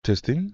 Testing.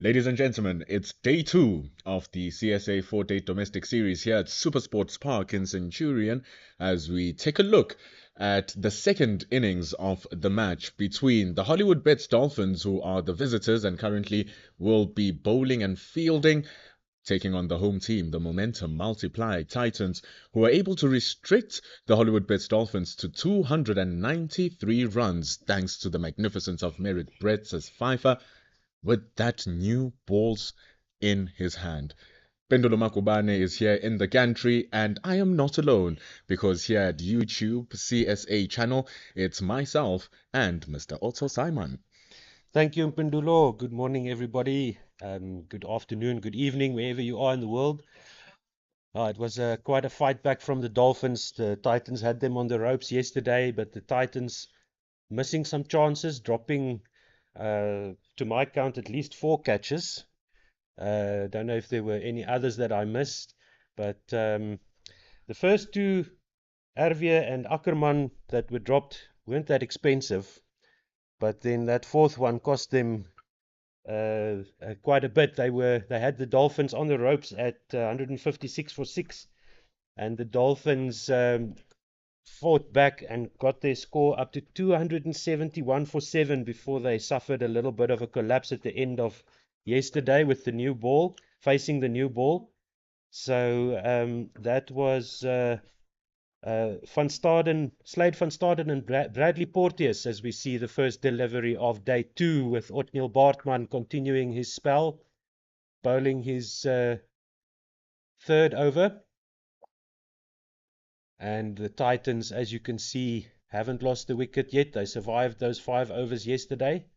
Ladies and gentlemen, it's day two of the CSA 4-day domestic series here at Supersports Park in Centurion as we take a look at the second innings of the match between the Hollywoodbets Dolphins, who are the visitors and currently will be bowling and fielding, taking on the home team, the Momentum Multiply Titans, who are able to restrict the Hollywoodbets Dolphins to 293 runs thanks to the magnificence of Merritt Brett as Pfeiffer with that new balls in his hand. Pendulo Makubane is here in the gantry, and I am not alone because here at YouTube CSA channel, it's myself and Mr. Otto Simon. Thank you, Mpendulo. Good morning, everybody. Good afternoon, good evening, wherever you are in the world. It was quite a fight back from the Dolphins. The Titans had them on the ropes yesterday, but the Titans missing some chances, dropping, to my count, at least 4 catches. Don't know if there were any others that I missed, but the first two, Arvia and Ackerman, that were dropped weren't that expensive. But then that fourth one cost them quite a bit. They had the Dolphins on the ropes at 156 for 6, and the Dolphins fought back and got their score up to 271 for 7 before they suffered a little bit of a collapse at the end of yesterday with the new ball, facing the new ball. So that was Slade van Staden and Bradley Porteous, as we see the first delivery of day 2, with Otniel Bartman continuing his spell, bowling his third over. And the Titans, as you can see, haven't lost the wicket yet. They survived those 5 overs yesterday.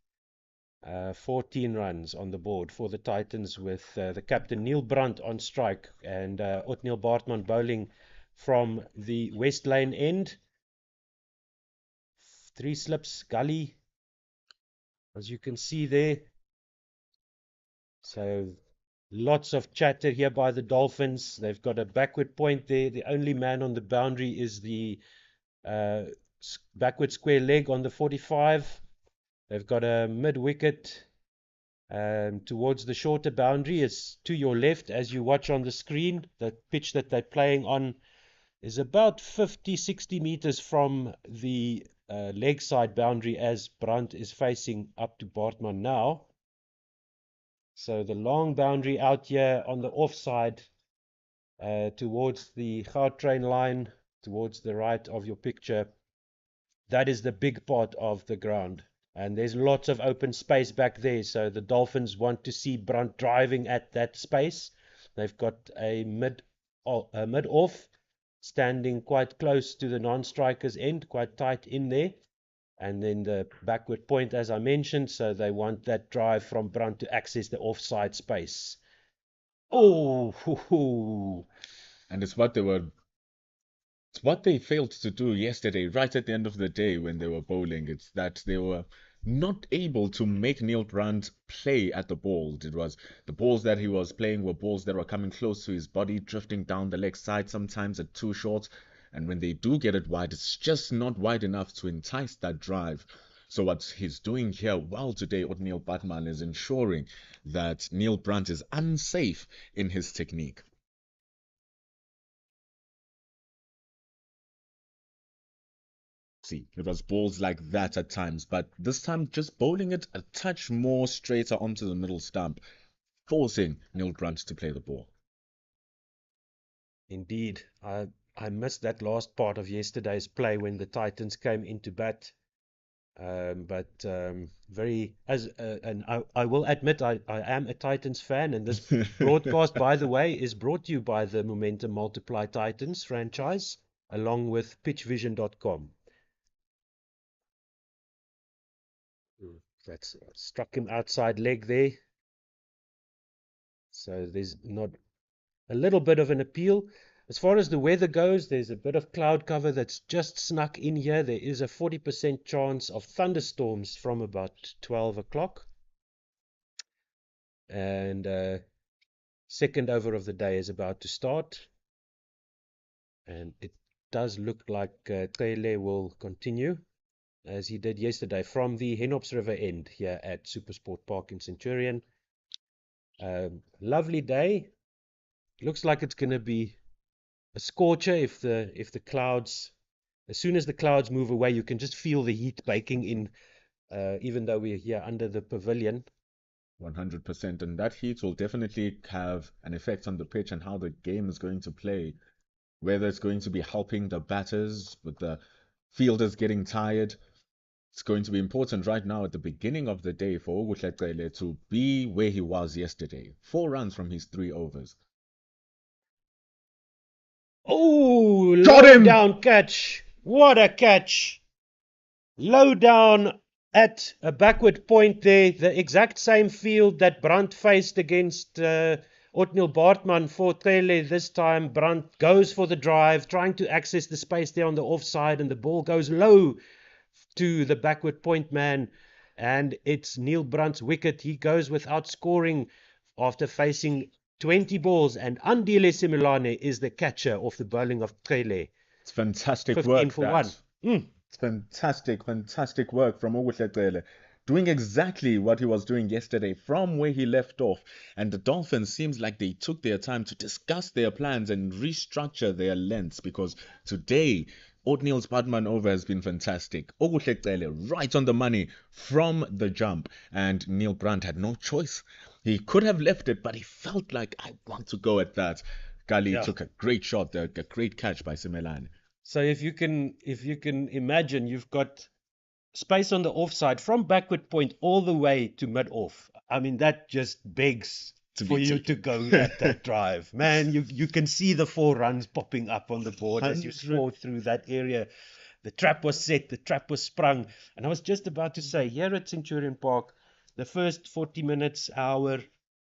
14 runs on the board for the Titans, with the captain Neil Brandt on strike and Otniel Bartman bowling from the West Lane end. 3 slips gully, as you can see there. So lots of chatter here by the Dolphins. They've got a backward point there. The only man on the boundary is the backward square leg on the 45. They've got a mid wicket towards the shorter boundary. It's to your left as you watch on the screen. The pitch that they're playing on is about 50-60 meters from the leg side boundary, as Brandt is facing up to Bartman now. So the long boundary out here on the offside towards the Gautrain line, towards the right of your picture, that is the big part of the ground. And there's lots of open space back there, so the Dolphins want to see Brandt driving at that space. They've got a mid-off standing quite close to the non-striker's end, quite tight in there. And then the backward point, as I mentioned, so they want that drive from Brandt to access the offside space. Oh, hoo, hoo. And it's what they failed to do yesterday, right at the end of the day when they were bowling. It's that they were not able to make Neil Brandt play at the ball. It was the balls that he was playing were balls that were coming close to his body, drifting down the leg side, sometimes at too short. And when they do get it wide, it's just not wide enough to entice that drive. So what he's doing here, well, today, Otniel Bartman is ensuring that Neil Brandt is unsafe in his technique. See, it was balls like that at times, but this time just bowling it a touch more straighter onto the middle stump, forcing Neil Brandt to play the ball. Indeed, I missed that last part of yesterday's play when the Titans came into bat. But very and I will admit I am a Titans fan, and this broadcast, by the way, is brought to you by the Momentum Multiply Titans franchise, along with pitchvision.com. That's struck him outside leg there. So there's not a little bit of an appeal. As far as the weather goes, there's a bit of cloud cover that's just snuck in here. There is a 40% chance of thunderstorms from about 12 o'clock. And second over of the day is about to start. And it does look like Tele will continue, as he did yesterday, from the Henops River end here at Supersport Park in Centurion. Lovely day. Looks like it's going to be a scorcher if the clouds, as soon as the clouds move away, you can just feel the heat baking in, even though we're here under the pavilion. 100%. And that heat will definitely have an effect on the pitch and how the game is going to play. Whether it's going to be helping the batters with the fielders getting tired. It's going to be important right now at the beginning of the day for Oguhleqele to be where he was yesterday. 4 runs from his 3 overs. Oh, Got low him! down catch. What a catch. Low down at a backward point there. The exact same field that Brandt faced against Otniel Bartman for Tele. This time Brandt goes for the drive, trying to access the space there on the offside, and the ball goes low to the backward point man. And it's Neil Brandt's wicket. He goes without scoring after facing 20 balls, and Andile Similane is the catcher off the bowling of Tele. It's fantastic 15 work, for 1. It's fantastic, fantastic work from Oguhleqele. Doing exactly what he was doing yesterday from where he left off. And the Dolphins seems like they took their time to discuss their plans and restructure their lengths because today Otniel's Padman over has been fantastic. Oguhleqele right on the money from the jump. And Neil Brandt had no choice. He could have left it, but he felt like, I want to go at that. Gali took a great shot there, a great catch by Simelane. So if you can imagine, you've got space on the offside from backward point all the way to mid off. I mean, that just begs for you to go at that drive. Man, you can see the 4 runs popping up on the board as you score through that area. The trap was set, the trap was sprung. And I was just about to say, here at Centurion Park, the first 40 minutes, hour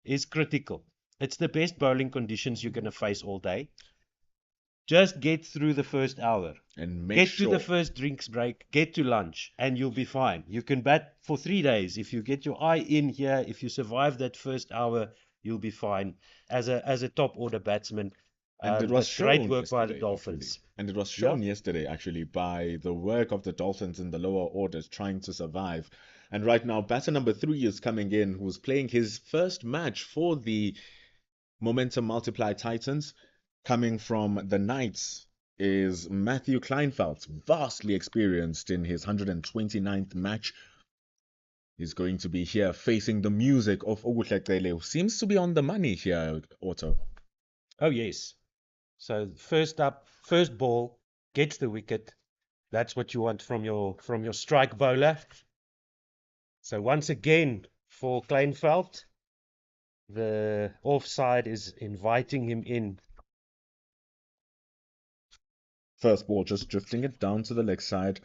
is critical. It's the best bowling conditions you're going to face all day. Just get through the first hour. And get to the first drinks break, get to lunch, and you'll be fine. You can bat for 3 days. If you get your eye in here, if you survive that first hour, you'll be fine as a top order batsman. And it was great work by the Dolphins. Actually. And it was shown yesterday, actually, by the work of the Dolphins in the lower orders trying to survive. And right now, batter number 3 is coming in, who's playing his first match for the Momentum Multiply Titans. Coming from the Knights is Matthew Kleinfeldt, vastly experienced in his 129th match. He's going to be here facing the music of Oguhleqele, who seems to be on the money here, Otto. Oh, yes. So first up, first ball, gets the wicket. That's what you want from your strike bowler. So once again, for Kleinfeldt, the offside is inviting him in. First ball, just drifting it down to the leg side.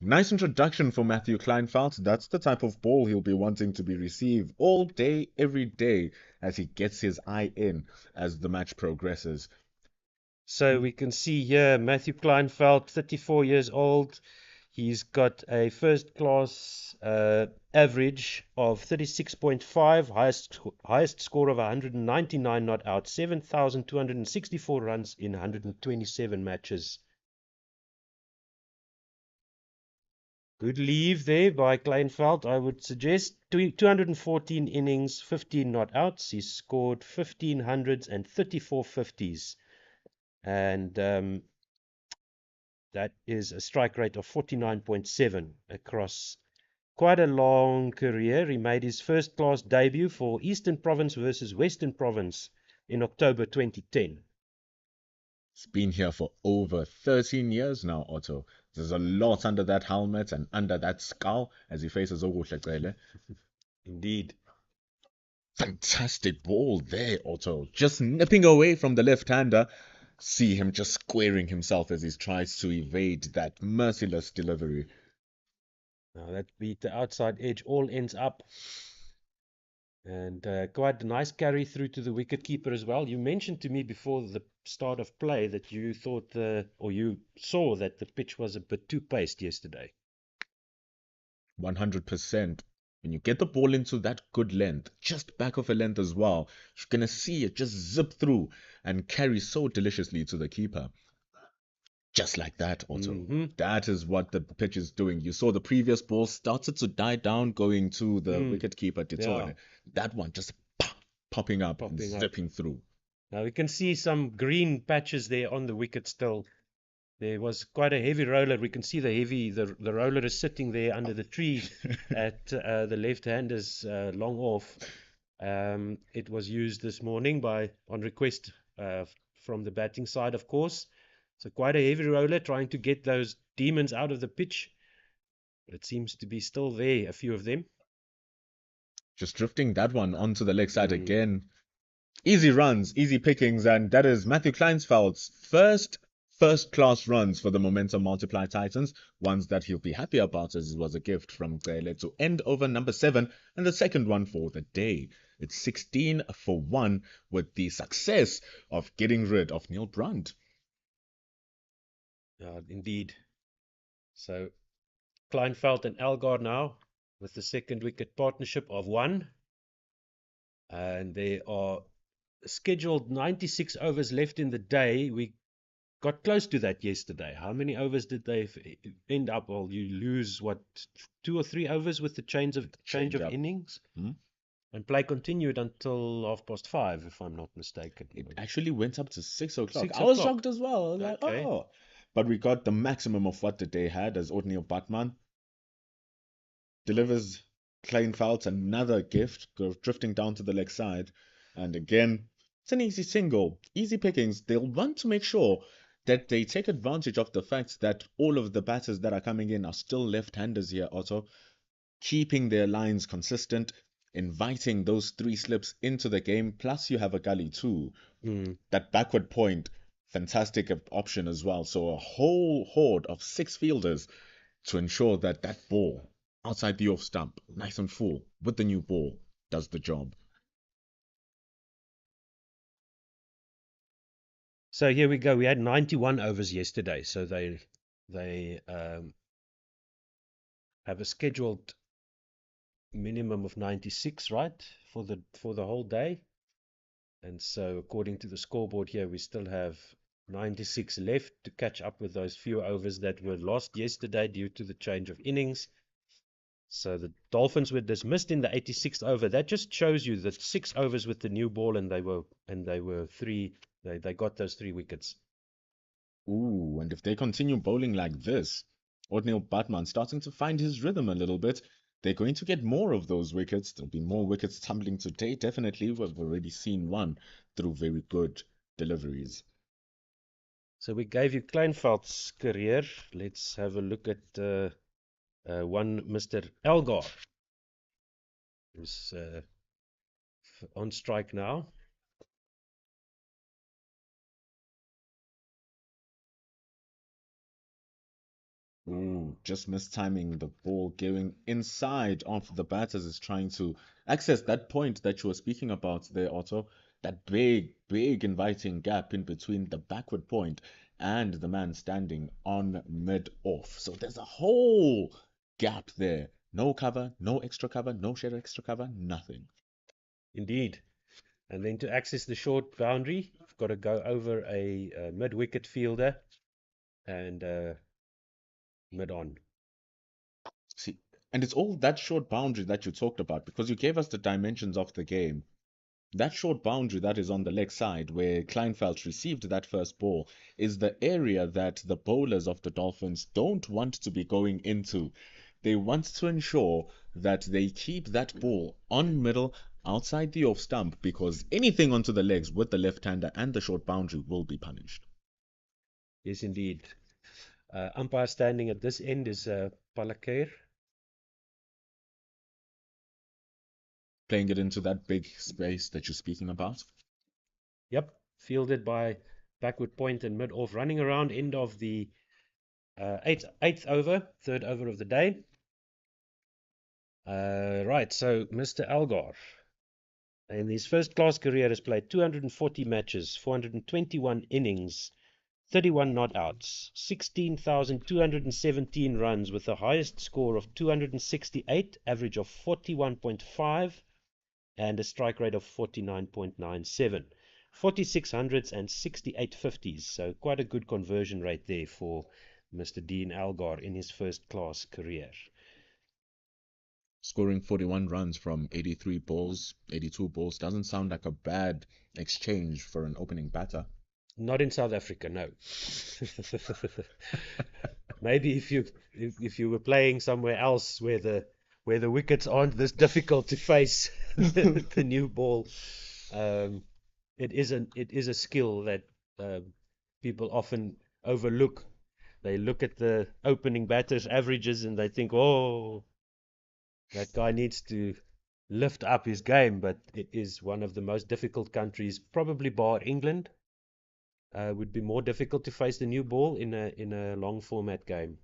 Nice introduction for Matthew Kleinfeldt. That's the type of ball he'll be wanting to be received all day, every day, as he gets his eye in as the match progresses. So we can see here Matthew Kleinfeldt, 34 years old. He's got a first-class average of 36.5, highest score of 199 not out, 7,264 runs in 127 matches. Good leave there by Kleinfeldt. I would suggest 214 innings, 15 not outs. He's scored 15 hundreds and 34 50s. And that is a strike rate of 49.7 across quite a long career. He made his first class debut for Eastern Province versus Western Province in October 2010. He's been here for over 13 years now, Otto. There's a lot under that helmet and under that skull as he faces Oguhleqele. Indeed. Fantastic ball there, Otto. Just nipping away from the left-hander. See him just squaring himself as he tries to evade that merciless delivery. Now that beat the outside edge, all ends up. And quite a nice carry through to the wicketkeeper as well. You mentioned to me before the start of play that you thought you saw that the pitch was a bit too paced yesterday. 100%. When you get the ball into that good length, just back of a length as well, you're going to see it just zip through and carry so deliciously to the keeper. Just like that, Otto. That is what the pitch is doing. You saw the previous ball started to die down going to the wicketkeeper, Titone. That one just popping up and popping up. zipping through. Now we can see some green patches there on the wicket still. There was quite a heavy roller. We can see the roller is sitting there under the tree at the left-hander's long off. It was used this morning on request from the batting side, of course. So quite a heavy roller trying to get those demons out of the pitch. But it seems to be still there, a few of them. Just drifting that one onto the leg side again. Easy runs, easy pickings, and that is Matthew Kleinsfeld's first-class runs for the Momentum Multiply Titans, ones that he'll be happy about as it was a gift from Gele to end over number 7 and the second one for the day. It's 16 for 1 with the success of getting rid of Neil Brunt. Indeed. So Kleinveld and Elgar now with the second wicket partnership of 1. And there are scheduled 96 overs left in the day. We got close to that yesterday. How many overs did they end up? Well, you lose, 2 or 3 overs with the change of innings? And play continued until 5:30, if I'm not mistaken. It actually went up to 6 o'clock. 6 I was o'clock. shocked as well. I was like, Okay. oh. But we got the maximum of what the day had as O'Neil Batman delivers Kleinfeldt another gift, drifting down to the leg side. And again, it's an easy single, easy pickings. They'll want to make sure that they take advantage of the fact that all of the batters that are coming in are still left-handers here, Otto, keeping their lines consistent, inviting those 3 slips into the game. Plus, you have a gully too. That backward point, fantastic option as well. So a whole horde of 6 fielders to ensure that that ball outside the off stump, nice and full with the new ball, does the job. So here we go. We had 91 overs yesterday. So they have a scheduled minimum of 96, right, for the whole day. And so according to the scoreboard here, we still have 96 left to catch up with those few overs that were lost yesterday due to the change of innings. So the Dolphins were dismissed in the 86th over. That just shows you that 6 overs with the new ball, and they were 3. They got those 3 wickets. Ooh, and if they continue bowling like this, O'Neil Batman starting to find his rhythm a little bit, they're going to get more of those wickets. There'll be more wickets tumbling today, definitely. We've already seen one through very good deliveries. So we gave you Kleinveld's career. Let's have a look at one Mr. Elgar, who's on strike now. Ooh, just mistiming the ball going inside of the batters is trying to access that point that you were speaking about there, Otto. That big, big inviting gap in between the backward point and the man standing on mid-off. So there's a whole gap there. No cover, no extra cover, no share extra cover, nothing. Indeed. And then to access the short boundary, you've got to go over a mid-wicket fielder and mid-on. See, and it's all that short boundary that you talked about because you gave us the dimensions of the game. That short boundary that is on the leg side where Kleinfeldt received that first ball is the area that the bowlers of the Dolphins don't want to be going into. They want to ensure that they keep that ball on middle outside the off stump because anything onto the legs with the left-hander and the short boundary will be punished. Yes, indeed. Umpire standing at this end is Palakir. Playing it into that big space that you're speaking about. Yep, fielded by backward point and mid-off, running around end of the eighth over, third over of the day. Right, so Mr. Elgar, in his first-class career, has played 240 matches, 421 innings, 31 not outs, 16,217 runs with the highest score of 268, average of 41.5, and a strike rate of 49.97. 46 hundreds and 68 50s, so quite a good conversion rate there for Mr. Dean Elgar in his first-class career. Scoring 41 runs from 83 balls, 82 balls doesn't sound like a bad exchange for an opening batter. Not in South Africa, no. Maybe if you were playing somewhere else where the wickets aren't this difficult to face, the new ball, um, it is a skill that people often overlook. They look at the opening batter's averages and they think, oh, that guy needs to lift up his game. But it is one of the most difficult countries, probably bar England. Would be more difficult to face the new ball in a long format game.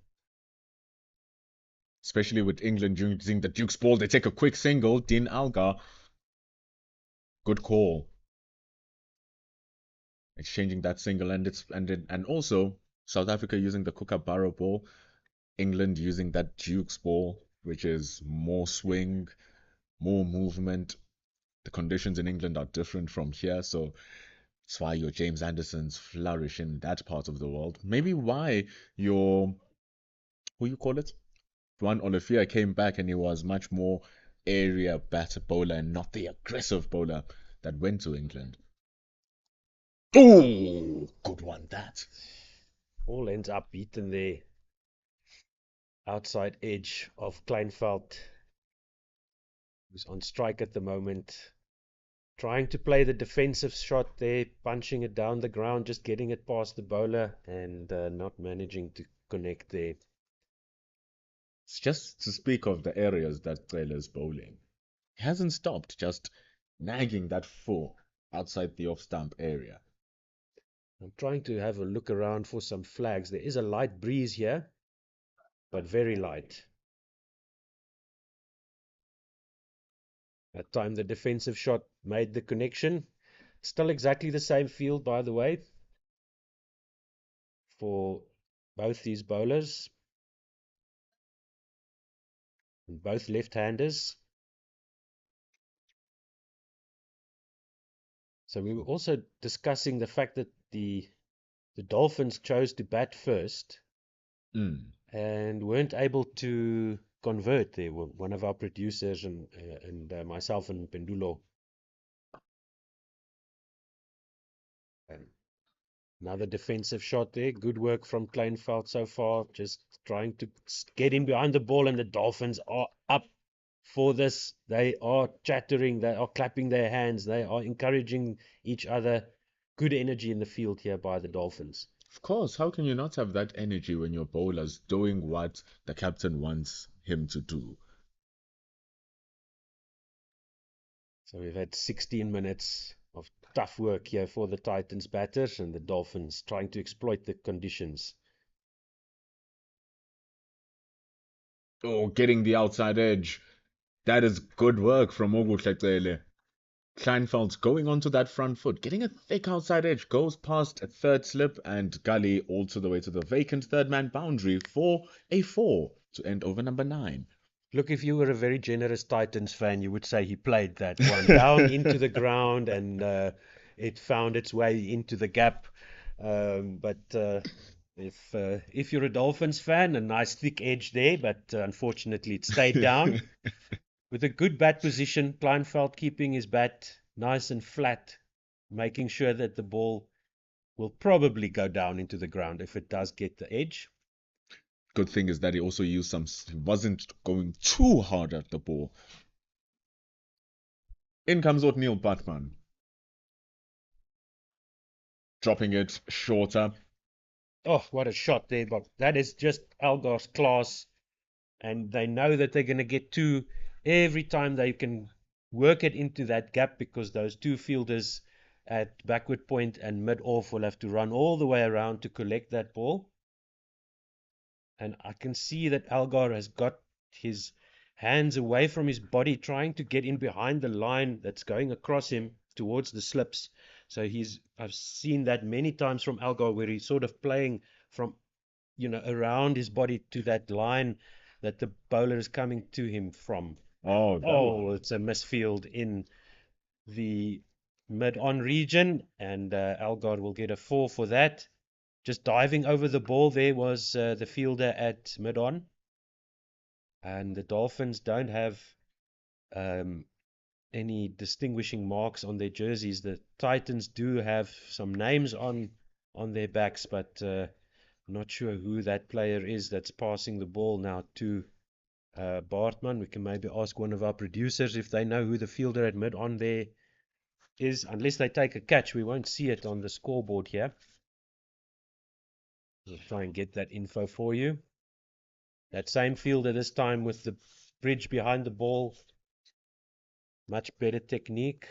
Especially with England using the Duke's ball. They take a quick single. Dean Algar. Good call. Exchanging that single and also South Africa using the Kookaburra ball. England using that Duke's ball, which is more swing, more movement. The conditions in England are different from here, so that's why your James Andersons flourish in that part of the world. Maybe why your who you call it? Juan Olivia came back and he was much more area batter bowler and not the aggressive bowler that went to England. Oh, good one that. All ends up beaten there. Outside edge of Kleinveld, who's on strike at the moment. Trying to play the defensive shot there, punching it down the ground, just getting it past the bowler and not managing to connect there. It's just to speak of the areas that Taylor's bowling. He hasn't stopped, just nagging that four outside the off stump area. I'm trying to have a look around for some flags. There is a light breeze here, but very light. That time the defensive shot made the connection. Still exactly the same field, by the way, for both these bowlers, and both left-handers. So we were also discussing the fact that the Dolphins chose to bat first and weren't able to convert. There were one of our producers and myself and Pendulo. Another defensive shot there. Good work from Kleinveld so far. Just trying to get in behind the ball, and the Dolphins are up for this. They are chattering. They are clapping their hands. They are encouraging each other. Good energy in the field here by the Dolphins. Of course, how can you not have that energy when your bowler's doing what the captain wants him to do? So we've had 16 minutes of tough work here for the Titans batters and the Dolphins trying to exploit the conditions. Oh, getting the outside edge. That is good work from Ogutlekele. Kleinfeld's going onto that front foot, getting a thick outside edge, goes past a third slip and Gully all to the way to the vacant third man boundary for a 4 to end over number 9. Look, if you were a very generous Titans fan, you would say he played that one down into the ground and it found its way into the gap. But if you're a Dolphins fan, a nice thick edge there, but unfortunately it stayed down. With a good bat position, Kleinveld keeping his bat nice and flat, making sure that the ball will probably go down into the ground if it does get the edge. Good thing is that he also used he wasn't going too hard at the ball. In comes O'Neil Batman. Dropping it shorter. Oh, what a shot there, but that is just Algar's class. And they know that they're going to get two every time they can work it into that gap, because those two fielders at backward point and mid off will have to run all the way around to collect that ball. And I can see that Algar has got his hands away from his body, trying to get in behind the line that's going across him towards the slips. So I've seen that many times from Algar, where he's sort of playing from, around his body to that line that the bowler is coming to him from. Oh, it's a misfield in the mid-on region, and Algar will get a 4 for that. Just diving over the ball there was the fielder at mid-on. And the Dolphins don't have um, any distinguishing marks on their jerseys. The Titans do have some names on their backs, but not sure who that player is that's passing the ball now to Bartman. We can maybe ask one of our producers if they know who the fielder at mid on there is. Unless they take a catch, we won't see it on the scoreboard here. We'll try and get that info for you. That same fielder this time with the bridge behind the ball. Much better technique.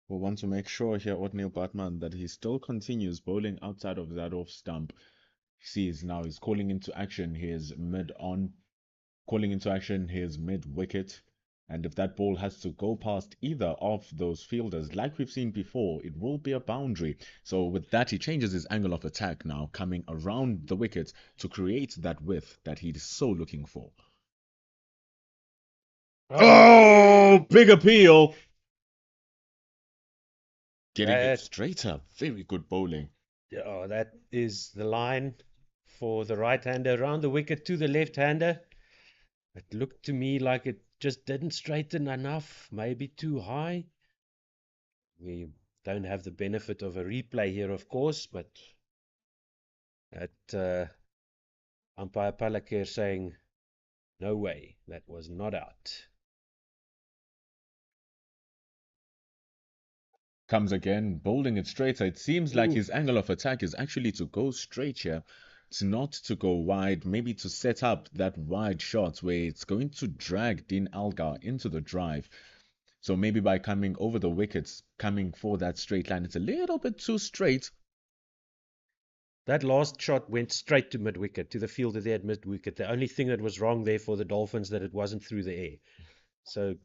We want to make sure here, Othniel Batman, that he still continues bowling outside of that off stump. Sees now he's calling into action his mid on, calling into action his mid wicket. And if that ball has to go past either of those fielders, like we've seen before, it will be a boundary. So with that, he changes his angle of attack now, coming around the wicket to create that width that he's so looking for. Oh, big appeal! Getting it straight up. Very good bowling. Oh, that is the line for the right-hander around the wicket to the left-hander. It looked to me like it just didn't straighten enough, maybe too high. We don't have the benefit of a replay here, of course, but at umpire Palakir saying, no way, that was not out. Comes again, bowling it straighter. It seems like his angle of attack is actually to go straight here. It's not to go wide, maybe to set up that wide shot where it's going to drag Dean Algar into the drive. So maybe by coming over the wickets, coming for that straight line, it's a little bit too straight. That last shot went straight to mid-wicket, to the fielder there at mid-wicket. The only thing that was wrong there for the Dolphins that it wasn't through the air. So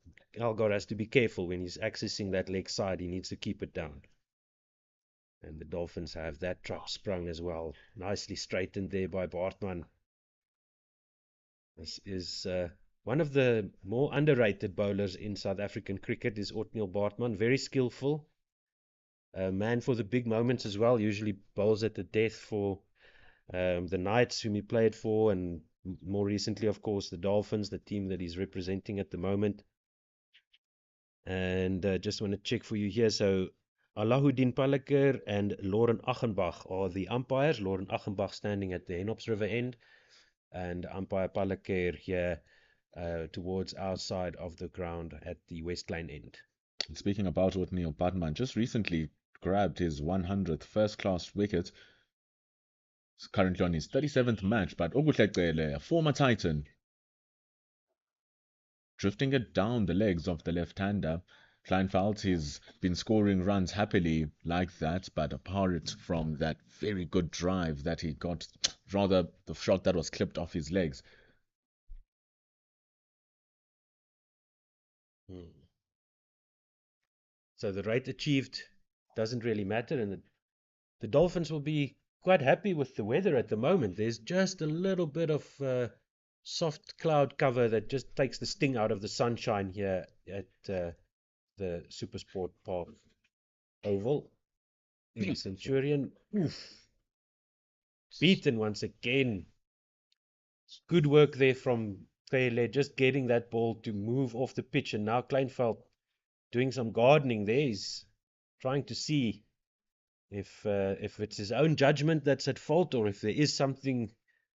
Algar has to be careful when he's accessing that leg side. He needs to keep it down. And the Dolphins have that trap sprung as well. Nicely straightened there by Bartman. This is one of the more underrated bowlers in South African cricket is Othniel Bartman. Very skillful. A man for the big moments as well. Usually bowls at the death for the Knights, whom he played for, and more recently, of course, the Dolphins, the team that he's representing at the moment. And just want to check for you here. So Alahuddin Palakir and Lauren Achenbach are the umpires. Lauren Achenbach standing at the Henops River end, and umpire Palakir here towards our side of the ground at the West Lane end. And speaking about Othniel Batman, just recently grabbed his 100th first-class wicket. He's currently on his 37th match, but Okuhleqele, a former Titan, drifting it down the legs of the left-hander. Kleinveld has been scoring runs happily like that, but apart from that very good drive that he got, rather the shot that was clipped off his legs. So the rate achieved doesn't really matter, and the Dolphins will be quite happy with the weather at the moment. There's just a little bit of soft cloud cover that just takes the sting out of the sunshine here at the Supersport Park Oval. Centurion, beaten once again. Good work there from Pele, just getting that ball to move off the pitch. And now Kleinveld doing some gardening there. He's trying to see if it's his own judgment that's at fault or if there is something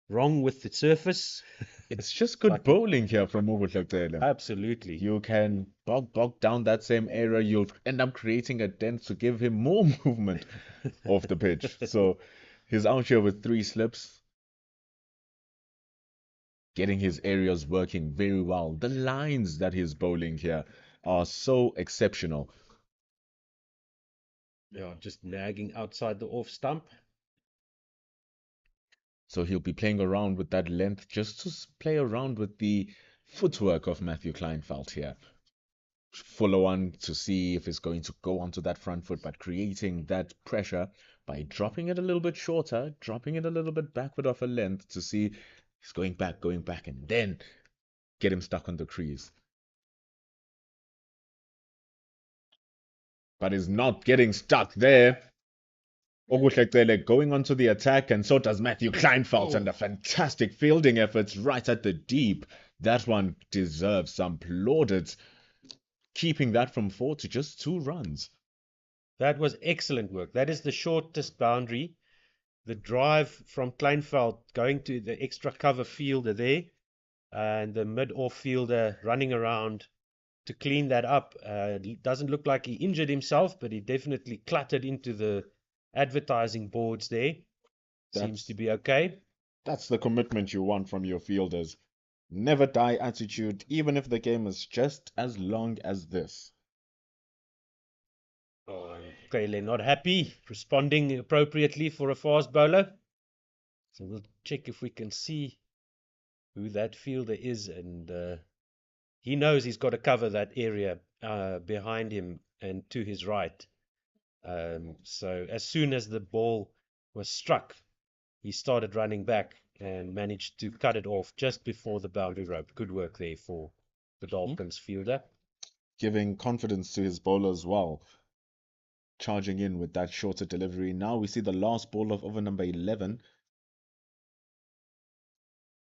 wrong with the surface. It's just good bowling here from Okuhleqele. Absolutely. You can bog down that same area. You'll end up creating a dent to give him more movement off the pitch. So he's out here with 3 slips, getting his areas working very well. The lines that he's bowling here are so exceptional. Yeah, just nagging outside the off stump. So he'll be playing around with that length just to play around with the footwork of Matthew Kleinveld here. Follow on to see if it's going to go onto that front foot, but creating that pressure by dropping it a little bit shorter, dropping it a little bit backward of a length to see he's going back, and then get him stuck on the crease. But he's not getting stuck there. Oguhlekele going onto the attack, and so does Matthew Kleinfeldt, and Oh, a fantastic fielding efforts right at the deep. That one deserves some plaudits, keeping that from 4 to just 2 runs. that was excellent work. That is the shortest boundary. The drive from Kleinfeld going to the extra cover fielder there, and the mid-off fielder running around to clean that up. It doesn't look like he injured himself, but he definitely cluttered into the advertising boards there. Seems to That's be okay. that's the commitment you want from your fielders. Never die attitude, even if the game is just as long as this. Oh, clearly not happy, responding appropriately for a fast bowler. So we'll check if we can see who that fielder is, and he knows he's got to cover that area behind him and to his right. So as soon as the ball was struck, he started running back and managed to cut it off just before the boundary rope. Good work there for the Hmm? Dolphins fielder. Giving confidence to his bowler as well, charging in with that shorter delivery. Now we see the last ball of over number 11.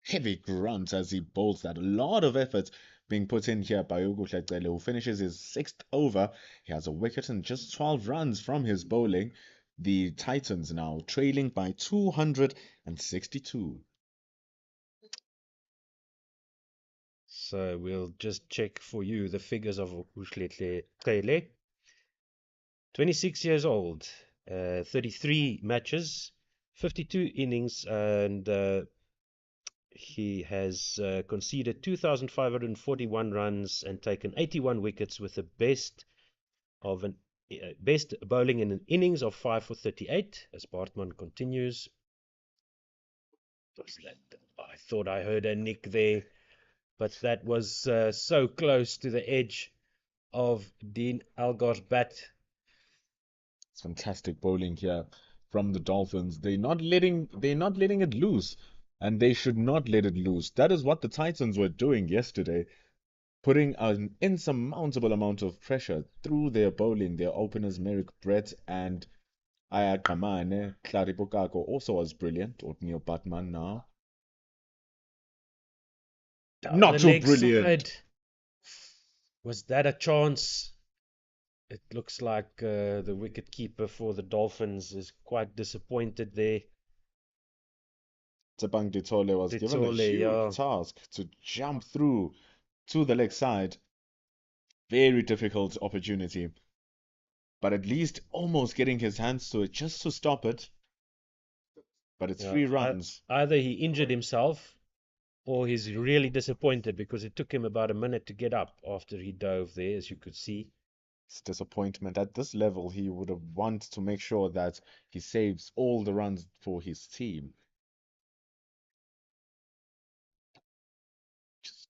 Heavy grunt as he bowls that. A lot of effort being put in here by Ugo Tlekele, who finishes his 6th over. He has a wicket and just 12 runs from his bowling. The Titans now trailing by 262. So we'll just check for you the figures of Qele. 26 years old, 33 matches, 52 innings, and he has conceded 2,541 runs and taken 81 wickets with a best bowling in an innings of 5 for 38. As Bartman continues, I thought I heard a nick there, but that was so close to the edge of Dean Algar's bat. It's fantastic bowling here from the Dolphins. They're not letting it loose, and they should not let it loose. That is what the Titans were doing yesterday, putting an insurmountable amount of pressure through their bowling. Their openers, Merrick Brett and Aya Kamane. Clary Bukako also was brilliant. Othniel Batman now. Down Not the too leg brilliant. side. Was that a chance? It looks like the wicket keeper for the Dolphins is quite disappointed there. Tebang Ditole was given a Ditole, huge yeah. task to jump through to the leg side. Very difficult opportunity, but at least almost getting his hands to it just to stop it. But it's Yeah, 3 runs. either he injured himself or he's really disappointed because it took him about a minute to get up after he dove there, as you could see. It's disappointment. At this level, he would have wanted to make sure that he saves all the runs for his team. Just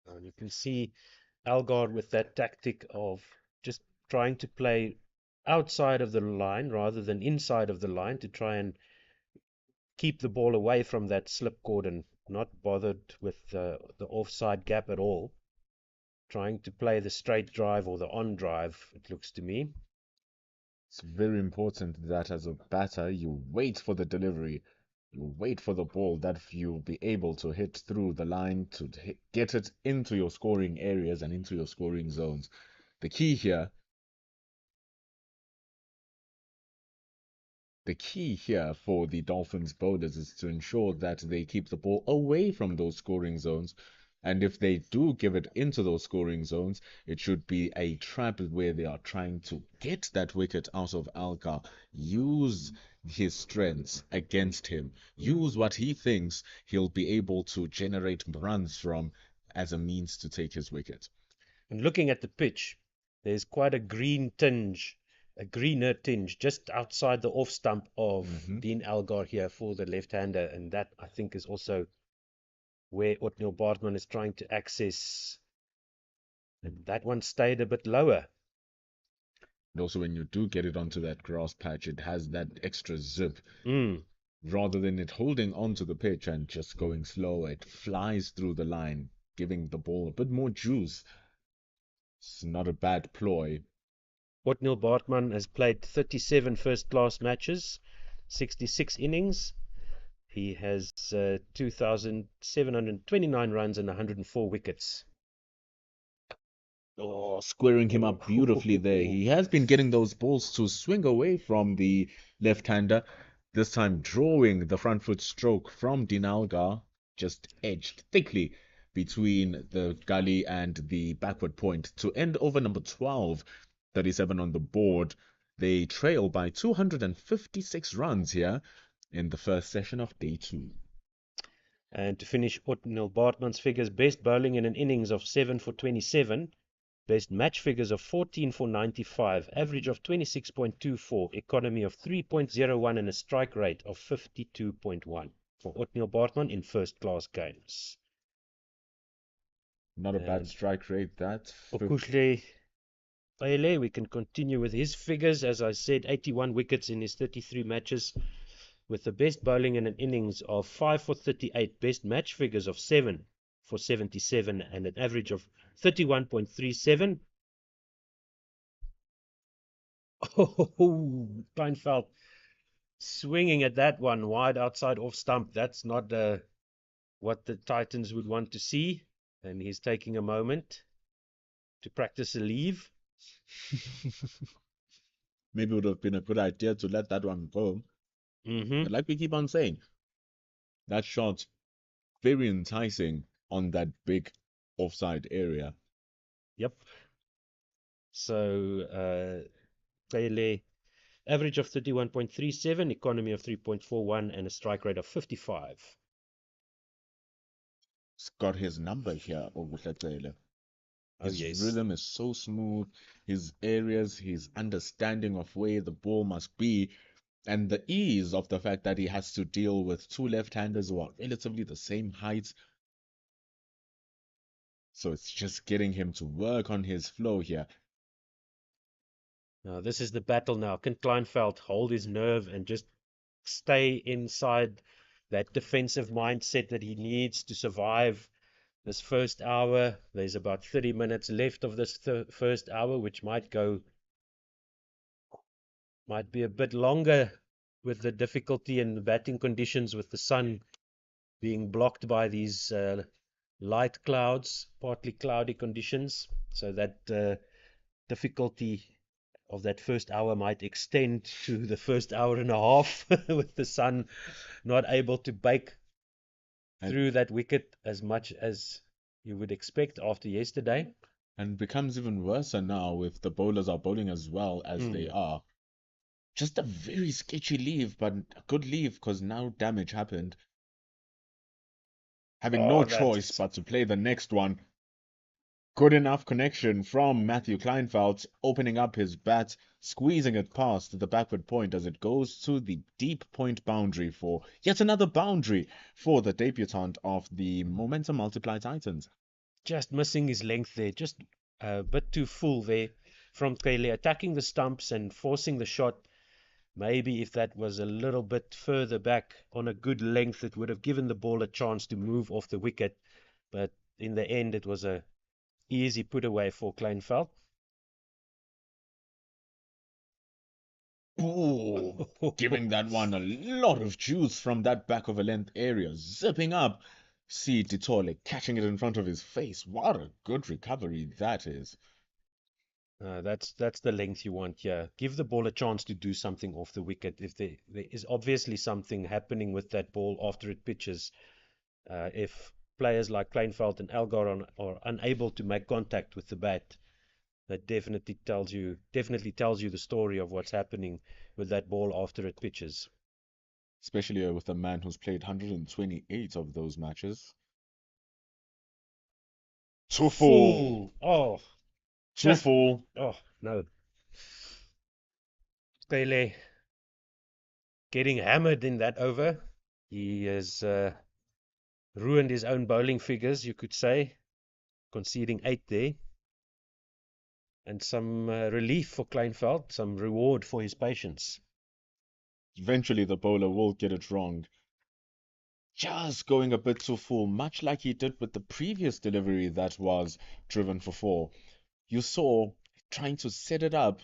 And you can see Algar with that tactic of just trying to play outside of the line rather than inside of the line to try and keep the ball away from that slip cordon, not bothered with the offside gap at all. Trying to play the straight drive or the on drive, it looks to me. It's very important that as a batter, you wait for the delivery. You wait for the ball that you'll be able to hit through the line to get it into your scoring areas and into your scoring zones. The key here The key here for the Dolphins bowlers is to ensure that they keep the ball away from those scoring zones. And if they do give it into those scoring zones, it should be a trap where they are trying to get that wicket out of Alka, use his strengths against him, use what he thinks he'll be able to generate runs from as a means to take his wicket. And looking at the pitch, there's quite a greener tinge just outside the off stump of Hmm. Dean Algar here for the left-hander, and that I think is also where Otniel Bartman is trying to access. And that one stayed a bit lower. And also, when you do get it onto that grass patch, it has that extra zip. Mm. Rather than it holding onto the pitch and just going slow, it flies through the line, giving the ball a bit more juice. It's not a bad ploy. Otniel Bartman has played 37 first-class matches, 66 innings. He has 2,729 runs and 104 wickets. Oh, squaring him up beautifully there. He has been getting those balls to swing away from the left-hander, this time drawing the front foot stroke from Dinalga, just edged thickly between the gully and the backward point to end over number 12, 37 on the board. They trail by 256 runs here in the first session of day 2. And to finish Otniel Bartman's figures, best bowling in an innings of 7 for 27, best match figures of 14 for 95, average of 26.24, economy of 3.01 and a strike rate of 52.1 for Otniel Bartman in first-class games. Not a bad strike rate, that. Okuhle Pele, we can continue with his figures. As I said, 81 wickets in his 33 matches, with the best bowling in an innings of 5 for 38, best match figures of 7 for 77, and an average of 31.37. Oh, Kleinveld swinging at that one, wide outside off stump. That's not what the Titans would want to see. And he's taking a moment to practice a leave. Maybe it would have been a good idea to let that one go. But like we keep on saying, that shot very enticing on that big offside area. Yep. So Pele, average of 31.37, economy of 3.41, and a strike rate of 55. He's got his number here, Oguhletele. His yes. rhythm is so smooth, his areas, his understanding of where the ball must be, and the ease of the fact that he has to deal with two left-handers who are relatively the same height. So it's just getting him to work on his flow here. Now this is the battle now. Can Kleinveld hold his nerve and just stay inside that defensive mindset that he needs to survive this first hour? There's about 30 minutes left of this first hour, which might be a bit longer with the difficulty in the batting conditions, with the sun being blocked by these light clouds, partly cloudy conditions. So that difficulty of that first hour might extend to the first hour and a half with the sun not able to bake through that wicket as much as you would expect after yesterday. And becomes even worse now if the bowlers are bowling as well as they are. Just a very sketchy leave, but a good leave because now damage happened. Having no choice but to play the next one. Good enough connection from Matthew Kleinveld, opening up his bat, squeezing it past the backward point as it goes to the deep point boundary for yet another boundary for the debutant of the Momentum Multiply Titans. Just missing his length there, just a bit too full there from Kele, attacking the stumps and forcing the shot. Maybe if that was a little bit further back on a good length, it would have given the ball a chance to move off the wicket. But in the end, it was a easy put away for Kleinveld. Ooh, giving that one a lot of juice from that back of a length area, zipping up. See Ditole catching it in front of his face. What a good recovery that is. That's the length you want here. Give the ball a chance to do something off the wicket. If there is obviously something happening with that ball after it pitches, if players like Kleinveld and Elgar are unable to make contact with the bat, that definitely tells you the story of what's happening with that ball after it pitches. Especially with a man who's played 128 of those matches. Too full. Oh, too full. Oh no. Pele getting hammered in that over. He has ruined his own bowling figures, you could say, conceding 8 there. And some relief for Kleinveld, some reward for his patience. Eventually the bowler will get it wrong. Just going a bit too full, much like he did with the previous delivery that was driven for 4. You saw trying to set it up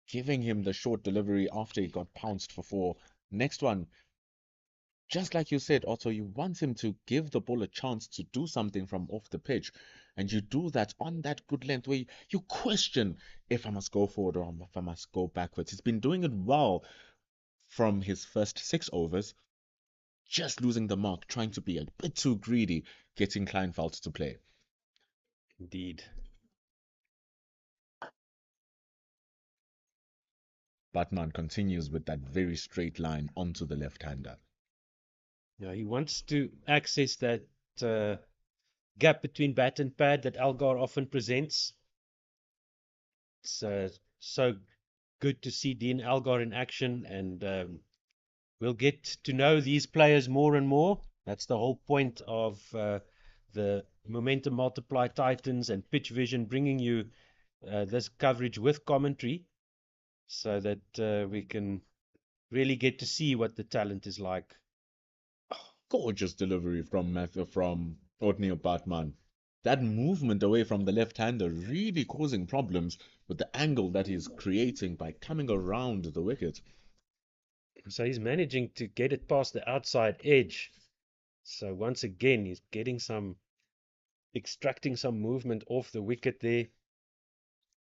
giving him the short delivery after he got pounced for four. Next one, just like you said, Otto, you want him to give the ball a chance to do something from off the pitch. And you do that on that good length where you question if I must go forward or if I must go backwards. He's been doing it well from his first 6 overs, just losing the mark, trying to be a bit too greedy, getting Kleinfeld to play. Indeed. Batman continues with that very straight line onto the left-hander. Yeah, he wants to access that gap between bat and pad that Algar often presents. It's so good to see Dean Algar in action, and we'll get to know these players more and more. That's the whole point of the Momentum Multiply Titans and Pitch Vision, bringing you this coverage with commentary so that we can really get to see what the talent is like. Gorgeous delivery from Othniel Batman. That movement away from the left-hander really causing problems with the angle that he's creating by coming around the wicket. So he's managing to get it past the outside edge. So once again, he's extracting some movement off the wicket there.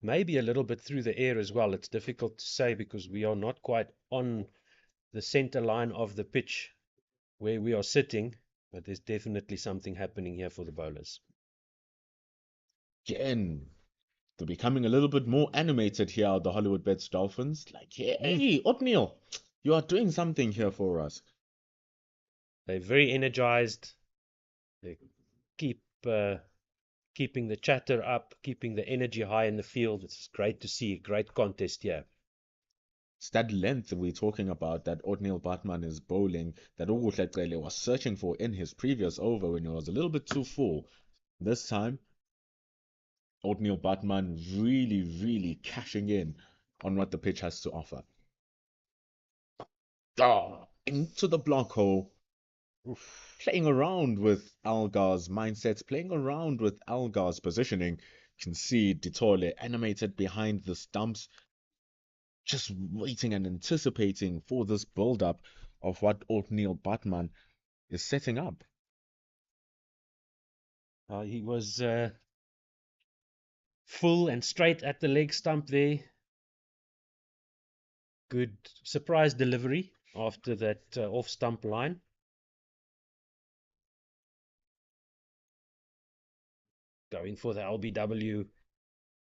Maybe a little bit through the air as well. It's difficult to say because we are not quite on the center line of the pitch where we are sitting, but there's definitely something happening here for the bowlers. Again, they're becoming a little bit more animated here, the Hollywoodbets Dolphins. Like, hey, Othniel, you are doing something here for us. They're very energized. They keep keeping the chatter up, keeping the energy high in the field. It's great to see. Great contest here. It's that length we're talking about that Othniel Batman is bowling that Uguhle was searching for in his previous over when he was a little bit too full. This time, Othniel Batman really, really cashing in on what the pitch has to offer. Into the block hole. Oof. Playing around with Algar's mindsets, playing around with Algar's positioning. You can see Ditole animated behind the stumps, just waiting and anticipating for this build-up of what Othniel Batman is setting up. He was full and straight at the leg stump there. Good surprise delivery after that off stump line. Going for the LBW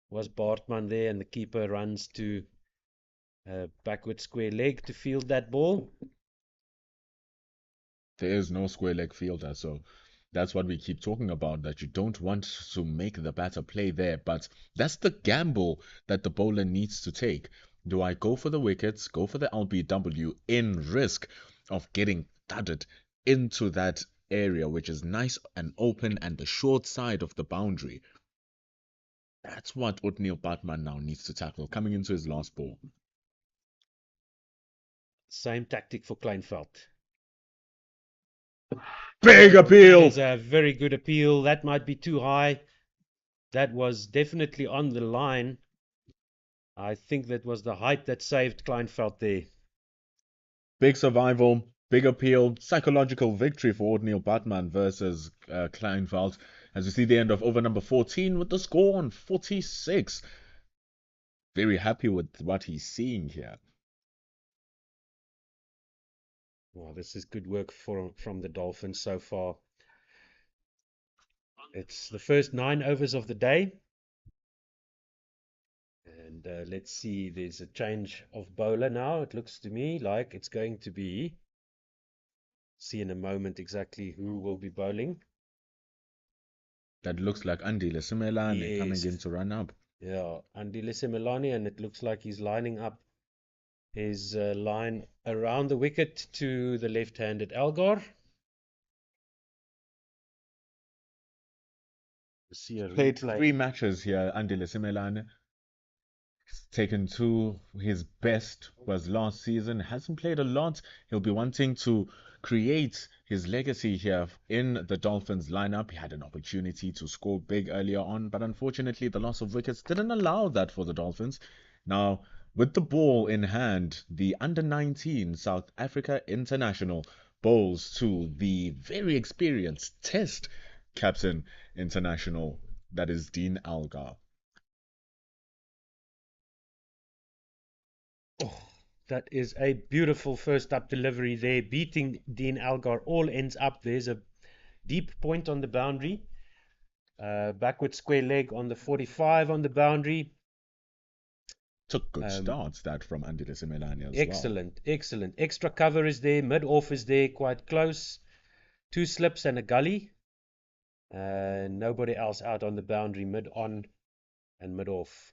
was Bartman there, and the keeper runs to backward square leg to field that ball. There is no square leg fielder, so that's what we keep talking about, that you don't want to make the batter play there, but that's the gamble that the bowler needs to take. Do I go for the wickets, go for the LBW in risk of getting thudded into that area, which is nice and open and the short side of the boundary? That's what Othniel Batman now needs to tackle coming into his last ball. Same tactic for Kleinveld. Big appeal! There's a very good appeal. That might be too high. That was definitely on the line. I think that was the height that saved Kleinveld there. Big survival, big appeal, psychological victory for Othniel Batman versus Kleinveld. As we see the end of over number 14 with the score on 46. Very happy with what he's seeing here. Well, this is good work from the Dolphins so far. It's the first 9 overs of the day. And let's see, there's a change of bowler now. It looks to me like it's going to be, see in a moment exactly who will be bowling. That looks like Andile Simelane coming in to run up. Yeah, Andile Simelane, and it looks like he's lining up his line around the wicket to the left-handed Algar. Played 3 matches here, Andile Simelane. Taken 2. His best was last season. Hasn't played a lot. He'll be wanting to create his legacy here in the Dolphins lineup. He had an opportunity to score big earlier on, but unfortunately the loss of wickets didn't allow that for the Dolphins. Now With the ball in hand, the under-19 South Africa international bowls to the very experienced Test captain international, that is Dean Algar. Oh, that is a beautiful first up delivery there, beating Dean Algar. All ends up. There's a deep point on the boundary. Backward square leg on the 45 on the boundary. Took good Um, starts that from Andile Simelane as well. excellent, excellent. Extra cover is there. Mid off is there, quite close. Two slips and a gully. Nobody else out on the boundary, mid on and mid off.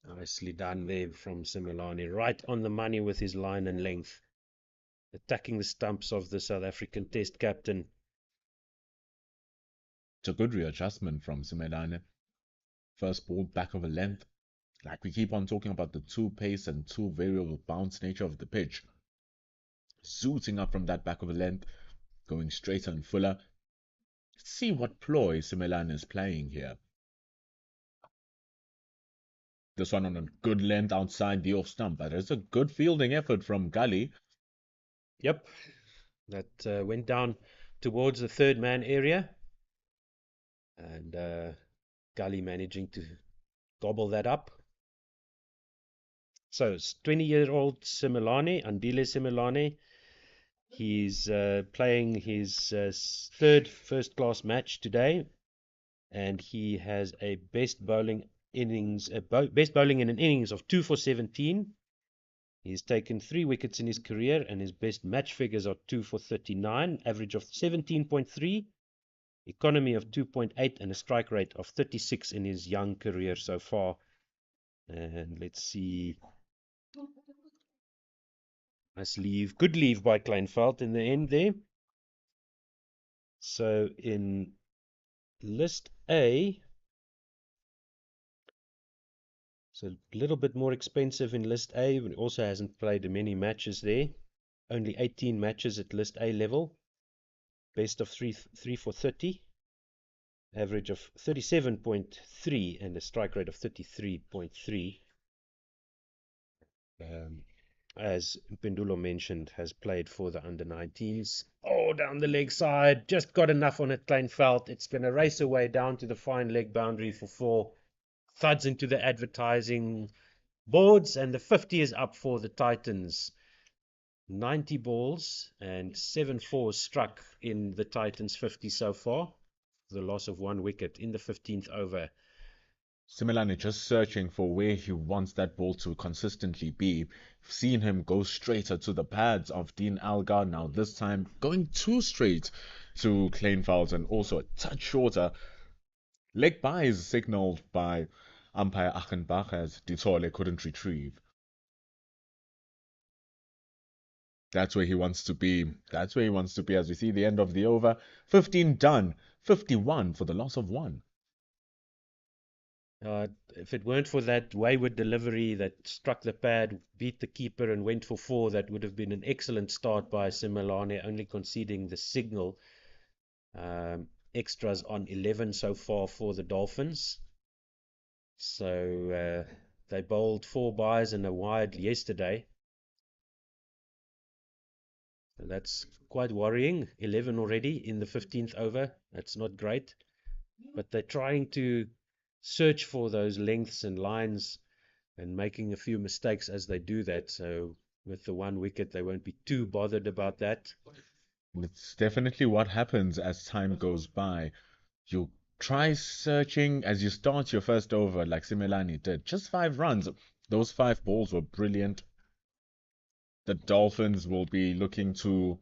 Nicely done there from Simelane. Right on the money with his line and length. Attacking the stumps of the South African Test captain. It's a good readjustment from Simelane. First ball back of a length. Like we keep on talking about the two pace and two variable bounce nature of the pitch. Zooting up from that back of a length, going straighter and fuller. Let's see what ploy Simelane is playing here. This one on a good length outside the off stump, but it's a good fielding effort from Gully. Yep, that went down towards the third man area. And Gully managing to gobble that up. So it's 20-year-old Simelane, Andile Simelane. He's playing his third first-class match today, and he has a best bowling best bowling in an innings of 2 for 17. He's taken 3 wickets in his career, and his best match figures are 2 for 39, average of 17.3, economy of 2.8, and a strike rate of 36 in his young career so far. And let's see. Nice leave. Good leave by Kleinveld in the end there. So in list A, so a little bit more expensive in list A, but also hasn't played many matches there. Only 18 matches at list A level. Best of 3 for 30. Average of 37.3 and a strike rate of 33.3. As Pendulo mentioned, has played for the under-19s. Oh, down the leg side, just got enough on it, Kleinveld. It's going to race away down to the fine leg boundary for 4. Thuds into the advertising boards, and the 50 is up for the Titans. 90 balls and 7 fours struck in the Titans' 50 so far. The loss of 1 wicket in the 15th over. Simelane just searching for where he wants that ball to consistently be. Seen him go straighter to the pads of Dean Algar, now this time going too straight to Kleinveld and also a touch shorter. Leg by is signaled by umpire Achenbach as Ditole couldn't retrieve. That's where he wants to be. That's where he wants to be as we see the end of the over. 15 done. 51 for the loss of 1. If it weren't for that wayward delivery that struck the pad, beat the keeper, and went for 4, that would have been an excellent start by Simelane, only conceding the signal. Extras on 11 so far for the Dolphins. So they bowled 4 byes and a wide yesterday. So that's quite worrying. 11 already in the 15th over. That's not great. But they're trying to search for those lengths and lines and making a few mistakes as they do that. So with the 1 wicket, they won't be too bothered about that. It's definitely what happens as time goes by. You try searching as you start your first over, like Simelane did. Just 5 runs. Those 5 balls were brilliant. The Dolphins will be looking to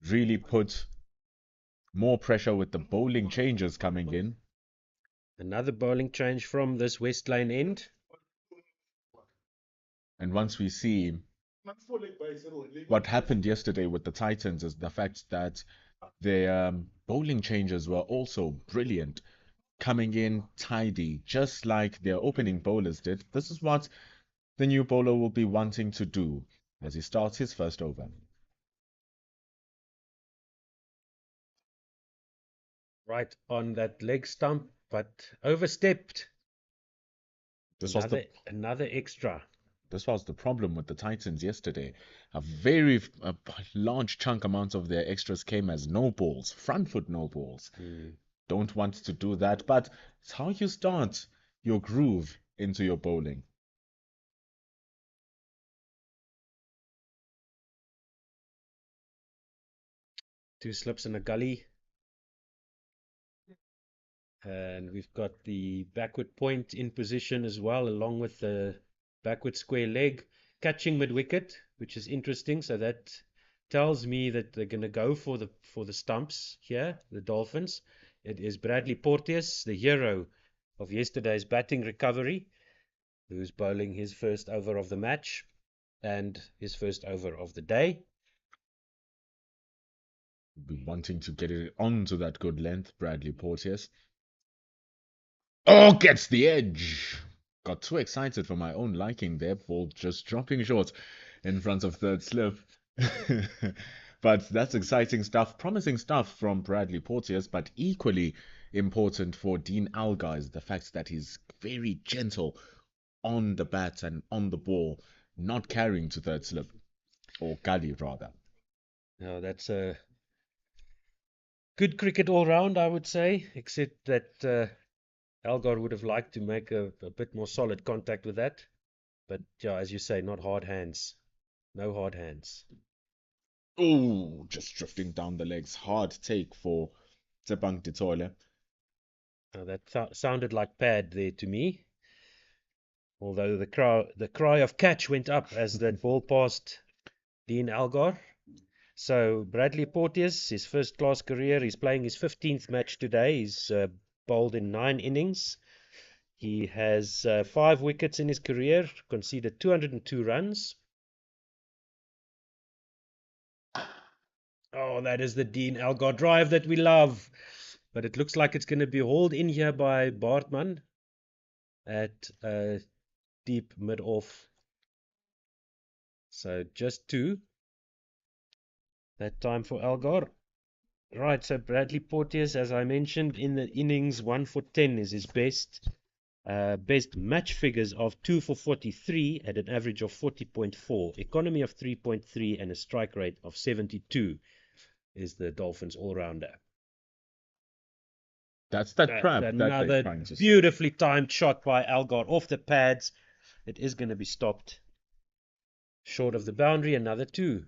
really put more pressure with the bowling changes coming in. Another bowling change from this West Lane end. And once we see what happened yesterday with the Titans is the fact that their bowling changes were also brilliant, coming in tidy, just like their opening bowlers did. This is what the new bowler will be wanting to do as he starts his first over. Right on that leg stump, but overstepped. This was the Another extra. this was the problem with the Titans yesterday. A large chunk amount of their extras came as no balls, front foot no balls. Mm. Don't want to do that, but it's how you start your groove into your bowling. Two slips in a gully. And we've got the backward point in position as well, along with the backward square leg, catching mid wicket, which is interesting. So that tells me that they're going to go for the stumps here, the Dolphins. It is Bradley Porteous, the hero of yesterday's batting recovery, who's bowling his first over of the match and his first over of the day. Be wanting to get it onto that good length, Bradley Porteous. Oh, gets the edge. Got too excited for my own liking there, ball just dropping short in front of third slip. But that's exciting stuff, promising stuff from Bradley Porteous, but equally important for Dean Algar is the fact that he's very gentle on the bat and on the ball, not carrying to third slip, or gully rather. Now that's a good cricket all round, I would say, except that Algar would have liked to make a bit more solid contact with that. But yeah, as you say, not hard hands. No hard hands. Oh, just drifting down the legs. Hard take for Tebang Ditole. Now that sounded like pad there to me. Although the cry of catch went up as that ball passed Dean Algar. So Bradley Porteous, his first class career, he's playing his 15th match today. He's bowled in 9 innings. He has 5 wickets in his career, conceded 202 runs. Oh, that is the Dean Algar drive that we love. But it looks like it's going to be hauled in here by Bartman at deep mid off. So just 2. That time for Algar. Right, so Bradley Porteous, as I mentioned, in the innings, 1 for 10 is his best. Best match figures of 2 for 43 at an average of 40.4, economy of 3.3, and a strike rate of 72 is the Dolphins all-rounder. That's that That's trap that they're another trying to set. beautifully timed shot by Algar off the pads. It is going to be stopped short of the boundary, another 2.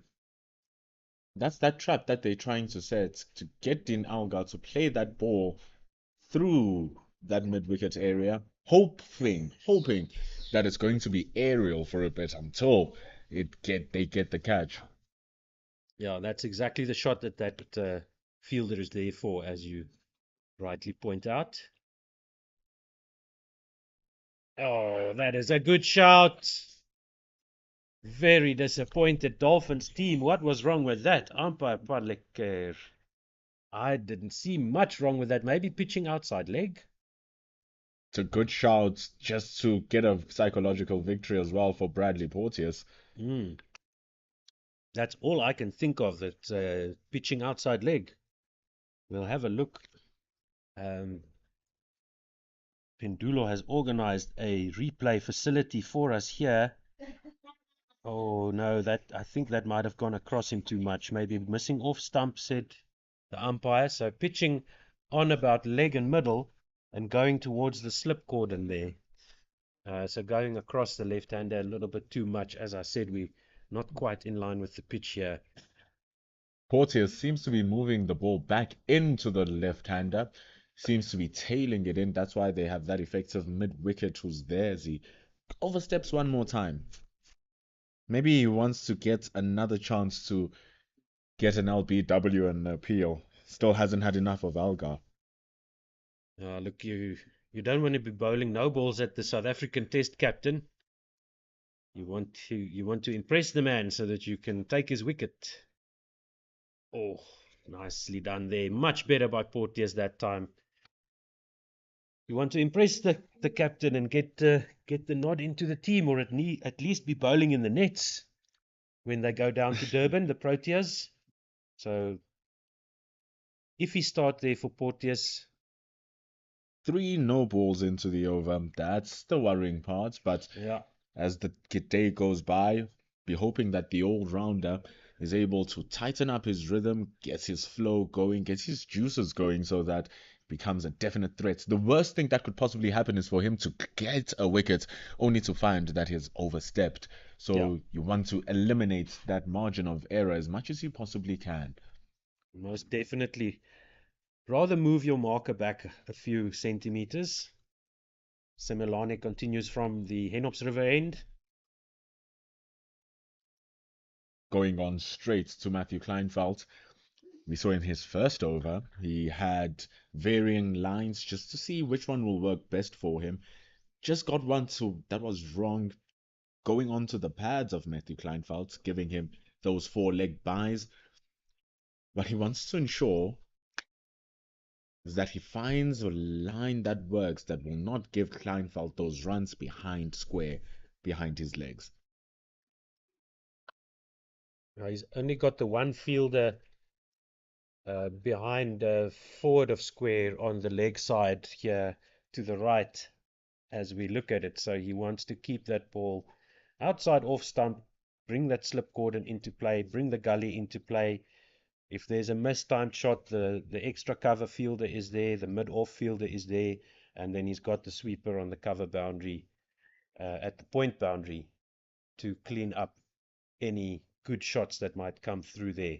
That's that trap that they're trying to set to get Dean Algar to play that ball through that mid-wicket area, hoping that it's going to be aerial for a bit until they get the catch. Yeah, that's exactly the shot that fielder is there for, as you rightly point out. Oh, that is a good shout. Very disappointed Dolphins team. What was wrong with that? Umpire Padlek. I didn't see much wrong with that. Maybe pitching outside leg. It's a good shout just to get a psychological victory as well for Bradley Porteous. Mm, that's all I can think of. That pitching outside leg. We'll have a look. Pendulo has organized a replay facility for us here. Oh no, I think that might have gone across him too much. Maybe missing off stump, said the umpire. So pitching on about leg and middle and going towards the slip cordon there. So going across the left-hander a little bit too much. As I said, we're not quite in line with the pitch here. Porteous seems to be moving the ball back into the left-hander, seems to be tailing it in. That's why they have that effective mid-wicket who's there as he oversteps one more time. Maybe he wants to get another chance to get an LBW and appeal. Still hasn't had enough of Algar. Look, you don't want to be bowling no balls at the South African Test captain. You want to impress the man so that you can take his wicket. Oh, nicely done there. Much better by Porteous that time. You want to impress the captain and get the nod into the team, or at least be bowling in the nets when they go down to Durban, the Proteas. So If he start there for Porteous, 3 no balls into the over. That's the worrying part. But yeah, as the day goes by, be hoping that the all-rounder is able to tighten up his rhythm, gets his flow going, gets his juices going so that becomes a definite threat. The worst thing that could possibly happen is for him to get a wicket only to find that he's overstepped. yeah, So you want to eliminate that margin of error as much as you possibly can. most definitely. Rather move your marker back a few centimeters. Simelane continues from the Henops River end. Going on straight to Matthew Kleinfeld. We saw in his first over, he had varying lines just to see which one will work best for him. Just got one that was wrong, going onto the pads of Matthew Kleinfeld, giving him those 4-leg buys. What he wants to ensure is that he finds a line that works that will not give Kleinfeld those runs behind square, behind his legs. He's only got the one fielder behind forward of square on the leg side here to the right as we look at it. So he wants to keep that ball outside off stump, bring that slip cordon into play, bring the gully into play. If there's a mistimed shot, the extra cover fielder is there, the mid-off fielder is there, and then he's got the sweeper on the cover boundary, at the point boundary, to clean up any good shots that might come through there.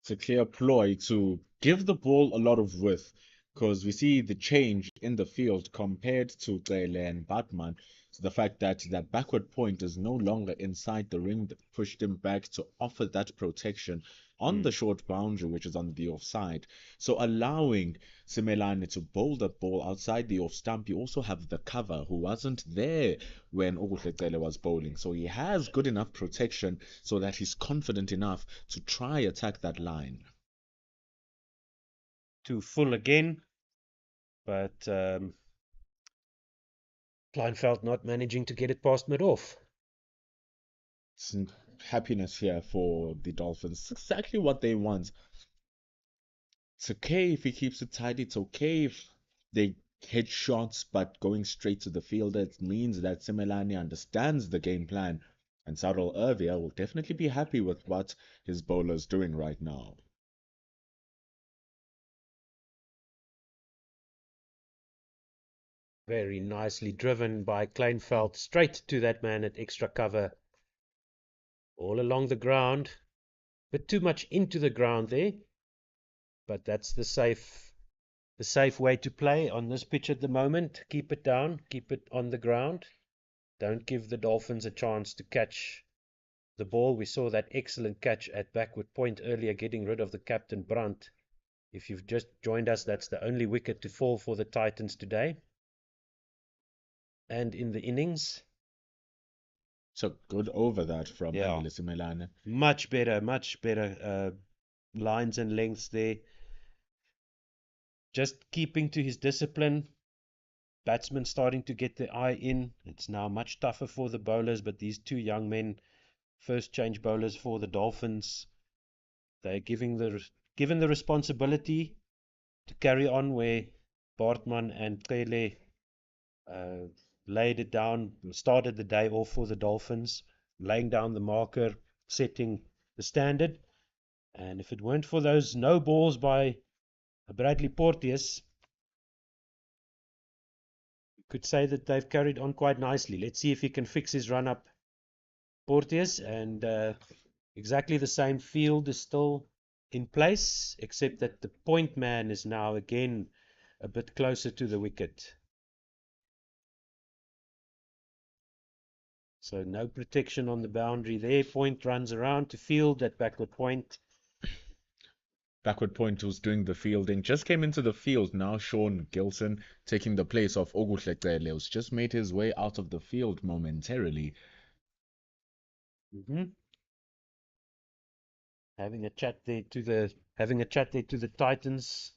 It's a clear ploy to give the ball a lot of width because we see the change in the field compared to Cele and Batman. So the fact that that backward point is no longer inside the ring that pushed him back to offer that protection on Mm. the short boundary, which is on the offside. So allowing Simelane to bowl the ball outside the off stump, you also have the cover who wasn't there when Cele was bowling. So he has good enough protection so that he's confident enough to try attack that line. Too full again, but Kleinfeld not managing to get it past mid-off. It's happiness here for the Dolphins. It's exactly what they want. It's okay if he keeps it tidy. It's okay if they hit shots, but going straight to the fielder, it means that Simelane understands the game plan. And Saddle Ervia will definitely be happy with what his bowler's doing right now. Very nicely driven by Kleinfeld straight to that man at extra cover. All along the ground. Bit too much into the ground there, but that's the safe way to play on this pitch at the moment. Keep it down, keep it on the ground. Don't give the Dolphins a chance to catch the ball. We saw that excellent catch at backward point earlier, getting rid of the captain Brandt. If you've just joined us, that's the only wicket to fall for the Titans today. And in the innings, So good over that from yeah, Andile Simelane. much better lines and lengths there. Just keeping to his discipline. Batsmen starting to get their eye in. It's now much tougher for the bowlers, but these two young men, first change bowlers for the Dolphins, they're given the responsibility to carry on where Bartman and Cele uh, laid it down, started the day off for the Dolphins, laying down the marker, setting the standard. And if it weren't for those no balls by Bradley Porteous, you could say that they've carried on quite nicely. Let's see if he can fix his run up, Porteous, and exactly the same field is still in place, except that the point man is now again a bit closer to the wicket. So no protection on the boundary there. Point runs around to field at backward point. Backward point was doing the fielding. Just came into the field now. Sean Gilson taking the place of Oguhle who's just made his way out of the field momentarily. Mm-hmm. Having a chat there to the Titans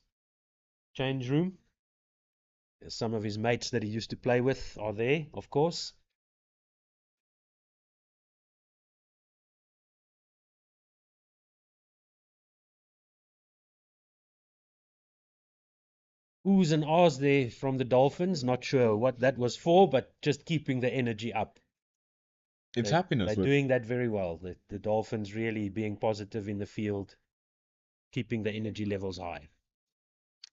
change room. Some of his mates that he used to play with are there, of course. oohs and ahs there from the Dolphins. Not sure what that was for, but just keeping the energy up. It's They're happiness with doing that very well. The Dolphins really being positive in the field, keeping the energy levels high.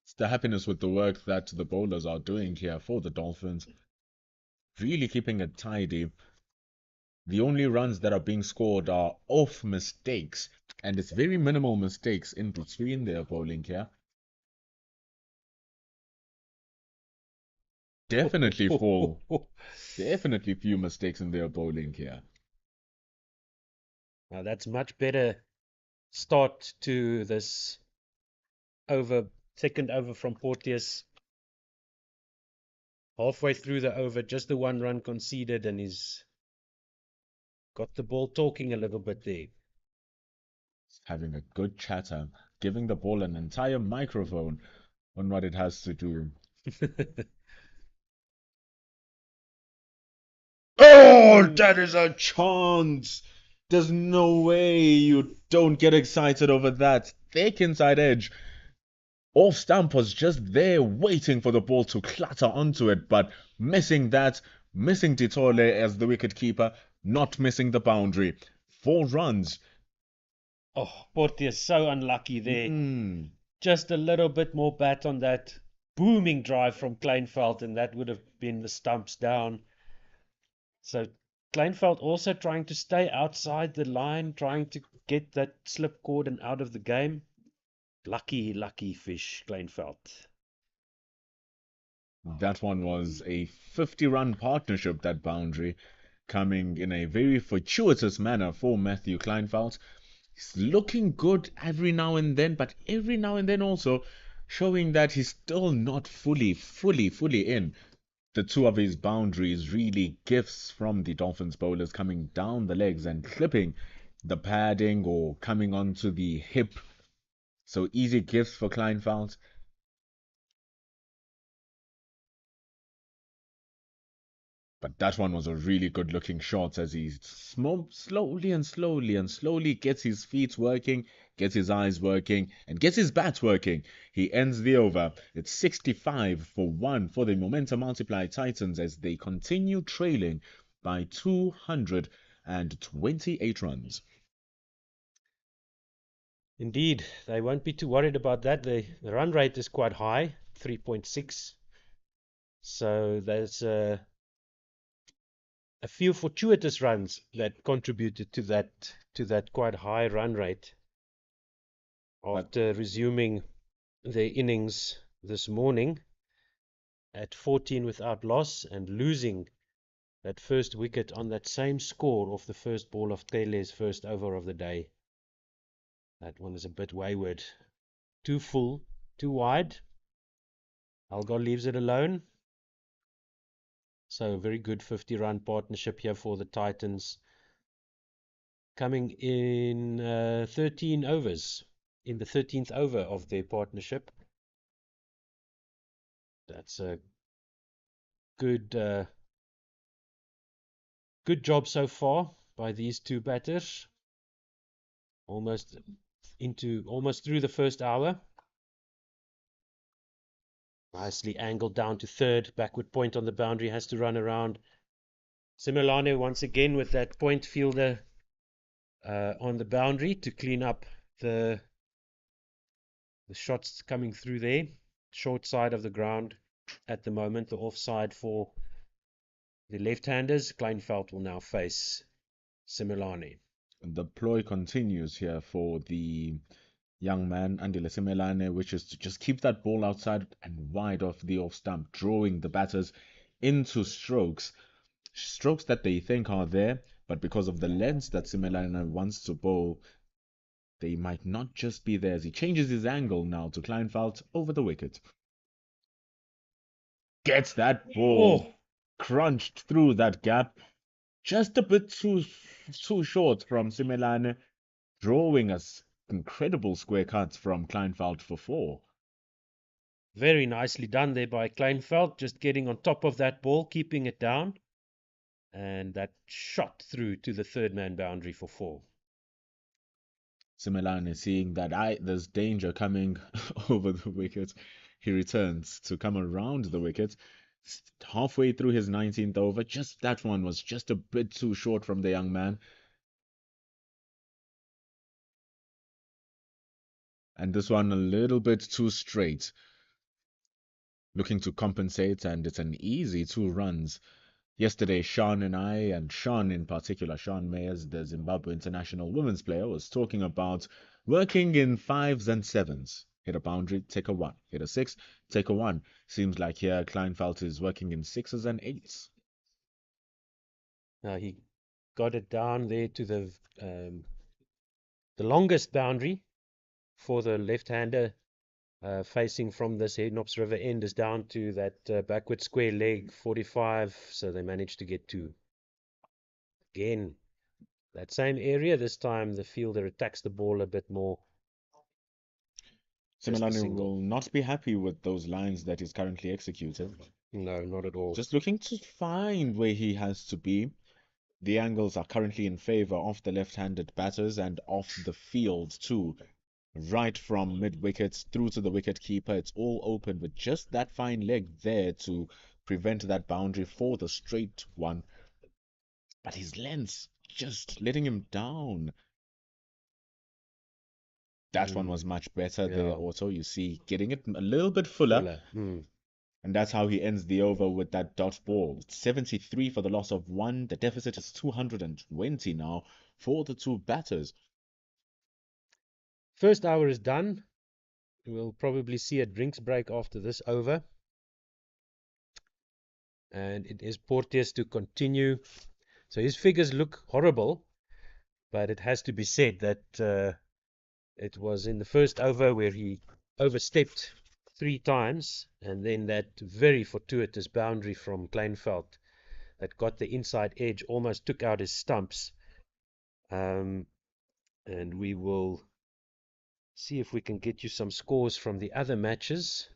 it's the happiness with the work that the bowlers are doing here for the Dolphins. Really keeping it tidy. The only runs that are being scored are off mistakes, and it's very minimal mistakes in between their bowling here. Definitely full. Definitely few mistakes in their bowling here. Now that's much better start to this second over from Porteous. Halfway through the over, just the 1 run conceded, and he's got the ball talking a little bit there. Having a good chatter, giving the ball an entire microphone on what it has to do. Oh, that is a chance! There's no way you don't get excited over that. Thick inside edge. Off stump was just there waiting for the ball to clatter onto it, but missing that, missing Titole as the wicket keeper, not missing the boundary. 4 runs. Oh, Porteous so unlucky there. Mm. Just a little bit more bat on that booming drive from Kleinveld, and that would have been the stumps down. So Kleinveld also trying to stay outside the line, trying to get that slip cord and out of the game. Lucky, lucky fish, Kleinveld. That one was a 50-run partnership, that boundary, coming in a very fortuitous manner for Matthew Kleinfeld. He's looking good every now and then, but every now and then also showing that he's still not fully in. The two of his boundaries really gifts from the Dolphins bowlers coming down the legs and clipping the padding or coming onto the hip. So easy gifts for Kleinfeld. But that one was a really good looking shot as he slowly gets his feet working, gets his eyes working, and gets his bat working. He ends the over. It's 65 for 1 for the Momentum Multiply Titans as they continue trailing by 228 runs. Indeed, they won't be too worried about that. The run rate is quite high, 3.6. So there's a few fortuitous runs that contributed to that quite high run rate. After resuming their innings this morning at 14 without loss and losing that first wicket on that same score off the first ball of Tele's first over of the day. That one is a bit wayward. Too full, too wide. Algar leaves it alone. So a very good 50-run partnership here for the Titans. Coming in 13 overs, in the 13th over of their partnership. That's a good good job so far by these two batters. Almost through the first hour. Nicely angled down to third. Backward point on the boundary, has to run around. Similane once again with that point fielder on the boundary to clean up the shots coming through there. Short side of the ground at the moment, the offside for the left-handers. Kleinveld will now face Similane. The ploy continues here for the young man, Andile Simelane, which is to just keep that ball outside and wide off the off stump, drawing the batters into strokes. Strokes that they think are there, but because of the length that Simelane wants to bowl, they might not just be there as he changes his angle now to Kleinfeld over the wicket. Gets that ball crunched through that gap, just a bit too short from Simelane, drawing us incredible square cuts from Kleinfeld for 4. Very nicely done there by Kleinveld, just getting on top of that ball, keeping it down. And that shot through to the third man boundary for 4. Simelane, seeing that there's danger coming over the wicket, he returns to come around the wicket. Halfway through his 19th over, just that one was just a bit too short from the young man. And this one a little bit too straight, looking to compensate, and it's an easy 2 runs. Yesterday, Sean and I, and Sean in particular, Sean Mayers, the Zimbabwe international women's player, was talking about working in 5s and 7s. Hit a boundary, take a 1. Hit a 6, take a 1. Seems like here Kleinfeld is working in 6s and 8s. Now he got it down there to the longest boundary for the left-hander, facing from this Headnops River end is down to that backward square leg 45. So they managed to get to, again, that same area. This time the fielder attacks the ball a bit more. Just a Simelane single. will not be happy with those lines that he's currently executing. No, not at all. Just looking to find where he has to be. The angles are currently in favor of the left-handed batters and off the field too. Right from mid-wickets through to the wicket keeper, it's all open with just that fine leg there to prevent that boundary for the straight one. But his length just letting him down. That one was much better there, Yeah, also. You see, getting it a little bit fuller. fuller. And that's how he ends the over with that dot ball. It's 73 for the loss of 1. The deficit is 220 now for the 2 batters. First hour is done. We'll probably see a drinks break after this over. And it is Porteous to continue. So his figures look horrible, but it has to be said that it was in the first over where he overstepped 3 times, and then that very fortuitous boundary from Kleinveld that got the inside edge almost took out his stumps. And we will see if we can get you some scores from the other matches.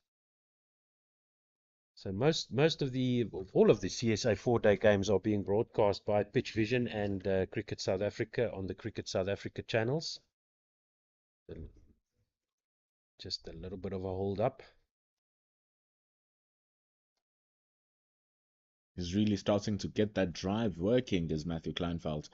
So all of the CSA 4-day games are being broadcast by Pitch Vision and Cricket South Africa on the Cricket South Africa channels. Just a little bit of a hold up. He's really starting to get that drive working, is Matthew Kleinfeld.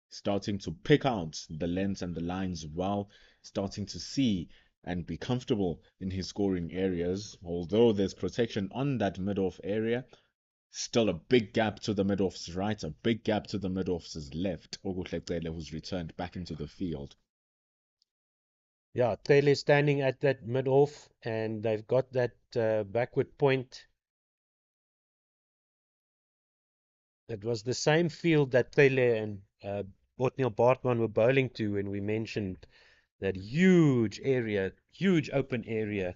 Starting to pick out the lengths and the lines well, starting to see and be comfortable in his scoring areas. Although there's protection on that mid-off area, still a big gap to the mid-off's right, a big gap to the mid-off's left. Ogutlekele, who's returned back into the field. Yeah, Taylor standing at that mid-off, and they've got that backward point. It was the same field that Taylor and Botniel Bartman were bowling to when we mentioned that huge area, huge open area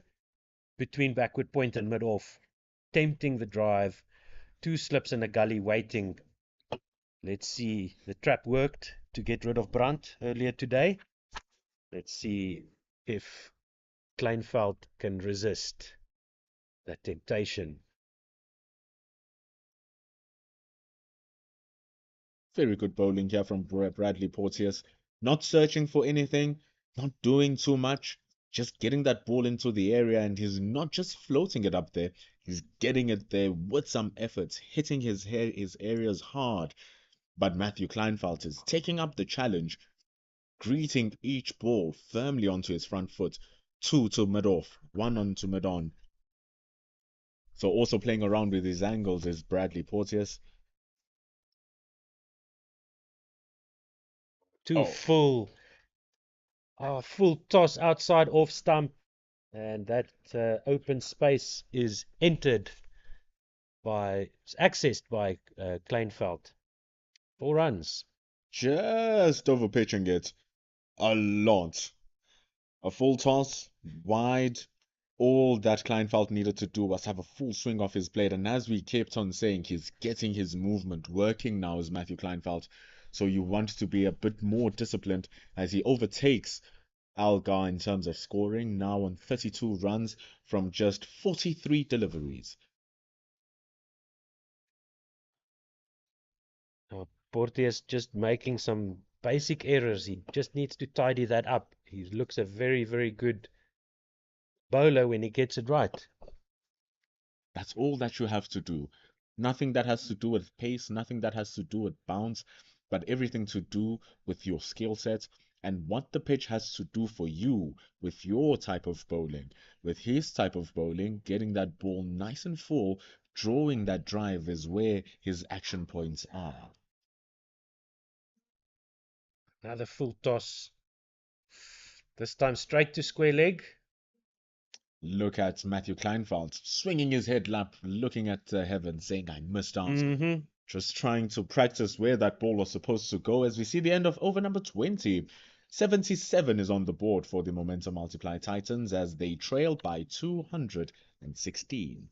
between backward point and mid-off, tempting the drive, 2 slips in a gully waiting. Let's see, the trap worked to get rid of Brandt earlier today. Let's see if Kleinveld can resist that temptation. Very good bowling here from Bradley Porteous. Not searching for anything, not doing too much, just getting that ball into the area, and he's not just floating it up there, he's getting it there with some efforts, hitting his areas hard. But Matthew Kleinfeld is taking up the challenge, greeting each ball firmly onto his front foot. 2 to mid-off, 1 on to mid-on. So also playing around with his angles is Bradley Porteous. Two full toss outside off stump, and that open space is accessed by Kleinveld. 4 runs. Just over pitching it a lot. A full toss, wide. All that Kleinfeld needed to do was have a full swing off his blade. And as we kept on saying, he's getting his movement working now as Matthew Kleinfeld. So you want to be a bit more disciplined as he overtakes Algar in terms of scoring, now on 32 runs from just 43 deliveries. Porteous just making some basic errors. He just needs to tidy that up. He looks a very, very good bowler when he gets it right. That's all that you have to do. Nothing that has to do with pace, nothing that has to do with bounce, but everything to do with your skill set and what the pitch has to do for you with your type of bowling. With his type of bowling, getting that ball nice and full, drawing that drive is where his action points are. Another full toss. This time straight to square leg. Look at Matthew Kleinfeld swinging his head up, looking at heaven, saying, I missed out. Just trying to practice where that ball was supposed to go as we see the end of over number 20. 77 is on the board for the Momentum Multiply Titans as they trail by 216.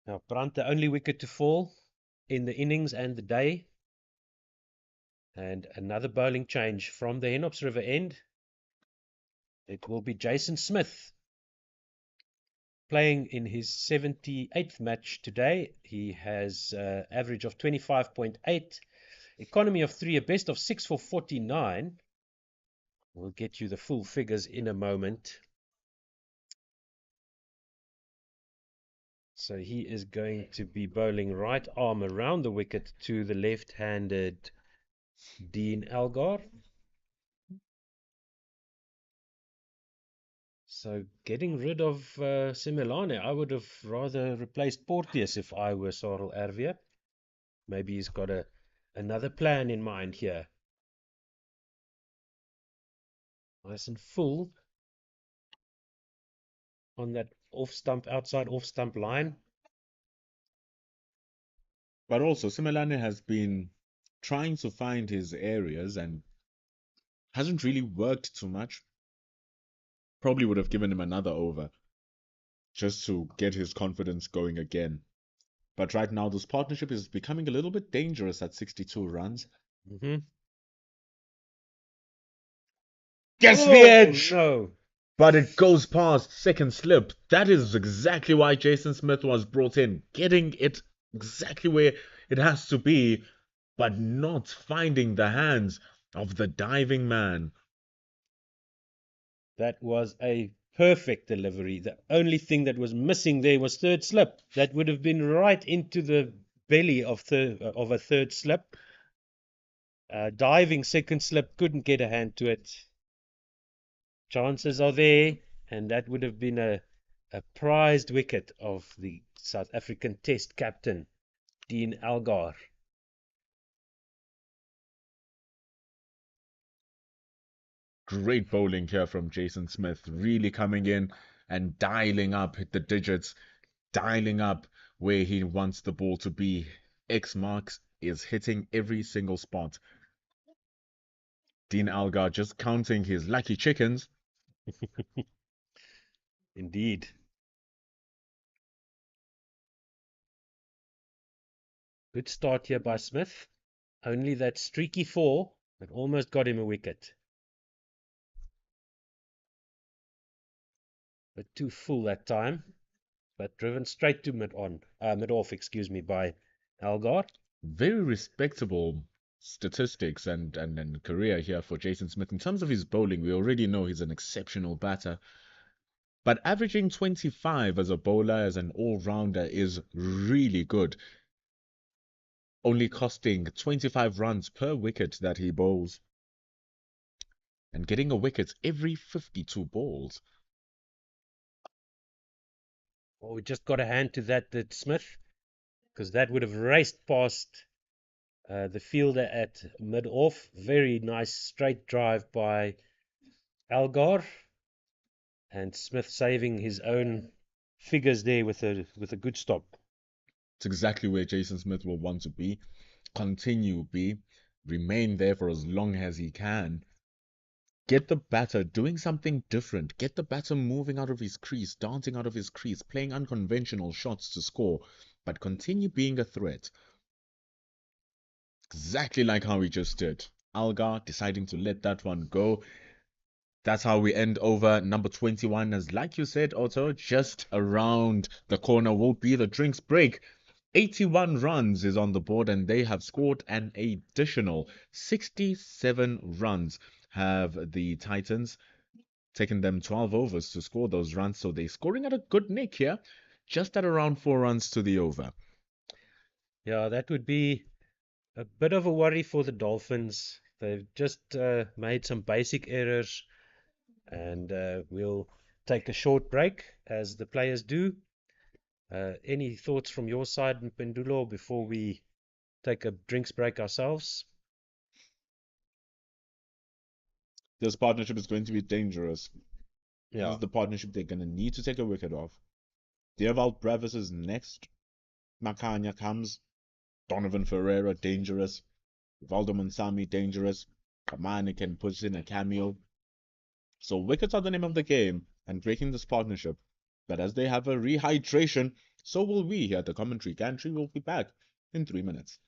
Now, Brandt, the only wicket to fall in the innings and the day. And another bowling change from the Henops River end. It will be Jason Smith playing in his 78th match today. He has an average of 25.8, economy of 3, a best of 6 for 49. We'll get you the full figures in a moment. So he is going to be bowling right arm around the wicket to the left-handed Dean Algar. So getting rid of Simelane, I would have rather replaced Porteous if I were Sarel Erwee. Maybe he's got another plan in mind here. Nice and full on that off-stump, outside off-stump line. But also, Simelane has been trying to find his areas and hasn't really worked too much. Probably would have given him another over just to get his confidence going again. But right now, this partnership is becoming a little bit dangerous at 62 runs. Gets the edge! No. But it goes past second slip. That is exactly why Jason Smith was brought in. Getting it exactly where it has to be, but not finding the hands of the diving man. That was a perfect delivery. The only thing that was missing there was third slip. That would have been right into the belly of a third slip. Diving second slip, couldn't get a hand to it. Chances are there, and that would have been a prized wicket of the South African Test captain, Dean Algar. Great bowling here from Jason Smith, really coming in and dialing up the digits, dialing up where he wants the ball to be. X marks is hitting every single spot. Dean Algar just counting his lucky chickens. Indeed. Good start here by Smith. Only that streaky 4 that almost got him a wicket. But too full that time. But driven straight to mid-off, by Algar. Very respectable statistics and career here for Jason Smith. In terms of his bowling, we already know he's an exceptional batter. But averaging 25 as a bowler, as an all-rounder, is really good. Only costing 25 runs per wicket that he bowls. And getting a wicket every 52 balls. Oh, we just got a hand to that Smith, because that would have raced past the fielder at mid-off. Very nice straight drive by Algar. And Smith saving his own figures there with a good stop. It's exactly where Jason Smith will want to be. Continue be. Remain there for as long as he can. Get the batter doing something different. Get the batter moving out of his crease, dancing out of his crease, playing unconventional shots to score, but continue being a threat. Exactly like how we just did. Algar deciding to let that one go. That's how we end over number 21. As like you said, Otto, just around the corner will be the drinks break. 81 runs is on the board and they have scored an additional 67 runs. have the Titans, taking them 12 overs to score those runs. So they're scoring at a good nick here, just at around 4 runs to the over. Yeah, that would be a bit of a worry for the Dolphins. They've just made some basic errors, and we'll take a short break as the players do. Any thoughts from your side, Pendulo, before we take a drinks break ourselves? This partnership is going to be dangerous. This Yeah, is the partnership they're going to need to take a wicket off. Devalt Brevis is next. Makanya comes. Donovan Ferreira, dangerous. Valdo Mansami, dangerous. Kamani can push in a cameo. So wickets are the name of the game and breaking this partnership. But as they have a rehydration, so will we here at the commentary gantry. We'll be back in 3 minutes.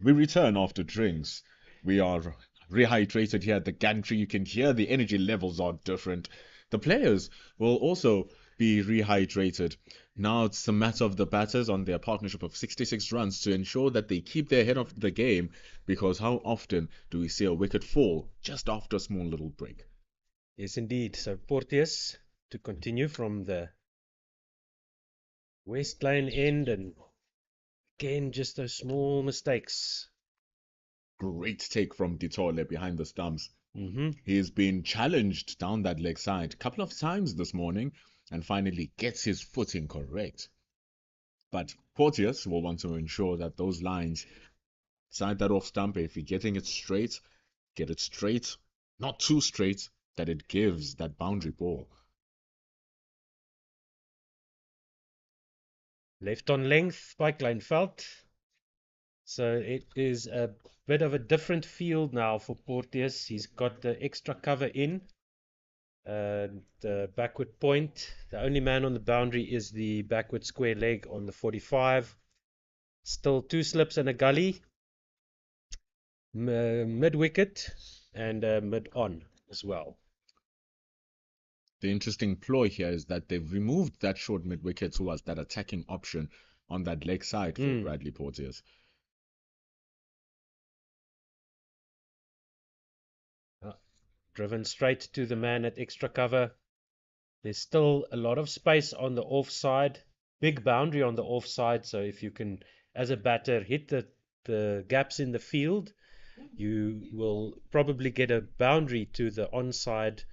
We return after drinks. We are rehydrated here at the gantry. You can hear the energy levels are different. The players will also be rehydrated. Now it's a matter of the batters on their partnership of 66 runs to ensure that they keep their head off the game, because how often do we see a wicket fall just after a small little break? Yes, indeed. So Porteous to continue from the West Lane end, and again, just those small mistakes. Great take from Ditole behind the stumps. Hmm. He's been challenged down that leg side a couple of times this morning and finally gets his footing correct. But Porteous will want to ensure that those lines side that off stump, if you're getting it straight, get it straight, not too straight, that it gives that boundary ball. Left on length by Kleinveld. So it is a bit of a different field now for Porteous. He's got the extra cover in, the backward point. The only man on the boundary is the backward square leg on the 45. Still 2 slips and a gully, mid wicket and mid on as well. The interesting ploy here is that they've removed that short mid wicket towards that attacking option on that leg side for Bradley Porteous. Driven straight to the man at extra cover. There's still a lot of space on the offside, big boundary on the offside. So if you can, as a batter, hit the gaps in the field, you will probably get a boundary to the onside,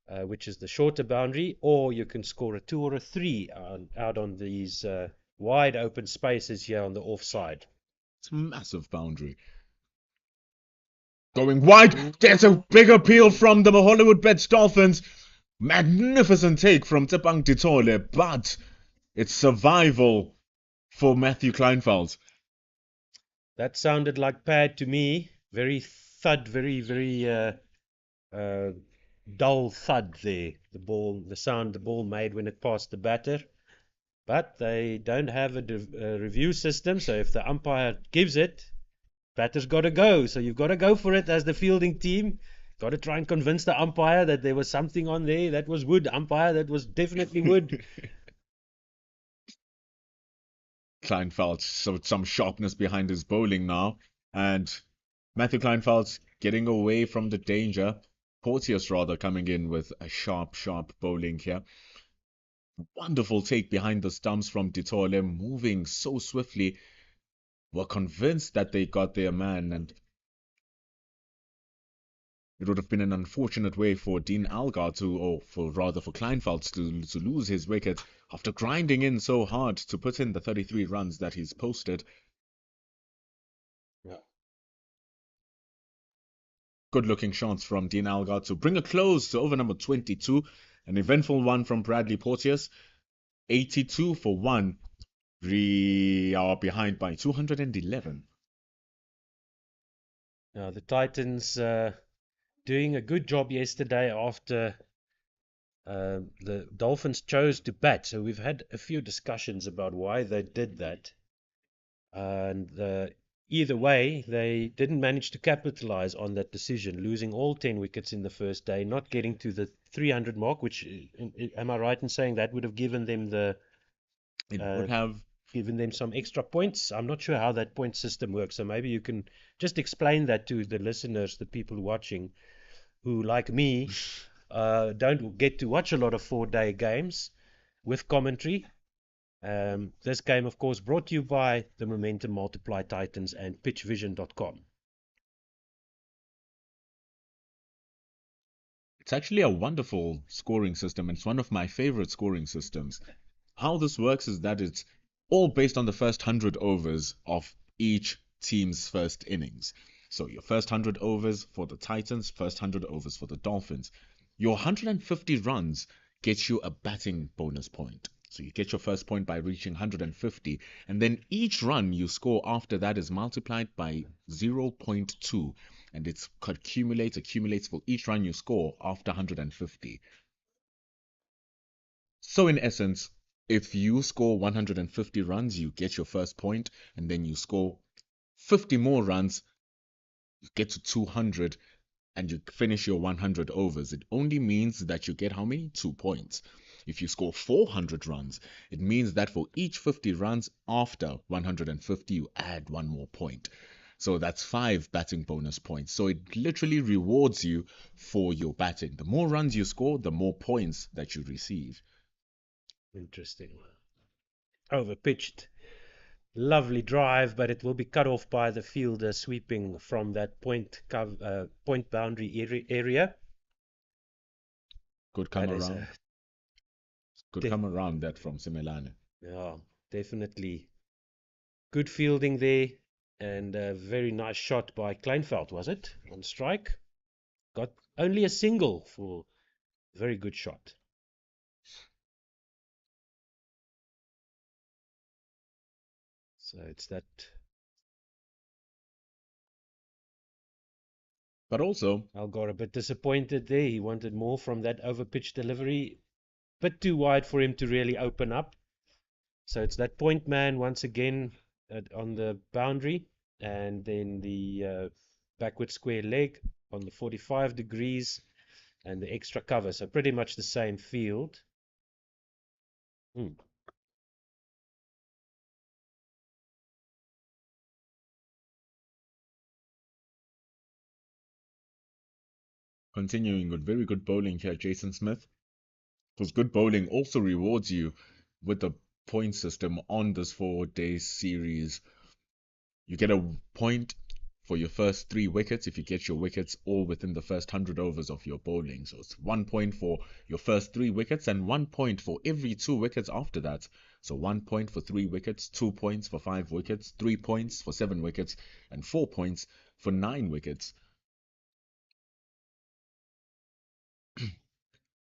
which is the shorter boundary, or you can score a 2 or a 3 out on these wide open spaces here on the offside. It's a massive boundary. Going wide, there's a big appeal from the Hollywoodbets Dolphins. Magnificent take from Tepang Ditole, but it's survival for Matthew Kleinveld. That sounded like pad to me. Very thud, very dull thud there. The sound the ball made when it passed the batter. But they don't have a review system, so if the umpire gives it, batter's got to go. So you've got to go for it as the fielding team. Got to try and convince the umpire that there was something on there that was wood. Umpire, that was definitely wood. Kleinveld showed some sharpness behind his bowling now, and Matthew Kleinveld getting away from the danger. Porteous rather coming in with a sharp bowling here. Wonderful take behind the stumps from Ditole, moving so swiftly. Were convinced that they got their man, and it would have been an unfortunate way for Dean Algar for Kleinveld to lose his wicket after grinding in so hard to put in the 33 runs that he's posted. Yeah. Good looking shots from Dean Algar to bring a close to over number 22. An eventful one from Bradley Porteous. 82 for 1. We are behind by 211. Now the Titans doing a good job yesterday after the Dolphins chose to bat. So we've had a few discussions about why they did that. And either way, they didn't manage to capitalize on that decision, losing all 10 wickets in the first day, not getting to the 300 mark, which, am I right in saying that would have given them It would have given them some extra points? I'm not sure how that point system works, so maybe you can just explain that to the listeners, the people watching, who, like me, don't get to watch a lot of 4-day games with commentary. This game, of course, brought to you by the Momentum Multiply Titans and pitchvision.com. It's actually a wonderful scoring system. It's one of my favorite scoring systems. How this works is that it's all based on the first 100 overs of each team's first innings. So your first 100 overs for the Titans, first 100 overs for the Dolphins. Your 150 runs gets you a batting bonus point. So you get your first point by reaching 150, and then each run you score after that is multiplied by 0.2, and it accumulates for each run you score after 150. So in essence, if you score 150 runs, you get your first point, and then you score 50 more runs, you get to 200 and you finish your 100 overs. It only means that you get how many? 2 points. If you score 400 runs, it means that for each 50 runs after 150, you add one more point. So that's 5 batting bonus points. So it literally rewards you for your batting. The more runs you score, the more points that you receive. Interesting. Overpitched. Lovely drive, but it will be cut off by the fielder sweeping from that point boundary area. Could come That is around. Could come around that from Simelane. yeah, definitely good fielding there, and a very nice shot by Kleinveld, was it? On strike. Got only a single for very good shot. So it's that. But also, Algar a bit disappointed there. He wanted more from that overpitch delivery. Bit too wide for him to really open up. So it's that point man once again on the boundary, and then the backward square leg on the 45 degrees, and the extra cover. So pretty much the same field. continuing with very good bowling here, Jason Smith. Because good bowling also rewards you with the point system on this 4 day series. You get a point for your first 3 wickets if you get your wickets all within the first 100 overs of your bowling. So it's 1 point for your first 3 wickets and 1 point for every 2 wickets after that. So 1 point for 3 wickets, 2 points for 5 wickets, 3 points for 7 wickets, and 4 points for 9 wickets.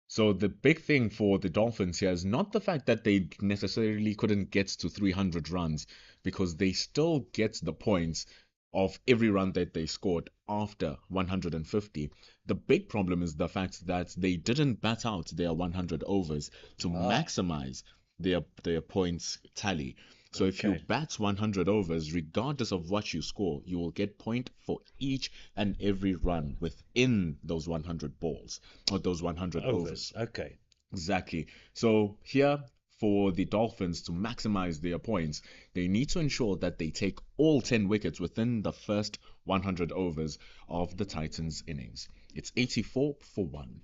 So the big thing for the Dolphins here is not the fact that they necessarily couldn't get to 300 runs, because they still get the points of every run that they scored after 150. The big problem is the fact that they didn't bat out their 100 overs to maximize their points tally. So if you bat 100 overs, regardless of what you score, you will get point for each and every run within those 100 balls or those 100 overs. Okay. Exactly. So here, for the Dolphins to maximize their points, they need to ensure that they take all 10 wickets within the first 100 overs of the Titans' innings. It's 84 for 1.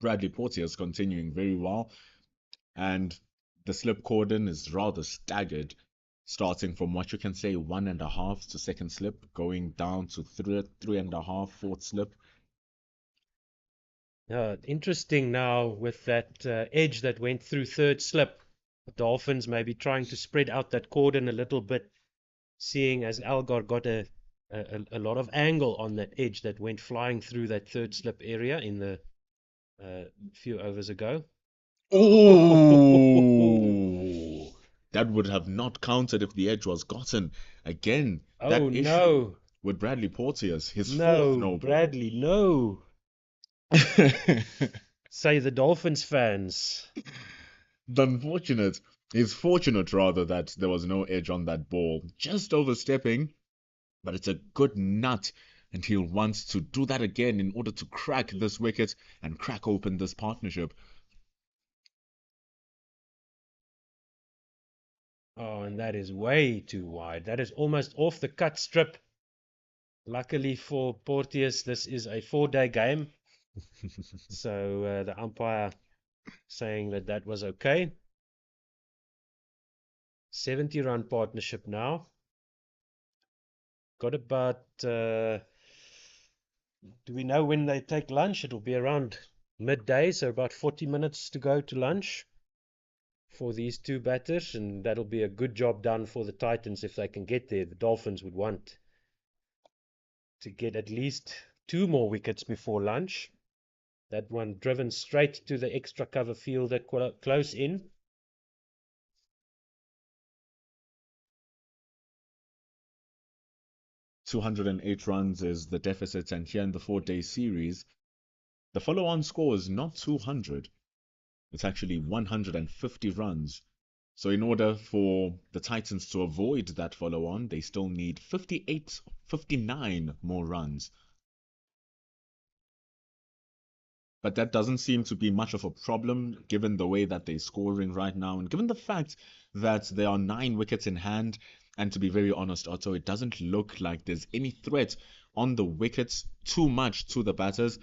Bradley Portier is continuing very well, and the slip cordon is rather staggered, starting from what you can say 1.5 to second slip, going down to 3.5 fourth slip. Interesting now with that edge that went through third slip. The Dolphins may be trying to spread out that cordon a little bit, seeing as Algar got a lot of angle on that edge that went flying through that third slip area in the few overs ago. Oh, that would have not counted if the edge was gotten. Again, that Oh issue no, with Bradley Porteous, his fourth no, no ball. Bradley, no. Say the Dolphins fans. It's fortunate rather that there was no edge on that ball. Just overstepping, but it's a good nut, and he'll want to do that again in order to crack this wicket and crack open this partnership. Oh, and that is way too wide. That is almost off the cut strip. Luckily for Porteous, this is a 4-day game. So the umpire saying that that was okay. 70-run partnership now. Got about, do we know when they take lunch? It'll be around midday, so about 40 minutes to go to lunch for these two batters, and that'll be a good job done for the Titans if they can get there. The Dolphins would want to get at least 2 more wickets before lunch. That one driven straight to the extra cover fielder close in. "208 runs is the deficit, and here in the 4-day series, the follow-on score is not 200. It's actually 150 runs So in order for the Titans to avoid that follow-on, they still need 59 more runs. But that doesn't seem to be much of a problem given the way that they're scoring right now and given the fact that there are 9 wickets in hand. And to be very honest, Otto, it doesn't look like there's any threat on the wickets too much to the batters.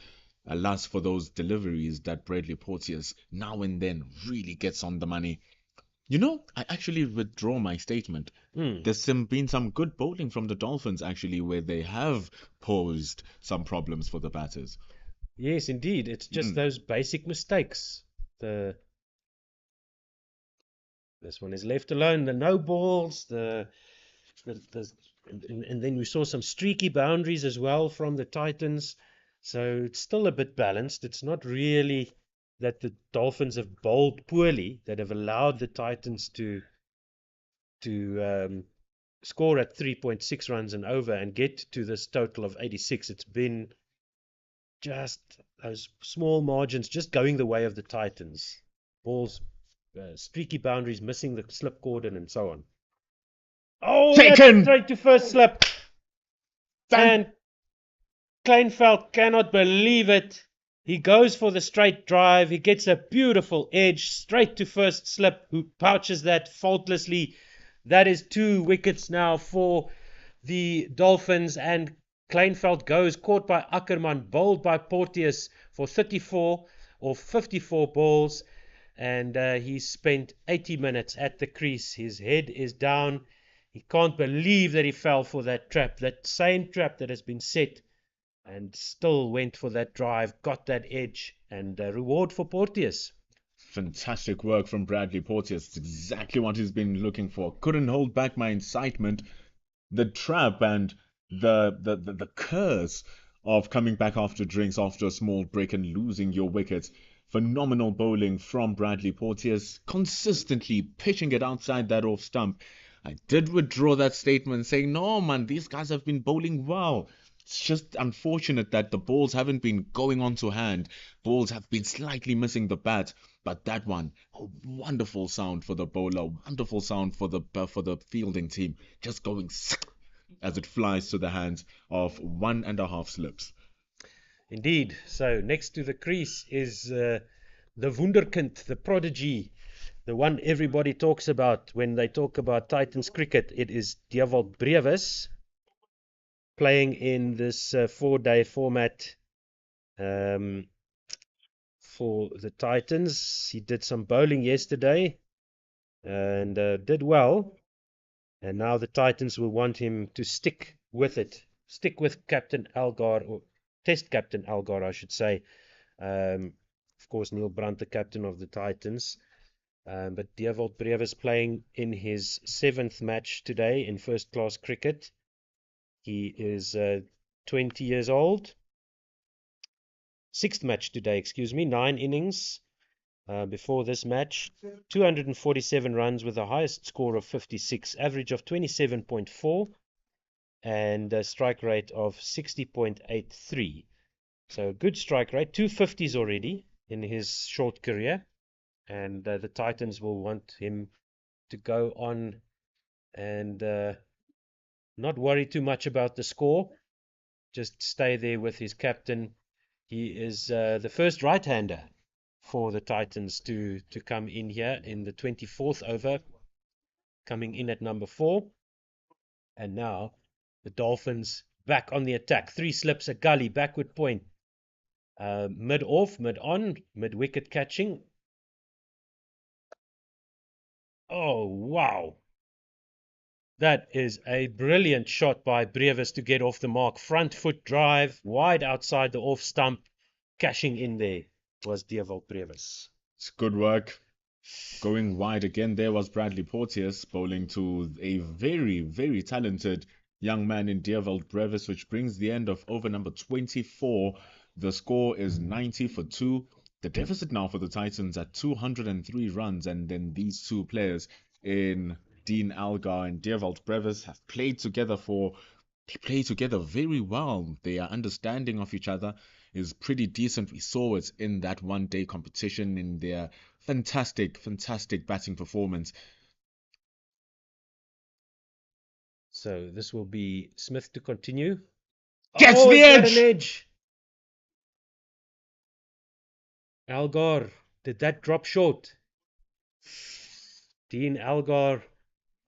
Alas for those deliveries that Bradley Porteous now and then really gets on the money. You know, I actually withdraw my statement. There's been some good bowling from the Dolphins, actually, where they have posed some problems for the batters. Yes, indeed. It's just those basic mistakes. This one is left alone. The no balls. And then we saw some streaky boundaries as well from the Titans. So it's still a bit balanced. It's not really that the Dolphins have bowled poorly that have allowed the Titans to score at 3.6 runs and over and get to this total of 86. It's been just those small margins just going the way of the Titans. Balls, streaky boundaries, missing the slip cordon and so on. Oh, Taken! Straight to first slip. And Kleinveld cannot believe it. He goes for the straight drive. He gets a beautiful edge straight to first slip, who pouches that faultlessly. That is 2 wickets now for the Dolphins. And Kleinveld goes, caught by Ackerman, bowled by Porteous for 34 or 54 balls. And he spent 80 minutes at the crease. His head is down. He can't believe that he fell for that trap, that same trap that has been set, and still went for that drive, got that edge, and reward for Porteous. Fantastic work from Bradley Porteous. It's exactly what he's been looking for. Couldn't hold back my incitement. The trap and the curse of coming back after drinks after a small break and losing your wickets. Phenomenal bowling from Bradley Porteous, consistently pitching it outside that off stump. I did withdraw that statement saying, no man, these guys have been bowling well. It's just unfortunate that the balls haven't been going onto hand. Balls have been slightly missing the bat. But that one, a wonderful sound for the bowler, wonderful sound for the fielding team, just going as it flies to the hands of 1.5 slips. Indeed. So next to the crease is the Wunderkind, the prodigy, the one everybody talks about when they talk about Titans cricket. It is Dewald Brevis, playing in this 4-day format for the Titans. He did some bowling yesterday and did well. And now the Titans will want him to stick with it. Stick with Captain Algar, or Test Captain Algar, I should say. Of course, Neil Brandt, the captain of the Titans. But Dewald Brevis playing in his 7th match today in first-class cricket. He is 20 years old. 6th match today, 9 innings before this match. 247 runs with a highest score of 56, average of 27.4, and a strike rate of 60.83. So good strike rate, 250s already in his short career. And the Titans will want him to go on and not worry too much about the score. Just stay there with his captain. He is the first right-hander for the Titans to come in here in the 24th over, coming in at number 4. And now the Dolphins back on the attack. 3 slips, a gully, backward point. Mid-off, mid-on, mid-wicket catching. Oh, wow. That is a brilliant shot by Brevis to get off the mark. Front foot drive, wide outside the off stump. Cashing in there was Dewald Brevis. It's good work. Going wide again, there was Bradley Porteous bowling to a very, very talented young man in Dewald Brevis, which brings the end of over number 24. The score is 90 for 2. The deficit now for the Titans at 203 runs, and then these 2 players in Dean Algar and Dewald Brevis have played together very well. Their understanding of each other is pretty decent. We saw it in that 1-day competition in their fantastic batting performance. So this will be Smith to continue. Gets Oh, the it's got an edge! edge. Algar, did that drop short? Dean Algar,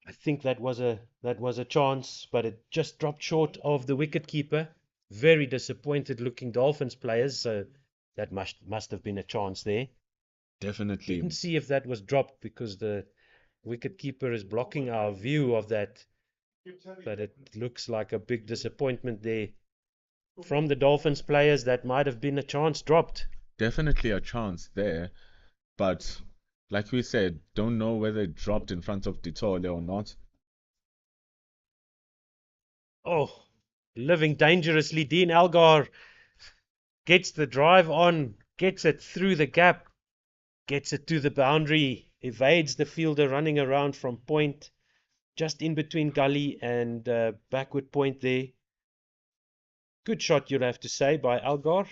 I think that was a chance, but it just dropped short of the wicket keeper. Very disappointed looking Dolphins players, so that must have been a chance there. Definitely. Didn't see if that was dropped because the wicket keeper is blocking our view of that, but it looks like a big disappointment there from the Dolphins players. That might have been a chance dropped. Definitely a chance there. But like we said, don't know whether it dropped in front of Ditole or not. Oh, living dangerously. Dean Algar gets the drive on, gets it through the gap, gets it to the boundary, evades the fielder running around from point, just in between gully and backward point there. Good shot, you'll have to say, by Algar.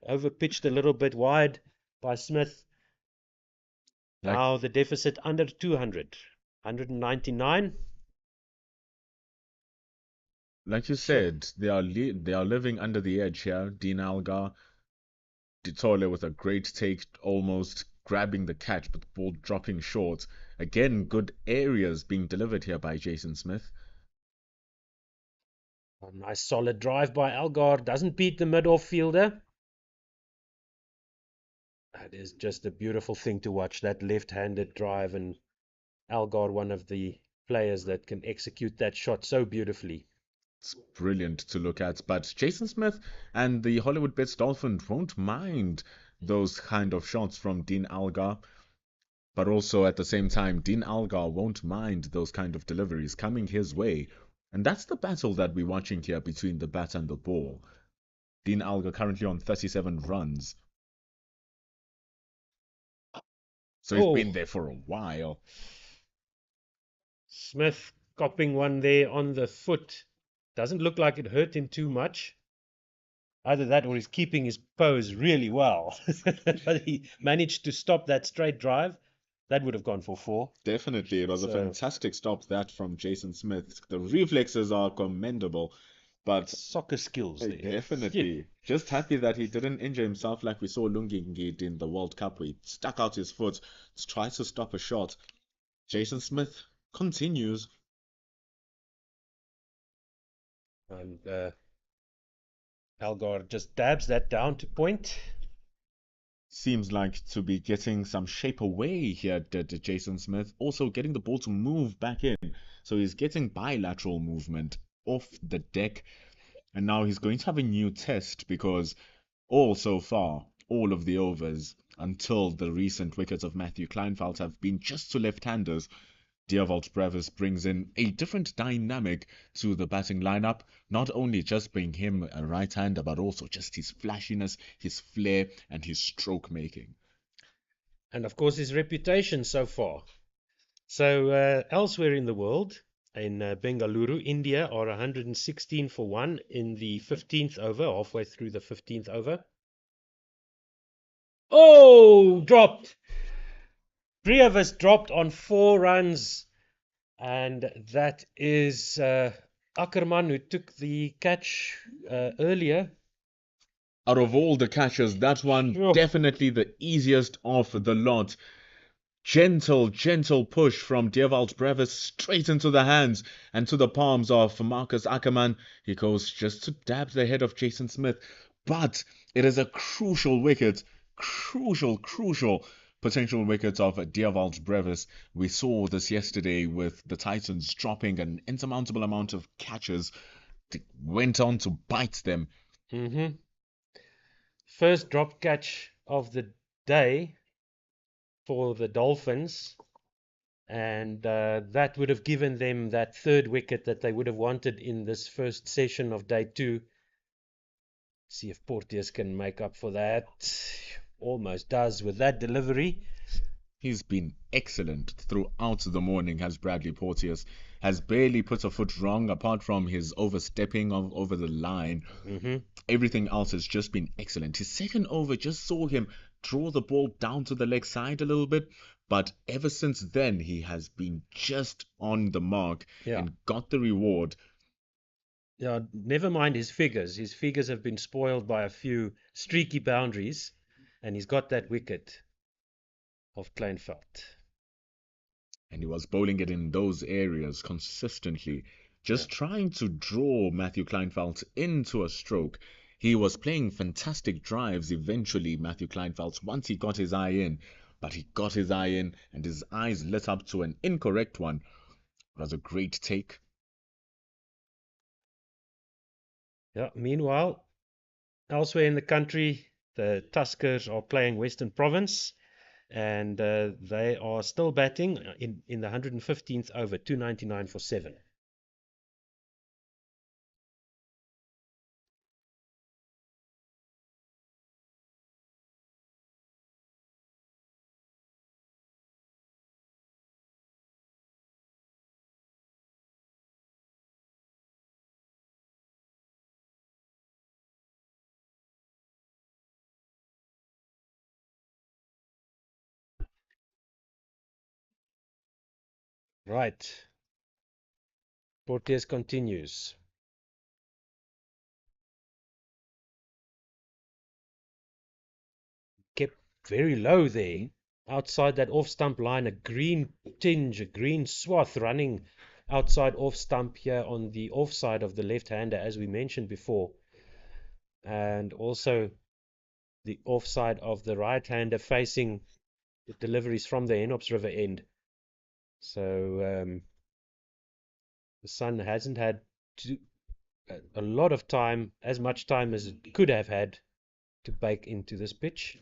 Overpitched a little bit wide by Smith. Like Now the deficit under 200, 199. like you said, they are living under the edge here. Dean Algar, Ditole with a great take, almost grabbing the catch, but the ball dropping short. Again, good areas being delivered here by Jason Smith. A nice solid drive by Algar. Doesn't beat the mid-off fielder. That is just a beautiful thing to watch, that left-handed drive, and Algar, one of the players that can execute that shot so beautifully. It's brilliant to look at. But Jason Smith and the Hollywoodbets Dolphins won't mind those kind of shots from Dean Algar. But also at the same time, Dean Algar won't mind those kind of deliveries coming his way. And that's the battle that we're watching here between the bat and the ball. Dean Algar currently on 37 runs. So he's been there for a while. Smith copping one there on the foot. Doesn't look like it hurt him too much. Either that or he's keeping his pose really well. But he managed to stop that straight drive. That would have gone for 4. Definitely, it was a fantastic stop that from Jason Smith. The reflexes are commendable, but soccer skills there. Definitely. Yeah. Just happy that he didn't injure himself like we saw Lungi in the World Cup, where he stuck out his foot to try to stop a shot. Jason Smith continues. And Algar just dabs that down to point. Seems like to be getting some shape away here, Jason Smith. Also getting the ball to move back in. So he's getting bilateral movement off the deck. And now he's going to have a new test because so far, all of the overs until the recent wickets of Matthew Kleinfeldt have been just to left-handers. Dierwold Brevis brings in a different dynamic to the batting lineup, not only just being him a right-hander, but also just his flashiness, his flair, and his stroke making. And of course his reputation so far. So elsewhere in the world, in Bengaluru, India are 116 for 1 in the 15th over, halfway through the 15th over. Oh, dropped! 3 of us dropped on 4 runs, and that is Ackerman, who took the catch earlier. Out of all the catches, that one definitely the easiest of the lot. Gentle push from Dierwold Brevis straight into the hands and to the palms of Marcus Ackerman. He goes just to dab the head of Jason Smith, but it is a crucial wicket, crucial potential wicket of Dierwold Brevis. We saw this yesterday with the Titans dropping an insurmountable amount of catches. They went on to bite them. First drop catch of the day for the Dolphins, and that would have given them that 3rd wicket that they would have wanted in this first session of day 2. See if Porteous can make up for that. Almost does with that delivery. He's been excellent throughout the morning, has Bradley Porteous. Has barely put a foot wrong apart from his overstepping over the line. Everything else has just been excellent. His second over just saw him draw the ball down to the leg side a little bit, But ever since then, he has been just on the mark Yeah. and got the reward. Yeah, never mind his figures. His figures have been spoiled by a few streaky boundaries, and he's got that wicket of Kleinveld. And he was bowling it in those areas consistently, Yeah. just trying to draw Matthew Kleinfeldt into a stroke. He was playing fantastic drives eventually, Matthew Kleinfeldt, once he got his eye in. But he got his eye in, and his eyes lit up to an incorrect one. It was a great take. Yeah. Meanwhile, elsewhere in the country, the Tuskers are playing Western Province, and they are still batting in the 115th over, 299 for 7. Right. Portes continues. Kept very low there. Outside that off stump line, a green tinge, a green swath running outside off stump here on the offside of the left-hander, as we mentioned before. And also the offside of the right-hander facing the deliveries from the Henops River end. So the sun hasn't had a lot of time, as much time as it could have had to bake into this pitch.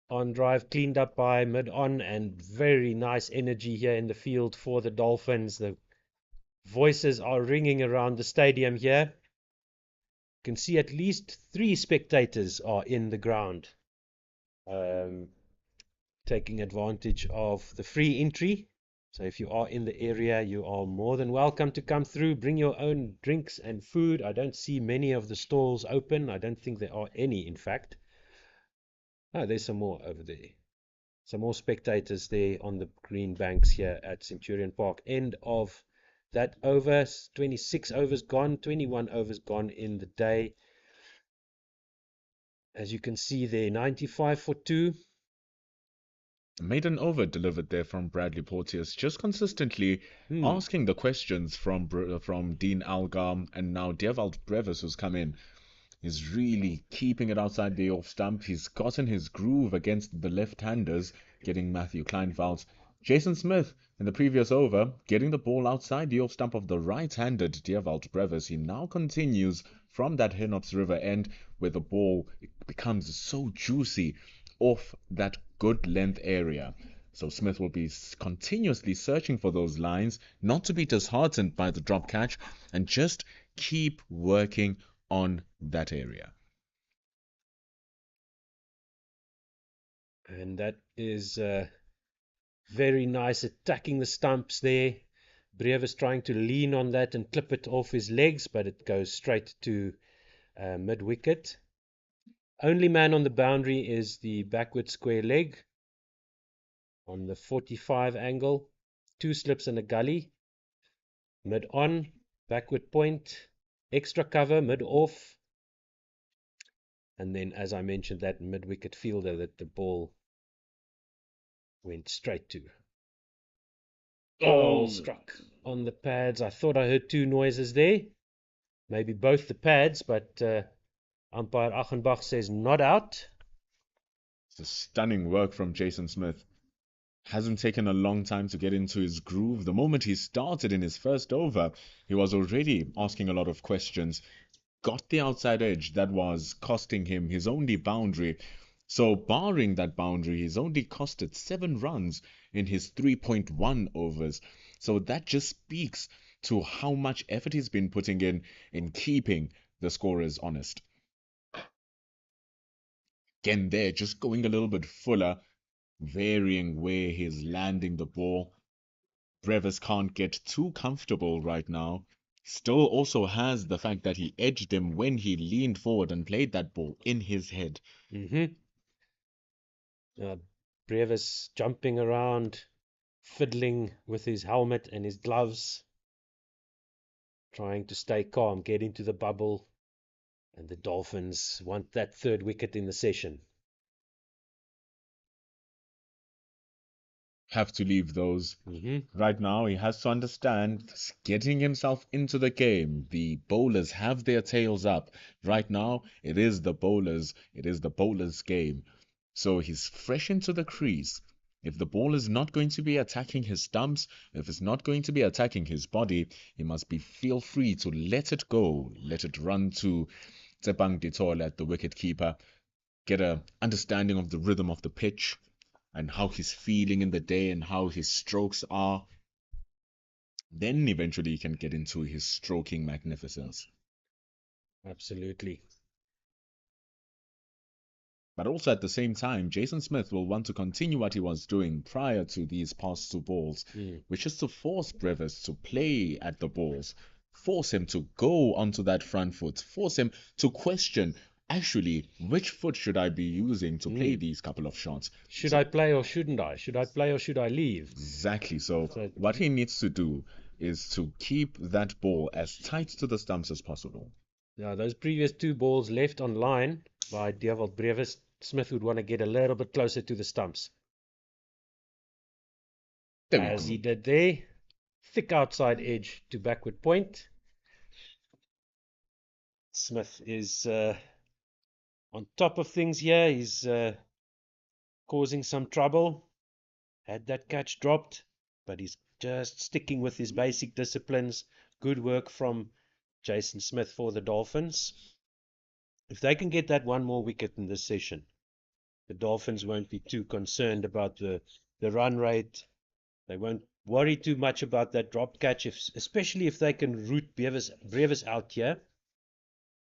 On drive cleaned up by mid-on, and very nice energy here in the field for the Dolphins. The voices are ringing around the stadium here. You can see at least 3 spectators are in the ground, taking advantage of the free entry. So if you are in the area, you are more than welcome to come through. Bring your own drinks and food. I don't see many of the stalls open. I don't think there are any, in fact. Oh, there's some more over there. Some more spectators there on the green banks here at Centurion Park. End of that over. 26 overs gone, 21 overs gone in the day. As you can see there, 95 for 2. Maiden over delivered there from Bradley Porteous, just consistently asking the questions from Dean Algar and now Dewald Brevis, who's come in. He's really keeping it outside the off stump. He's gotten his groove against the left-handers, getting Matthew Kleinfeldt. Jason Smith in the previous over, getting the ball outside the off stump of the right-handed Dewald Brevis. He now continues from that Henops River end where the ball becomes so juicy off that good length area. So Smith will be continuously searching for those lines, not to be disheartened by the drop catch, and just keep working on that area. And that is very nice, attacking the stumps there. Brevis trying to lean on that and clip it off his legs, but it goes straight to mid-wicket. Only man on the boundary is the backward square leg on the 45 angle. 2 slips and a gully. Mid-on, backward point, extra cover, mid-off. And then, as I mentioned, that mid-wicket fielder that the ball went straight to. Oh, struck on the pads. I thought I heard 2 noises there. Maybe both the pads, but umpire Achenbach says not out. It's a stunning work from Jason Smith. Hasn't taken a long time to get into his groove. The moment he started in his first over, he was already asking a lot of questions. Got the outside edge that was costing him his only boundary. So barring that boundary, he's only costed 7 runs in his 3.1 overs. So that just speaks to how much effort he's been putting in keeping the scorers honest. Again there, just going a little bit fuller, varying where he's landing the ball. Brevis can't get too comfortable right now. Still also has the fact that he edged him when he leaned forward and played that ball in his head. Mm-hmm. Uh, Brevis jumping around, fiddling with his helmet and his gloves, trying to stay calm, get into the bubble. And the Dolphins want that third wicket in the session. Have to leave those. Mm-hmm. Right now, he has to understand getting himself into the game. The bowlers have their tails up. Right now, it is the bowler's game. So he's fresh into the crease. If the ball is not going to be attacking his stumps, if it's not going to be attacking his body, he must feel free to let it go, let it run to Tsepang Ditole at the wicket keeper, get a understanding of the rhythm of the pitch and how he's feeling in the day and how his strokes are. Then eventually he can get into his stroking magnificence. Absolutely. But also at the same time, Jason Smith will want to continue what he was doing prior to these past two balls, which is to force Brevis to play at the balls, force him to go onto that front foot, force him to question, actually, which foot should I be using to play these couple of shots? Should I play or shouldn't I? Should I play or should I leave? Exactly. So what he needs to do is to keep that ball as tight to the stumps as possible. Yeah, those previous two balls left on line by Dewald Brevis, Smith would want to get a little bit closer to the stumps. There we As go. he did there. Thick outside edge to backward point. Smith is on top of things here. He's causing some trouble. Had that catch dropped, but he's just sticking with his basic disciplines. Good work from Jason Smith for the Dolphins. If they can get that one more wicket in this session, the Dolphins won't be too concerned about the run rate. They won't worry too much about that drop catch, especially if they can root Brevis out here.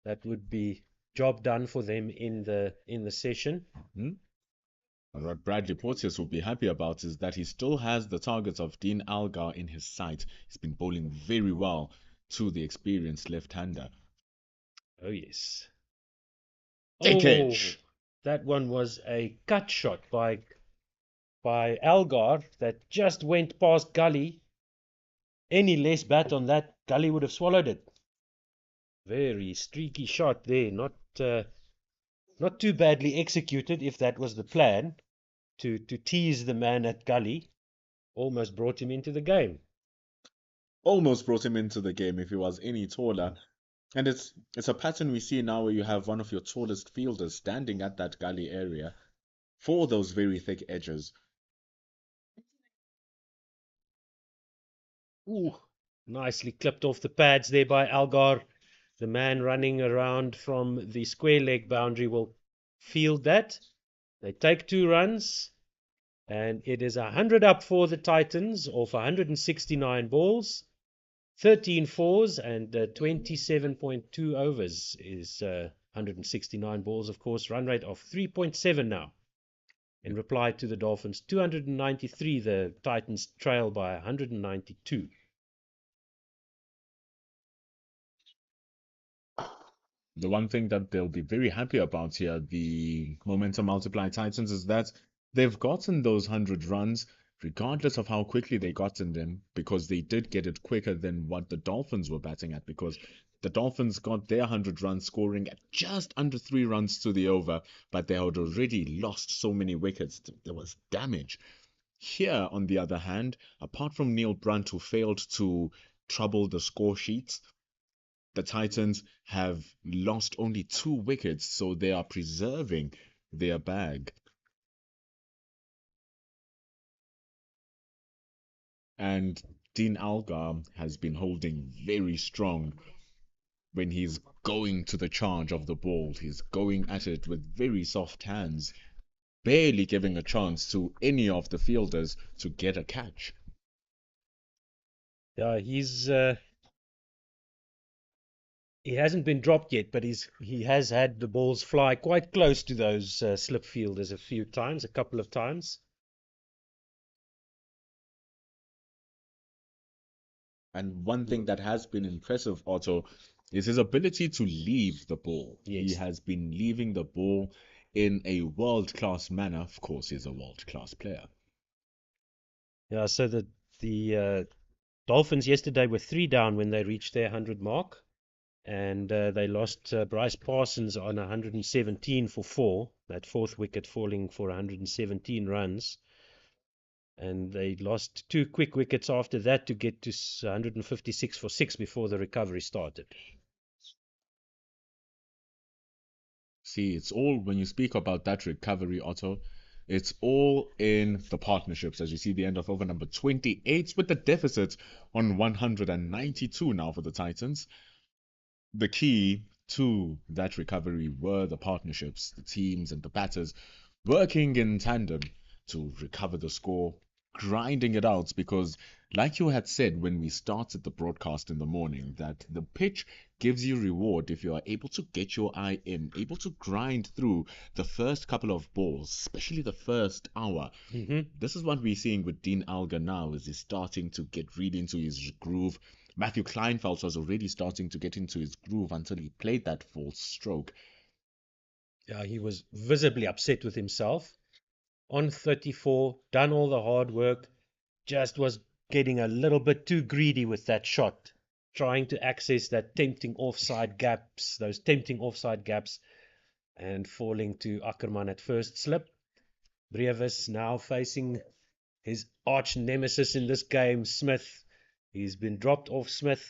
That would be job done for them in the session. Hmm? What Bradley Porteous will be happy about is that he still has the targets of Dean Algar in his sight. He's been bowling very well to the experienced left-hander. Oh yes. Take Oh, edge. that one was a cut shot by Algar that just went past Gully. Any less bat on that, Gully would have swallowed it. Very streaky shot there. Not too badly executed if that was the plan, to tease the man at Gully. Almost brought him into the game. Almost brought him into the game if he was any taller. And it's a pattern we see now where you have one of your tallest fielders standing at that gully area for those very thick edges. Ooh, nicely clipped off the pads there by Algar. The man running around from the square leg boundary will field that. They take 2 runs, and it is 100 up for the Titans off 169 balls. 13 fours and 27.2 overs is 169 balls, of course. Run rate of 3.7 now. In reply to the Dolphins, 293, the Titans trail by 192. The one thing that they'll be very happy about here, the Momentum Multiply Titans, is that they've gotten those 100 runs, regardless of how quickly they gotten them, because they did get it quicker than what the Dolphins were batting at, because the Dolphins got their 100 runs scoring at just under 3 runs to the over, but they had already lost so many wickets. There was damage. Here, on the other hand, apart from Neil Brunt, who failed to trouble the score sheets, the Titans have lost only 2 wickets, so they are preserving their bag. And Dean Algar has been holding very strong when he's going to the charge of the ball. He's going at it with very soft hands, barely giving a chance to any of the fielders to get a catch. Yeah, he hasn't been dropped yet, but he has had the balls fly quite close to those slip fielders a couple of times. And one thing that has been impressive, Otto, is his ability to leave the ball. He Yes. has been leaving the ball. in a world-class manner. Of course, he's a world-class player. Yeah, so the Dolphins yesterday were 3 down when they reached their 100 mark, and they lost Bryce Parsons on 117 for 4, that fourth wicket falling for 117 runs. And they lost 2 quick wickets after that to get to 156 for 6 before the recovery started. See, it's all when you speak about that recovery, Otto, it's all in the partnerships. As you see, the end of over number 28 with the deficit on 192 now for the Titans. The key to that recovery were the partnerships, the teams and the batters working in tandem to recover the score, grinding it out. Because, like you had said when we started the broadcast in the morning, that the pitch gives you reward if you are able to get your eye in, able to grind through the first couple of balls, especially the first hour. This is what we're seeing with Dean Alger now, is he's starting to get really into his groove. Matthew Kleinfeld was already starting to get into his groove until he played that false stroke. Yeah, he was visibly upset with himself. On 34, done all the hard work, just was getting a little bit too greedy with that shot, trying to access that tempting offside gaps, those tempting offside gaps, and falling to Ackerman at first slip. Brevis now facing his arch nemesis in this game, Smith. He's been dropped off Smith.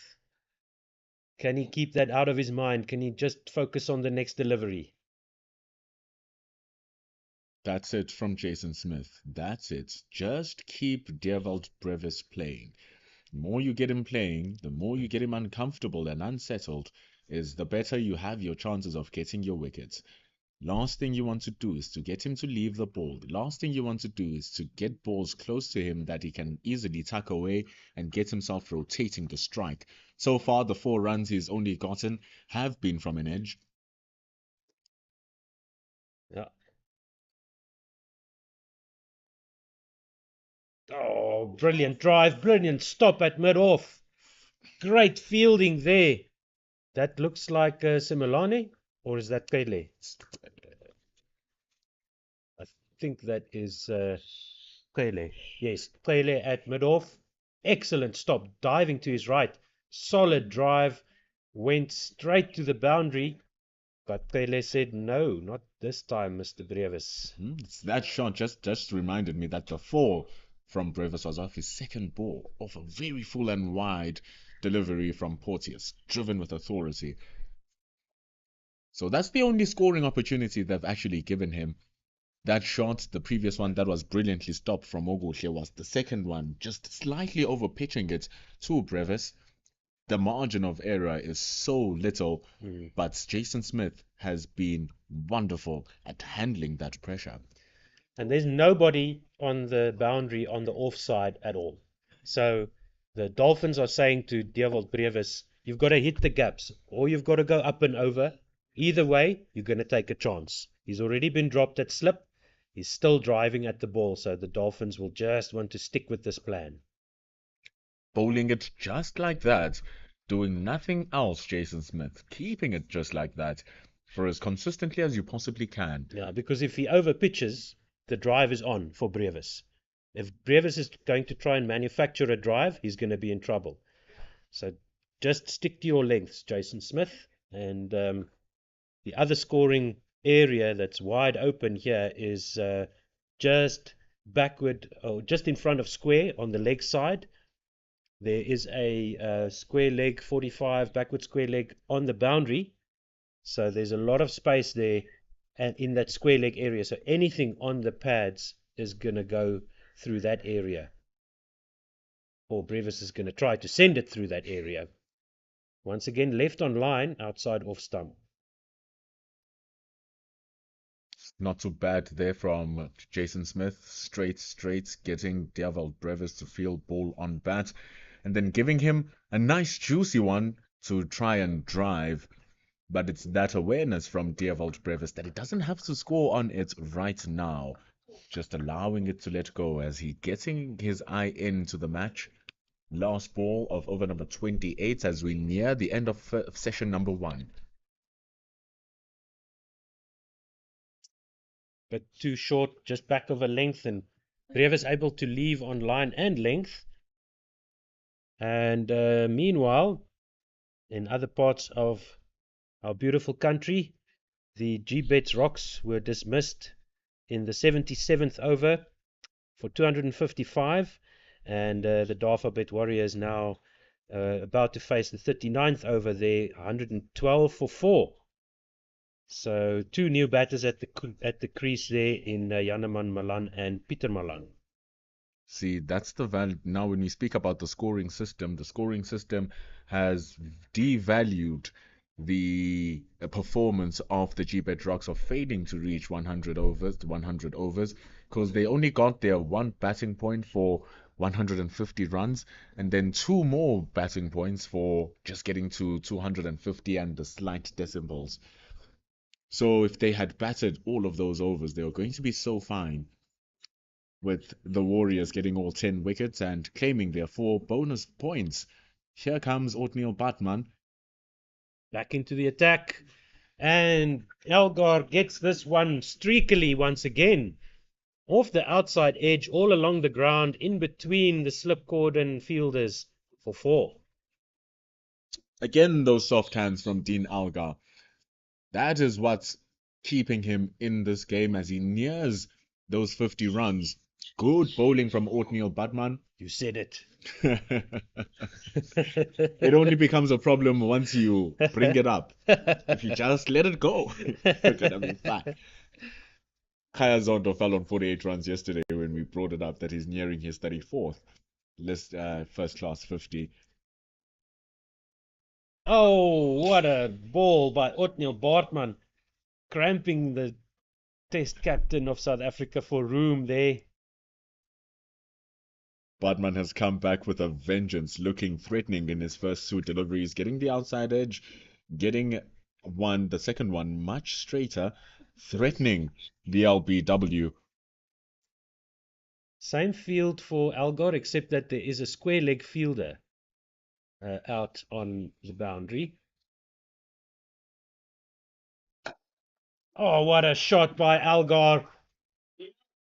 Can he keep that out of his mind? Can he just focus on the next delivery? That's it from Jason Smith. That's it. Just keep Dewald Brevis playing. The more you get him playing, the more you get him uncomfortable and unsettled, is the better you have your chances of getting your wickets. Last thing you want to do is to get him to leave the ball. The last thing you want to do is to get balls close to him that he can easily tuck away and get himself rotating the strike. So far, the 4 runs he's only gotten have been from an edge. Yeah. Oh, brilliant drive, brilliant stop at mid-off. Great fielding there. That looks like Similane, or is that Pele? I think that is Pele. Yes, Pele at mid-off. Excellent stop, diving to his right. Solid drive, went straight to the boundary. But Pele said, no, not this time, Mr. Brevis. That shot just reminded me that the 4 from Brevis was off his second ball, off a very full and wide delivery from Porteous, driven with authority. So that's the only scoring opportunity they've actually given him. That shot, the previous one that was brilliantly stopped from Oguhle, was the second one, just slightly over pitching it to Brevis. The margin of error is so little, but Jason Smith has been wonderful at handling that pressure. And there's nobody on the boundary on the offside at all. So the Dolphins are saying to Dewald Brevis, you've got to hit the gaps, or you've got to go up and over. Either way, you're going to take a chance. He's already been dropped at slip. He's still driving at the ball, so the Dolphins will just want to stick with this plan. Bowling it just like that, doing nothing else, Jason Smith, keeping it just like that for as consistently as you possibly can. Yeah, because if he over pitches, the drive is on for Brevis. If Brevis is going to try and manufacture a drive, he's going to be in trouble. So just stick to your lengths, Jason Smith. And the other scoring area that's wide open here is just backward, or just in front of square on the leg side. There is a square leg 45 backward square leg on the boundary. So there's a lot of space there and in that square leg area. So anything on the pads is going to go through that area. Or Brevis is going to try to send it through that area. Once again, left on line, outside off stump. Not too bad there from Jason Smith. Straight, getting Dewald Brevis to field ball on bat, and then giving him a nice juicy one to try and drive. But it's that awareness from Dewald Brevis that he doesn't have to score on it right now. Just allowing it to let go as he getting his eye into the match. Last ball of over number 28 as we near the end of session number 1. but too short, just back of a length, and Revis able to leave on line and length. And meanwhile, in other parts of our beautiful country, the G-Bets Rocks were dismissed in the 77th over for 255, and the Dolphins Warriors now about to face the 39th over there, 112 for 4. So two new batters at the crease there in Janeman Malan and Pieter Malan. See, that's the value. Now, when we speak about the scoring system has devalued the performance of the GBet Rocks of failing to reach 100 overs, because they only got their one batting point for 150 runs, and then two more batting points for just getting to 250 and the slight decimals. So if they had batted all of those overs, they were going to be so fine, with the Warriors getting all 10 wickets and claiming their 4 bonus points. Here comes Othniel Batman. Back into the attack. And Elgar gets this one streakily once again. Off the outside edge, all along the ground, in between the slipcord and fielders for 4. Again, those soft hands from Dean Algar. That is what's keeping him in this game as he nears those 50 runs. Good bowling from Othniel Batman. You said it. It only becomes a problem once you bring it up. If you just let it go, you're gonna be fine. Kaya Zondo fell on 48 runs yesterday when we brought it up that he's nearing his 34th first class 50. Oh, what a ball by Othniel Bartman, cramping the Test captain of South Africa for room there. Bartman has come back with a vengeance, looking threatening in his first two deliveries, getting the outside edge, getting the second one much straighter, threatening the LBW. Same field for Algar, except that there is a square leg fielder out on the boundary. Oh, what a shot by Algar.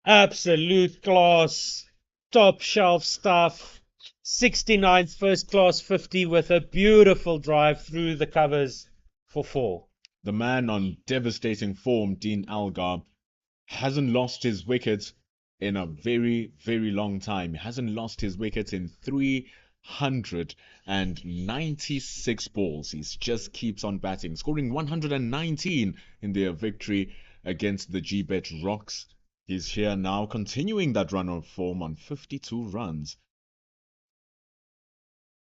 Absolute class. Top shelf stuff. 69th first class 50 with a beautiful drive through the covers for 4. The man on devastating form, Dean Algar, hasn't lost his wicket in a very, very long time. He hasn't lost his wicket in 396 balls. He just keeps on batting, scoring 119 in their victory against the G-Bet Rocks. He's here now, continuing that run of form on 52 runs.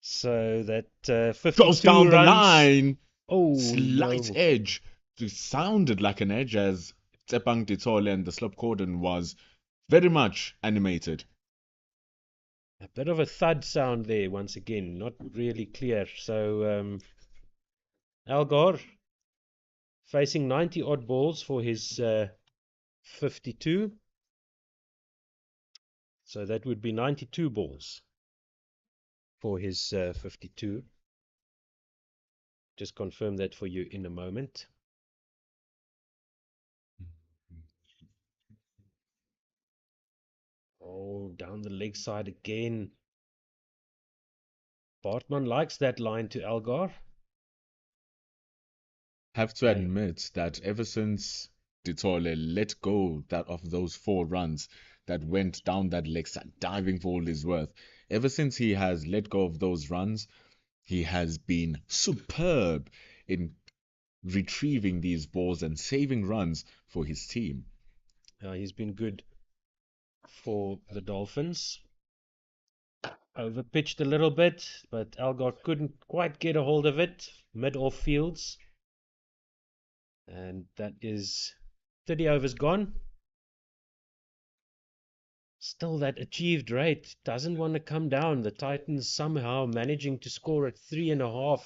So that 52 goes down runs. The line. Oh, Slight no. edge. It sounded like an edge as Tsepang Ditole and the slip cordon was very much animated. A bit of a thud sound there once again, not really clear. So Algar facing 90 odd balls for his 52. So that would be 92 balls for his 52. Just confirm that for you in a moment. Oh, down the leg side again. Bartman likes that line to Algar. Have to admit that ever since Ditole let go of those 4 runs that went down that leg side, diving for all his worth, ever since he has let go of those runs, he has been superb in retrieving these balls and saving runs for his team. He's been good for the Dolphins. Overpitched a little bit, but Algar couldn't quite get a hold of it. Mid-off fields. And that is 30 overs gone. Still, that achieved rate doesn't want to come down. The Titans somehow managing to score at 3.5,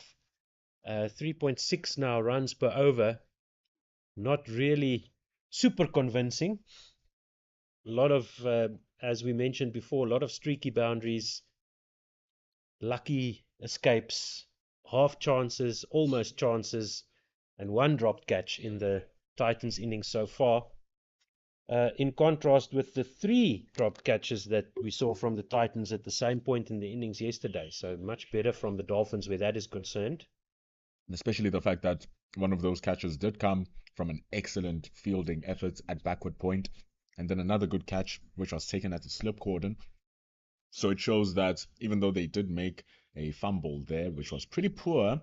3.6 now runs per over. Not really super convincing. A lot of, as we mentioned before, a lot of streaky boundaries, lucky escapes, half chances, almost chances, and one dropped catch in the Titans innings so far. in contrast with the 3 drop catches that we saw from the Titans at the same point in the innings yesterday. So much better from the Dolphins where that is concerned. Especially the fact that one of those catches did come from an excellent fielding effort at backward point, and then another good catch, which was taken at the slip cordon. So it shows that even though they did make a fumble there, which was pretty poor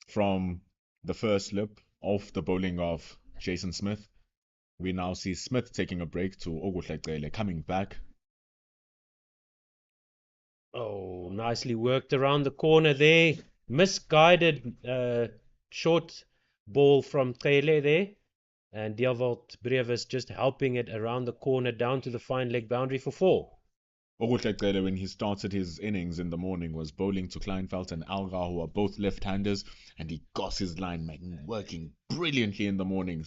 from the first slip off the bowling of Jason Smith, we now see Smith taking a break to Oguhle coming back. Oh, nicely worked around the corner there. Misguided short ball from Tele there. And Dewald Brevis just helping it around the corner down to the fine leg boundary for 4. Oguhle, when he started his innings in the morning, was bowling to Kleinfeld and Alga, who are both left-handers, and he got his line working brilliantly in the morning.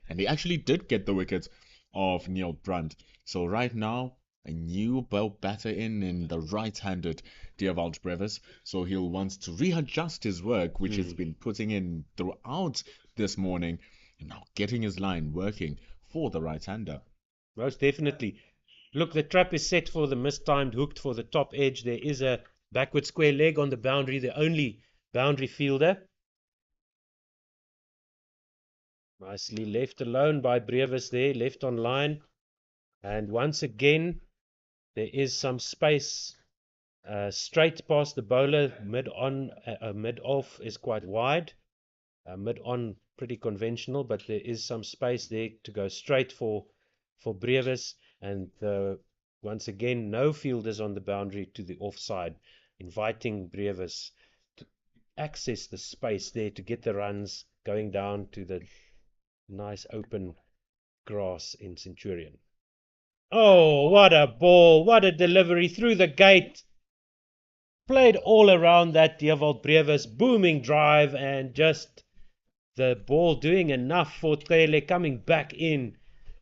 And he actually did get the wicket of Neil Brandt. So right now, a new batter in the right-handed Dewald Brevis. So he'll want to readjust his work, which he's been putting in throughout this morning, and now getting his line working for the right-hander. Most definitely. Look, the trap is set for the mistimed hooked for the top edge. There is a backward square leg on the boundary, the only boundary fielder. Nicely left alone by Brevis there, left on line. And once again, there is some space straight past the bowler. Mid-off is quite wide. Mid-on pretty conventional, but there is some space there to go straight for Brevis. And once again, no fielders on the boundary to the offside, inviting Brevis to access the space there to get the runs going down to the nice open grass in Centurion. Oh, what a ball! What a delivery through the gate! Played all around that Dewald Brevis, booming drive, and just the ball doing enough for Tele coming back in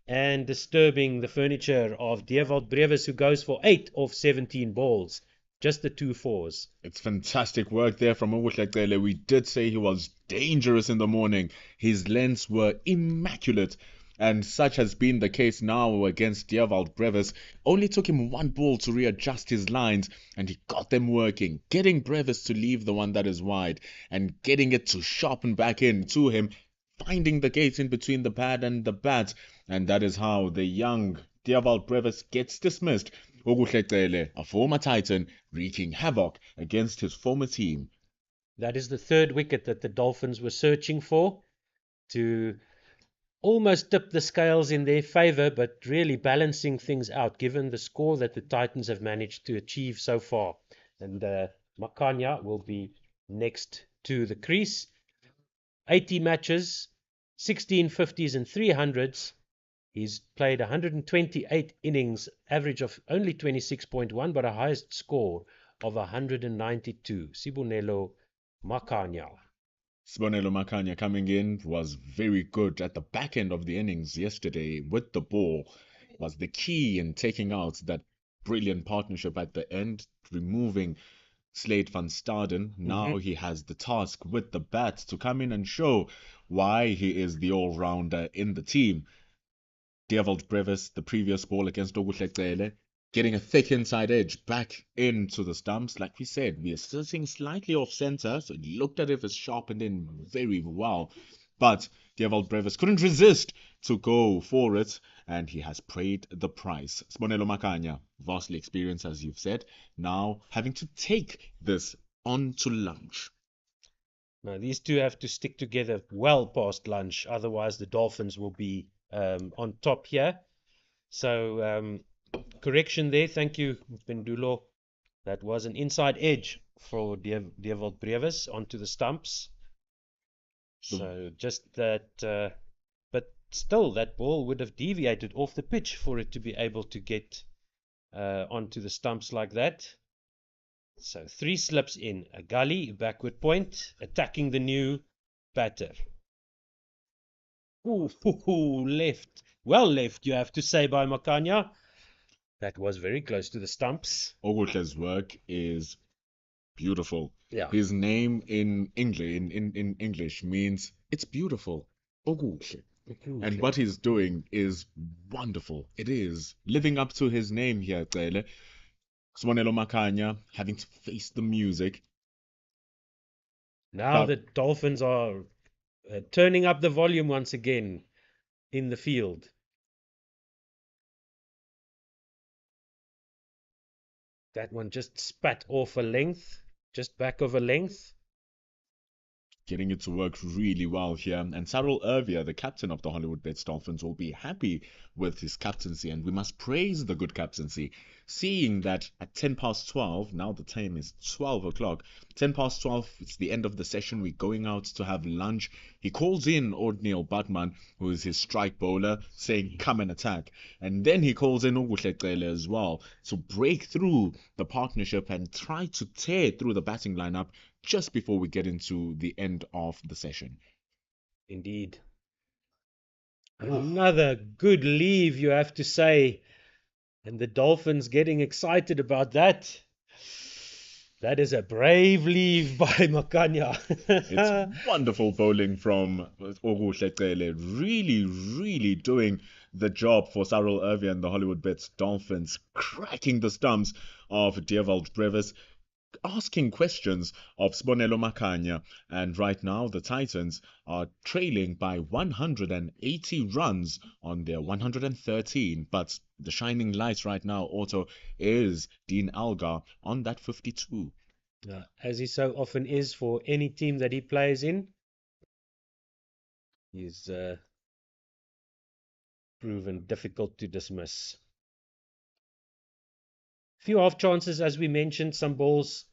and disturbing the furniture of Dewald Brevis, who goes for 8 off 17 balls. Just the 2 fours. It's fantastic work there from Oguhle. We did say he was dangerous in the morning. His lengths were immaculate. And such has been the case now against Dewald Brevis. Only took him 1 ball to readjust his lines, and he got them working, getting Brevis to leave the one that is wide, and getting it to sharpen back in to him, finding the gate in between the pad and the bat. And that is how the young Dewald Brevis gets dismissed. Oguhle, a former Titan, wreaking havoc against his former team. That is the 3rd wicket that the Dolphins were searching for to almost tip the scales in their favour, but really balancing things out given the score that the Titans have managed to achieve so far. And Makanya will be next to the crease. 80 matches, 16 50s and 300s. He's played 128 innings, average of only 26.1, but a highest score of 192. Sibonelo Makanya. Sibonelo Makanya coming in was very good at the back end of the innings yesterday with the ball. Was the key in taking out that brilliant partnership at the end, removing Slade van Staden. Now he has the task with the bat to come in and show why he is the all-rounder in the team. Dewald Brevis, the previous ball against Oguhle, getting a thick inside edge back into the stumps. Like we said, we are sitting slightly off center, so it looked as if it's sharpened in very well. But Dewald Brevis couldn't resist to go for it, and he has paid the price. Sibonelo Makanya, vastly experienced, as you've said, now having to take this on to lunch. Now, these two have to stick together well past lunch, otherwise the Dolphins will be on top here. So, correction there. Thank you, Pendulo. That was an inside edge for Dewald Brevis onto the stumps. So just that, but still, that ball would have deviated off the pitch for it to be able to get onto the stumps like that. So 3 slips in, a gully, backward point, attacking the new batter. Ooh, left. Well left, you have to say, by Makanya. That was very close to the stumps. Oguhle's work is beautiful. Yeah. His name in English means it's beautiful. Oguhle. And what he's doing is wonderful. It is living up to his name here, Cele. Swanelo Makanya having to face the music. Now But the Dolphins are turning up the volume once again in the field. That one just spat off a length, just back of a length. getting it to work really well here. And Cyril Irvia, the captain of the Hollywoodbets Dolphins, will be happy with his captaincy, and we must praise the good captaincy. Seeing that at 10 past 12, now the time is 12 o'clock, 10 past 12, it's the end of the session, we're going out to have lunch. He calls in Ordneil Batman, who is his strike bowler, saying, come and attack. And then he calls in Oguhle as well to break through the partnership and try to tear through the batting lineup just before we get into the end of the session. Indeed. Another good leave, you have to say. And the Dolphins getting excited about that. That is a brave leave by Makanya. It's wonderful bowling from Oguhle. Really doing the job for Cyril Irvia and the Hollywoodbets Dolphins, cracking the stumps of Dewald Brevis, asking questions of Sibonelo Makanya, and right now the Titans are trailing by 180 runs on their 113, but the shining light right now, Otto, is Dean Algar on that 52. As he so often is for any team that he plays in. He's proven difficult to dismiss. Few half chances, as we mentioned, some balls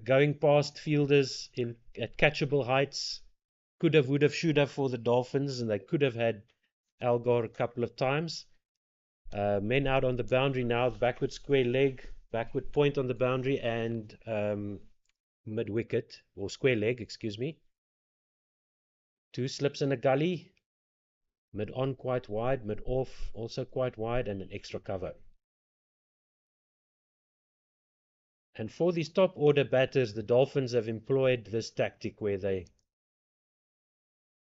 going past fielders at catchable heights. Could have, would have, should have for the Dolphins, and they could have had Algar a couple of times. Men out on the boundary now, backward square leg, backward point on the boundary, and mid wicket, or square leg, excuse me. Two slips in a gully, mid on quite wide, mid off also quite wide, and an extra cover. And for these top order batters, the Dolphins have employed this tactic where they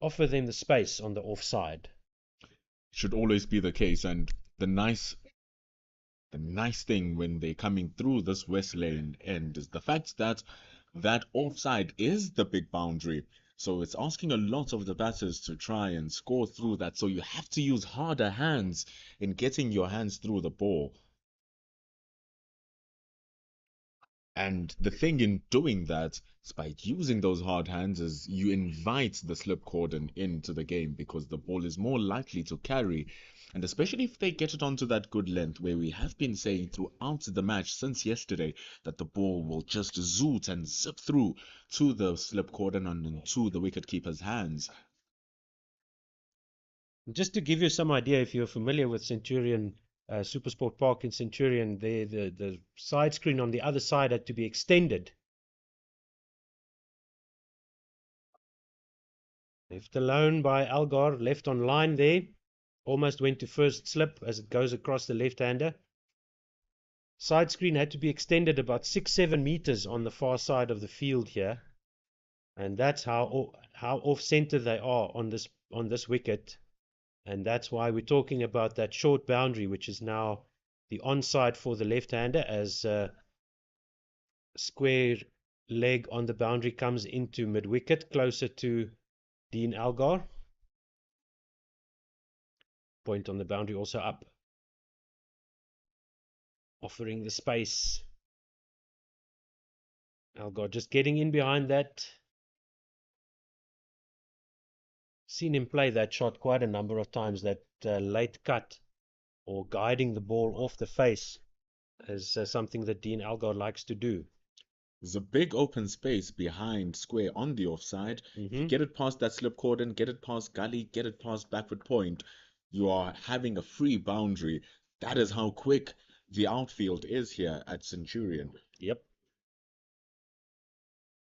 offer them the space on the offside. Should always be the case, and the nice thing when they're coming through this West Lane end is the fact that that offside is the big boundary. So it's asking a lot of the batters to try and score through that. So you have to use harder hands in getting your hands through the ball. And the thing in doing that, by using those hard hands, is you invite the slip cordon into the game because the ball is more likely to carry. And especially if they get it onto that good length, where we have been saying throughout the match since yesterday that the ball will just zoot and zip through to the slip cordon and to the wicketkeeper's hands. Just to give you some idea, if you're familiar with Centurion, Supersport Park in Centurion, the side screen on the other side had to be extended. Left alone by Algar, left on line there. Almost went to first slip as it goes across the left-hander. Side screen had to be extended about 6-7 meters on the far side of the field here. And that's how off center they are on this wicket. And that's why we're talking about that short boundary, which is now the onside for the left-hander, as square leg on the boundary comes into mid-wicket, closer to Dean Algar. Point on the boundary also up, offering the space. Algar just getting in behind that. Seen him play that shot quite a number of times, that late cut or guiding the ball off the face is something that Dean Algar likes to do. There's a big open space behind square on the offside. Get it past that slip cordon, get it past gully, get it past backward point. You are having a free boundary. That is how quick the outfield is here at Centurion. Yep.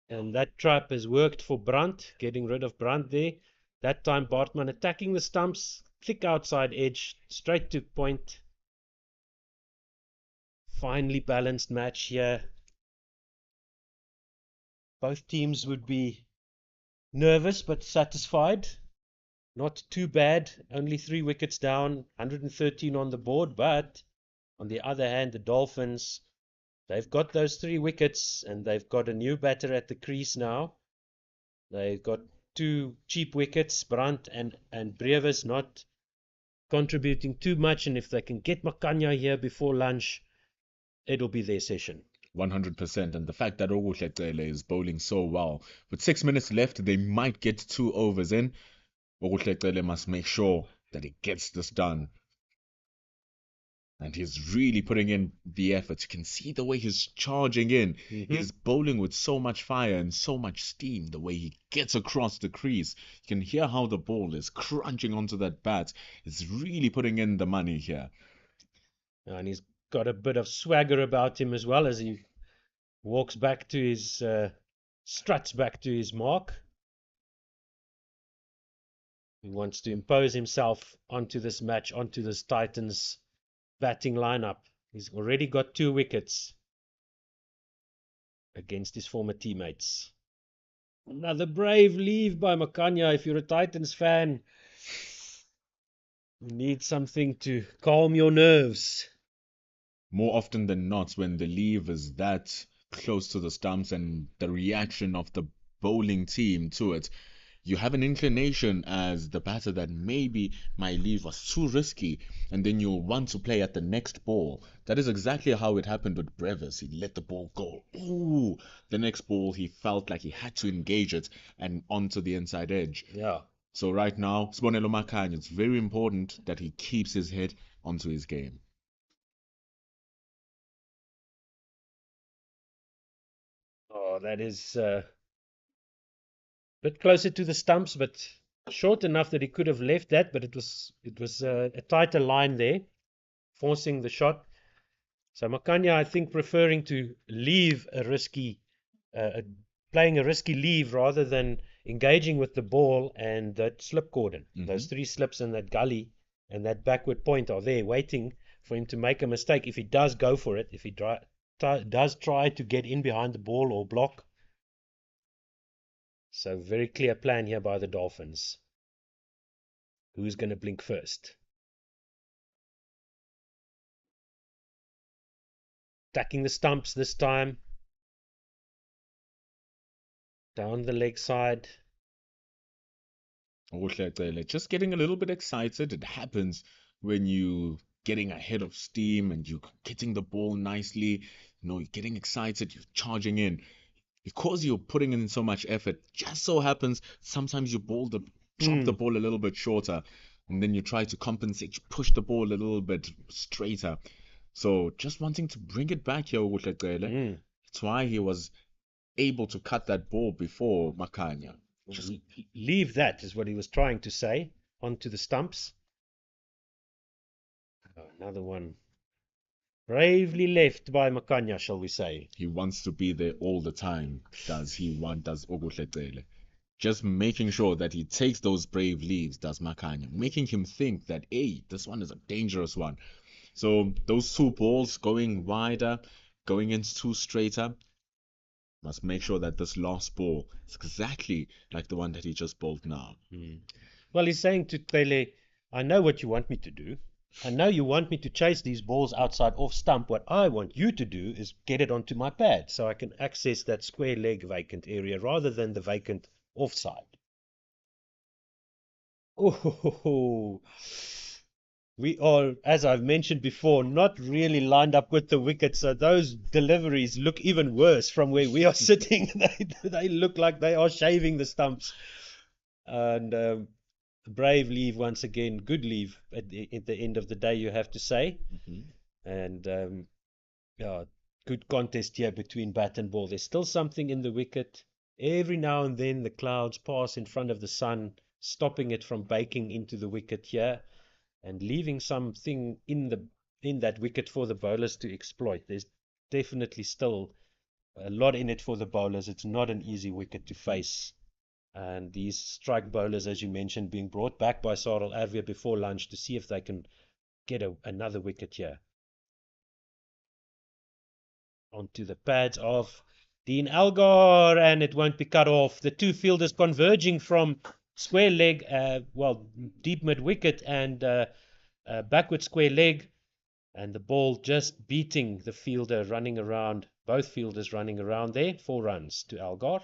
And that trap has worked for Brandt, getting rid of Brandt there. That time Bartman attacking the stumps, thick outside edge, straight to point. Finely balanced match here. Both teams would be nervous but satisfied not too bad. Only 3 wickets down, 113 on the board. But on the other hand, the Dolphins, they've got those 3 wickets and they've got a new batter at the crease now. They've got 2 cheap wickets, Brandt and Brevis, not contributing too much. And if they can get Makanya here before lunch, it'll be their session. 100%. And the fact that Oguhleqele is bowling so well, with 6 minutes left, they might get 2 overs in. Oguhleqele must make sure that he gets this done. And he's really putting in the effort. You can see the way he's charging in. He's bowling with so much fire and so much steam. The way he gets across the crease. You can hear how the ball is crunching onto that bat. It's really putting in the money here. And he's got a bit of swagger about him as well as he walks back to his, struts back to his mark. He wants to impose himself onto this match, onto this Titans batting lineup. He's already got 2 wickets against his former teammates. Another brave leave by Makanya. If you're a Titans fan, you need something to calm your nerves. More often than not, when the leave is that close to the stumps and the reaction of the bowling team to it, you have an inclination as the batter that maybe my leave was too risky, and then you'll want to play at the next ball. That is exactly how it happened with Brevis. He let the ball go. Ooh! The next ball, he felt like he had to engage it and onto the inside edge. Yeah. So right now, Sibonelo Makanya, it's very important that he keeps his head onto his game. Oh, that is a bit closer to the stumps, but short enough that he could have left that. But it was a tighter line there, forcing the shot. So Makanya, I think, preferring to leave a risky, playing a risky leave rather than engaging with the ball and that slip cordon. Those 3 slips and that gully and that backward point are there waiting for him to make a mistake. If he does go for it, if he does try to get in behind the ball or block. So very clear plan here by the Dolphins. Who's going to blink first? Attacking the stumps this time. Down the leg side. Just getting a little bit excited. It happens when you getting ahead of steam and you're getting the ball nicely. You're getting excited, you're charging in. Because you're putting in so much effort, just so happens sometimes you drop the ball a little bit shorter, and then you try to compensate, you push the ball a little bit straighter. So just wanting to bring it back here, That's why he was able to cut that ball before Makanya. Just leave that is what he was trying to say, onto the stumps. Oh, another one. Bravely left by Makanya, shall we say. He wants to be there all the time, does Oguhleqele. Just making sure that he takes those brave leaves, does Makanya. Making him think that, hey, this one is a dangerous one. So those 2 balls going wider, going in 2 straighter, must make sure that this last ball is exactly like the one that he just bowled now. Well, he's saying to Tele, I know what you want me to do. I know you want me to chase these balls outside off stump. What I want you to do is get it onto my pad so I can access that square leg vacant area rather than the vacant offside. Oh, we are, as I've mentioned before, not really lined up with the wickets, so those deliveries look even worse from where we are sitting. They look like they are shaving the stumps. And brave leave once again, good leave at the end of the day, you have to say. And yeah, good contest here between bat and ball. There's still something in the wicket. Every now and then the clouds pass in front of the sun, stopping it from baking into the wicket here and leaving something in that wicket for the bowlers to exploit. There's definitely still a lot in it for the bowlers. It's not an easy wicket to face. And these strike bowlers, as you mentioned, being brought back by Sarel Arvia before lunch to see if they can get another wicket here. Onto the pads of Dean Algar, and it won't be cut off. The 2 fielders converging from square leg, deep mid wicket and backward square leg, and the ball just beating the fielder running around, both fielders running around there. 4 runs to Algar.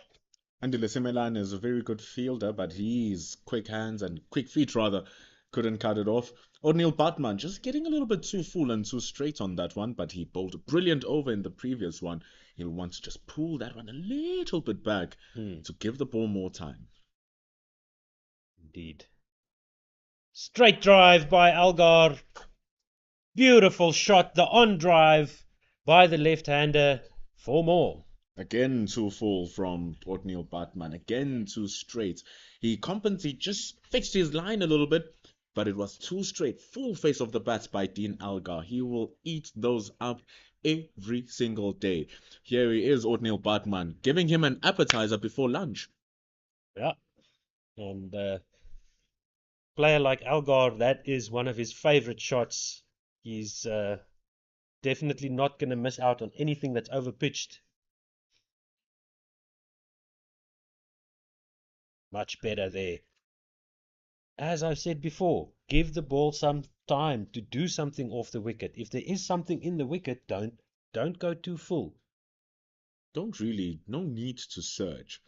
Andy Lesemelan is a very good fielder, but he's quick hands and quick feet rather couldn't cut it off. O'Neill Batman just getting a little bit too full and too straight on that one, but he bowled a brilliant over in the previous one. He'll want to just pull that one a little bit back to give the ball more time. Indeed. Straight drive by Algar. Beautiful shot, the on drive by the left-hander. 4 more. Again too full from O'Neill Batman. Again too straight. He just fixed his line a little bit, but it was too straight. Full face of the bat by Dean Algar. He will eat those up every single day. Here he is, O'Neill Batman, giving him an appetizer before lunch. Yeah. And player like Algar, that is one of his favorite shots. He's definitely not going to miss out on anything that's overpitched. Much better there. As I've said before, give the ball some time to do something off the wicket. If there is something in the wicket, don't go too full. No need to search.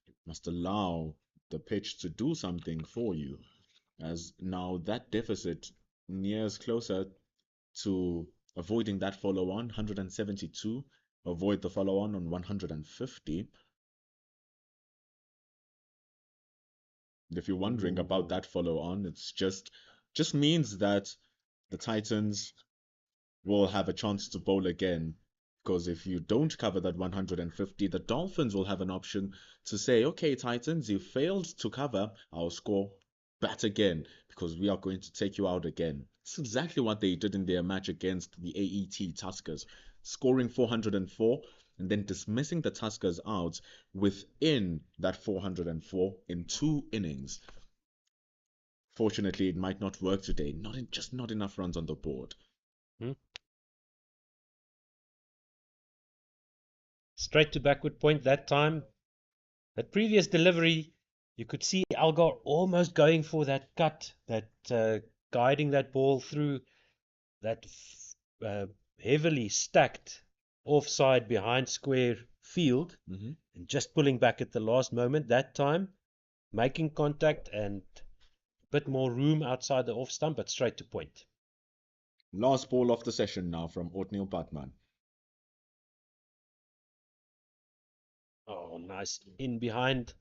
You must allow the pitch to do something for you, as now that deficit nears closer to avoiding that follow-on, 172, avoid the follow-on on 150. If you're wondering about that follow-on, it's just means that the Titans will have a chance to bowl again. Because if you don't cover that 150, the Dolphins will have an option to say, okay, Titans, you failed to cover our score, bat again, because we are going to take you out again. It's exactly what they did in their match against the AET Tuskers, scoring 404 and then dismissing the Tuskers out within that 404 in 2 innings. Fortunately, it might not work today. Just not enough runs on the board. Straight to backward point that time. That previous delivery, you could see Algar almost going for that cut, that guiding that ball through that heavily stacked offside behind square field, and just pulling back at the last moment. That time, making contact and a bit more room outside the off stump, but straight to point. Last ball of the session now from O'Neill Batman. Oh, nice. In behind.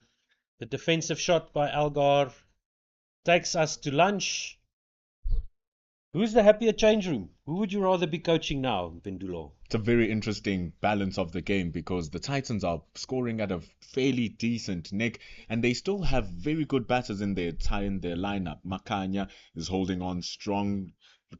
The defensive shot by Algar takes us to lunch. Who's the happier change room? Who would you rather be coaching now, Pendulo? It's a very interesting balance of the game because the Titans are scoring at a fairly decent nick and they still have very good batters in their lineup. Makanya is holding on strong.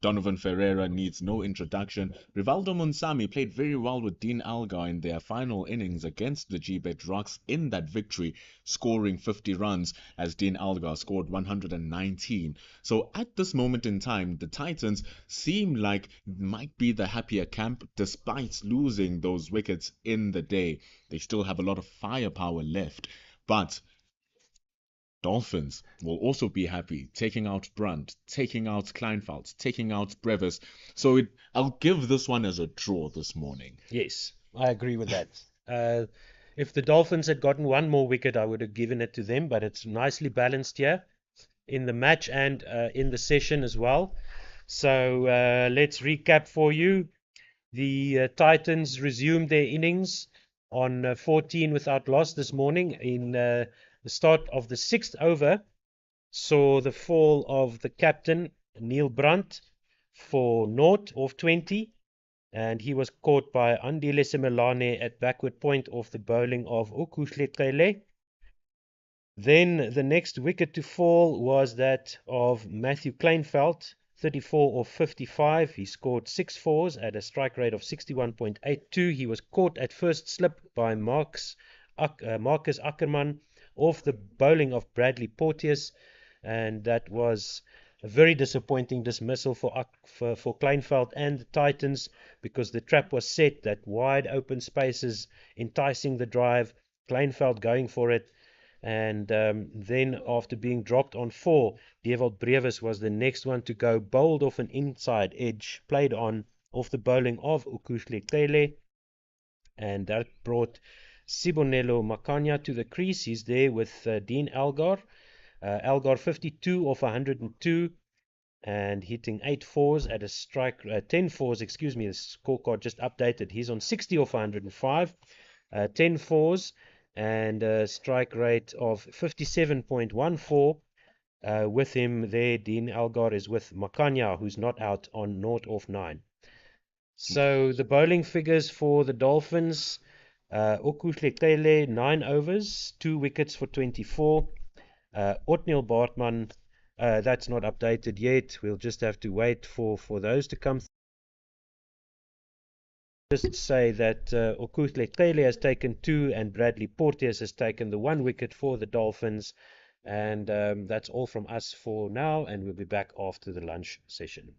Donovan Ferreira needs no introduction. Rivaldo Munsami played very well with Dean Algar in their final innings against the G-Bet Rocks in that victory, scoring 50 runs as Dean Algar scored 119. So at this moment in time, the Titans seem like might be the happier camp despite losing those wickets in the day. They still have a lot of firepower left, but Dolphins will also be happy, taking out Brunt, taking out Kleinfeldt, taking out Brevis. So I'll give this one as a draw this morning. Yes, I agree with that. If the Dolphins had gotten one more wicket, I would have given it to them, but it's nicely balanced here in the match and in the session as well. So let's recap for you. The Titans resumed their innings on 14 without loss this morning. In the start of the 6th over saw the fall of the captain, Neil Brunt, for naught off 20, and he was caught by Andile Semelane at backward point off the bowling of Okuhle. Then the next wicket to fall was that of Matthew Kleinfeldt, 34 off 55. He scored 6 fours at a strike rate of 61.82. He was caught at first slip by Marcus Ackerman off the bowling of Bradley Porteous, and that was a very disappointing dismissal for Kleinfeldt and the Titans, because the trap was set, that wide open spaces enticing the drive, Kleinfeldt going for it, And then after being dropped on 4, Dewald Brevis was the next one to go, bowled off an inside edge, played on off the bowling of Ukuhle, and that brought Sibonelo Makanya to the crease. He's there with Dean Algar. Algar 52 off 102 and hitting 8 fours at a strike, 10 fours, excuse me, the scorecard just updated. He's on 60 off 105, 10 fours, and a strike rate of 57.14. With him there, Dean Algar is with Makanya, who's not out, on 0 off 9. So the bowling figures for the Dolphins: Okuhle 9 overs, 2 wickets for 24. Otniel Bartman, that's not updated yet. We'll just have to wait for those to come. Just say that Okuhle has taken 2 and Bradley Porteous has taken the 1 wicket for the Dolphins. And that's all from us for now, and we'll be back after the lunch session.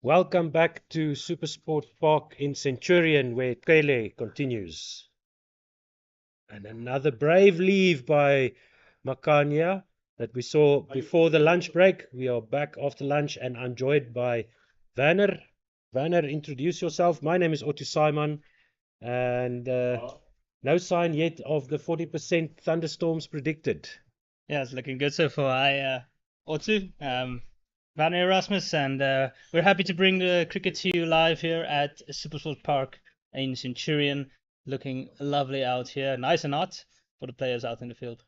Welcome back to Supersport Park in Centurion, where Kele continues. And another brave leave by Makanya that we saw before the lunch break. We are back after lunch and I'm joined by Vanner. Vanner, introduce yourself. My name is Otto Simon, and no sign yet of the 40% thunderstorms predicted. Yeah, it's looking good so far. Otsu, Van Erasmus, and we're happy to bring the cricket to you live here at Supersport Park in Centurion. Looking lovely out here, nice and hot for the players out in the field.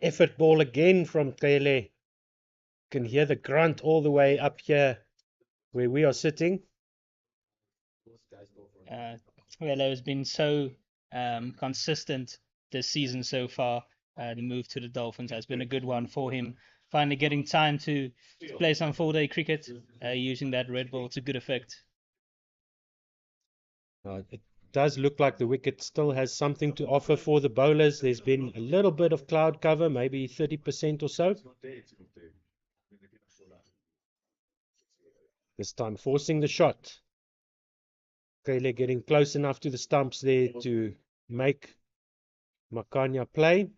Effort ball again from Kele. Can hear the grunt all the way up here where we are sitting. Relo has been so consistent this season so far. The move to the Dolphins has been a good one for him. Finally getting time to play some full-day cricket using that red ball to good effect. It does look like the wicket still has something to offer for the bowlers. There's been a little bit of cloud cover, maybe 30% or so. This time forcing the shot. Kele getting close enough to the stumps there to make Makanya play.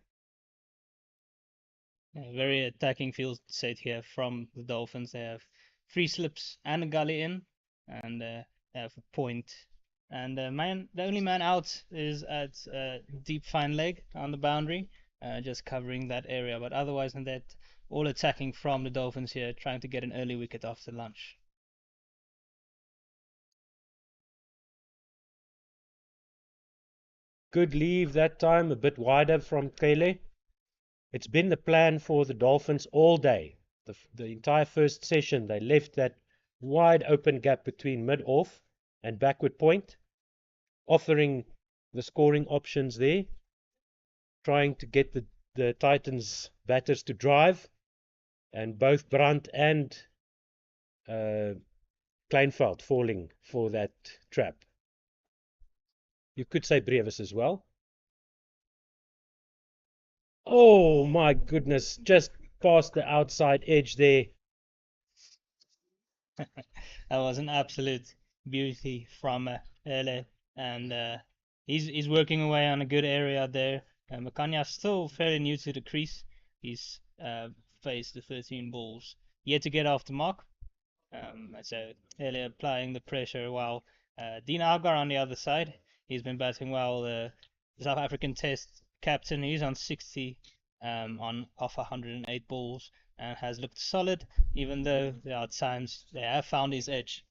Very attacking field set here from the Dolphins. They have free slips and a gully in, and they have a point. And the only man out is at deep fine leg on the boundary, just covering that area. But otherwise than that, all attacking from the Dolphins here, trying to get an early wicket after lunch. Good leave that time, a bit wider from Kele. It's been the plan for the Dolphins all day. The entire first session, they left that wide open gap between mid-off and backward point, offering the scoring options there, trying to get the Titans batters to drive, and both Brandt and Kleinveld falling for that trap. You could say Brevis as well. Oh my goodness, just past the outside edge there. That was an absolute beauty from Ele, and he's working away on a good area there. Makanya still fairly new to the crease. He's faced the 13 balls, yet to get off the mark. So Ele applying the pressure while Dean Algar on the other side. He's been batting well. The South African Test captain. He's on 60 on off 108 balls and has looked solid, even though there are times they have found his edge.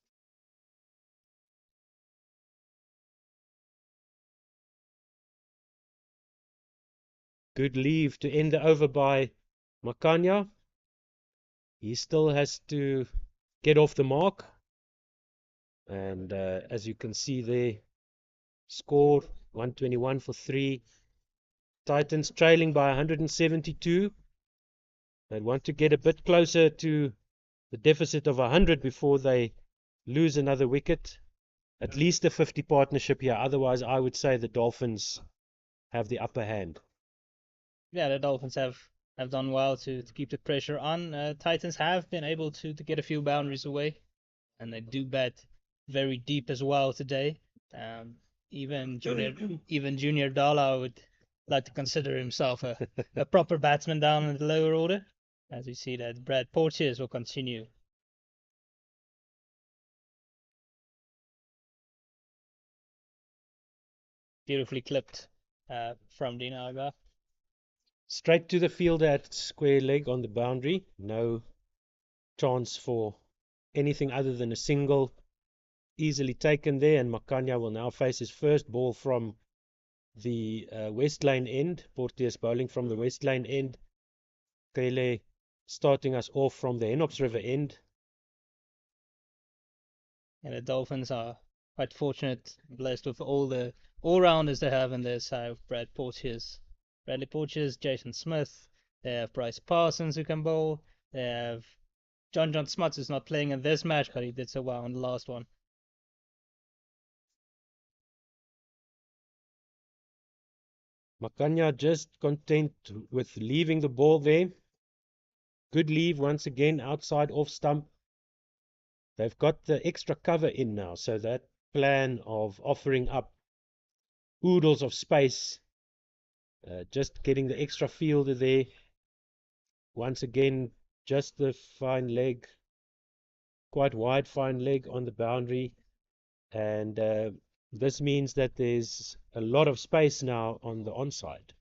Good leave to end the over by Makanya. He still has to get off the mark. And as you can see there, score 121 for 3. Titans trailing by 172. They want to get a bit closer to the deficit of 100 before they lose another wicket. At least a 50 partnership here. Otherwise, I would say the Dolphins have the upper hand. Yeah, the Dolphins have done well to keep the pressure on. Titans have been able to get a few boundaries away, and they do bat very deep as well today. Even Junior Dala would like to consider himself a proper batsman down in the lower order. As we see that Brad Porteous will continue. Beautifully clipped from Dean Algar. Straight to the fielder at square leg on the boundary. No chance for anything other than a single. Easily taken there, and Makanya will now face his first ball from the West Lane end. Porteous bowling from the West Lane end. Kele starting us off from the Henops River end. And the Dolphins are quite fortunate, blessed with all the all-rounders they have in their side. Bradley Porteous, Jason Smith. They have Bryce Parsons who can bowl. They have John Smuts, who's not playing in this match, but he did so well in the last one. Makanya just content with leaving the ball there. Good leave once again, outside off stump. They've got the extra cover in now, so that plan of offering up oodles of space, just getting the extra fielder there. Once again, just the fine leg, quite wide fine leg on the boundary, and this means that there's a lot of space now on the onside.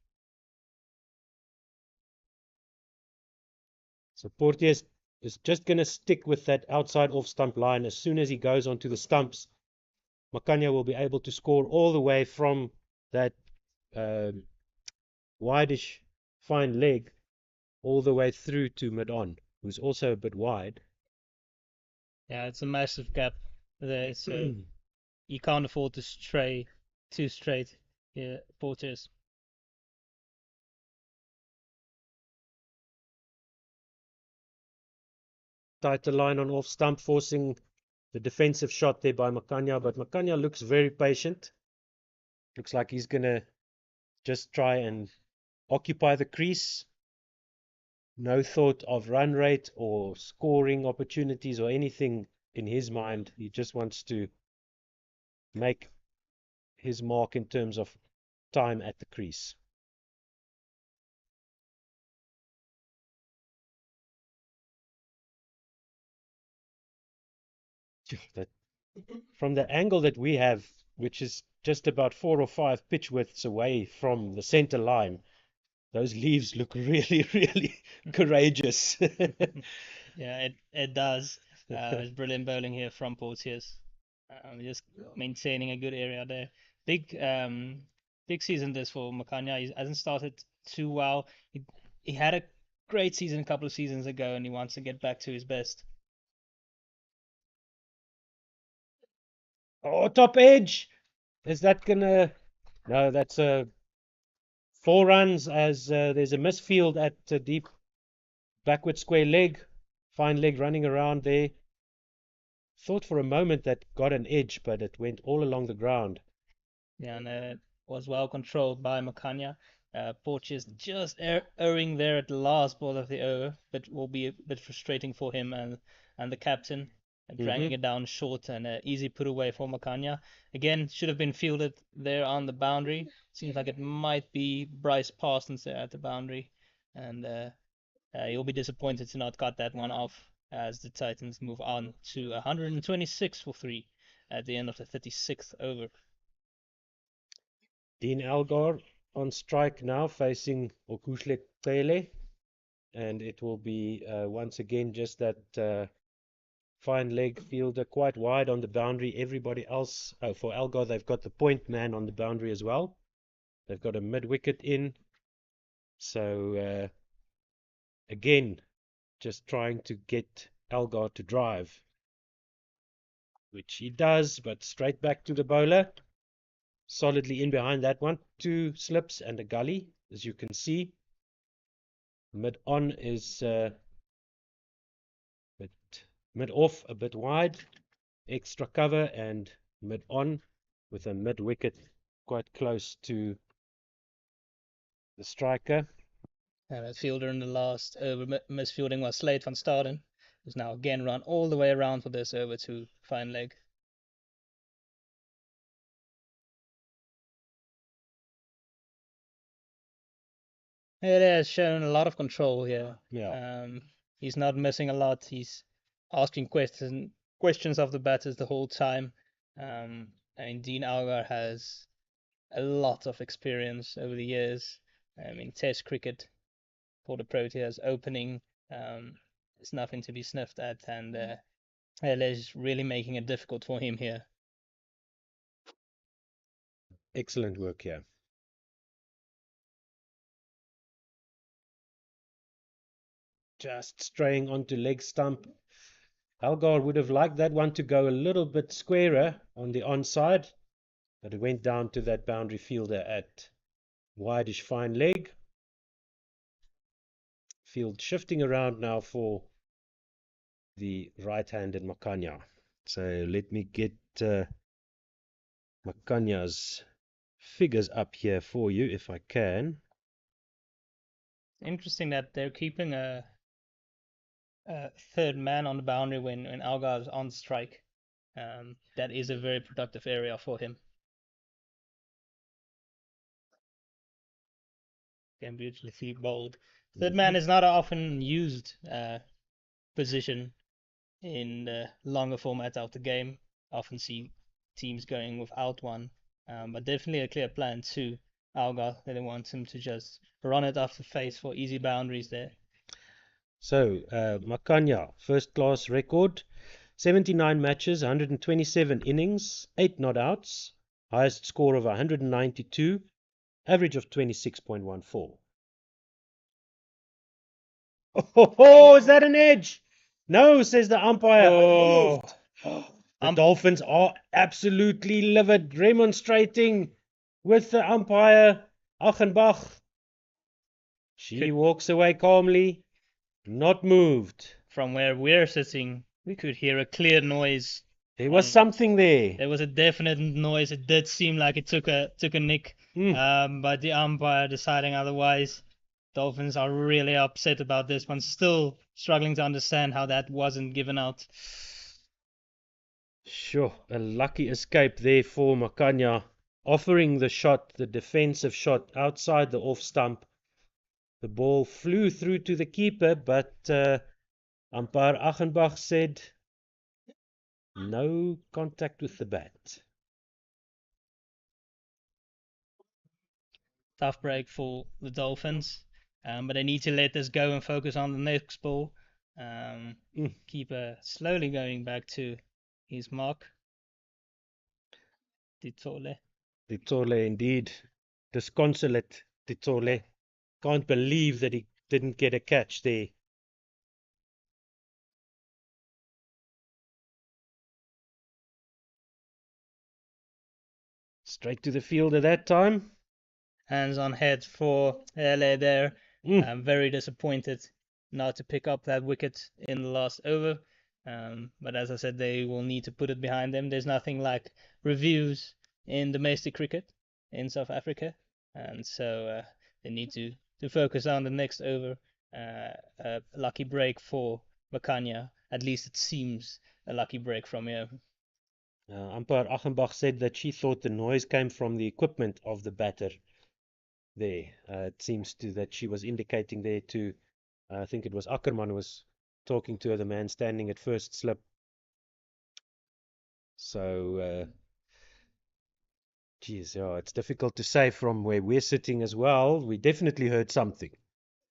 So Porteous is just going to stick with that outside off stump line. As soon as he goes onto the stumps, Makanya will be able to score all the way from that wideish fine leg all the way through to mid-on, who's also a bit wide. Yeah, it's a massive gap there, so you can't afford to stray too straight here, Porteous. Tighter line on off stump, forcing the defensive shot there by Makanya, but Makanya looks very patient. Looks like he's going to just try and occupy the crease. No thought of run rate or scoring opportunities or anything in his mind. He just wants to make his mark in terms of time at the crease. That, from the angle that we have, which is just about 4 or 5 pitch widths away from the center line, those leaves look really, really courageous. Yeah, it does. It's brilliant bowling here from Porteous. Just maintaining a good area there. Big season this for Makanya. He hasn't started too well. He had a great season a couple of seasons ago, and he wants to get back to his best. Oh, top edge! Is that gonna... No, that's a 4 runs as there's a misfield at deep backward square leg. Fine leg running around there. Thought for a moment that got an edge, but it went all along the ground. Yeah, and it was well controlled by Makanya. Porteous just erring there at the last ball of the over, but will be a bit frustrating for him and the captain. Dragging it down short and easy put away for Makanya. Again, should have been fielded there on the boundary. Seems like it might be Bryce Parsons there at the boundary, and he'll be disappointed to not cut that one off as the Titans move on to 126 for 3 at the end of the 36th over. Dean Algar on strike now, facing Okuhle Tele, and it will be once again just that fine leg fielder quite wide on the boundary. Everybody else, for Algar, they've got the point man on the boundary as well. They've got a mid wicket in, so again, just trying to get Algar to drive, which he does, but straight back to the bowler. Solidly in behind that one. 2 slips and a gully, as you can see. Mid-on is mid-off a bit wide. Extra cover, and mid-on with a mid-wicket quite close to the striker. And that fielder in the last over misfielding was Slade van Staden, who's now again run all the way around for this over to fine leg. It has shown a lot of control here. Yeah. He's not missing a lot. He's asking questions of the batters the whole time. Dean Algar has a lot of experience over the years in Test cricket for the Proteas. Opening is nothing to be sniffed at, and is really making it difficult for him here. Excellent work here. Just straying onto leg stump. Algar would have liked that one to go a little bit squarer on the onside, but it went down to that boundary fielder at wideish fine leg. Field shifting around now for the right-handed Makanya. So let me get Makanya's figures up here for you if I can. Interesting that they're keeping a third man on the boundary when Algar is on strike. That is a very productive area for him. Can beautifully bowled. Third man is not an often used position in the longer format of the game. Often see teams going without one, but definitely a clear plan to Algar. They don't want him to just run it off the face for easy boundaries there. So, Makanya, first class record, 79 matches, 127 innings, 8 not outs, highest score of 192, average of 26.14. Oh, is that an edge? No, says the umpire. Oh. The Dolphins are absolutely livid, remonstrating with the umpire, Achenbach. She walks away calmly, not moved. From where we're sitting, we could hear a clear noise. There was something there. There was a definite noise. It did seem like it took a nick, but the umpire deciding otherwise. Dolphins are really upset about this one, still struggling to understand how that wasn't given out. Sure, a lucky escape there for Makanya, offering the shot, the defensive shot outside the off stump. The ball flew through to the keeper, but umpire Achenbach said no contact with the bat. Tough break for the Dolphins, but they need to let this go and focus on the next ball. Keeper slowly going back to his mark. Titole. Titole, indeed. Disconsolate, Titole. Can't believe that he didn't get a catch there. Straight to the field at that time. Hands on head for LA there. I'm very disappointed not to pick up that wicket in the last over. But as I said, they will need to put it behind them. There's nothing like reviews in domestic cricket in South Africa. And so they need to focus on the next over. A lucky break for Makanya. At least it seems a lucky break from here. Umpire Achenbach said that she thought the noise came from the equipment of the batter there. It seems to that she was indicating there to, I think it was Ackerman who was talking to her, the man standing at first slip. So, geez, yeah, it's difficult to say from where we're sitting as well. We definitely heard something.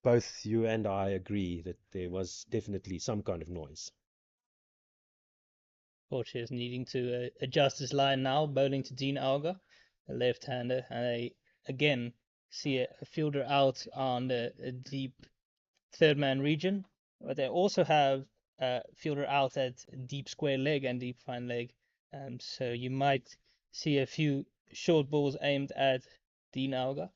Both you and I agree that there was definitely some kind of noise. Portia is needing to adjust his line now, bowling to Dean Algar, a left-hander, and I again see a fielder out on the deep third-man region, but they also have a fielder out at deep square leg and deep fine leg, so you might see a few short balls aimed at Dean Algar.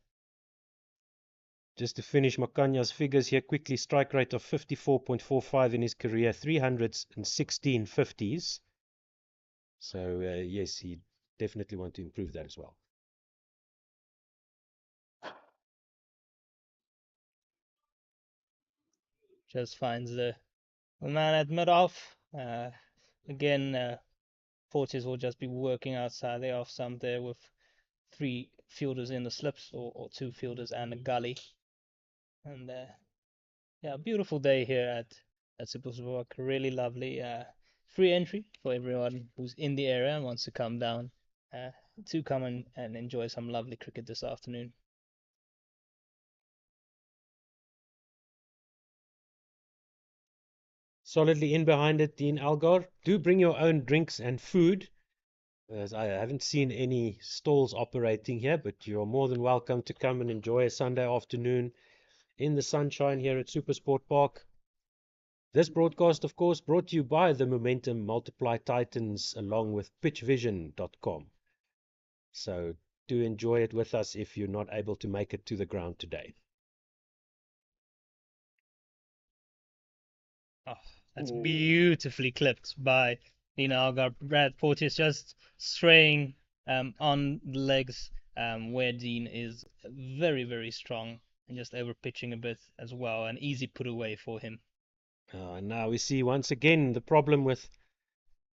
Just to finish Makanya's figures here quickly, strike rate of 54.45 in his career, 316 50s. So, yes, he definitely want to improve that as well. Just finds the man at mid-off. Again, Fortis will just be working outside the off stump there with 3 fielders in the slips or 2 fielders and a gully. And yeah, beautiful day here at Supersport. Really lovely. Free entry for everyone who's in the area and wants to come down to come and enjoy some lovely cricket this afternoon. Solidly in behind it, Dean Algar. Do bring your own drinks and food, as I haven't seen any stalls operating here, but you're more than welcome to come and enjoy a Sunday afternoon in the sunshine here at Supersport Park. This broadcast, of course, brought to you by the Momentum Multiply Titans along with pitchvision.com. So do enjoy it with us if you're not able to make it to the ground today. Oh, that's beautifully clipped by Algar. Brad Porteous just straying on the legs where Dean is very, very strong and just over pitching a bit as well. An easy put away for him. And now we see once again the problem with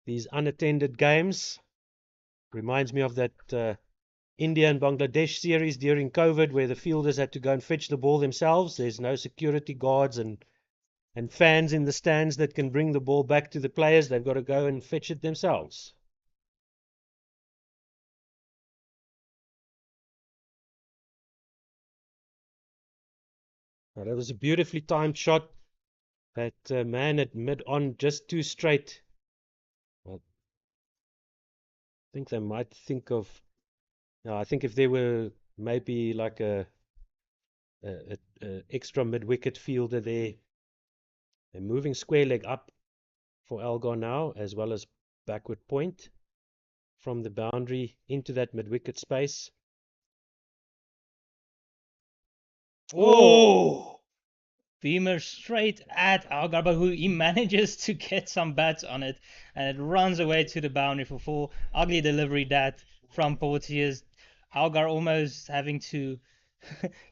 these unattended games. Reminds me of that India and Bangladesh series during COVID where the fielders had to go and fetch the ball themselves. There's no security guards and fans in the stands that can bring the ball back to the players. They've got to go and fetch it themselves. Now, that was a beautifully timed shot. That man at mid-on just too straight. I think they might think of... No, I think if there were maybe like a extra mid-wicket fielder there. They're moving square leg up for Algar now, as well as backward point from the boundary into that mid-wicket space. Oh! Beamer straight at Algar, but he manages to get some bats on it, and it runs away to the boundary for four. Ugly delivery that from Porteous. Algar almost having to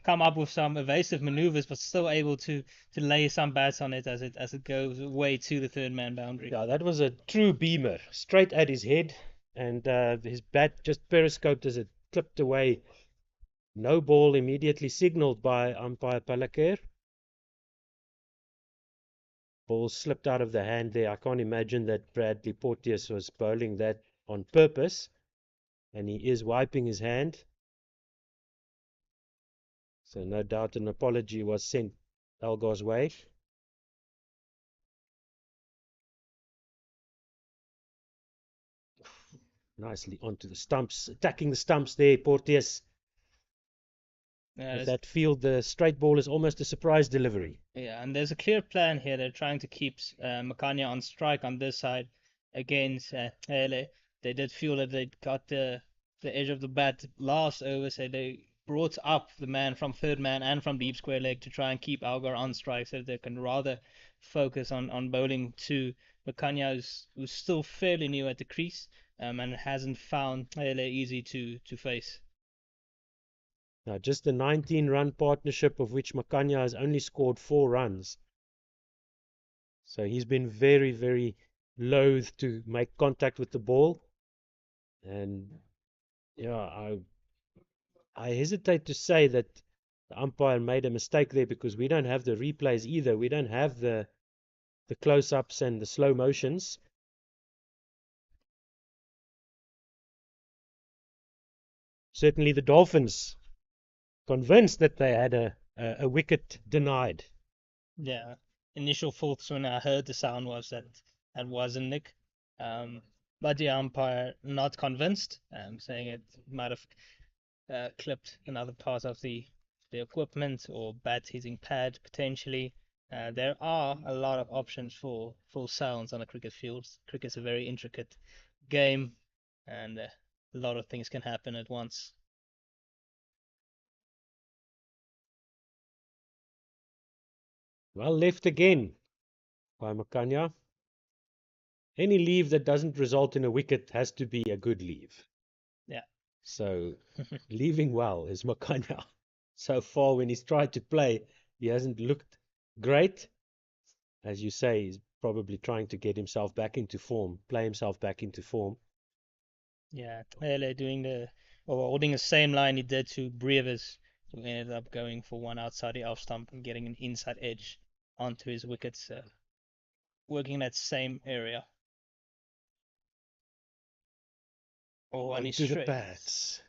come up with some evasive maneuvers, but still able to lay some bats on it as it goes away to the third man boundary. Yeah, that was a true Beamer, straight at his head, and his bat just periscoped as it clipped away. No ball immediately signaled by umpire Palaker. Ball slipped out of the hand there. I can't imagine that Bradley Porteous was bowling that on purpose, and he is wiping his hand. So no doubt an apology was sent Algar's way. Nicely onto the stumps, attacking the stumps there, Porteous. With that field, the straight ball is almost a surprise delivery. Yeah, and there's a clear plan here. They're trying to keep Makanya on strike on this side against Hele. They did feel that they got the edge of the bat last over, so they brought up the man from third man and from deep square leg to try and keep Algar on strike so that they can rather focus on bowling to Makanya, who's still fairly new at the crease and hasn't found Hele easy to face. Now, just a 19-run partnership of which Makanya has only scored 4 runs. So he's been very, very loath to make contact with the ball. And yeah, I hesitate to say that the umpire made a mistake there because we don't have the replays either. We don't have the close-ups and the slow motions. Certainly the Dolphins convinced that they had a wicket denied. Yeah, initial thoughts when I heard the sound was that wasn't Nick. But the umpire not convinced, saying it might have clipped another part of the equipment or bat hitting pad potentially. There are a lot of options for full sounds on a cricket field. Cricket's a very intricate game, and a lot of things can happen at once. Well left again by Makanya. Any leave that doesn't result in a wicket has to be a good leave. Yeah. So leaving well is Makanya. So far when he's tried to play, he hasn't looked great. As you say, he's probably trying to get himself back into form, play himself back into form. Yeah, Hele holding the same line he did to Brevis, who ended up going for one outside the off stump and getting an inside edge onto his wickets, working in that same area. Oh, and he's to the straight. bats.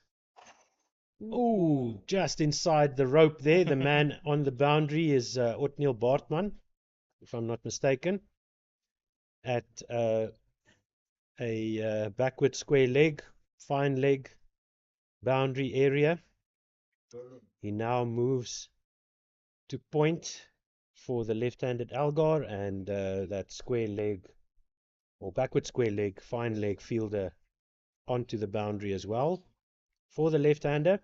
Oh, just inside the rope there. The man on the boundary is Otniel Bartman, if I'm not mistaken, at a backward square leg, fine leg boundary area. He now moves to point for the left-handed Algar, and that square leg or backward square leg, fine leg fielder onto the boundary as well for the left-hander.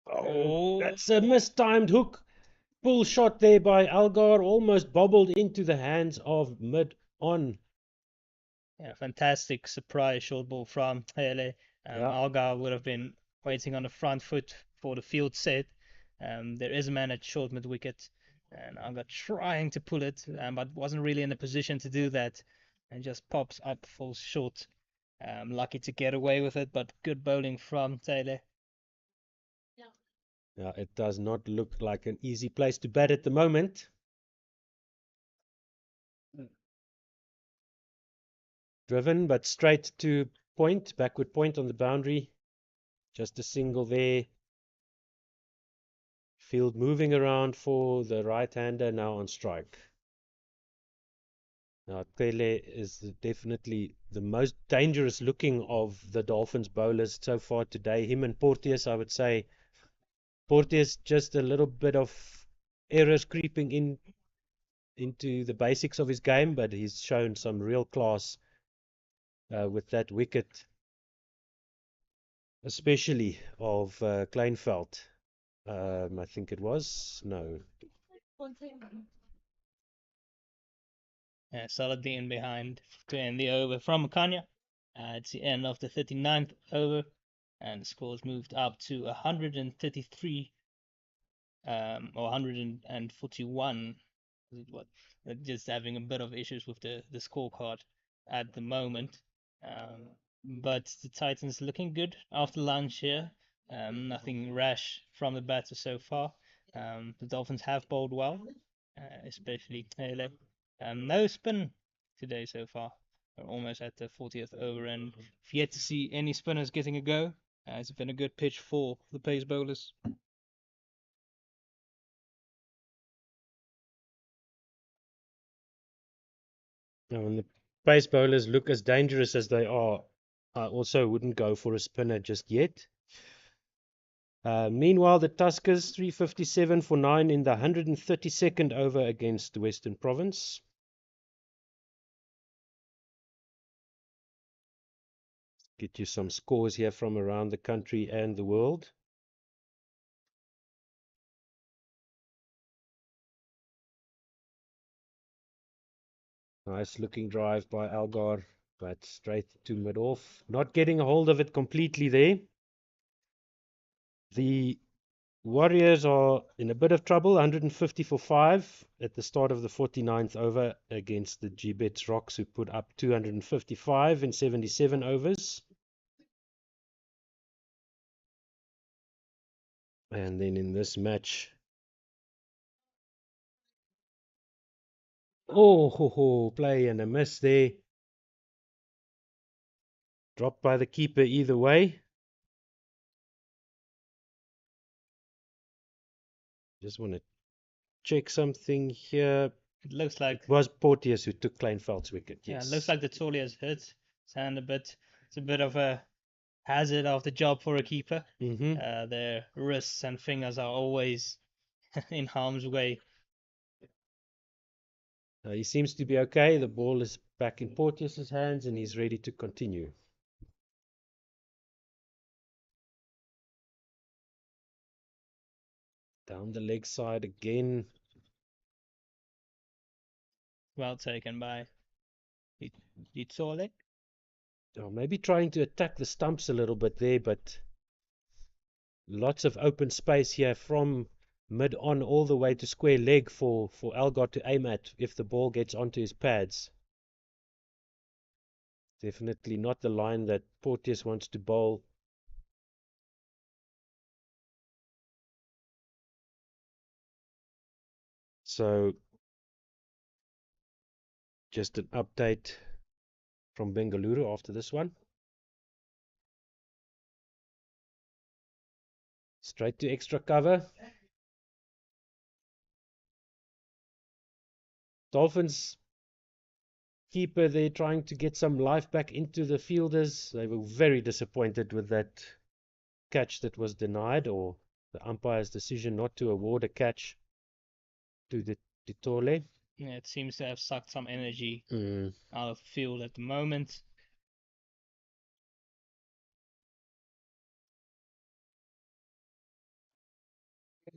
Oh, that's a mistimed hook. Pull shot there by Algar, almost bobbled into the hands of mid-on. Yeah, fantastic surprise short ball from Hele. Yeah. Algar would have been waiting on the front foot for the field set. There is a man at short mid wicket, and Algar trying to pull it, but wasn't really in a position to do that, and just pops up, falls short. Lucky to get away with it, but good bowling from Taylor. Yeah, it does not look like an easy place to bat at the moment. Driven, but straight to point, backward point on the boundary. Just a single there. Field moving around for the right-hander now on strike. Now, Pele is definitely the most dangerous looking of the Dolphins bowlers so far today. Him and Porteous, I would say. Porteous just a little bit of errors creeping into the basics of his game, but he's shown some real class with that wicket, especially of Kleinveld. I think it was. No. Saladin behind to end the over from Makanya. It's the end of the 39th over, and the scores moved up to 133 or 141. What? Just having a bit of issues with the scorecard at the moment. But the Titans looking good after lunch here. Nothing rash from the batter so far. The Dolphins have bowled well, especially Taylor. No spin today so far. We're almost at the 40th over, and if yet to see any spinners getting a go. It's been a good pitch for the pace bowlers. Now, when the pace bowlers look as dangerous as they are, I also wouldn't go for a spinner just yet. Meanwhile, the Tuskers 357 for 9 in the 132nd over against the Western Province. Get you some scores here from around the country and the world. Nice looking drive by Algar, but straight to mid-off. Not getting a hold of it completely there. The Warriors are in a bit of trouble, 150 for 5 at the start of the 49th over against the G-Bets Rocks, who put up 255 in 77 overs. And then in this match, play and a miss there. Dropped by the keeper either way. Just want to check something here. It looks like It was Porteous who took Kleinveld's wicket. Yes. Yeah, it looks like the Tolly has hit his hand a bit. It's a bit of a hazard of the job for a keeper. Their wrists and fingers are always in harm's way. He seems to be okay. The ball is back in Porteous's hands and he's ready to continue. Down the leg side again. Well taken by Ditole. Oh, maybe trying to attack the stumps a little bit there, but lots of open space here from mid on all the way to square leg for Algar to aim at if the ball gets onto his pads. Definitely not the line that Porteous wants to bowl. So just an update from Bengaluru after this one. Straight to extra cover. Dolphins keeper there trying to get some life back into the fielders. They were very disappointed with that catch that was denied, or the umpire's decision not to award a catch to the Tole. Yeah, it seems to have sucked some energy out of the field at the moment.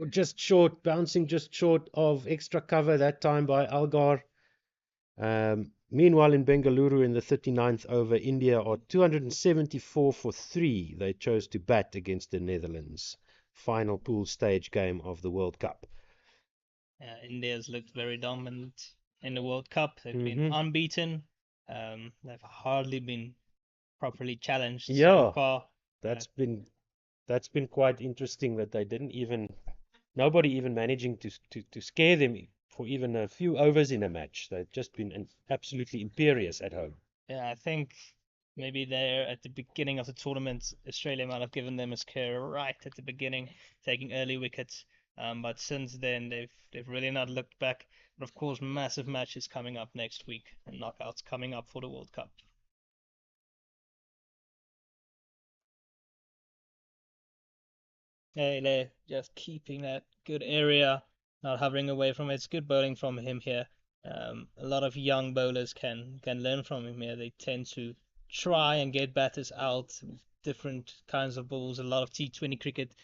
Just short, bouncing just short of extra cover that time by Algar. Meanwhile, in Bengaluru, in the 39th over, India are 274 for 3. They chose to bat against the Netherlands. Final pool stage game of the World Cup. India's looked very dominant in the World Cup. They've been unbeaten. They've hardly been properly challenged so far. That's been quite interesting that they didn't even, nobody even managing to scare them for even a few overs in a match. They've just been absolutely imperious at home. Yeah, I think maybe there at the beginning of the tournament, Australia might have given them a scare right at the beginning, taking early wickets. But since then, they've really not looked back. But of course, massive matches coming up next week and knockouts coming up for the World Cup. Hele just keeping that good area, not hovering away from it. It's good bowling from him here. A lot of young bowlers can learn from him here. They tend to try and get batters out with different kinds of balls. A lot of T20 cricket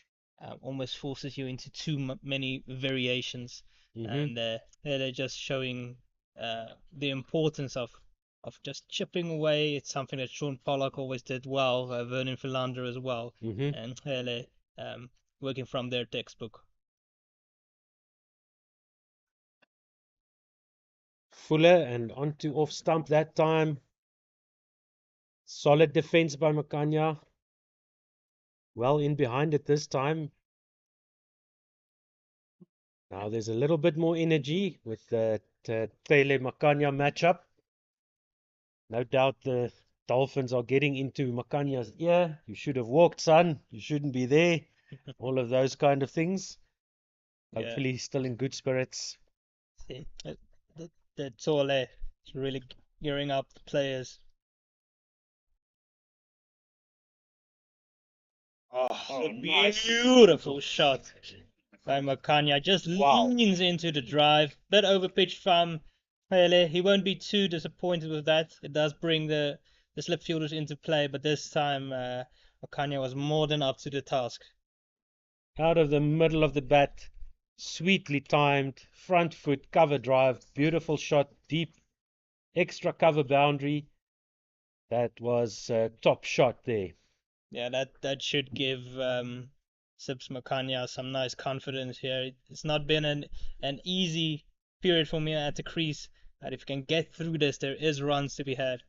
almost forces you into too many variations, and they're just showing the importance of just chipping away. It's something that Sean Pollock always did well, Vernon Philander as well, and Hele working from their textbook. Fuller and onto off stump that time. Solid defense by Makanya. Well in behind it this time. Now there's a little bit more energy with the Tele Makanya matchup. No doubt the Dolphins are getting into Makanya's ear. You should have walked, son. You shouldn't be there. All of those kind of things. Hopefully he's still in good spirits. See, the Tole is really gearing up the players. Oh, beautiful shot by Makanya. Just leans into the drive. Bit overpitched from Hele. He won't be too disappointed with that. It does bring the slip fielders into play, but this time Makanya was more than up to the task. Out of the middle of the bat, sweetly timed, front foot cover drive, beautiful shot, deep, extra cover boundary. That was a top shot there. Yeah, that should give Sips Makanya some nice confidence here. It's not been an easy period for me at the crease, but if you can get through this, there is runs to be had.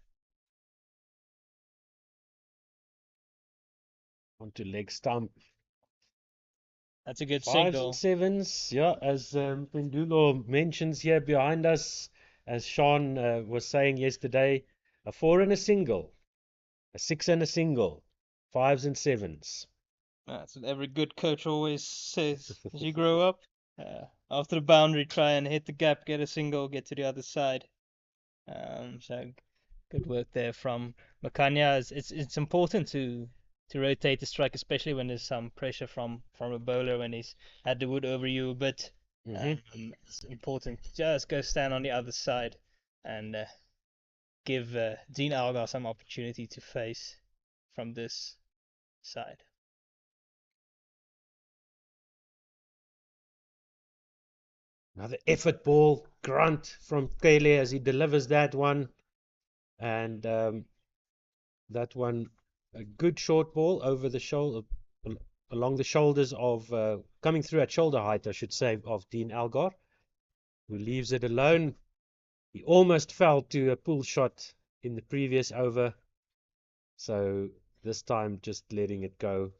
Onto leg stump. That's a good Fives signal. and sevens, yeah, as Pendulo mentions here behind us, as Sean was saying yesterday, a 4 and a single, a 6 and a single, 5s and 7s. That's what every good coach always says as you grow up. After the boundary, try and hit the gap, get a single, get to the other side. So good work there from Makanya. It's important to rotate the strike, especially when there's some pressure from a bowler when he's had the wood over you a bit. It's important to just go stand on the other side and give Dean Algar some opportunity to face from this side. Another effort ball, grunt from Kele as he delivers that one. And that one, a good short ball over the shoulder, along the shoulders of, coming through at shoulder height, I should say, of Dean Algar, who leaves it alone. He almost fell to a pull shot in the previous over. So this time just letting it go.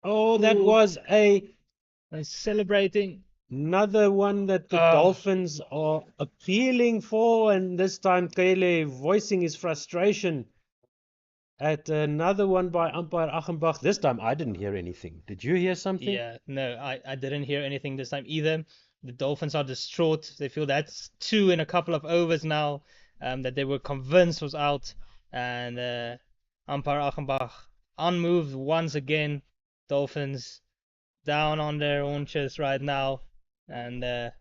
Oh, that was celebrating. Another one that the Dolphins are appealing for, and this time Kele voicing his frustration at another one by umpire Achenbach. This time I didn't hear anything. Did you hear something? Yeah, no, I didn't hear anything this time either. The Dolphins are distraught. They feel that's 2 in a couple of overs now that they were convinced was out. And umpire Achenbach unmoved once again. Dolphins down on their haunches right now. And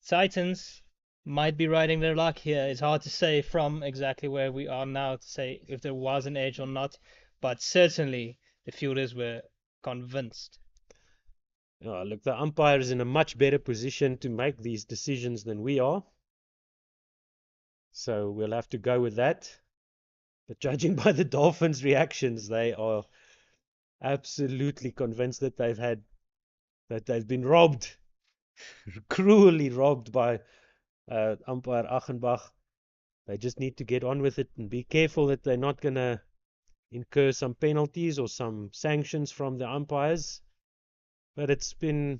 Titans might be riding their luck here. It's hard to say from exactly where we are now to say if there was an edge or not. But certainly the fielders were convinced Look, the umpire is in a much better position to make these decisions than we are. So we'll have to go with that. But judging by the Dolphins' reactions, they are absolutely convinced that they've been robbed, cruelly robbed by umpire Achenbach. They just need to get on with it and be careful that they're not going to incur some penalties or some sanctions from the umpires. But it's been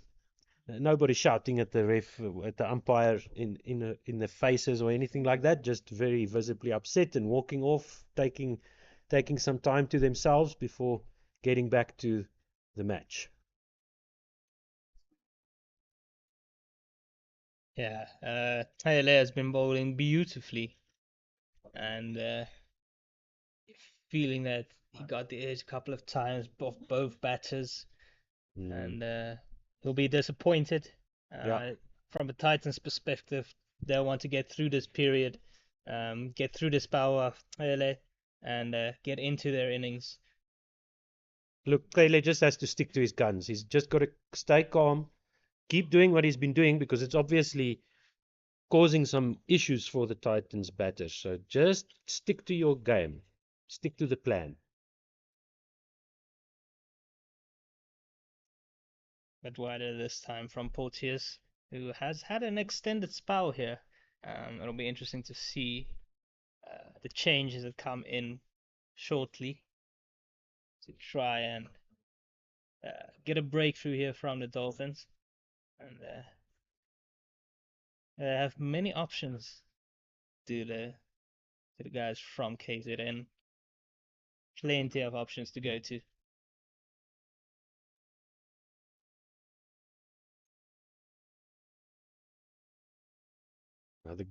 nobody shouting at the ref, at the umpire in the faces or anything like that. Just very visibly upset and walking off, taking some time to themselves before getting back to the match. Yeah, Hele has been bowling beautifully, and feeling that he got the edge a couple of times off both batters, and he'll be disappointed. Yeah. From a Titans perspective, they'll want to get through this period, get through this power of Hele, and get into their innings. Look, Kele just has to stick to his guns. He's just got to stay calm, keep doing what he's been doing because it's obviously causing some issues for the Titans batters. So just stick to your game, stick to the plan. But wider this time from Porteous, who has had an extended spell here. It'll be interesting to see the changes that come in shortly to try and get a breakthrough here from the Dolphins. And they have many options to the guys from KZN. Plenty of options to go to. Another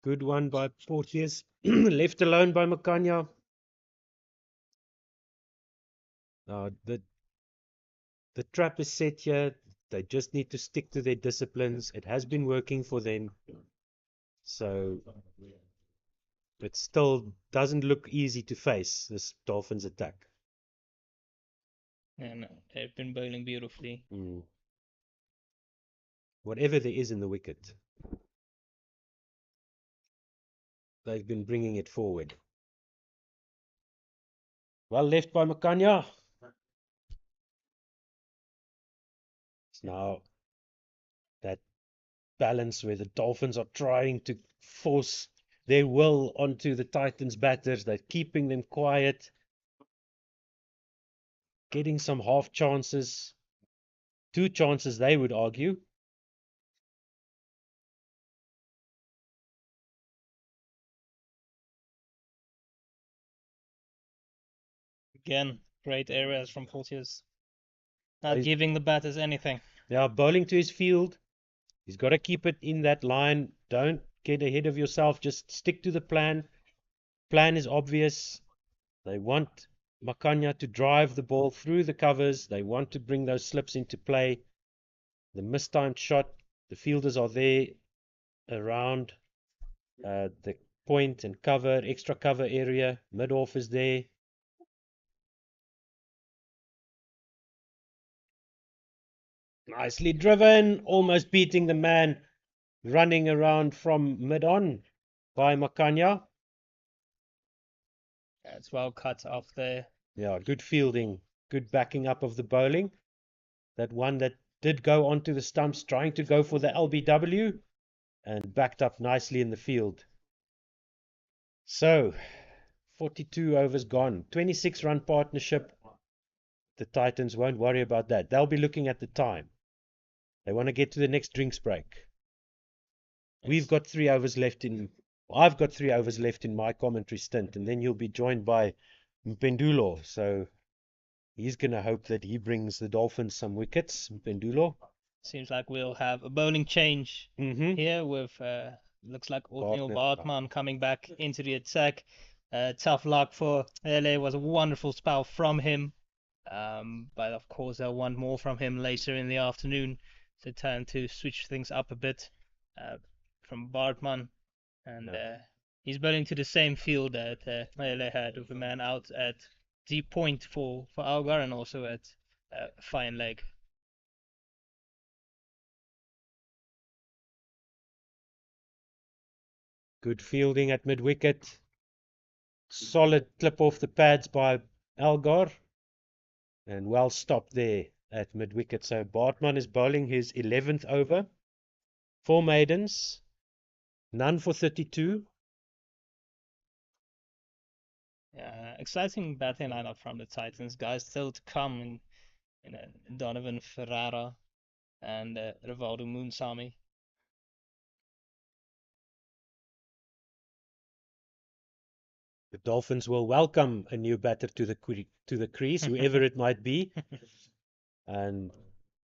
good one by Porteous, left alone by Makanya. The trap is set here. They just need to stick to their disciplines. It has been working for them. So it still doesn't look easy to face this Dolphins attack. And they've been bowling beautifully. Whatever there is in the wicket, they've been bringing it forward. Well left by Makanya. It's now that balance where the Dolphins are trying to force their will onto the Titans batters. They're keeping them quiet, getting some half chances, 2 chances they would argue. Again, great areas from Porteous. Not giving the batters anything. Yeah, bowling to his field. He's got to keep it in that line. Don't get ahead of yourself. Just stick to the plan. Plan is obvious. They want Makanya to drive the ball through the covers. They want to bring those slips into play. The mistimed shot, the fielders are there around the point and cover, extra cover area. Mid-off is there. Nicely driven, almost beating the man running around from mid-on by Makanya. It's well cut off there. Yeah, good fielding, good backing up of the bowling. That one that did go onto the stumps, trying to go for the LBW, and backed up nicely in the field. So, 42 overs gone, 26-run partnership. The Titans won't worry about that. They'll be looking at the time. They want to get to the next drinks break. I've got 3 overs left in my commentary stint, and then you'll be joined by Mpendulo. So he's going to hope that he brings the Dolphins some wickets. Mpendulo. Seems like we'll have a bowling change here with looks like Othniel Bartman coming back into the attack. Tough luck for LA. Was a wonderful spell from him. But of course they'll want more from him later in the afternoon. So time to switch things up a bit from Bartman. And he's bowling to the same field that LA had with a man out at deep point for Algar and also at fine leg. Good fielding at mid-wicket. Solid clip off the pads by Algar. And well stopped there at mid-wicket. So Bartman is bowling his 11th over. 4 maidens. None for 32. Exciting batting lineup from the Titans. Guys still to come in Donovan Ferrara and Rivaldo Moonsamy. The Dolphins will welcome a new batter to the crease, whoever it might be. And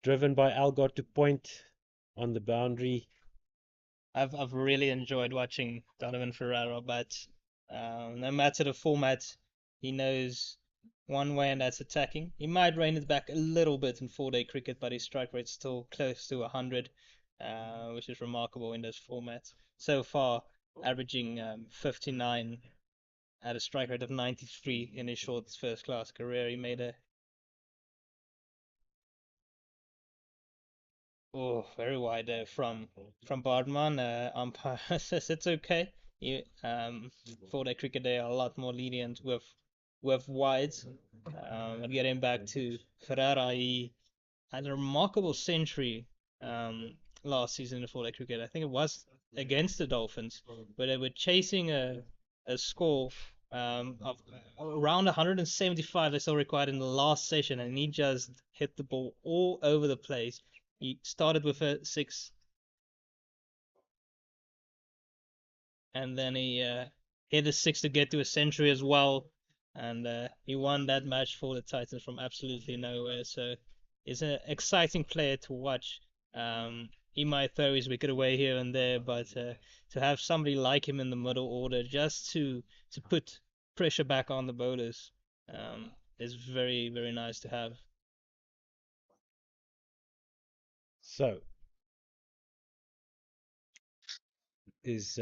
driven by Algar to point on the boundary. I've really enjoyed watching Donovan Ferrara, but no matter the format, he knows one way, and that's attacking. He might rein it back a little bit in 4-day cricket, but his strike rate's still close to 100, which is remarkable in this format. So far, averaging 59 at a strike rate of 93 in his short first-class career. He made a very wide from Bardman. Umpire says it's okay. You, 4-day cricket, they are a lot more lenient with wides. And getting back to Ferrara, he had a remarkable century last season in the 4-day cricket. I think it was against the Dolphins, where they were chasing a score of around 175 they still required in the last session, and he just hit the ball all over the place. He started with a 6, and then he hit a 6 to get to a century as well, and he won that match for the Titans from absolutely nowhere. So he's an exciting player to watch. He might throw his wicket away here and there, but to have somebody like him in the middle order just to put pressure back on the bowlers is very, very nice to have. So is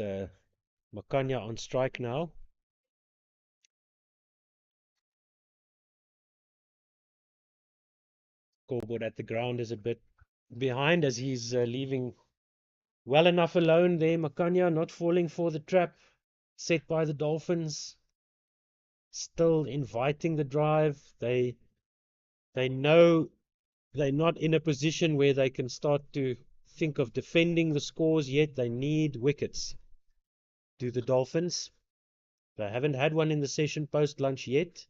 Makanya on strike now? Scoreboard at the ground is a bit behind as he's leaving well enough alone there. Makanya not falling for the trap set by the Dolphins. Still inviting the drive. They know they're not in a position where they can start to think of defending the scores yet. They need wickets. Do the Dolphins? They haven't had one in the session post lunch yet.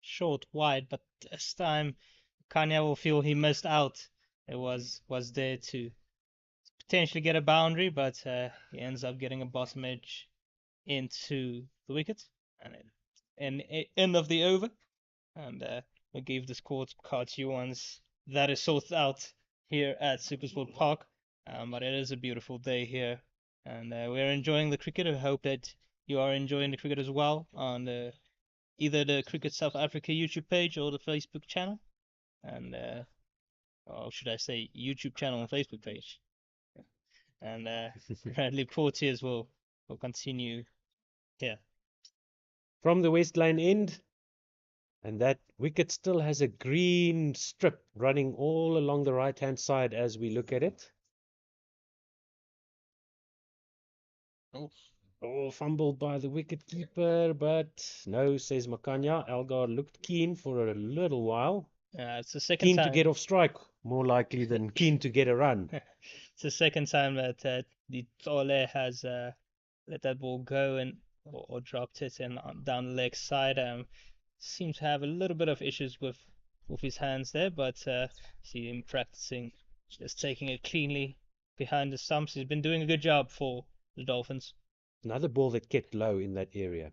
Short wide, but this time Kanya will feel he missed out. It was there to potentially get a boundary, but he ends up getting a bottom edge into the wicket, and end of the over, and we gave the scorecard to you once that is sorted out here at Supersport Park. But it is a beautiful day here, and we're enjoying the cricket. I hope that you are enjoying the cricket as well on either the Cricket South Africa YouTube page or the Facebook channel, and or should I say YouTube channel and Facebook page. And Bradley Portiers will continue here. From the West Lane end, and that wicket still has a green strip running all along the right hand side as we look at it. Oh, fumbled by the wicket keeper, but no, says Makanya. Algar looked keen for a little while. It's the second Keen time. to get off strike, more likely than keen to get a run. It's the second time that the Tole has let that ball go and or dropped it and down the leg side. Seems to have a little bit of issues with his hands there, but see him practicing, just taking it cleanly behind the stumps. He's been doing a good job for the Dolphins. Another ball that kept low in that area.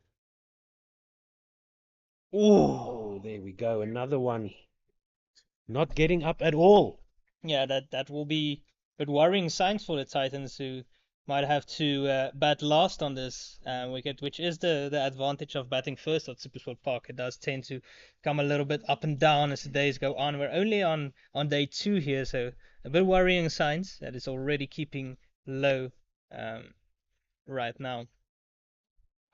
Oh, there we go. Another one. Not getting up at all. Yeah, that will be a bit worrying signs for the Titans, who might have to bat last on this wicket, which is the advantage of batting first at Supersport Park. It does tend to come a little bit up and down as the days go on. We're only on day 2 here, so a bit worrying signs that it's already keeping low right now.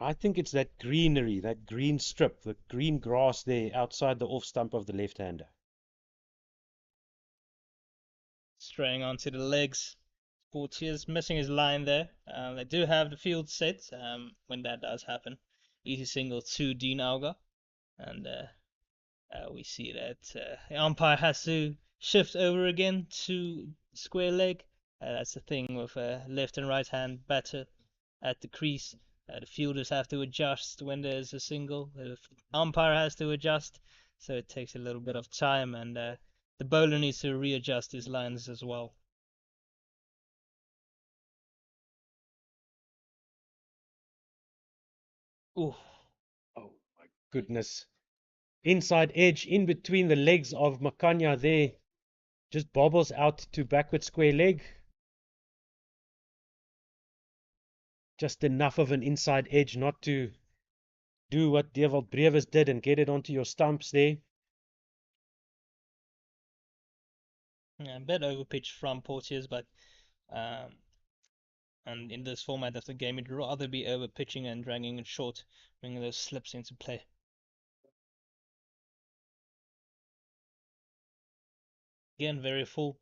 I think it's that greenery, that green strip, the green grass there outside the off stump of the left-hander. straying onto the legs. Porteous missing his line there. They do have the field set when that does happen. Easy single to Dean Alga. And we see that the umpire has to shift over again to square leg. That's the thing with left and right hand batter at the crease. The fielders have to adjust when there's a single. The umpire has to adjust, so it takes a little bit of time, and the bowler needs to readjust his lines as well. Ooh. Oh my goodness. Inside edge in between the legs of Makanya there. Just bobbles out to backward square leg. Just enough of an inside edge not to do what Dewald Brevis did and get it onto your stumps there. Yeah, a bit overpitched from Porteous, but and in this format of the game, it'd rather be overpitching and dragging it short, bringing those slips into play. Again, very full,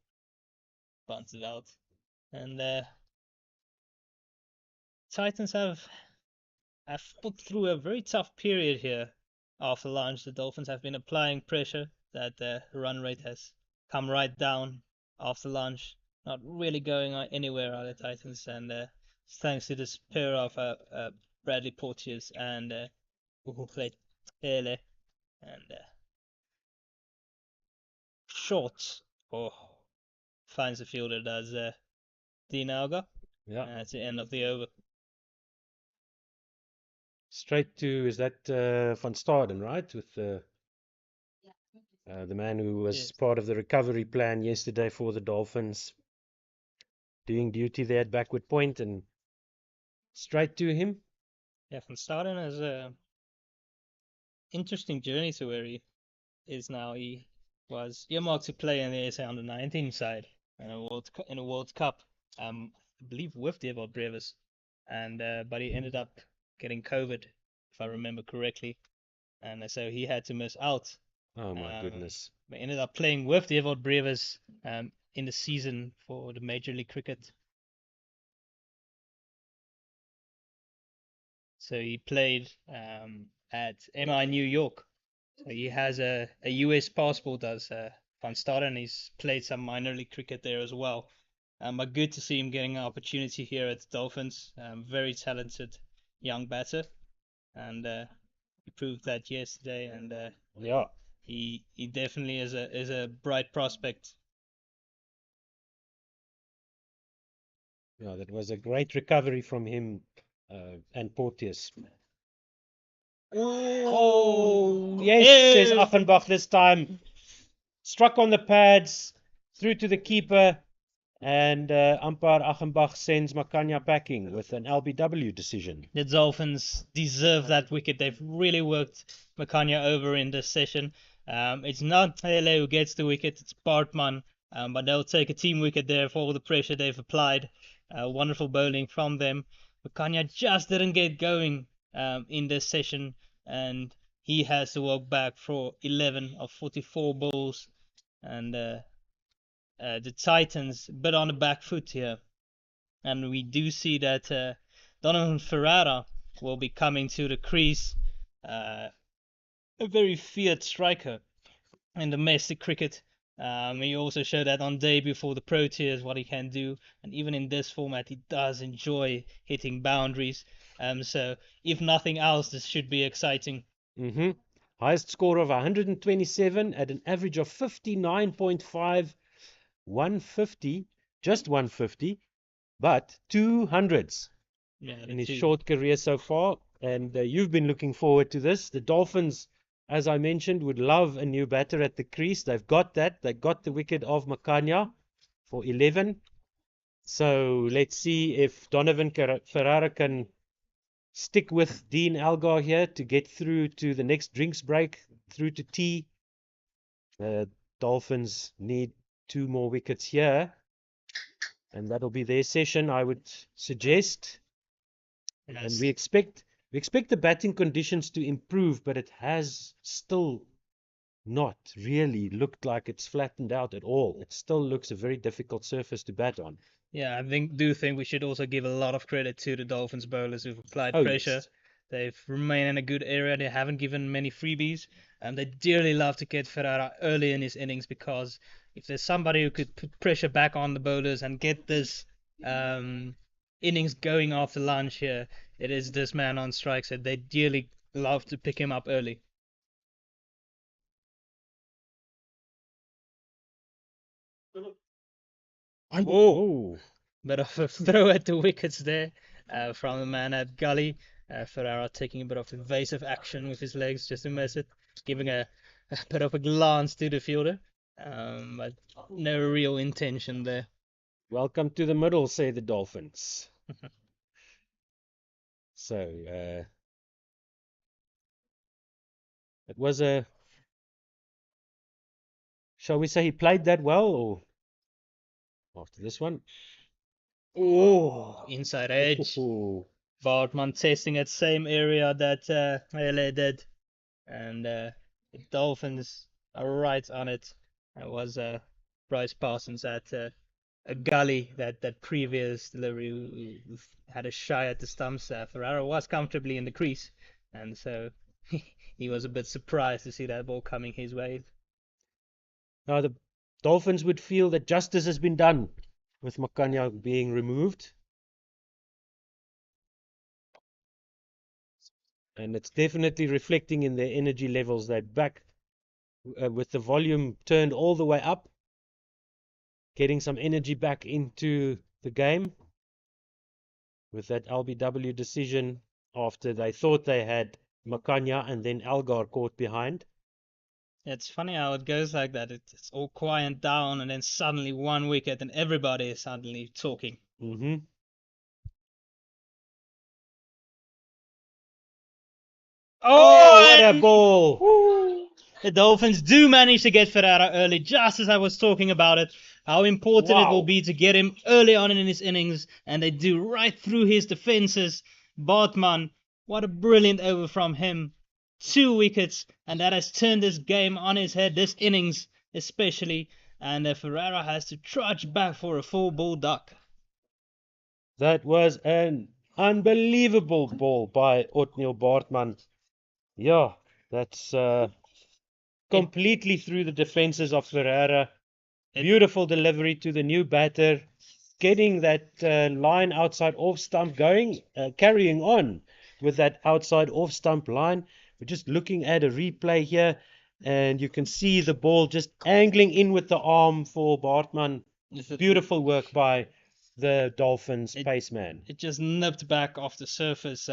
bunted out, and Titans have put through a very tough period here after lunch. The Dolphins have been applying pressure. That run rate has come right down after lunch. Not really going anywhere are the Titans, and thanks to this pair of Bradley Porteous and who played Ele and short. Oh, finds the fielder, does Dean Alga. Yeah. That's the end of the over. Straight to, is that Van Staden, right? With the man who was Yes. part of the recovery plan yesterday for the Dolphins. Doing duty there at backward point and straight to him. Yeah, Van Staden has a interesting journey to where he is now. He was earmarked to play in the SA under-19 side in a World Cup. I believe with Dewald Brevis, and but he ended up getting COVID, if I remember correctly, and so he had to miss out. Oh my goodness. But ended up playing with Dewald Brevis in the season for the Major League Cricket. So he played at MI New York. So he has a US passport, does Van Staden. He's played some minor league cricket there as well. But good to see him getting an opportunity here at the Dolphins. Very talented young batter, and he proved that yesterday. And Yeah. he definitely is a bright prospect. Yeah, that was a great recovery from him and Porteous. Oh, yes, says Achenbach this time. Struck on the pads, through to the keeper, and umpire Achenbach sends Makanya packing with an LBW decision. The Dolphins deserve that wicket. They've really worked Makanya over in this session. It's not Hele who gets the wicket, it's Bartman. But they'll take a team wicket there for all the pressure they've applied. Wonderful bowling from them. Makanya just didn't get going in this session, and he has to walk back for 11 of 44 balls. And the Titans a bit on the back foot here. And we do see that Donovan Ferrara will be coming to the crease. A very feared striker in domestic cricket. He also showed that on debut for the Proteas what he can do, and even in this format he does enjoy hitting boundaries. So if nothing else, this should be exciting. Highest score of 127 at an average of 59.5, 150, just 150, but 200s in his short career so far. And you've been looking forward to this. The Dolphins, as I mentioned, would love a new batter at the crease. They've got that. They got the wicket of Makanya for 11. So let's see if Donovan Ferrara can stick with Dean Algar here to get through to the next drinks break, through to tea. The Dolphins need 2 more wickets here, and that'll be their session, I would suggest. Yes. And we expect the batting conditions to improve, but it has still not really looked like it's flattened out at all. It still looks a very difficult surface to bat on. Yeah, I think we should also give a lot of credit to the Dolphins bowlers who've applied Oh, pressure. yes. They've remained in a good area. They haven't given many freebies. They dearly love to get Ferrara early in his innings because if there's somebody who could put pressure back on the bowlers and get this innings going after lunch here, it is this man on strike. So they dearly love to pick him up early. Oh, Bit of a throw at the wickets there from the man at gully. Ferrara taking a bit of evasive action with his legs just to miss it, giving a bit of a glance to the fielder, but no real intention there. welcome to the middle, say the Dolphins. So, it was a, shall we say he played that well, or after this one? Oh, inside edge. Oh, Bartman testing at same area that LA did, and the Dolphins are right on it. It was Bryce Parsons at a gully that previous delivery had a shy at the stumps. Ferrara was comfortably in the crease, and so he was a bit surprised to see that ball coming his way. now the Dolphins would feel that justice has been done with Makanya being removed. And it's definitely reflecting in their energy levels. They're back with the volume turned all the way up, getting some energy back into the game with that LBW decision after they thought they had Makanya and then Algar caught behind. It's funny how it goes like that. It's all quiet down, and then suddenly one wicket, and everybody is suddenly talking. Mm-hmm. Oh, what a ball! The Dolphins do manage to get Ferrara early, just as I was talking about it. How important it will be to get him early on in his innings, and they do right through his defenses. Bartman, what a brilliant over from him. 2 wickets, and that has turned this game on his head, this innings especially. And Ferrara has to trudge back for a full ball duck. That was an unbelievable ball by Otniel Bartman. Yeah, that's completely through the defenses of Ferreira. Beautiful delivery to the new batter, getting that line outside off stump going, carrying on with that outside off stump line. We're just looking at a replay here, and you can see the ball just angling in with the arm for Bartman. Beautiful work by the Dolphins paceman. It just nipped back off the surface.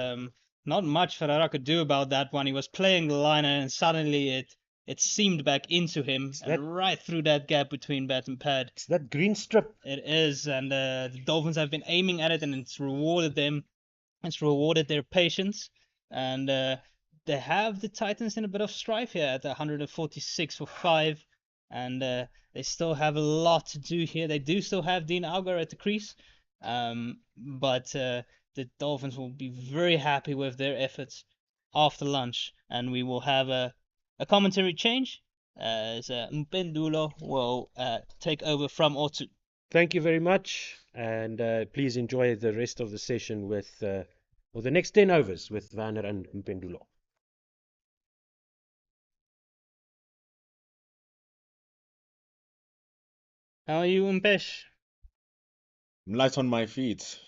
Not much Ferrara could do about that one. He was playing the liner, and suddenly it seemed back into him and right through that gap between bat and pad. It's that green strip. It is, and the Dolphins have been aiming at it, and it's rewarded them. It's rewarded their patience, and they have the Titans in a bit of strife here at 146 for 5, and they still have a lot to do here. They do still have Dean Algar at the crease, but the Dolphins will be very happy with their efforts after lunch, and we will have a commentary change as Mpendulo will take over from Otu. Thank you very much, and please enjoy the rest of the session with, or the next 10 overs with Vanner and Mpendulo. How are you, Mpesh? I'm light on my feet.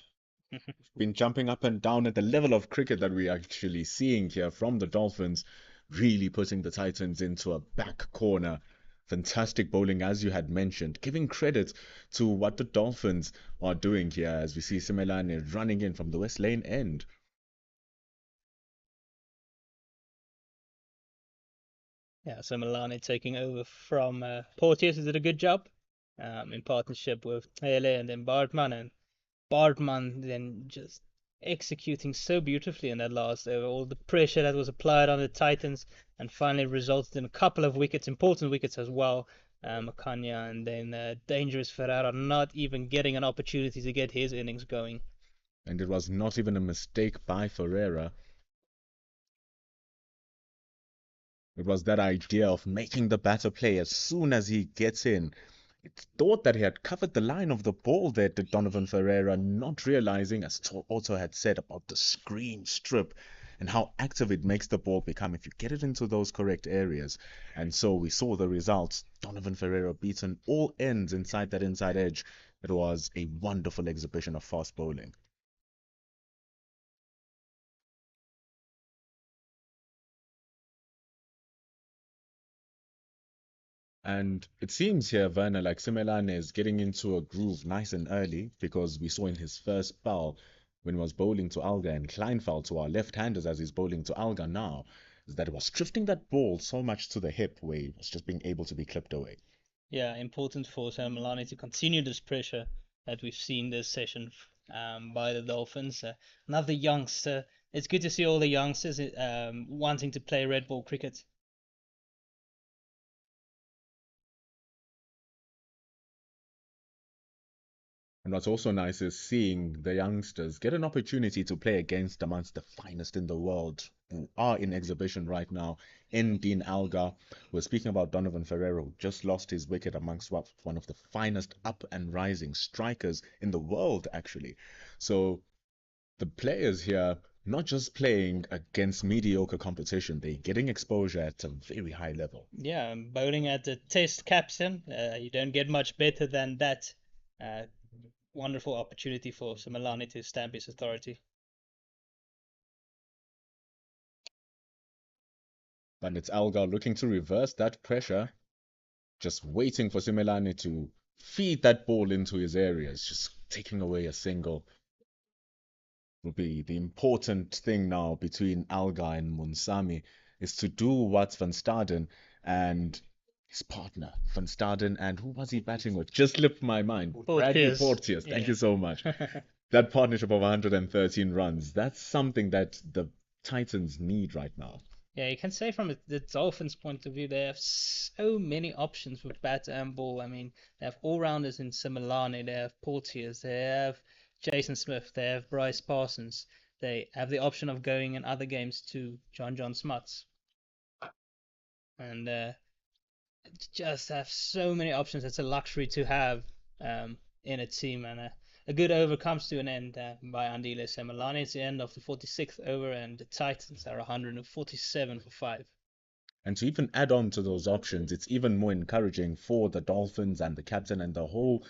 Been jumping up and down at the level of cricket that we're actually seeing here from the Dolphins, really putting the Titans into a back corner. Fantastic bowling, as you had mentioned, giving credit to what the Dolphins are doing here as we see Simelane running in from the West Lane end. Yeah, so Milani taking over from Porteous, who did a good job in partnership with Hele and then Bartman, and Bartman then just executing so beautifully in that last over. All the pressure that was applied on the Titans and finally resulted in a couple of wickets, important wickets as well. Makanya and then Dangerous Ferrara not even getting an opportunity to get his innings going. And it was not even a mistake by Ferreira. It was that idea of making the batter play as soon as he gets in. It's thought that he had covered the line of the ball there to Donovan Ferreira, not realizing, as Otto had said, about the screen strip and how active it makes the ball become if you get it into those correct areas. And so we saw the results. Donovan Ferreira beaten all ends inside that inside edge. It was a wonderful exhibition of fast bowling. And it seems here, Werner, like Simelane is getting into a groove nice and early because we saw in his first spell when he was bowling to Alga and Kleinfeld to our left-handers as he's bowling to Alga now, is that he was drifting that ball so much to the hip where he was just being able to be clipped away. Yeah, important for Sam Milani to continue this pressure that we've seen this session by the Dolphins. Another youngster. It's good to see all the youngsters wanting to play red ball cricket. And what's also nice is seeing the youngsters get an opportunity to play against amongst the finest in the world who are in exhibition right now in Dean Alga. We're speaking about Donovan Ferreira, who just lost his wicket amongst one of the finest up and rising strikers in the world, actually. So the players here not just playing against mediocre competition, they're getting exposure at a very high level. Yeah, bowling at the Test captain. You don't get much better than that. Uh, Wonderful opportunity for Simelane to stamp his authority. But it's Alga looking to reverse that pressure, just waiting for Simelane to feed that ball into his areas, just taking away a single. Will be the important thing now between Alga and Munsami is to do what Van Staden and his partner, Van Staden, and who was he batting with? Just slipped my mind. Bradley Porteous. Thank you so much. That partnership of 113 runs, that's something that the Titans need right now. Yeah, you can say from the Dolphins' point of view, they have so many options with bat and ball. I mean, they have all-rounders in Simelane, they have Porteous, they have Jason Smith, they have Bryce Parsons. They have the option of going in other games to John Smuts. And just have so many options. It's a luxury to have in a team. And a good over comes to an end by Andile Semelani. It's the end of the 46th over, and the Titans are 147 for 5. And to even add on to those options, it's even more encouraging for the Dolphins and the captain and the whole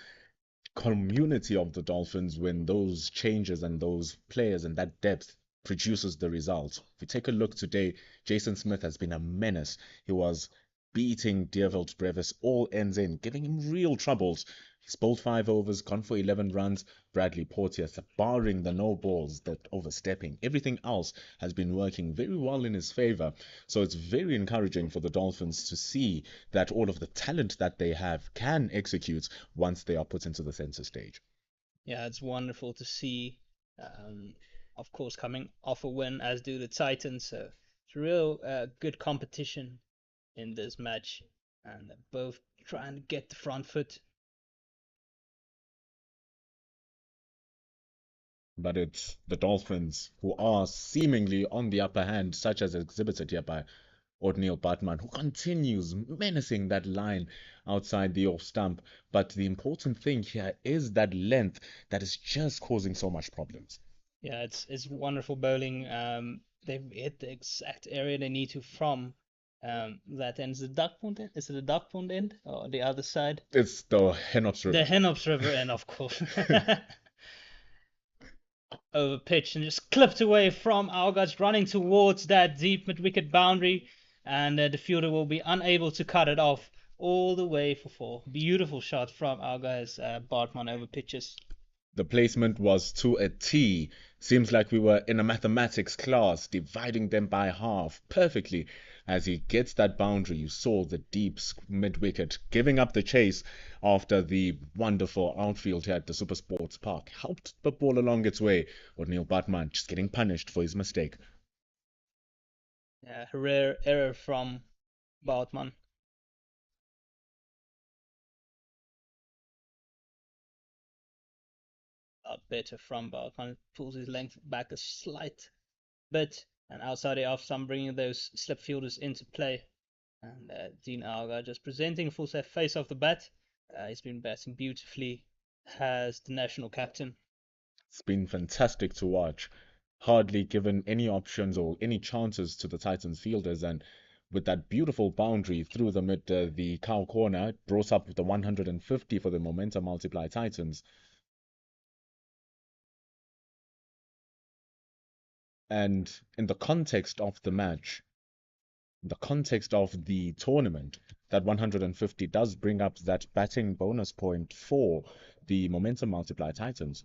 community of the Dolphins when those changes and those players and that depth produces the results. If we take a look today, Jason Smith has been a menace. He was beating Dierveld Brevis all ends in, giving him real troubles. He's bowled 5 overs, gone for 11 runs. Bradley Porteous, barring the no balls, that overstepping, everything else has been working very well in his favor. So it's very encouraging for the Dolphins to see that all of the talent that they have can execute once they are put into the center stage. Yeah, it's wonderful to see. Of course, coming off a win, as do the Titans. So it's real good competition in this match, and both trying to get the front foot. But it's the Dolphins who are seemingly on the upper hand, such as exhibited here by O'Neill Batman, who continues menacing that line outside the off stump. But the important thing here is that length that is just causing so much problems. Yeah, it's wonderful bowling. They've hit the exact area they need to from that end. Is the duck pond end? Is it the duck pond end or the other side? It's the Henops River. The Henops River end, of course. Over pitch and just clipped away from Alga's running towards that deep mid-wicket boundary, and the fielder will be unable to cut it off all the way for 4. Beautiful shot from Alga's Bartman over pitches. The placement was to a T. Seems like we were in a mathematics class, dividing them by half perfectly. As he gets that boundary, you saw the deep mid-wicket giving up the chase after the wonderful outfield here at the Super Sports Park. Helped the ball along its way. O'Neill Batman just getting punished for his mistake. A rare error from Bartman. Better from Bartman. Pulls his length back a slight bit, and outside the off stump, bringing those slip fielders into play. And Dean Algar just presenting full set face off the bat. He's been batting beautifully as the national captain. It's been fantastic to watch. Hardly given any options or any chances to the Titans fielders, and with that beautiful boundary through the cow corner, it brought up the 150 for the momentum multiply Titans. And in the context of the match, the context of the tournament, that 150 does bring up that batting bonus point for the momentum multiply Titans.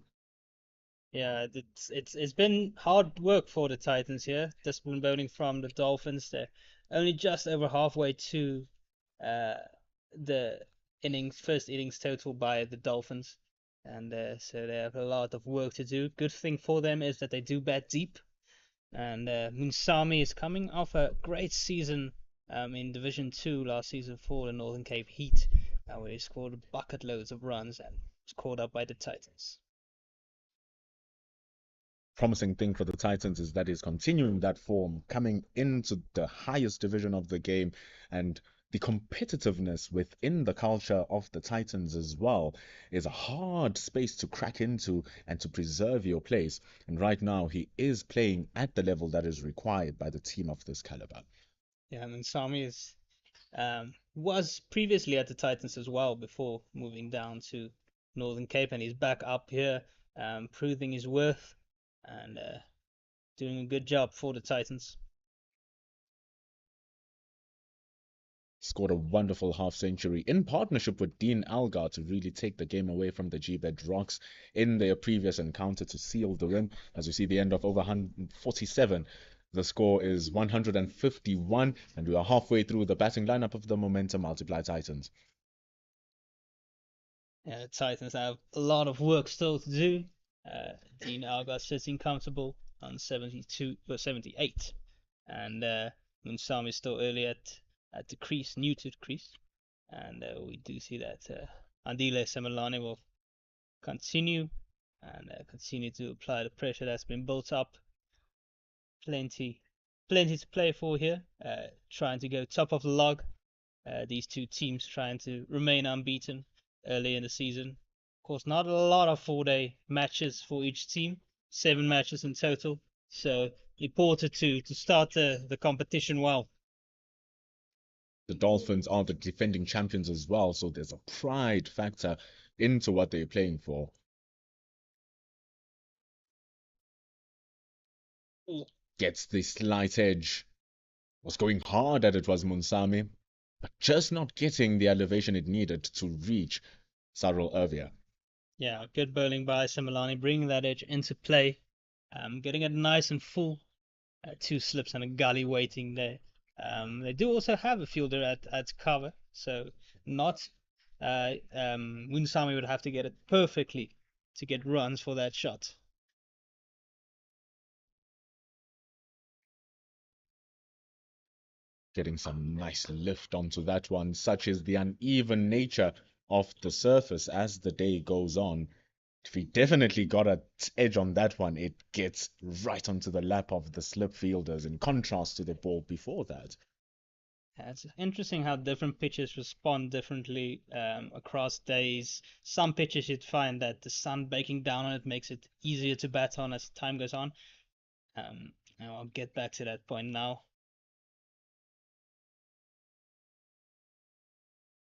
Yeah, it's been hard work for the Titans here. Discipline bowling from the Dolphins. They're only just over halfway to uh, the first innings total by the Dolphins, and so they have a lot of work to do. Good thing for them is that they do bat deep, and Munsami is coming off a great season in Division 2 last season for the Northern Cape Heat, where he scored bucket loads of runs and was caught up by the Titans. Promising thing for the Titans is that he's continuing that form, coming into the highest division of the game, and the competitiveness within the culture of the Titans as well is a hard space to crack into and to preserve your place. And right now, he is playing at the level that is required by the team of this caliber. Yeah, and Sami was previously at the Titans as well before moving down to Northern Cape, and he's back up here, proving his worth and doing a good job for the Titans. Scored a wonderful half century in partnership with Dean Algar to really take the game away from the G-Bed Rocks in their previous encounter to seal the win. As you see, the end of over 147. The score is 151, and we are halfway through the batting lineup of the Momentum Multiply Titans. The Titans have a lot of work still to do. Dean Algar sitting comfortable on 72 or 78, and Munsami is still early at the crease, new to the crease, and we do see that Andile Semelani will continue and continue to apply the pressure that's been built up. Plenty to play for here. Trying to go top of the log. These two teams trying to remain unbeaten early in the season. Of course, not a lot of 4-day matches for each team. 7 matches in total. So important to start the competition well. The Dolphins are the defending champions as well, so there's a pride factor into what they're playing for. Gets the slight edge. Was going hard at it was Munsami, but just not getting the elevation it needed to reach Cyril Irvia. Yeah, good bowling by Semelani, bringing that edge into play, getting it nice and full. 2 slips and a gully waiting there. They do also have a fielder at cover, so not Munsami would have to get it perfectly to get runs for that shot. Getting some nice lift onto that one, such is the uneven nature of the surface as the day goes on. If he definitely got an edge on that one, it gets right onto the lap of the slip fielders, in contrast to the ball before that. Yeah, it's interesting how different pitches respond differently across days. Some pitches you'd find that the sun baking down on it makes it easier to bat on as time goes on. And I'll get back to that point now.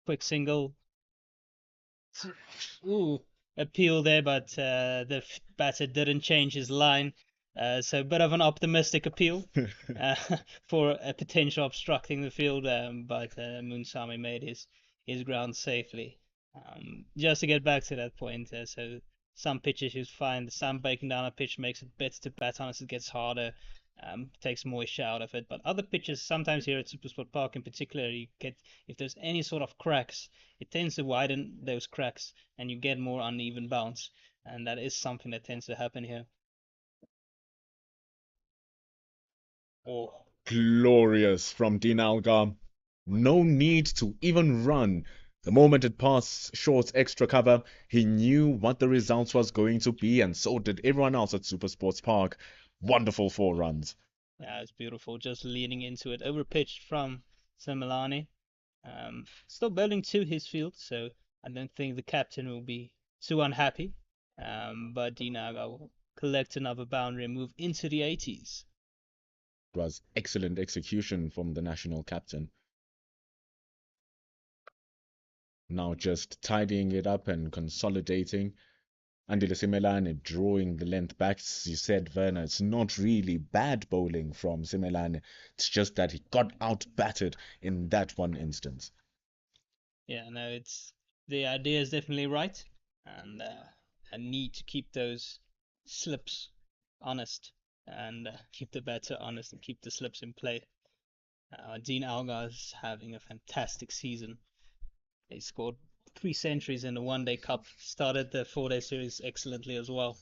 Quick single. Ooh, appeal there, but the batter didn't change his line. So a bit of an optimistic appeal for a potential obstructing the field, but Munsami made his ground safely. Just to get back to that point, so some pitches you find the sun breaking down a pitch makes it better to bat on as it gets harder, takes moisture out of it. But other pitches, sometimes here at Supersport Park in particular, you get, if there's any sort of cracks, it tends to widen those cracks and you get more uneven bounce. And that is something that tends to happen here. Oh, glorious from Dean Algar. No need to even run. The moment it passed short extra cover, he knew what the results was going to be, and so did everyone else at Supersports Park. Wonderful 4 runs. Yeah, it's beautiful. Just leaning into it. Over pitched from Similani. Still bowling to his field, so I don't think the captain will be too unhappy. But Dean Algar will collect another boundary and move into the 80s. It was excellent execution from the national captain. Now just tidying it up and consolidating. Andile Simelane drawing the length back. As you said, Werner, it's not really bad bowling from Simelane. It's just that he got out battered in that one instance. Yeah, no, it's the idea is definitely right, and I need to keep those slips honest and keep the batter honest and keep the slips in play. Dean Algar's having a fantastic season. He scored 3 centuries in the One Day Cup, started the 4-day series excellently as well.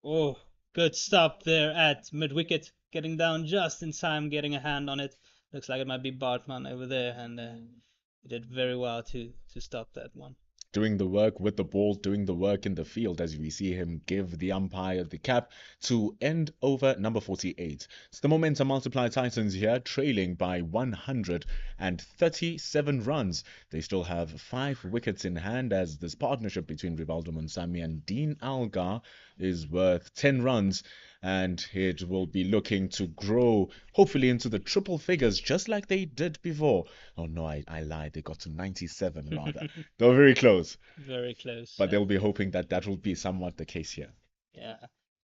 Oh, good stop there at mid wicket, getting down just in time, getting a hand on it. Looks like it might be Bartman over there, and he did very well to stop that one. Doing the work with the ball, doing the work in the field as we see him give the umpire the cap to end over number 48. It's the momentum multiplier Titans here, trailing by 137 runs. They still have 5 wickets in hand as this partnership between Rivaldo Munsami and Dean Algar is worth 10 runs. And it will be looking to grow, hopefully, into the triple figures, just like they did before. Oh no, I lied. They got to 97 rather. They were very close. Very close. But they'll be hoping that that will be somewhat the case here. Yeah.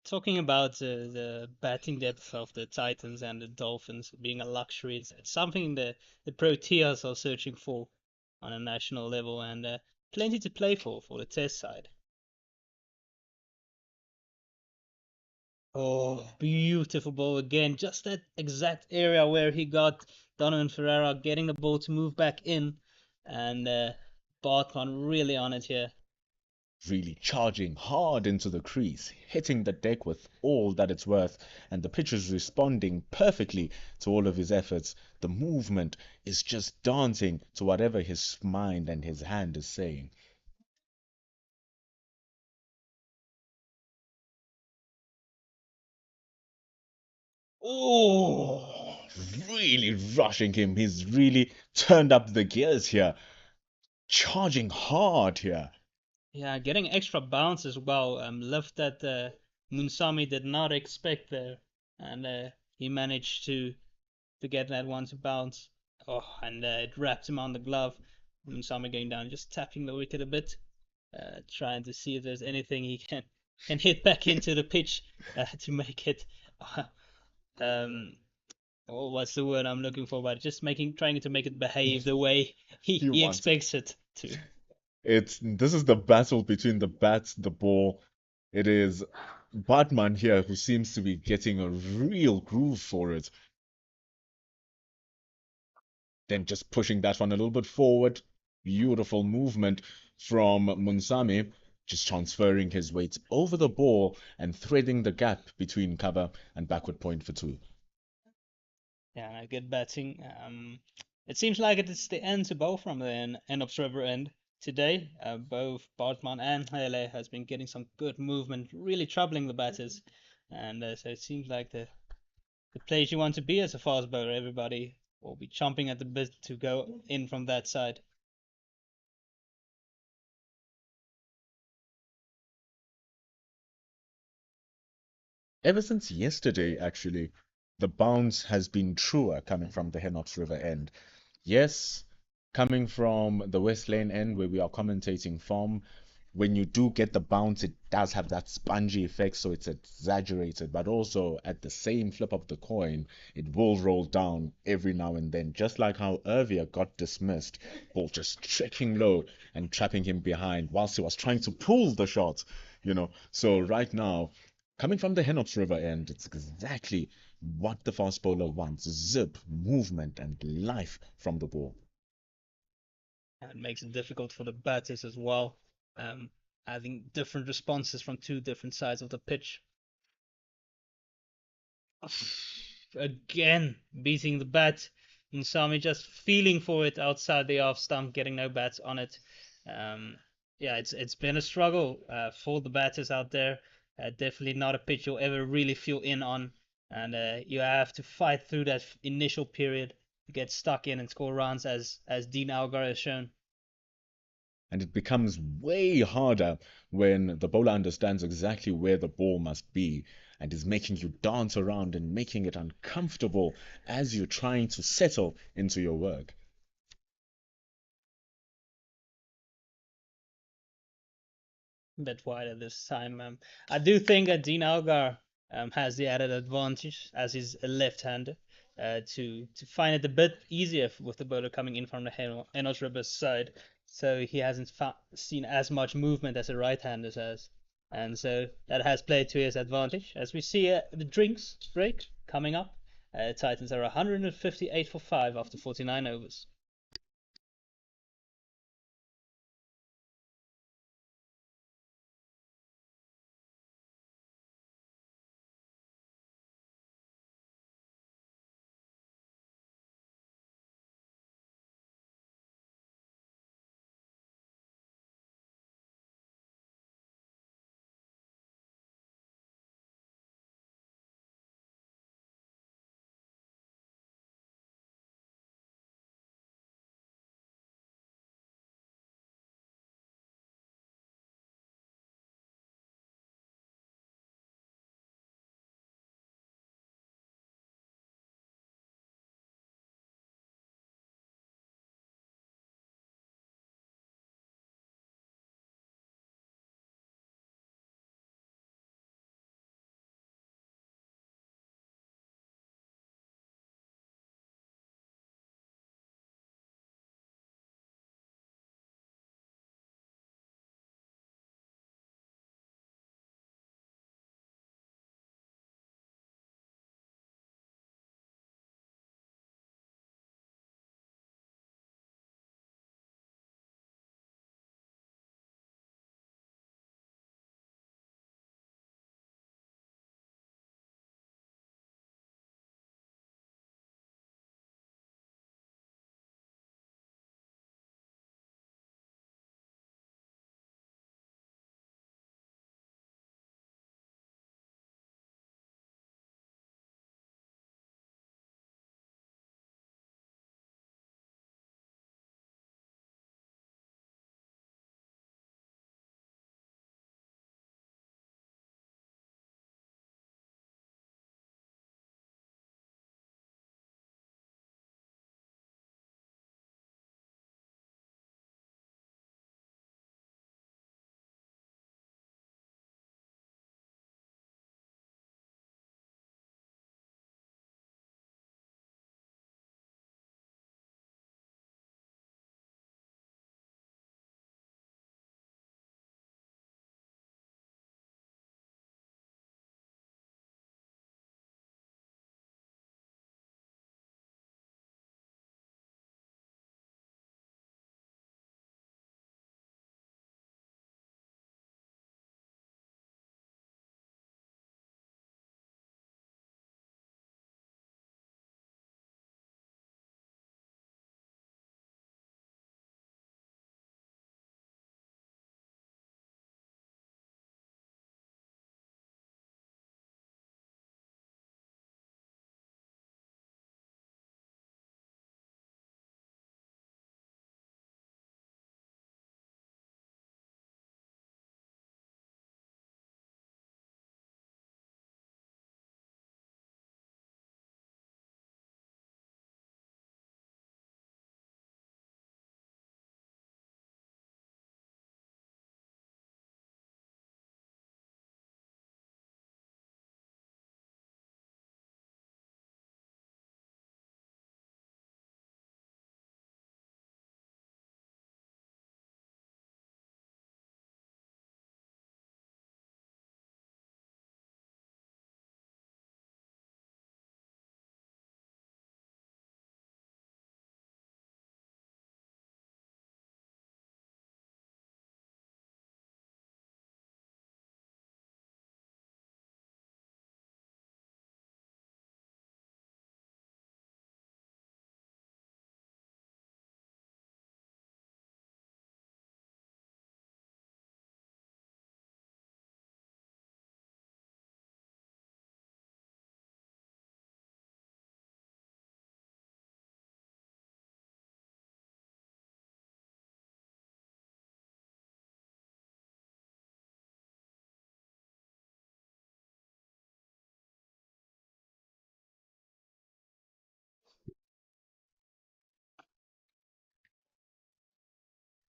Talking about the batting depth of the Titans and the Dolphins being a luxury, it's something the Proteas are searching for on a national level, and plenty to play for the Test side. Oh, beautiful ball again. Just that exact area where he got Donovan Ferreira getting the ball to move back in, and Bartman really on it here. Really charging hard into the crease, hitting the deck with all that it's worth, and the pitch is responding perfectly to all of his efforts. The movement is just dancing to whatever his mind and his hand is saying. Oh, really rushing him. He's really turned up the gears here. Charging hard here. Yeah, getting extra bounce as well. Lift that Munsami did not expect there, and he managed to get that one to bounce. Oh, and it wrapped him on the glove. Munsami going down, just tapping the wicket a bit, trying to see if there's anything he can hit back into the pitch to make it. What's the word I'm looking for? But just trying to make it behave the way he expects it to. This is the battle between the bat, the ball. It is Batman here who seems to be getting a real groove for it. Then just pushing that one a little bit forward. Beautiful movement from Munsami, just transferring his weight over the ball and threading the gap between cover and backward point for 2. Yeah, good batting. It seems like it's the end to both from the end of Trevor end today. Both Bartman and Hele has been getting some good movement, really troubling the batters, and so it seems like the place you want to be as a fast bowler. Everybody will be chomping at the bit to go in from that side. Ever since yesterday, actually, the bounce has been truer coming from the Henots River end. Yes, coming from the West Lane end where we are commentating from, when you do get the bounce, it does have that spongy effect, so it's exaggerated. But also, at the same flip of the coin, it will roll down every now and then, just like how Irvia got dismissed, ball just trekking low and trapping him behind whilst he was trying to pull the shot, So right now, coming from the Henots River end, it's exactly what the fast bowler wants: zip, movement, and life from the ball. And it makes it difficult for the batters as well. Having different responses from 2 different sides of the pitch. Again, beating the bat. Munsami just feeling for it outside the off stump, getting no bats on it. Yeah, it's been a struggle for the batters out there. Definitely not a pitch you'll ever really feel in on. and you have to fight through that initial period to get stuck in and score runs, as Dean Algar has shown. And it becomes way harder when the bowler understands exactly where the ball must be and is making you dance around and making it uncomfortable as you're trying to settle into your work. A bit wider this time. I do think that Dean Algar has the added advantage as he's a left-hander to find it a bit easier with the bowler coming in from the Enos Ribber's side. So he hasn't seen as much movement as a right-hander has. And so that has played to his advantage. As we see the drinks break coming up, Titans are 158 for 5 after 49 overs.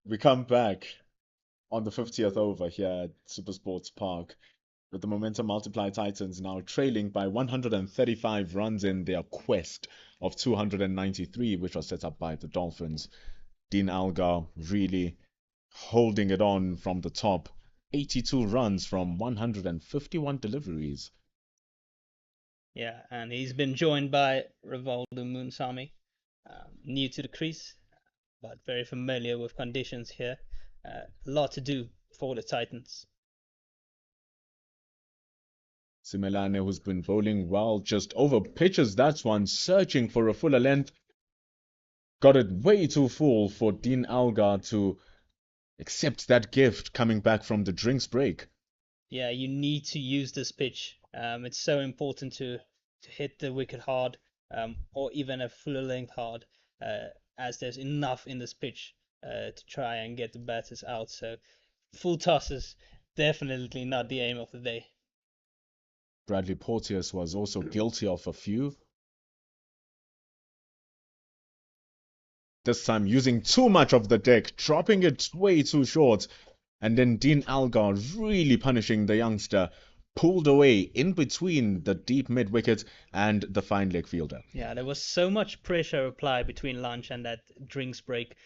We come back on the 50th over here at Supersports Park with the Momentum Multiply Titans now trailing by 135 runs in their quest of 293, which was set up by the Dolphins. Dean Algar really holding it on from the top. 82 runs from 151 deliveries. Yeah, and he's been joined by Rivaldo Moonsami, new to the crease, but very familiar with conditions here. A lot to do for the Titans. Simelane, who's been bowling well, just over pitches that one, searching for a fuller length. Got it way too full for Dean Algar to accept that gift coming back from the drinks break. Yeah, you need to use this pitch. It's so important to hit the wicket hard, or even a fuller length hard, as there's enough in this pitch to try and get the batters out. So full tosses, definitely not the aim of the day. Bradley Porteous was also guilty of a few. This time using too much of the deck, dropping it way too short. And then Dean Algar really punishing the youngster. Pulled away in between the deep mid wicket and the fine leg fielder. Yeah, there was so much pressure applied between lunch and that drinks break.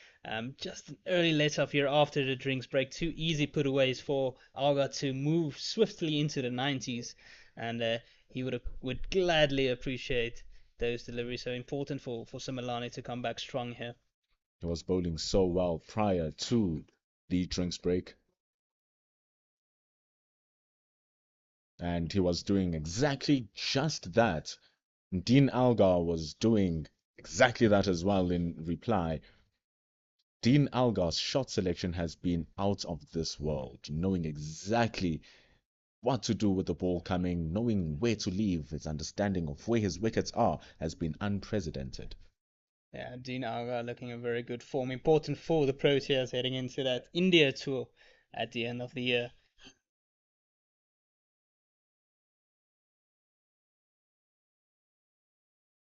Just an early let-off here after the drinks break. Two easy putaways for Algar to move swiftly into the 90s. And he would gladly appreciate those deliveries. So important for Simelane to come back strong here. He was bowling so well prior to the drinks break. And he was doing exactly just that. Dean Algar was doing exactly that as well in reply. Dean Algar's shot selection has been out of this world, knowing exactly what to do with the ball coming, knowing where to leave. His understanding of where his wickets are has been unprecedented. Yeah, Dean Algar looking in very good form. Important for the Proteas heading into that India tour at the end of the year.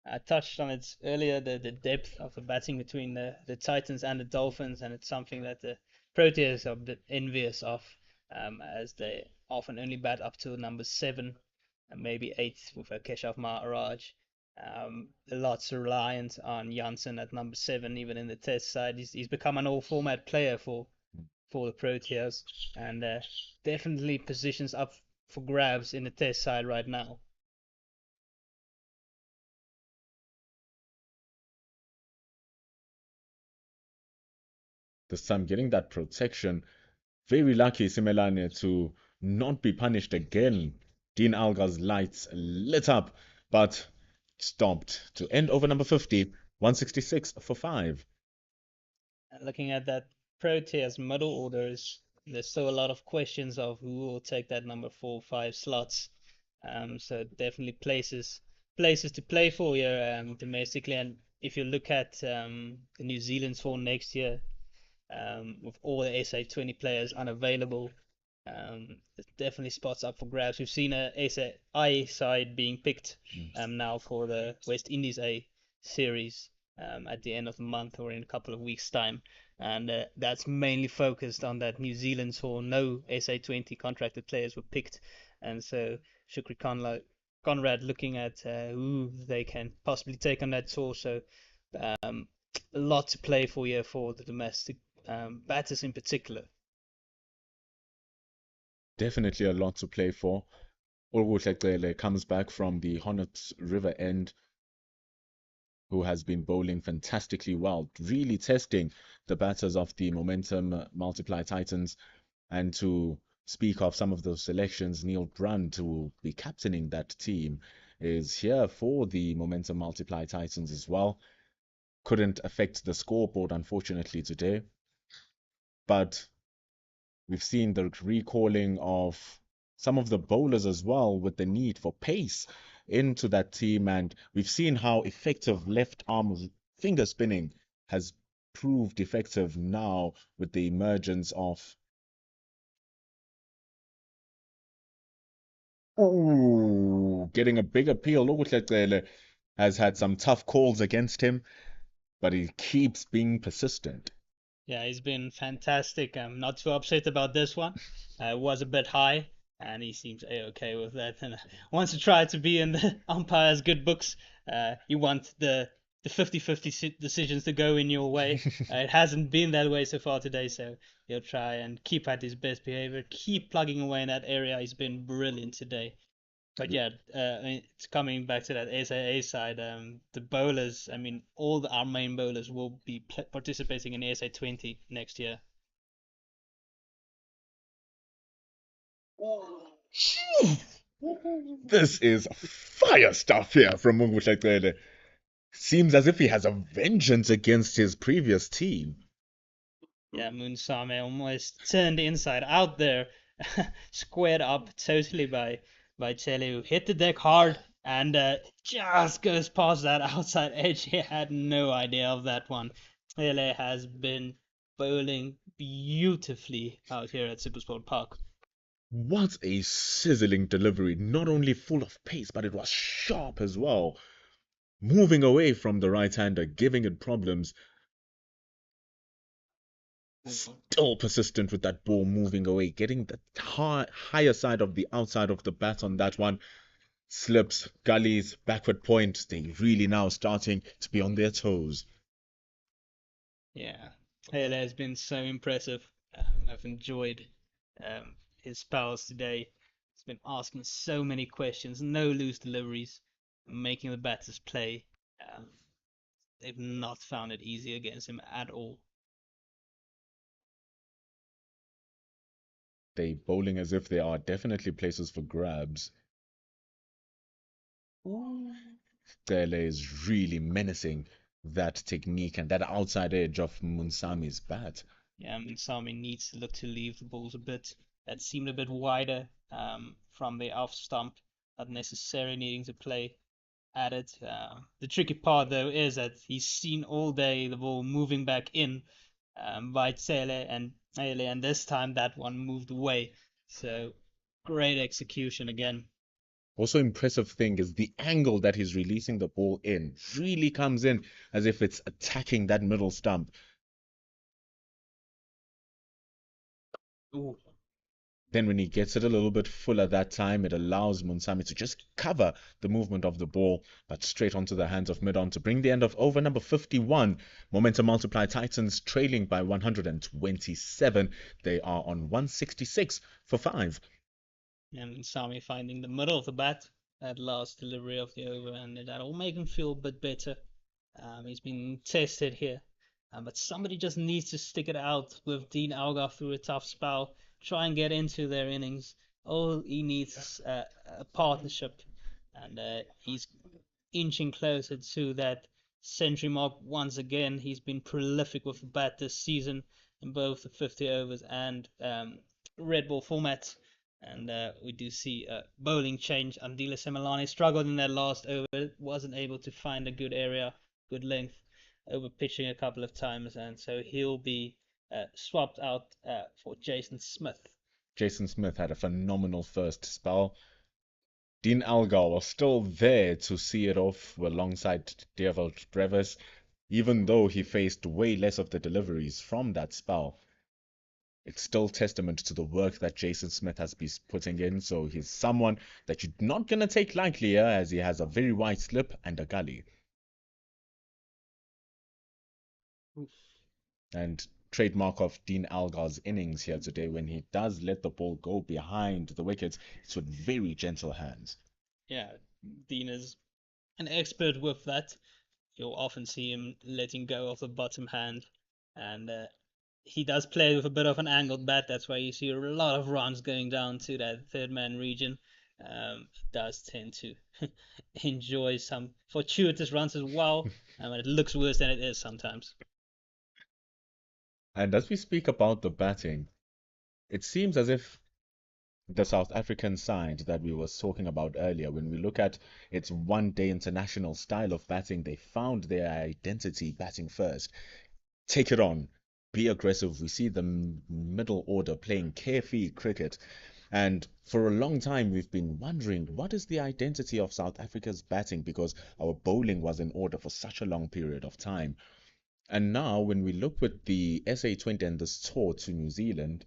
I touched on it earlier, the depth of the batting between the Titans and the Dolphins, and it's something that the Proteas are a bit envious of, as they often only bat up to number 7 and maybe 8 with a Keshav Maharaj. A lot's reliant on Janssen at number 7, even in the Test side. He's become an all-format player for the Proteas, and definitely positions up for grabs in the Test side right now. This time getting that protection. Very lucky Simelane to not be punished again. Dean Algar's lights lit up, but stopped to end over number 50, 166 for 5. Looking at that Proteas middle orders, there's still a lot of questions of who will take that number 4-5 slots. So definitely places to play for here domestically. And if you look at the New Zealand's for next year, with all the SA20 players unavailable, there's definitely spots up for grabs. We've seen a SAI side being picked now for the West Indies A series at the end of the month or in a couple of weeks' time. And that's mainly focused on that New Zealand tour. No SA20 contracted players were picked. And so Shukri Conrad looking at who they can possibly take on that tour. So a lot to play for here for the domestic batters in particular. Definitely a lot to play for. Olusegun comes back from the Hornets River end, who has been bowling fantastically well, really testing the batters of the Momentum Multiply Titans. And to speak of some of those selections, Neil Brunt, who will be captaining that team, is here for the Momentum Multiply Titans as well. Couldn't affect the scoreboard, unfortunately, today. But we've seen the recalling of some of the bowlers as well with the need for pace into that team. And we've seen how effective left arm finger spinning has proved effective now with the emergence of getting a big appeal. Olusegun has had some tough calls against him, but he keeps being persistent. Yeah, he's been fantastic. I'm not too upset about this one. Was a bit high, and he seems a-okay with that. And wants to try to be in the umpire's good books. You want the 50-50 decisions to go in your way. It hasn't been that way so far today, so he'll try and keep at his best behavior, keep plugging away in that area. He's been brilliant today. But yeah, I mean, it's coming back to that SAA side. The bowlers, I mean, our main bowlers will be participating in ASA 20 next year. This is fire stuff here from Mungushakwele. Seems as if he has a vengeance against his previous team. Yeah, Moonsame almost turned inside out there, squared up totally by Chele, who hit the deck hard and just goes past that outside edge. He had no idea of that one. Chele has been bowling beautifully out here at Supersport Park. What a sizzling delivery, not only full of pace, but it was sharp as well. Moving away from the right-hander, giving it problems. Still persistent with that ball moving away, getting the higher side of the outside of the bat on that one. Slips, gullies, backward point. They really now starting to be on their toes. Yeah, Hele has been so impressive. I've enjoyed his spells today. He's been asking so many questions, no loose deliveries, making the batters play. Um, they've not found it easy against him at all. They bowling as if they are definitely places for grabs. Dele is really menacing that technique and that outside edge of Munsami's bat. Yeah, I mean, Sami needs to look to leave the balls a bit that seemed a bit wider from the off stump, not necessarily needing to play at it. The tricky part though is that he's seen all day the ball moving back in by Tsele and Ele, and this time that one moved away. So great execution again. Also impressive thing is the angle that he's releasing the ball in really comes in as if it's attacking that middle stump. Ooh. Then when he gets it a little bit fuller that time, it allows Munsami to just cover the movement of the ball, but straight onto the hands of mid-on to bring the end of over number 51. Momentum multiply Titans trailing by 127. They are on 166 for 5. And Sami finding the middle of the bat, that last delivery of the over, and that'll make him feel a bit better. He's been tested here, but somebody just needs to stick it out with Dean Algar through a tough spell, try and get into their innings. All he needs is a partnership, and he's inching closer to that century mark once again. He's been prolific with the bat this season in both the 50 overs and red ball formats. And we do see a bowling change. Andila Semelani struggled in that last over, wasn't able to find a good area, good length, over pitching a couple of times, and so he'll be swapped out for Jason Smith. Jason Smith had a phenomenal first spell. Dean Algar was still there to see it off alongside Dewald Brevis, even though he faced way less of the deliveries from that spell. It's still testament to the work that Jason Smith has been putting in, so he's someone that you're not going to take lightly here as he has a very wide slip and a gully. And trademark of Dean Algar's innings here today, when he does let the ball go behind the wickets, it's with very gentle hands. Yeah, Dean is an expert with that. You'll often see him letting go of the bottom hand, and he does play with a bit of an angled bat. That's why you see a lot of runs going down to that third man region. Does tend to enjoy some fortuitous runs as well, and it looks worse than it is sometimes. And as we speak about the batting, it seems as if the South African side that we were talking about earlier, when we look at its one-day international style of batting, they found their identity batting first. Take it on, be aggressive. We see the middle order playing carefree cricket. And for a long time, we've been wondering what is the identity of South Africa's batting because our bowling was in order for such a long period of time. And now, when we look with the SA20 and this tour to New Zealand,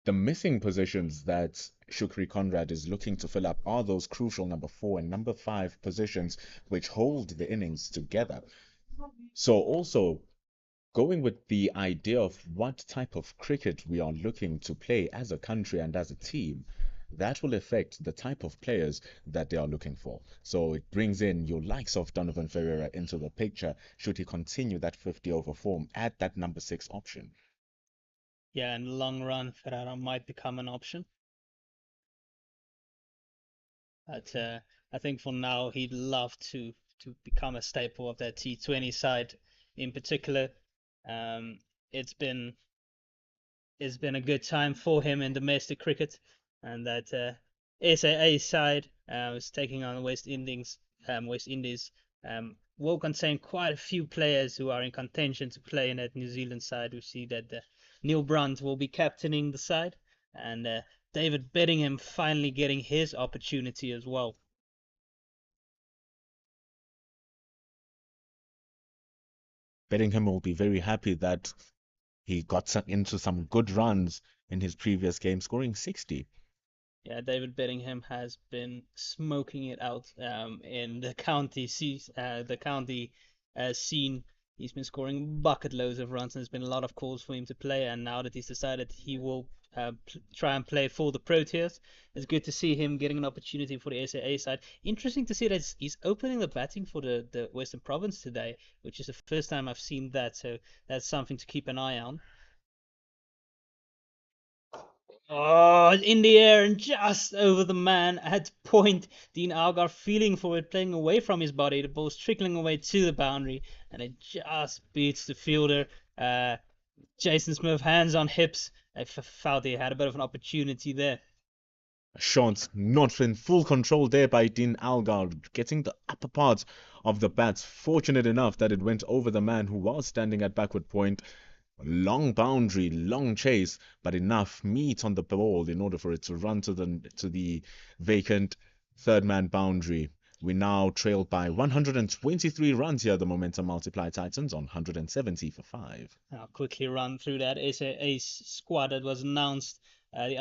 the missing positions that Shukri Conrad is looking to fill up are those crucial number 4 and number 5 positions which hold the innings together. So, also going with the idea of what type of cricket we are looking to play as a country and as a team, that will affect the type of players that they are looking for. So it brings in your likes of Donovan Ferreira into the picture should he continue that 50 over form at that number 6 option. Yeah, in the long run, Ferrara might become an option. But I think for now, he'd love to become a staple of that T20 side in particular. Um, it's been it's been a good time for him in domestic cricket, and that SAA side is taking on West Indies. West Indies will contain quite a few players who are in contention to play in that New Zealand side. We see that Neil Brunt will be captaining the side, and David Bedingham finally getting his opportunity as well. Bedingham will be very happy that he got into some good runs in his previous game, scoring 60. Yeah, David Bedingham has been smoking it out in the county scene. He's been scoring bucket loads of runs, and there's been a lot of calls for him to play. And now that he's decided he will try and play for the Proteas, it's good to see him getting an opportunity for the SAA side. Interesting to see that he's opening the batting for the Western Province today, which is the first time I've seen that. So that's something to keep an eye on. Oh, in the air and just over the man at point. Dean Algar feeling for it, playing away from his body. The ball's trickling away to the boundary, and it just beats the fielder. Jason Smith, hands on hips. I felt he had a bit of an opportunity there. Shot not in full control there by Dean Algar, getting the upper part of the bat. Fortunate enough that it went over the man who was standing at backward point. Long boundary, long chase, but enough meat on the ball in order for it to run to the vacant third man boundary. We now trail by 123 runs here. The momentum multiply Titans on 170 for 5. I'll quickly run through that SAA squad that was announced. The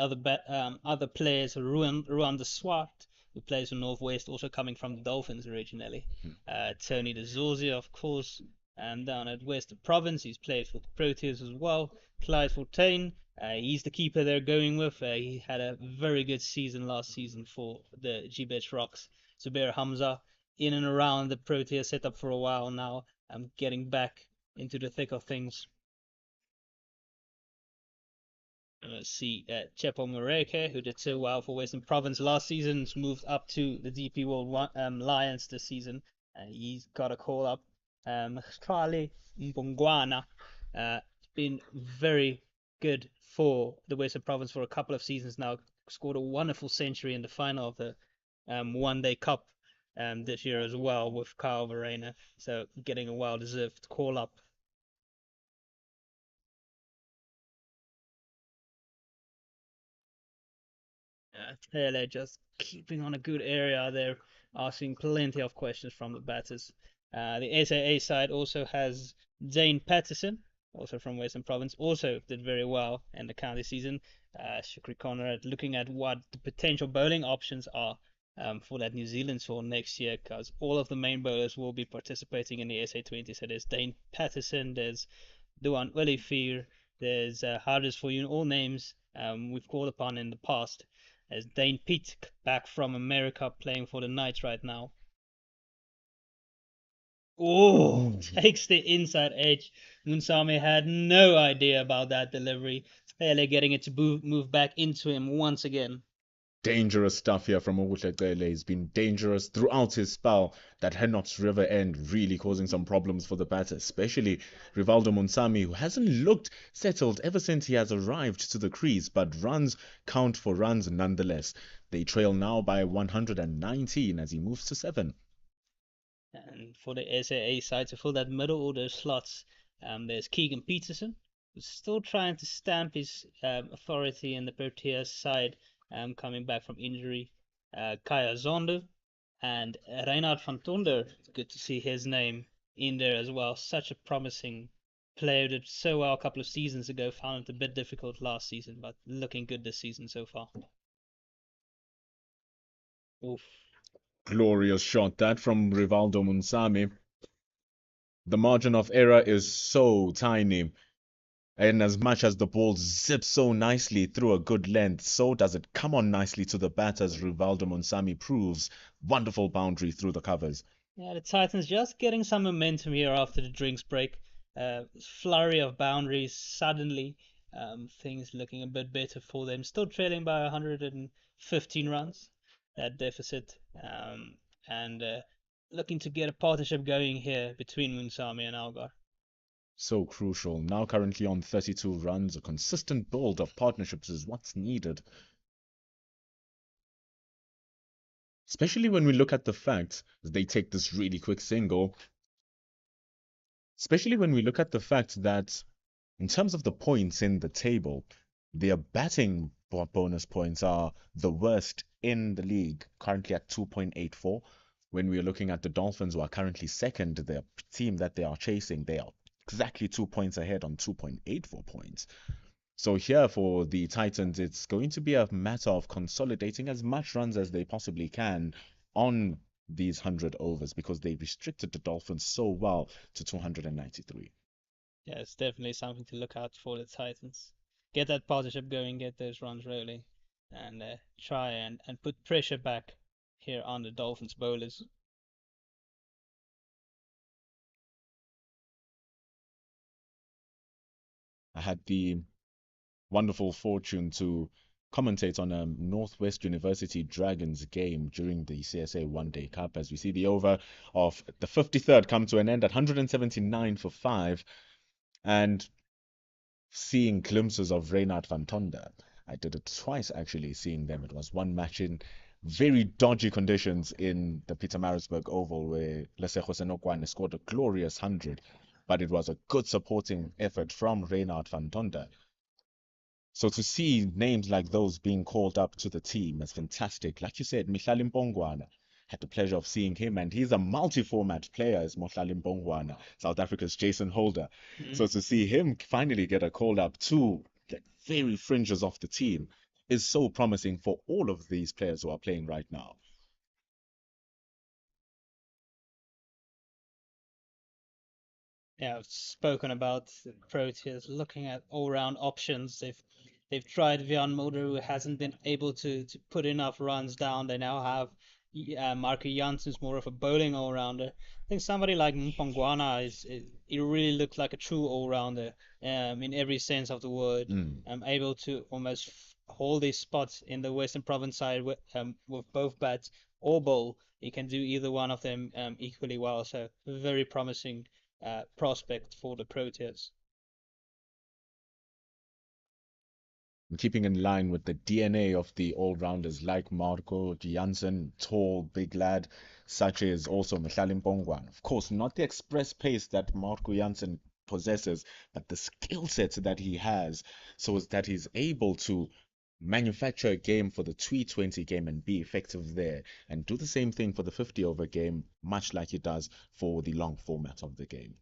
other players, Ruan de Swart, who plays for Northwest, also coming from the Dolphins originally. Tony de Zorzia, of course, down at Western Province. He's played for the Proteas as well. Clyde Fontaine, he's the keeper they're going with. He had a very good season last season for the G-Bet Rocks. Zubair Hamza, in and around the Protea setup for a while now. Getting back into the thick of things. Let's see, Chepo Moreke, who did so well for Western Province last season, has moved up to the DP World Lions this season. He's got a call up. Charlie Mbongwana, been very good for the Western Province for a couple of seasons now. Scored a wonderful century in the final of the One Day Cup this year as well with Kyle Verreynne. So getting a well-deserved call up. Taylor just keeping on a good area there, asking plenty of questions from the batters. The SAA side also has Dane Patterson, also from Western Province, also did very well in the county season. Shukri Conrad looking at what the potential bowling options are for that New Zealand tour next year, because all of the main bowlers will be participating in the SA20. So there's Dane Patterson, there's Duan Olivier, there's Hardest for You, all names we've called upon in the past. As Dane Pete back from America playing for the Knights right now. Oh, takes the inside edge. Munsame had no idea about that delivery. Taylor getting it to move back into him once again. Dangerous stuff here from Ogutlekele. He's been dangerous throughout his spell. That Hennops River end really causing some problems for the batter, especially Rivaldo Munsami, who hasn't looked settled ever since he has arrived to the crease, but runs count for runs nonetheless. They trail now by 119 as he moves to 7. And for the SAA side to fill that middle order slots, there's Keegan Peterson, who's still trying to stamp his authority in the Proteas side, coming back from injury. Kaya Zondo, And Reinhard van Tonder, good to see his name in there as well. Such a promising player. Did so well a couple of seasons ago. Found it a bit difficult last season, but looking good this season so far. Oof. Glorious shot that from Rivaldo Munsami. The margin of error is so tiny. And as much as the ball zips so nicely through a good length, so does it come on nicely to the bat as Rivaldo Munsami proves. Wonderful boundary through the covers. Yeah, the Titans just getting some momentum here after the drinks break. Flurry of boundaries. Suddenly, things looking a bit better for them. Still trailing by 115 runs, that deficit. And looking to get a partnership going here between Munsami and Algar. So crucial. Now currently on 32 runs, a consistent build of partnerships is what's needed. Especially when we look at the fact that they take this really quick single. Especially when we look at the fact that in terms of the points in the table, their batting bonus points are the worst in the league, currently at 2.84. When we are looking at the Dolphins, who are currently second, the team that they are chasing, they are exactly 2 points ahead on 2.84 points. So here for the Titans, it's going to be a matter of consolidating as much runs as they possibly can on these 100 overs because they restricted the Dolphins so well to 293. Yeah, it's definitely something to look out for the Titans. Get that partnership going, get those runs rolling, and try and put pressure back here on the Dolphins bowlers. I had the wonderful fortune to commentate on a Northwest University Dragons game during the CSA One Day Cup as we see the over of the 53rd come to an end at 179 for 5 and seeing glimpses of Reynard van Tonder. I did it twice actually seeing them. It was one match in very dodgy conditions in the Pietermaritzburg Oval where Lesego Senokwane scored a glorious 100, but it was a good supporting effort from Reynard van Tonder. So to see names like those being called up to the team is fantastic. Like you said, Mihlali Mpongwana, had the pleasure of seeing him, and he's a multi-format player, is Mohlali Mpongwana, South Africa's Jason Holder. So to see him finally get a call up to the very fringes of the team is so promising for all of these players who are playing right now. Yeah, I've spoken about the Proteas looking at all-round options. They've tried Vian Mulder, who hasn't been able to put enough runs down. They now have Marco Jansen's more of a bowling all-rounder. I think somebody like Mpongwana he really looks like a true all-rounder in every sense of the word. Mm. Able to almost hold his spots in the Western Province side with both bats or bowl. He can do either one of them equally well. So very promising prospect for the Proteas. Keeping in line with the DNA of the all-rounders like Marco Jansen, tall, big lad, such as also Mihlali Mpongwana. Of course, not the express pace that Marco Jansen possesses, but the skill set that he has, so as that he's able to manufacture a game for the T20 game and be effective there, and do the same thing for the 50-over game, much like he does for the long format of the game.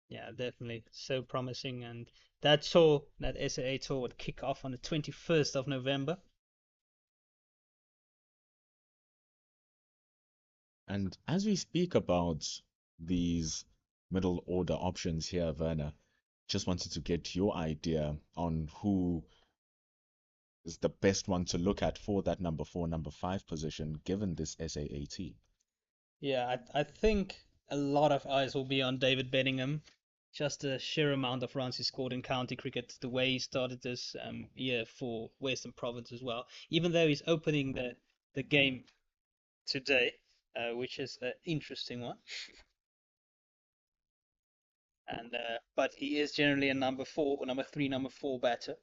Yeah, definitely so promising. And that tour, that SAA tour, would kick off on the 21st of November. And as we speak about these middle order options here, Werner, just wanted to get your idea on who is the best one to look at for that number 4, number 5 position, given this SAAT. Yeah, I think a lot of eyes will be on David Bedingham. Just the sheer amount of runs he scored in county cricket, the way he started this year for Western Province as well. Even though he's opening the game today, which is an interesting one. And but he is generally a number 4 or number 3, number 4 batter.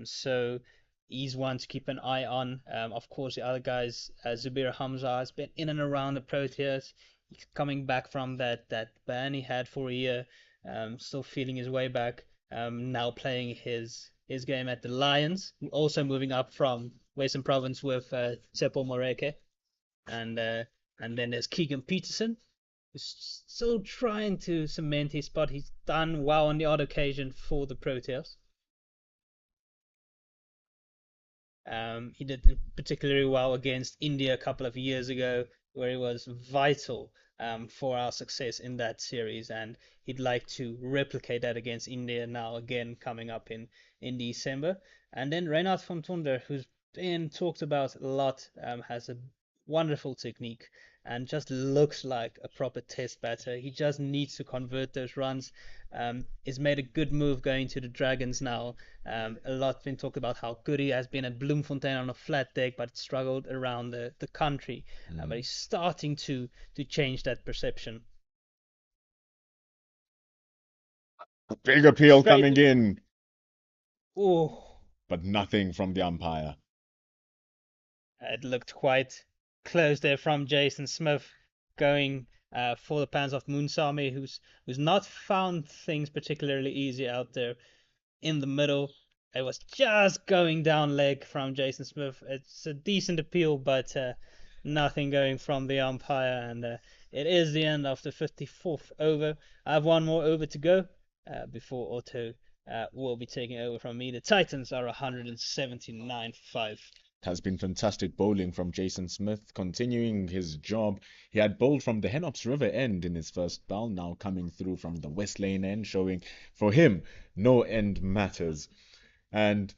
So he's one to keep an eye on. Of course, the other guys, Zubir Hamza has been in and around the Proteas. He's coming back from that ban he had for a year, still feeling his way back. Now playing his game at the Lions, also moving up from Western Province with Tsepo Moreke. And And then there's Keegan Peterson, who's still trying to cement his spot. He's done well on the odd occasion for the Proteas. He did particularly well against India a couple of years ago, where he was vital for our success in that series, and he'd like to replicate that against India now again coming up in December. And then Reinhard von Tunder, who's been talked about a lot, has a wonderful technique and just looks like a proper test batter. He just needs to convert those runs. He's made a good move going to the Dragons now. A lot been talked about how good he has been at Bloemfontein on a flat deck, but struggled around the country. But he's starting to change that perception. Big appeal Straight. coming in, Oh, but nothing from the umpire. it looked quite close there from Jason Smith going for the pans of Moonsami, who's not found things particularly easy out there in the middle. It was just going down leg from Jason Smith. It's a decent appeal, but nothing going from the umpire, and it is the end of the 54th over. I have one more over to go before Otto will be taking over from me. The Titans are 179 for 5. It has been fantastic bowling from Jason Smith, continuing his job. He had bowled from the Henops River end in his first bowl, now coming through from the West Lane end, showing for him no end matters. And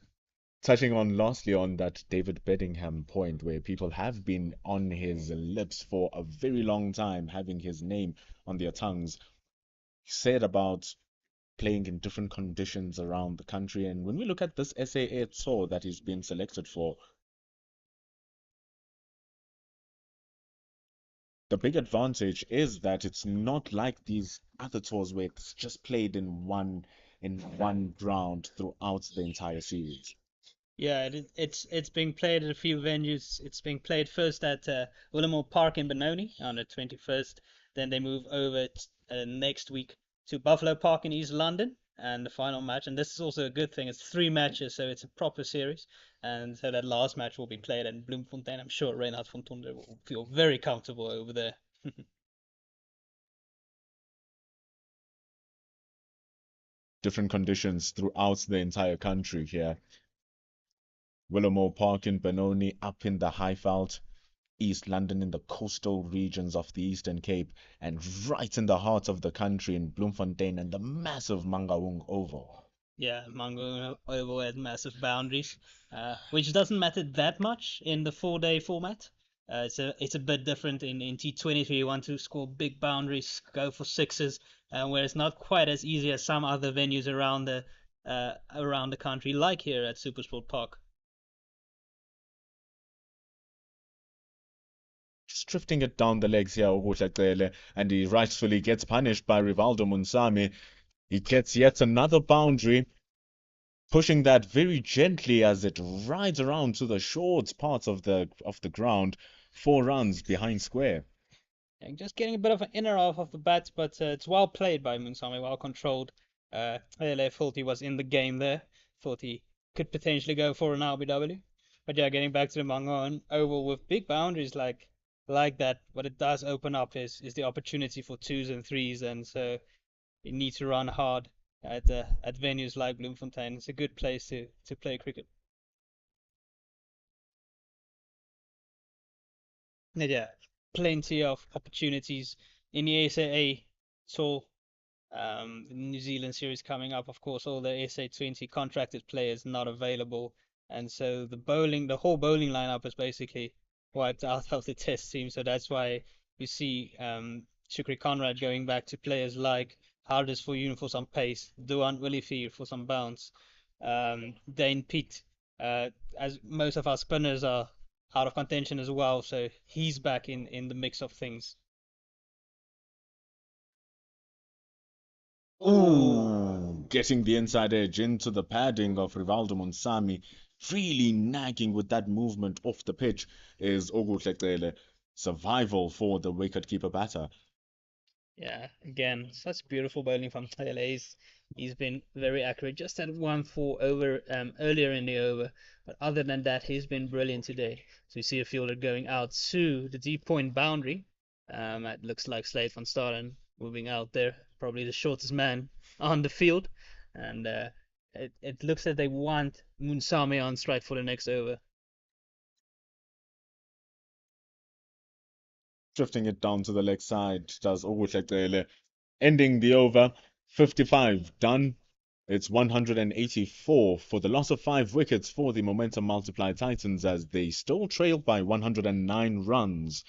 touching on lastly on that David Bedingham point, where people have been on his lips for a very long time, having his name on their tongues, he said about playing in different conditions around the country. And when we look at this SAA tour that he's been selected for, the big advantage is that it's not like these other tours where it's just played in one ground throughout the entire series. Yeah, it's being played at a few venues. It's being played first at Willamore Park in Benoni on the 21st. Then they move over next week to Buffalo Park in East London, and the final match. And this is also a good thing. It's 3 matches, so it's a proper series. And so that last match will be played at Bloemfontein. I'm sure Reinhard von Tunder will feel very comfortable over there. Different conditions throughout the entire country here. Willamore Park in Benoni, up in the Highveld, East London in the coastal regions of the Eastern Cape, and right in the heart of the country in Bloemfontein and the massive Mangaung Oval. Yeah, Mango Oval had massive boundaries, which doesn't matter that much in the 4-day format. It's a bit different in T20 where you want to score big boundaries, go for sixes, where it's not quite as easy as some other venues around the country, like here at Supersport Park. Just drifting it down the legs here, Uguhle, and he rightfully gets punished by Rivaldo Munsami. He gets yet another boundary, pushing that very gently as it rides around to the short part of the ground, 4 runs behind square. And just getting a bit of an inner off of the bat, but it's well played by Munsami, well controlled. Hele thought he was in the game there, thought he could potentially go for an RBW. But yeah, getting back to the Mangon Oval with big boundaries like that, what it does open up is the opportunity for twos and threes, and so you need to run hard at venues like Bloemfontein. It's a good place to play cricket. And yeah, plenty of opportunities in the SAA tour. The New Zealand series coming up, of course, all the SA20 contracted players not available, and so the whole bowling lineup is basically wiped out of the test team. So that's why you see Shukri Conrad going back to players like Hardest for Union for some pace, Duan Willifear for some bounce, Dane Pete, as most of our spinners are out of contention as well, so he's back in the mix of things. Ooh, getting the inside edge into the padding of Rivaldo Munsami, really nagging with that movement off the pitch is Oguhle. Survival for the wicketkeeper batter. Yeah, again, such beautiful bowling from Taylor. He's been very accurate. Just had 1-4 over earlier in the over, but other than that, he's been brilliant today. So you see a fielder going out to the deep point boundary. It looks like Slade van Staden moving out there, probably the shortest man on the field, and it looks like they want Munsame on strike for the next over. Drifting it down to the leg side does Okuhle, ending the over. 55 done. It's 184 for the loss of 5 wickets for the momentum multiply Titans as they still trail by 109 runs.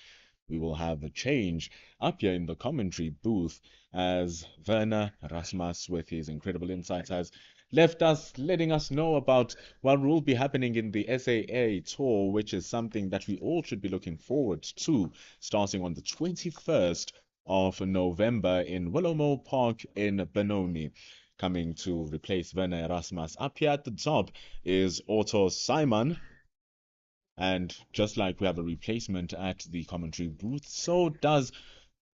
We will have a change up here in the commentary booth as Werner Rasmus, with his incredible insights, has left us, letting us know about what will be happening in the SAA tour, which is something that we all should be looking forward to, starting on the 21st of November in Willowmore Park in Benoni. Coming to replace Werner Erasmus up here at the top is Otto Simon. And just like we have a replacement at the commentary booth, so does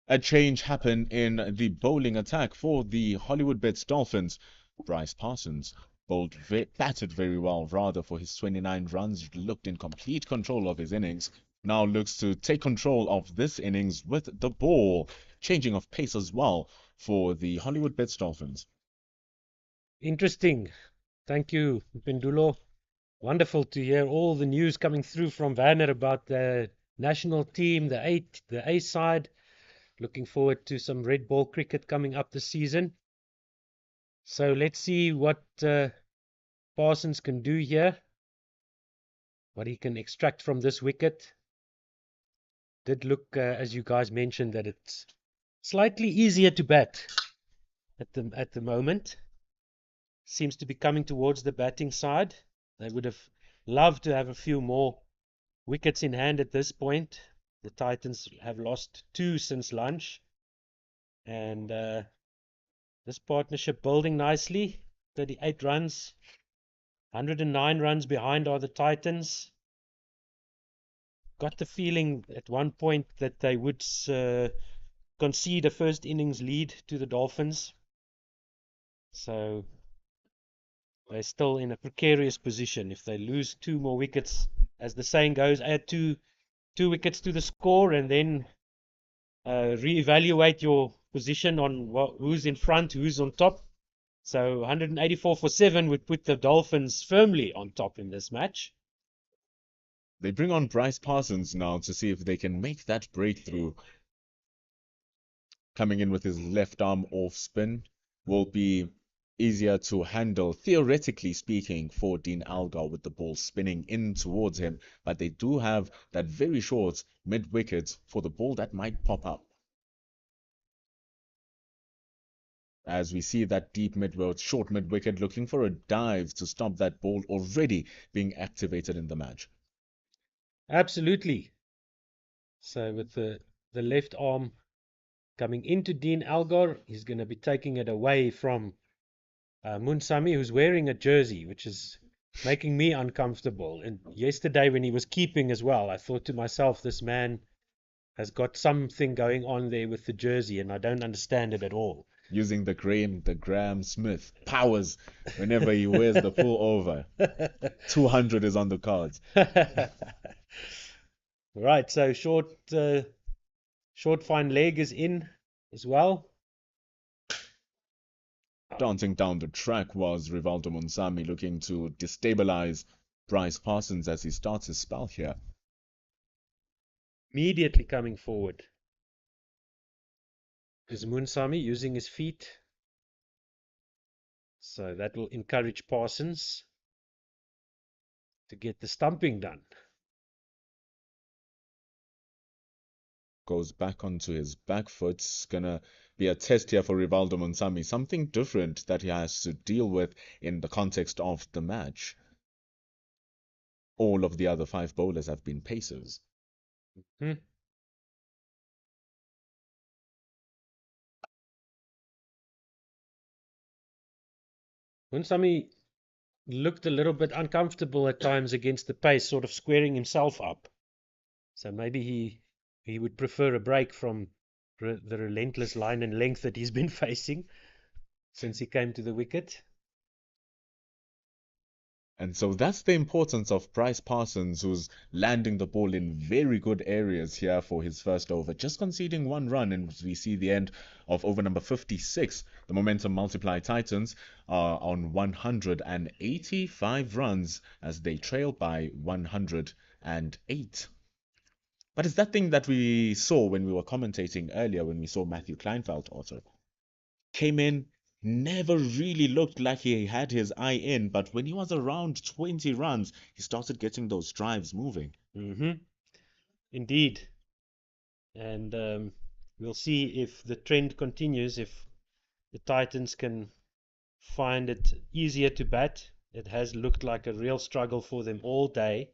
a change happen in the bowling attack for the Hollywoodbets Dolphins. Bryce Parsons batted very well, rather, for his 29 runs, looked in complete control of his innings. Now looks to take control of this innings with the ball, changing of pace as well for the Hollywoodbets Dolphins. Interesting. Thank you, Pendulo. Wonderful to hear all the news coming through from Werner about the national team, the A side. Looking forward to some red ball cricket coming up this season. So let's see what Parsons can do here, what he can extract from this wicket. Did look, as you guys mentioned, that it's slightly easier to bat at the moment. Seems to be coming towards the batting side. They would have loved to have a few more wickets in hand at this point. The Titans have lost 2 since lunch. And this partnership building nicely. 38 runs. 109 runs behind are the Titans. Got the feeling at one point that they would concede a first innings lead to the Dolphins. So they're still in a precarious position. If they lose 2 more wickets, as the saying goes, add two wickets to the score and then reevaluate your position on who's in front, who's on top. So 184 for 7 would put the Dolphins firmly on top in this match. They bring on Bryce Parsons now to see if they can make that breakthrough. Coming in with his left arm off spin will be easier to handle, theoretically speaking, for Dean Algar with the ball spinning in towards him. But they do have that very short mid-wicket for the ball that might pop up. As we see that deep short mid-wicket looking for a dive to stop that ball already being activated in the match. Absolutely. So with the left arm coming into Dean Algar, he's going to be taking it away from Munsami, who's wearing a jersey, which is making me uncomfortable. And yesterday when he was keeping as well, I thought to myself, this man has got something going on there with the jersey, and I don't understand it at all. Using the Graham Smith powers whenever he wears the full over. 200 is on the cards. Right, so short fine leg is in as well. Dancing down the track was Rivaldo Munsami, looking to destabilize Bryce Parsons as he starts his spell here. Immediately coming forward is Munsami using his feet. So that will encourage Parsons to get the stumping done. Goes back onto his back foot. It's gonna be a test here for Rivaldo Munsami, something different that he has to deal with in the context of the match. All of the other 5 bowlers have been pacers. Munsami looked a little bit uncomfortable at times against the pace, sort of squaring himself up. So maybe he would prefer a break from the relentless line and length that he's been facing since he came to the wicket. And so that's the importance of Bryce Parsons, who's landing the ball in very good areas here for his first over, just conceding 1 run, and we see the end of over number 56. The momentum multiply Titans are on 185 runs as they trail by 108. But it's that thing that we saw when we were commentating earlier, when we saw Matthew Kleinfeld also. Came in, never really looked like he had his eye in, but when he was around 20 runs, he started getting those drives moving. Indeed. And we'll see if the trend continues, if the Titans can find it easier to bat. It has looked like a real struggle for them all day.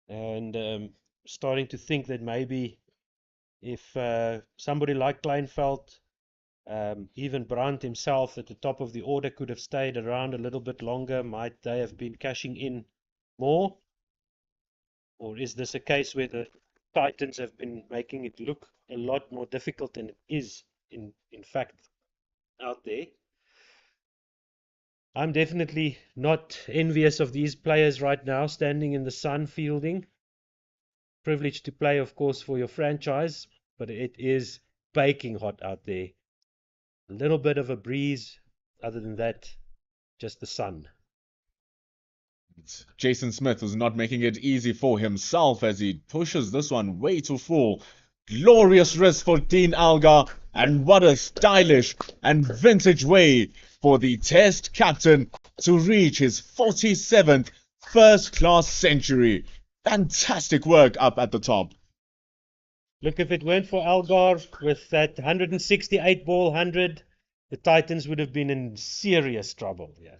And starting to think that maybe if somebody like Kleinfeld, even Brandt himself at the top of the order, could have stayed around a little bit longer, might they have been cashing in more? Or is this a case where the Titans have been making it look a lot more difficult than it is in fact out there? I'm definitely not envious of these players right now, standing in the sun fielding. Privileged to play, of course, for your franchise, but it is baking hot out there. A little bit of a breeze, other than that, just the sun. Jason Smith was not making it easy for himself as he pushes this one way too full. Glorious wrist for Dean Algar, and what a stylish and vintage way for the Test captain to reach his 47th first-class century. Fantastic work up at the top. Look, if it weren't for Algar with that 168 ball 100, the Titans would have been in serious trouble. Yeah.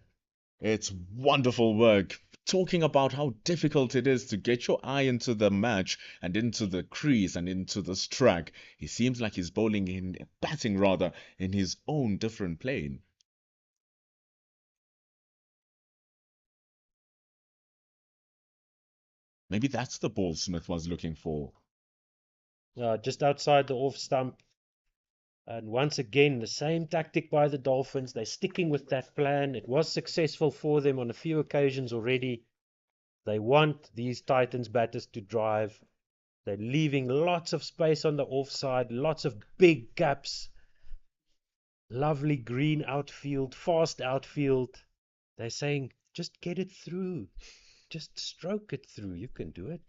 It's wonderful work. Talking about how difficult it is to get your eye into the match and into the crease and into this track. He seems like he's batting rather, in his own different plane. Maybe that's the ball Smith was looking for. Just outside the off stump. And once again, the same tactic by the Dolphins. They're sticking with that plan. It was successful for them on a few occasions already. They want these Titans batters to drive. They're leaving lots of space on the offside, lots of big gaps. Lovely green outfield, fast outfield. They're saying, just get it through. Just stroke it through. You can do it.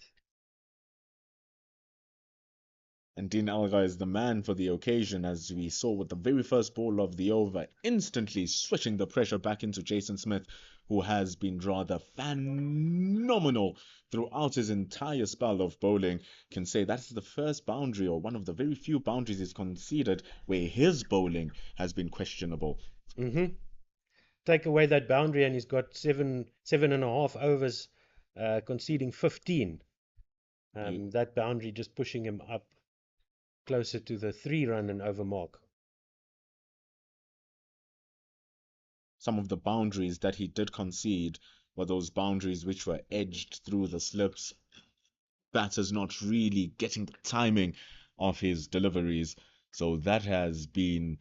And Dean Algar is the man for the occasion, as we saw with the very first ball of the over, instantly switching the pressure back into Jason Smith, who has been rather phenomenal throughout his entire spell of bowling. Can say that's the first boundary, or one of the very few boundaries he's conceded where his bowling has been questionable. Take away that boundary and he's got seven and a half overs, conceding 15. That boundary just pushing him up closer to the 3-run and over mark. Some of the boundaries that he did concede were those boundaries which were edged through the slips. Batters not really getting the timing of his deliveries. So that has been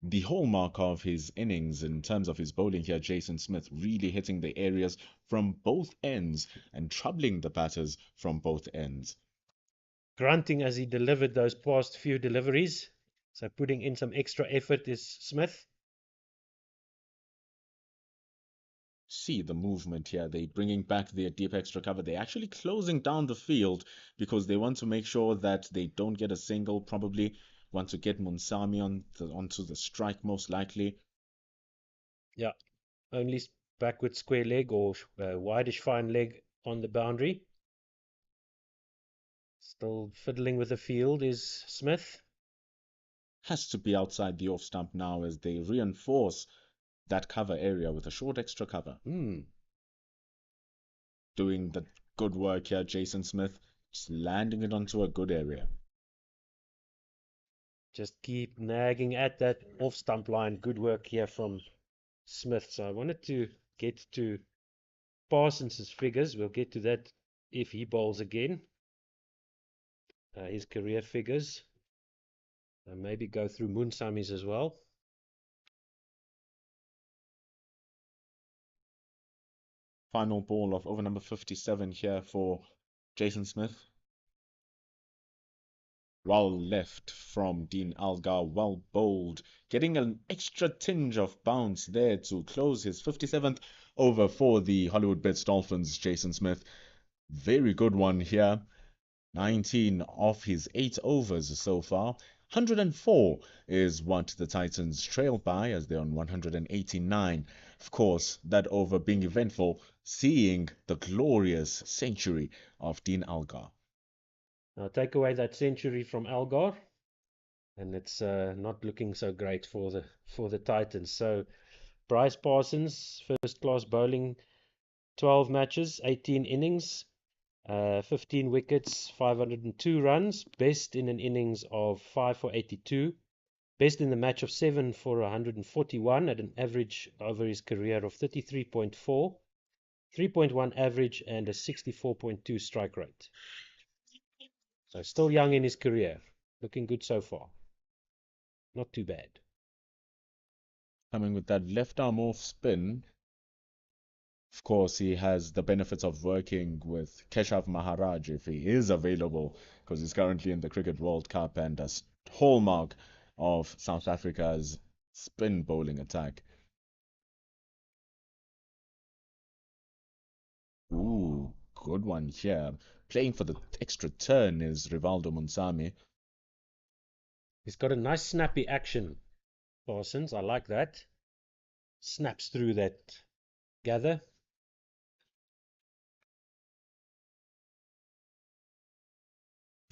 the hallmark of his innings in terms of his bowling here. Jason Smith really hitting the areas from both ends and troubling the batters from both ends. Grunting as he delivered those past few deliveries. So putting in some extra effort is Smith. See the movement here. They're bringing back their deep extra cover. They're actually closing down the field because they want to make sure that they don't get a single. Probably want to get Munsami onto the strike, most likely. Yeah, only backward square leg or wideish fine leg on the boundary. Still fiddling with the field is Smith. Has to be outside the off stump now as they reinforce that cover area with a short extra cover. Doing the good work here, Jason Smith, just landing it onto a good area. Just keep nagging at that off stump line. Good work here from Smith. So I wanted to get to Parsons' figures. We'll get to that if he bowls again. His career figures. And maybe go through Munsamis as well. Final ball of over number 57 here for Jason Smith. Well left from Dean Algar, well bowled, getting an extra tinge of bounce there to close his 57th over for the Hollywoodbets Dolphins, Jason Smith. Very good one here. 19 of his 8 overs so far. 104 is what the Titans trail by as they're on 189. Of course, that over being eventful, seeing the glorious century of Dean Algar. Now take away that century from Algar, and it's not looking so great for the Titans. So Bryce Parsons, first class bowling, 12 matches, 18 innings, 15 wickets, 502 runs, best in an innings of 5 for 82, best in the match of 7 for 141 at an average over his career of 33.4, 3.1 average, and a 64.2 strike rate. So still young in his career. Looking good so far. Not too bad. Coming with that left arm off spin. Of course, he has the benefits of working with Keshav Maharaj if he is available, because he's currently in the Cricket World Cup and a hallmark of South Africa's spin bowling attack. Ooh, good one here. Playing for the extra turn is Rivaldo Munsami. He's got a nice snappy action, Parsons. I like that. Snaps through that gather.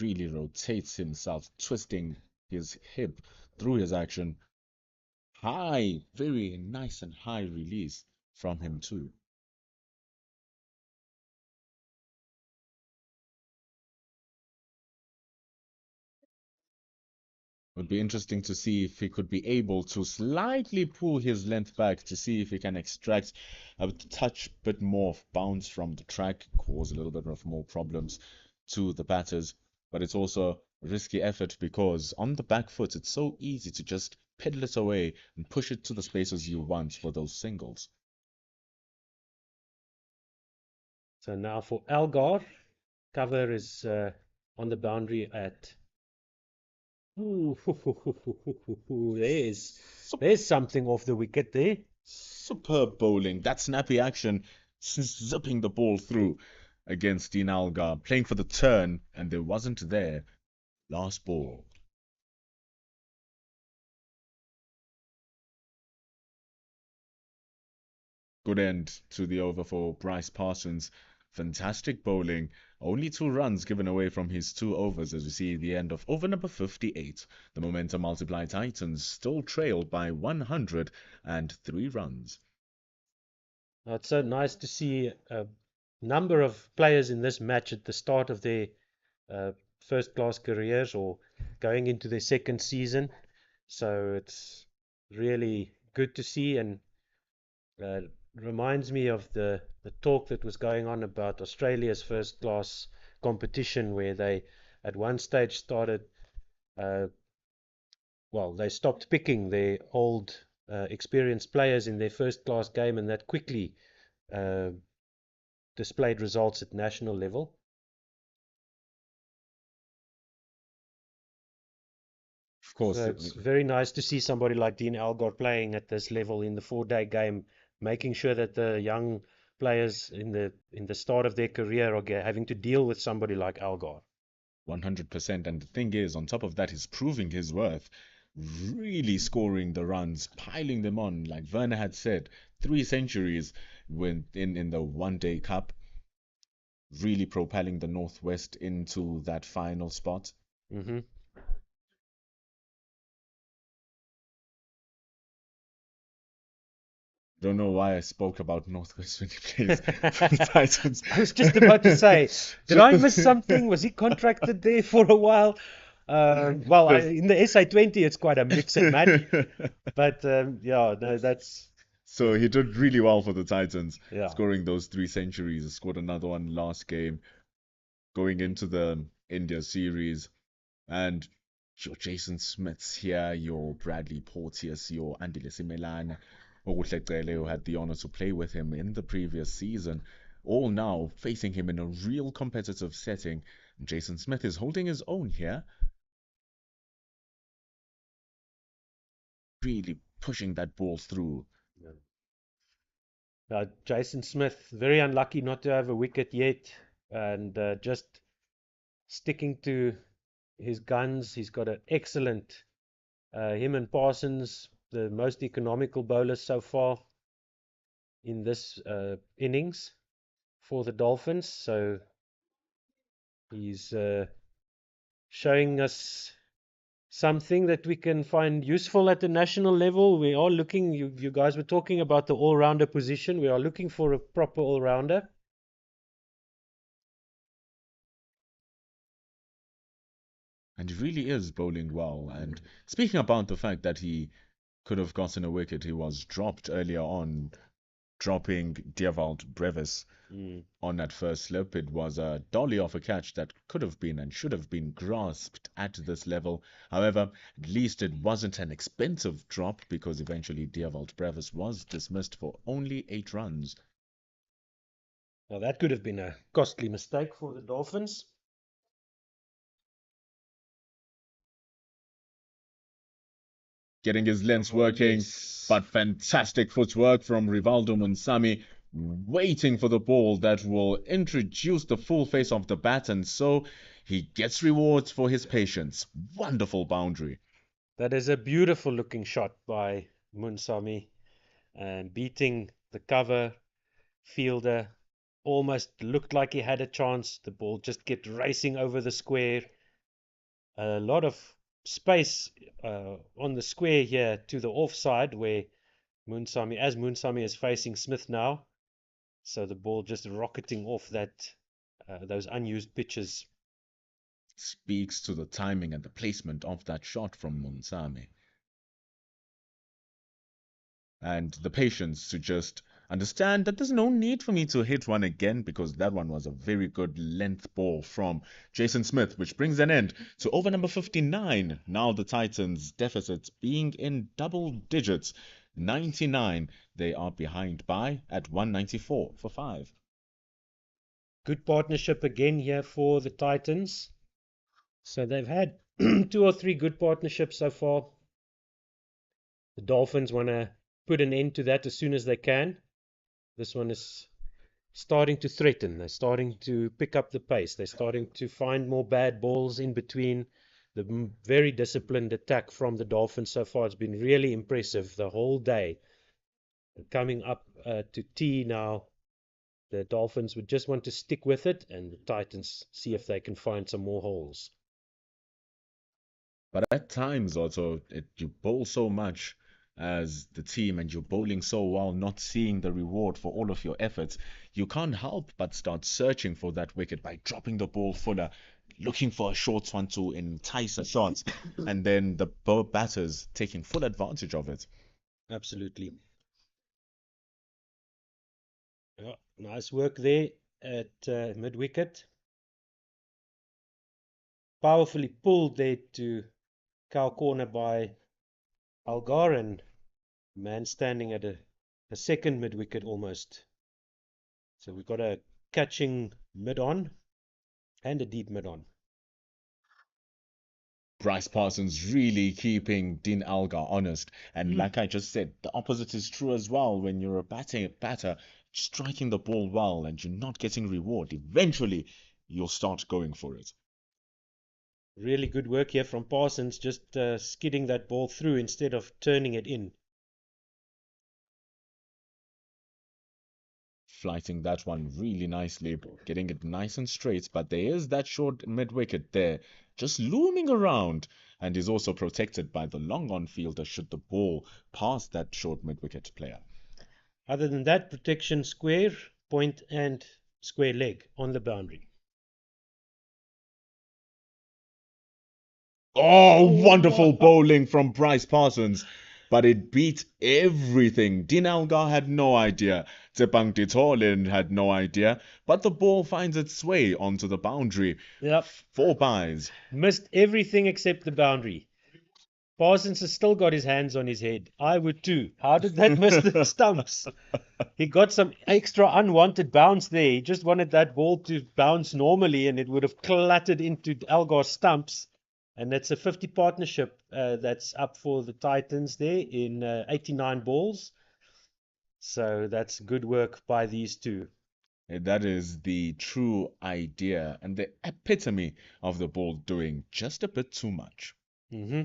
Really rotates himself, twisting his hip through his action. High, very nice and high release from him too. Would be interesting to see if he could be able to slightly pull his length back to see if he can extract a touch bit more of bounce from the track, cause a little bit of more problems to the batters. But it's also a risky effort because on the back foot, it's so easy to just pedal it away and push it to the spaces you want for those singles. So now for Algar, cover is on the boundary at. Ooh, there's something off the wicket there. Superb bowling. That snappy action, zipping the ball through against Dean Algar, playing for the turn, and there wasn't there. Last ball. Good end to the over for Bryce Parsons. Fantastic bowling. Only 2 runs given away from his 2 overs as we see the end of over number 58. The momentum multiply Titans still trail by 103 runs. It's so nice to see a number of players in this match at the start of their first class careers or going into their second season. So it's really good to see, and reminds me of the talk that was going on about Australia's first class competition, where they at one stage started they stopped picking their old experienced players in their first class game, and that quickly displayed results at national level. Of course, So it's very nice to see somebody like Dean Algar playing at this level in the 4-day game, making sure that the young players in the start of their career are having to deal with somebody like Algar. 100%. And the thing is, on top of that, he's proving his worth, really scoring the runs, piling them on. Like Werner had said, 3 centuries when in the one-day cup, really propelling the Northwest into that final spot. Mm-hmm. Don't know why I spoke about Northwest when he plays for the Titans. I was just about to say, did I miss something? Was he contracted there for a while? In the SA20, it's quite a mix and match. But no, that's. So he did really well for the Titans, Yeah. scoring those 3 centuries. He scored another one last game, going into the India series. And Your Jason Smiths here, your Bradley Porteous, your Andile Simelane, who had the honor to play with him in the previous season, all now facing him in a real competitive setting. Jason Smith is holding his own here, really pushing that ball through. Jason Smith, very unlucky not to have a wicket yet, and just sticking to his guns. He's got an excellent, him and Parsons, the most economical bowlers so far in this innings for the Dolphins. So he's showing us something that we can find useful at the national level. We are looking, you guys were talking about the all-rounder position. We are looking for a proper all-rounder. And he really is bowling well. And speaking about the fact that he could have gotten a wicket, he was dropped earlier on, dropping Dewald Brevis on that first slip. It was a dolly off a catch that could have been and should have been grasped at this level. However, at least it wasn't an expensive drop because eventually Dewald Brevis was dismissed for only 8 runs. Well, that could have been a costly mistake for the Dolphins. Getting his lengths working, but fantastic footwork from Rivaldo Munsami, waiting for the ball that will introduce the full face of the bat, and so he gets rewards for his patience. Wonderful boundary. That is a beautiful looking shot by Munsami, and beating the cover fielder. Almost looked like he had a chance. The ball just get racing over the square. A lot of space on the square here to the offside where Munsami is facing Smith now. So the ball just rocketing off those unused pitches. Speaks to the timing and the placement of that shot from Munsami. And the patience to just understand that there's no need for me to hit one again because that one was a very good length ball from Jason Smith, which brings an end to over number 59. Now the Titans' deficit being in double digits. 99 they are behind by at 194 for 5. Good partnership again here for the Titans. So they've had 2 or 3 good partnerships so far. The Dolphins want to put an end to that as soon as they can. This one is starting to threaten. They're starting to pick up the pace. They're starting to find more bad balls in between. The very disciplined attack from the Dolphins so far has been really impressive the whole day. Coming up to tea now, the Dolphins would just want to stick with it, and the Titans see if they can find some more holes. But at times also, you bowl so much as the team and you're bowling so well, not seeing the reward for all of your efforts, you can't help but start searching for that wicket by dropping the ball fuller, looking for a short one to entice a shot, and then the batters taking full advantage of it. Absolutely. Yeah, nice work there at mid-wicket. Powerfully pulled there to cow corner by Algar, and man standing at a second mid-wicket almost. So we've got a catching mid-on and a deep mid-on. Bryce Parsons really keeping Dean Algar honest. And like I just said, the opposite is true as well. When you're a batter, striking the ball well and you're not getting reward, eventually you'll start going for it. Really good work here from Parsons, just skidding that ball through instead of turning it in. Flighting that one really nicely, getting it nice and straight, but there is that short mid-wicket there, just looming around, and is also protected by the long-on fielder should the ball pass that short mid-wicket player. Other than that, protection square, point and square leg on the boundary. Oh, wonderful bowling from Bryce Parsons. but it beat everything. Dean Algar had no idea. Tsepang Titolin had no idea, but the ball finds its way onto the boundary. Yep. 4 byes. Missed everything except the boundary. Parsons has still got his hands on his head. I would too. How did that miss the stumps? He got some extra unwanted bounce there. He just wanted that ball to bounce normally and it would have clattered into Algar's stumps. And that's a 50 partnership that's up for the Titans there in 89 balls. So that's good work by these two. That is the true idea and the epitome of the ball doing just a bit too much. Mm-hmm.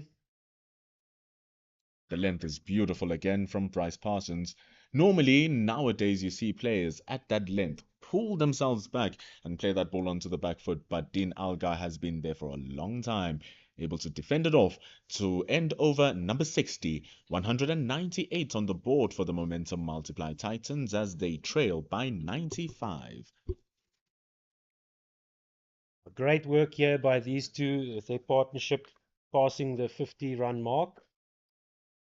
The length is beautiful again from Bryce Parsons. Normally, nowadays, you see players at that length pull themselves back and play that ball onto the back foot, but Dean Algar has been there for a long time, able to defend it off to end over number 60, 198 on the board for the Momentum Multiply Titans as they trail by 95. Great work here by these two with their partnership passing the 50-run mark.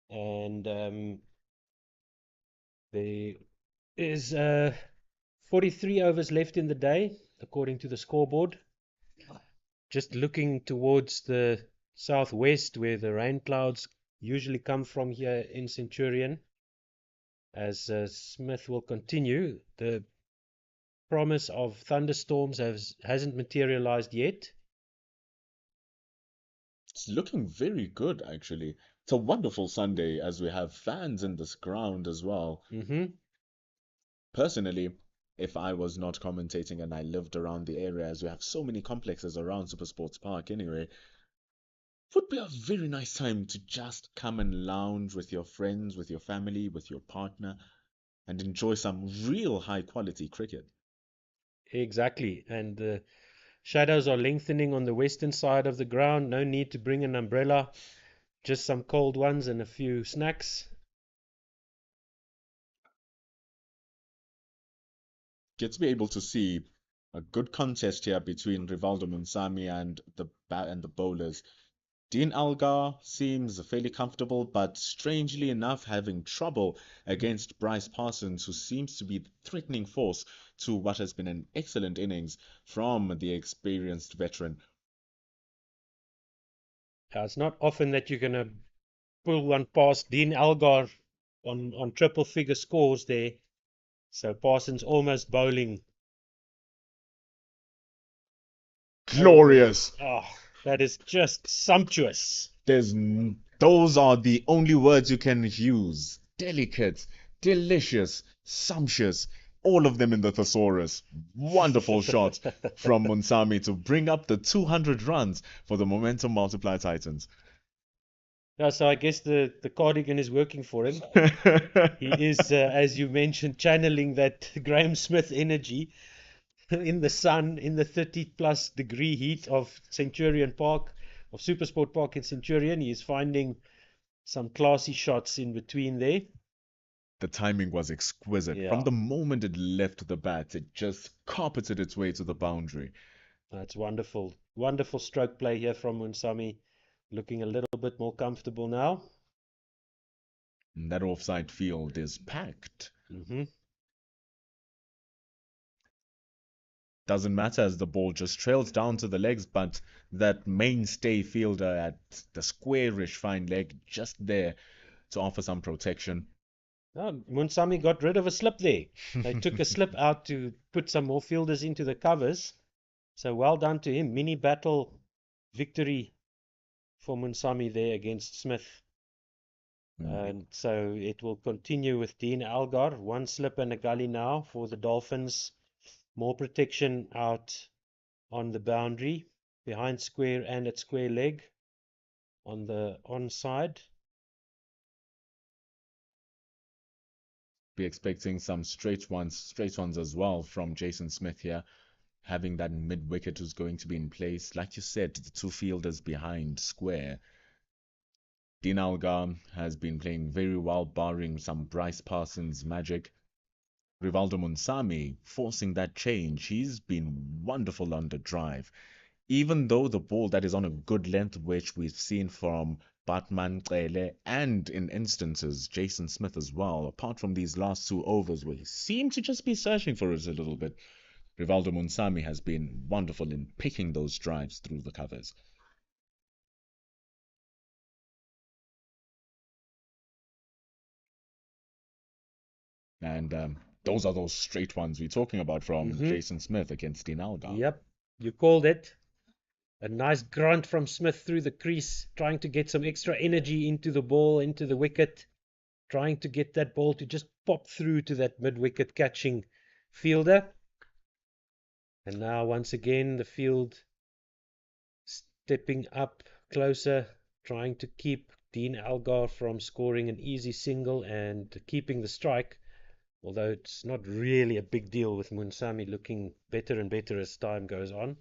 And there is 43 overs left in the day, according to the scoreboard. Just looking towards the southwest where the rain clouds usually come from here in Centurion. As Smith will continue, the promise of thunderstorms hasn't materialized yet. It's looking very good, actually. It's a wonderful Sunday as we have fans in this ground as well. Mm-hmm. Personally, if I was not commentating and I lived around the area, as we have so many complexes around Super Sports Park anyway, would be a very nice time to just come and lounge with your friends, with your family, with your partner, and enjoy some real high quality cricket. Exactly. And the shadows are lengthening on the western side of the ground. No need to bring an umbrella. Just some cold ones and a few snacks. Get to be able to see a good contest here between Rivaldo Munsami and the bowlers. Dean Algar seems fairly comfortable, but strangely enough having trouble against Bryce Parsons, who seems to be the threatening force to what has been an excellent innings from the experienced veteran. It's not often that you're going to pull one past Dean Algar on triple figure scores there. So Parsons almost bowling. Glorious! Oh, that is just sumptuous. Those are the only words you can use. Delicate, delicious, sumptuous, all of them in the thesaurus. Wonderful shot from Munsami to bring up the 200 runs for the Momentum Multiply Titans. Yeah, so I guess the cardigan is working for him. He is, as you mentioned, channeling that Graham Smith energy in the sun, in the 30+ degree heat of Centurion Park, of Supersport Park in Centurion. He is finding some classy shots in between there. The timing was exquisite. Yeah. From the moment it left the bat, it just carpeted its way to the boundary. That's wonderful. Wonderful stroke play here from Munsami. Looking a little bit more comfortable now. And that offside field is packed. Mm-hmm. Doesn't matter as the ball just trails down to the legs, but that mainstay fielder at the squarish fine leg just there to offer some protection. Munsami got rid of a slip there. They took a slip out to put some more fielders into the covers. So well done to him. Mini battle victory for Munsami there against Smith. And so it will continue with Dean Algar. One slip and a gully now for the Dolphins. More protection out on the boundary, behind square and at square leg on the onside. Be expecting some straight ones as well from Jason Smith here, having that mid wicket who's going to be in place. Like you said, the two fielders behind square. Dean Algar has been playing very well, barring some Bryce Parsons magic. Rivaldo Munsami forcing that change. He's been wonderful on the drive. Even though the ball that is on a good length, which we've seen from Batman Cele, and in instances, Jason Smith as well, apart from these last 2 overs where he seemed to just be searching for it a little bit. Rivaldo Munsami has been wonderful in picking those drives through the covers. And those are those straight ones we're talking about from Jason Smith against Dean Algar. Yep, you called it. A nice grunt from Smith through the crease, trying to get some extra energy into the ball, into the wicket, trying to get that ball to just pop through to that mid-wicket catching fielder. And now once again the field stepping up closer, trying to keep Dean Algar from scoring an easy single and keeping the strike, although it's not really a big deal with Munsami looking better and better as time goes on.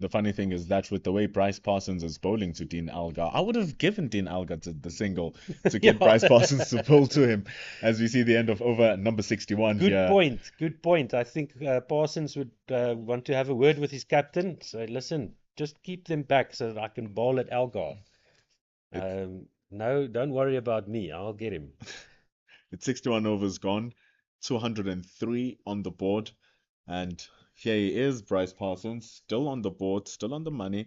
The funny thing is that with the way Bryce Parsons is bowling to Dean Algar, I would have given Dean Algar the single to get Bryce Parsons to bowl to him, as we see the end of over number 61 Good here. point. Good point. I think Parsons would want to have a word with his captain. So listen, just keep them back so that I can bowl at Algar. No, don't worry about me. I'll get him. It's 61 overs gone, 203 on the board, and here he is, Bryce Parsons, still on the board, still on the money.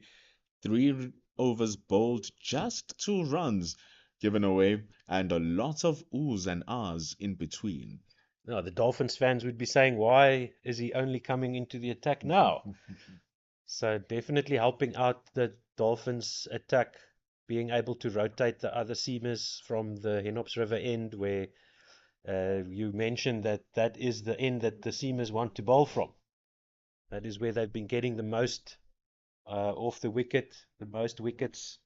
3 overs bowled, just 2 runs given away, and a lot of oohs and ahs in between. No, the Dolphins fans would be saying, why is he only coming into the attack now? So definitely helping out the Dolphins attack, being able to rotate the other seamers from the Henops River end, where you mentioned that is the end that the seamers want to bowl from. That is where they've been getting the most off the wicket. The most wickets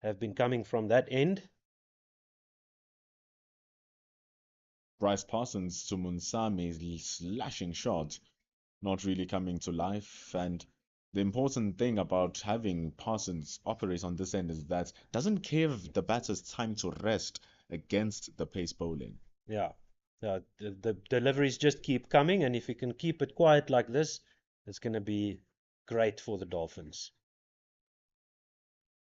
have been coming from that end. Bryce Parsons to Munsami, slashing shot, not really coming to life. And the important thing about having Parsons operate on this end is that doesn't give the batters time to rest against the pace bowling. Yeah, the deliveries just keep coming, and if you can keep it quiet like this, it's going to be great for the Dolphins.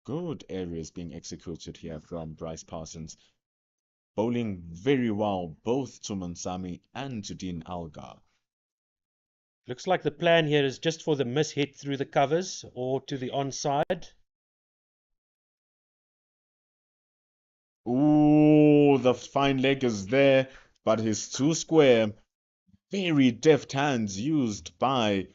Good areas being executed here from Bryce Parsons. Bowling very well both to Munsami and to Dean Algar. Looks like the plan here is just for the miss hit through the covers or to the onside. Ooh, the fine leg is there, but he's too square. Very deft hands used by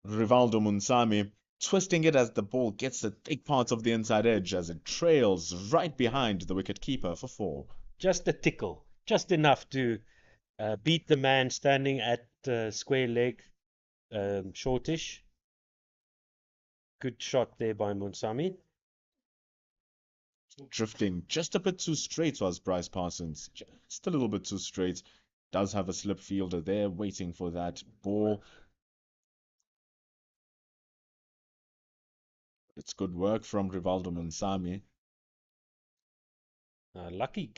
Rivaldo Munsami, twisting it as the ball gets the thick part of the inside edge as it trails right behind the wicket-keeper for 4. Just a tickle, just enough to beat the man standing at square leg, shortish. Good shot there by Munsami. Drifting just a bit too straight was Bryce Parsons, just a little bit too straight. Does have a slip fielder there waiting for that ball. It's good work from Rivaldo Munsami. Lucky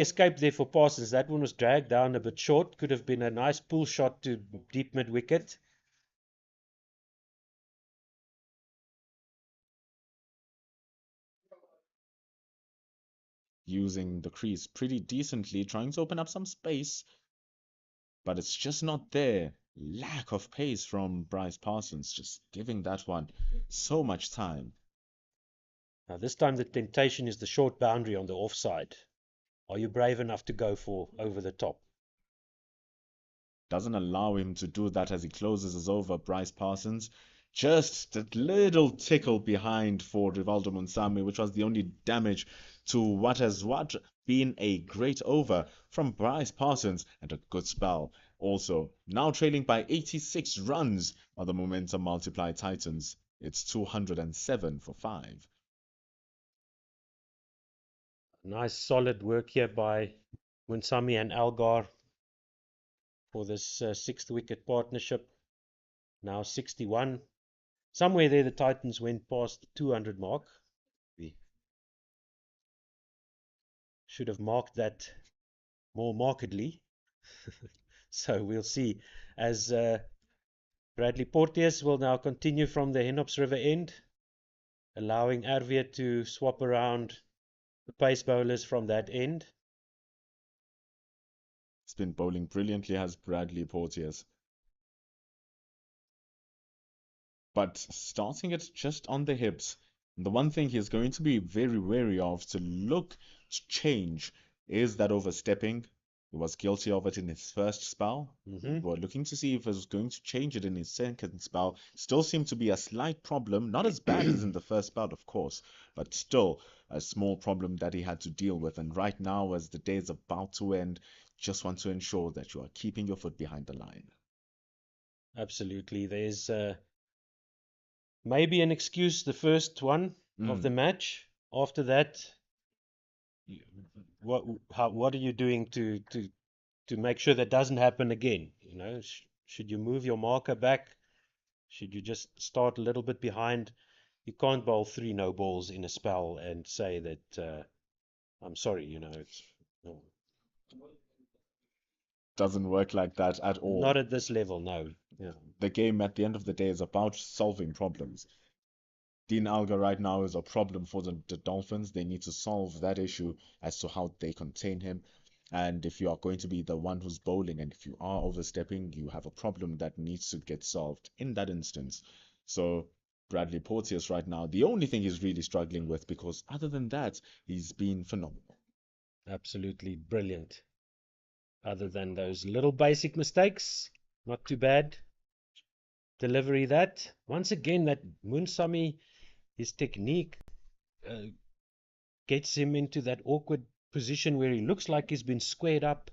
escape there for Parsons. That one was dragged down a bit short. Could have been a nice pull shot to deep mid wicket. Using the crease pretty decently, trying to open up some space, but it's just not there. Lack of pace from Bryce Parsons, just giving that one so much time. Now this time the temptation is the short boundary on the offside. Are you brave enough to go for over the top? Doesn't allow him to do that as he closes his over, Bryce Parsons. Just that little tickle behind for Rivaldo Munsami, which was the only damage to what has been a great over from Bryce Parsons and a good spell. Also, now trailing by 86 runs are the Momentum Multiply Titans. It's 207 for 5. Nice solid work here by Munsami and Algar for this sixth wicket partnership. Now 61. Somewhere there the Titans went past the 200 mark. We should have marked that more markedly. So we'll see as Bradley Porteous will now continue from the Henops River end, allowing Arvia to swap around the pace bowlers from that end. He's been bowling brilliantly, has Bradley Porteous. But starting it just on the hips, the one thing he's going to be very wary of to look to change is that overstepping. He was guilty of it in his first spell. We're looking to see if he's going to change it in his second spell. Still seemed to be a slight problem, not as bad as in the first spell, of course, but still a small problem that he had to deal with. And right now, as the day is about to end, just want to ensure that you are keeping your foot behind the line. Absolutely. There's maybe an excuse, the first one of the match. After that, what are you doing to make sure that doesn't happen again? You know, should you move your marker back? Should you just start a little bit behind? You can't bowl 3 no balls in a spell and say that I'm sorry, you know, it's no, Doesn't work like that at all. not at this level, no. Yeah. The game at the end of the day is about solving problems. Dean Alga right now is a problem for the Dolphins. They need to solve that issue as to how they contain him. And if you are going to be the one who's bowling and if you are overstepping, you have a problem that needs to get solved in that instance. So Bradley Porteous right now, the only thing he's really struggling with, because other than that, he's been phenomenal. Absolutely brilliant. Other than those little basic mistakes, not too bad. Delivery that. Once again, that Munsami, his technique gets him into that awkward position where he looks like he's been squared up.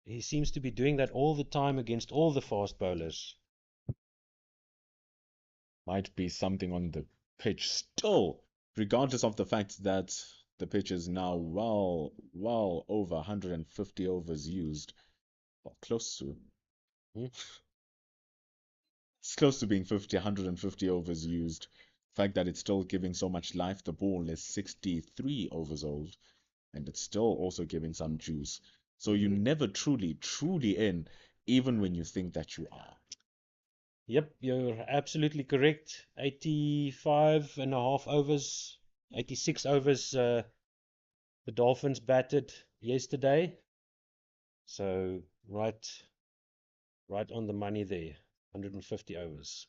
He seems to be doing that all the time against all the fast bowlers. Might be something on the pitch still, regardless of the fact that the pitch is now well over 150 overs used. Well, close to. It's close to being 150 overs used. The fact that it's still giving so much life, the ball is 63 overs old, and it's still also giving some juice. So you're never truly in, even when you think that you are. Yep, you're absolutely correct. 85 and a half overs, 86 overs the Dolphins batted yesterday. So right on the money there. 150 overs.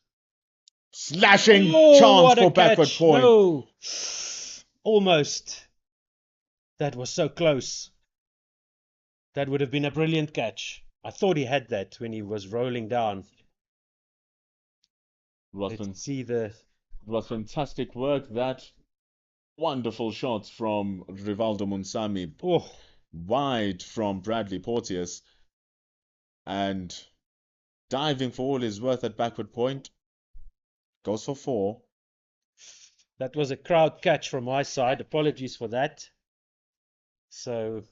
Slashing Oh, chance what a for backward catch. point. No. Almost. That was so close. That would have been a brilliant catch. I thought he had that when he was rolling down. Let's see the... It was fantastic work. That wonderful shot from Rivaldo Munsami, wide from Bradley Porteous, and diving for all his worth at backward point. Goes for 4. That was a crowd catch from my side. Apologies for that. So,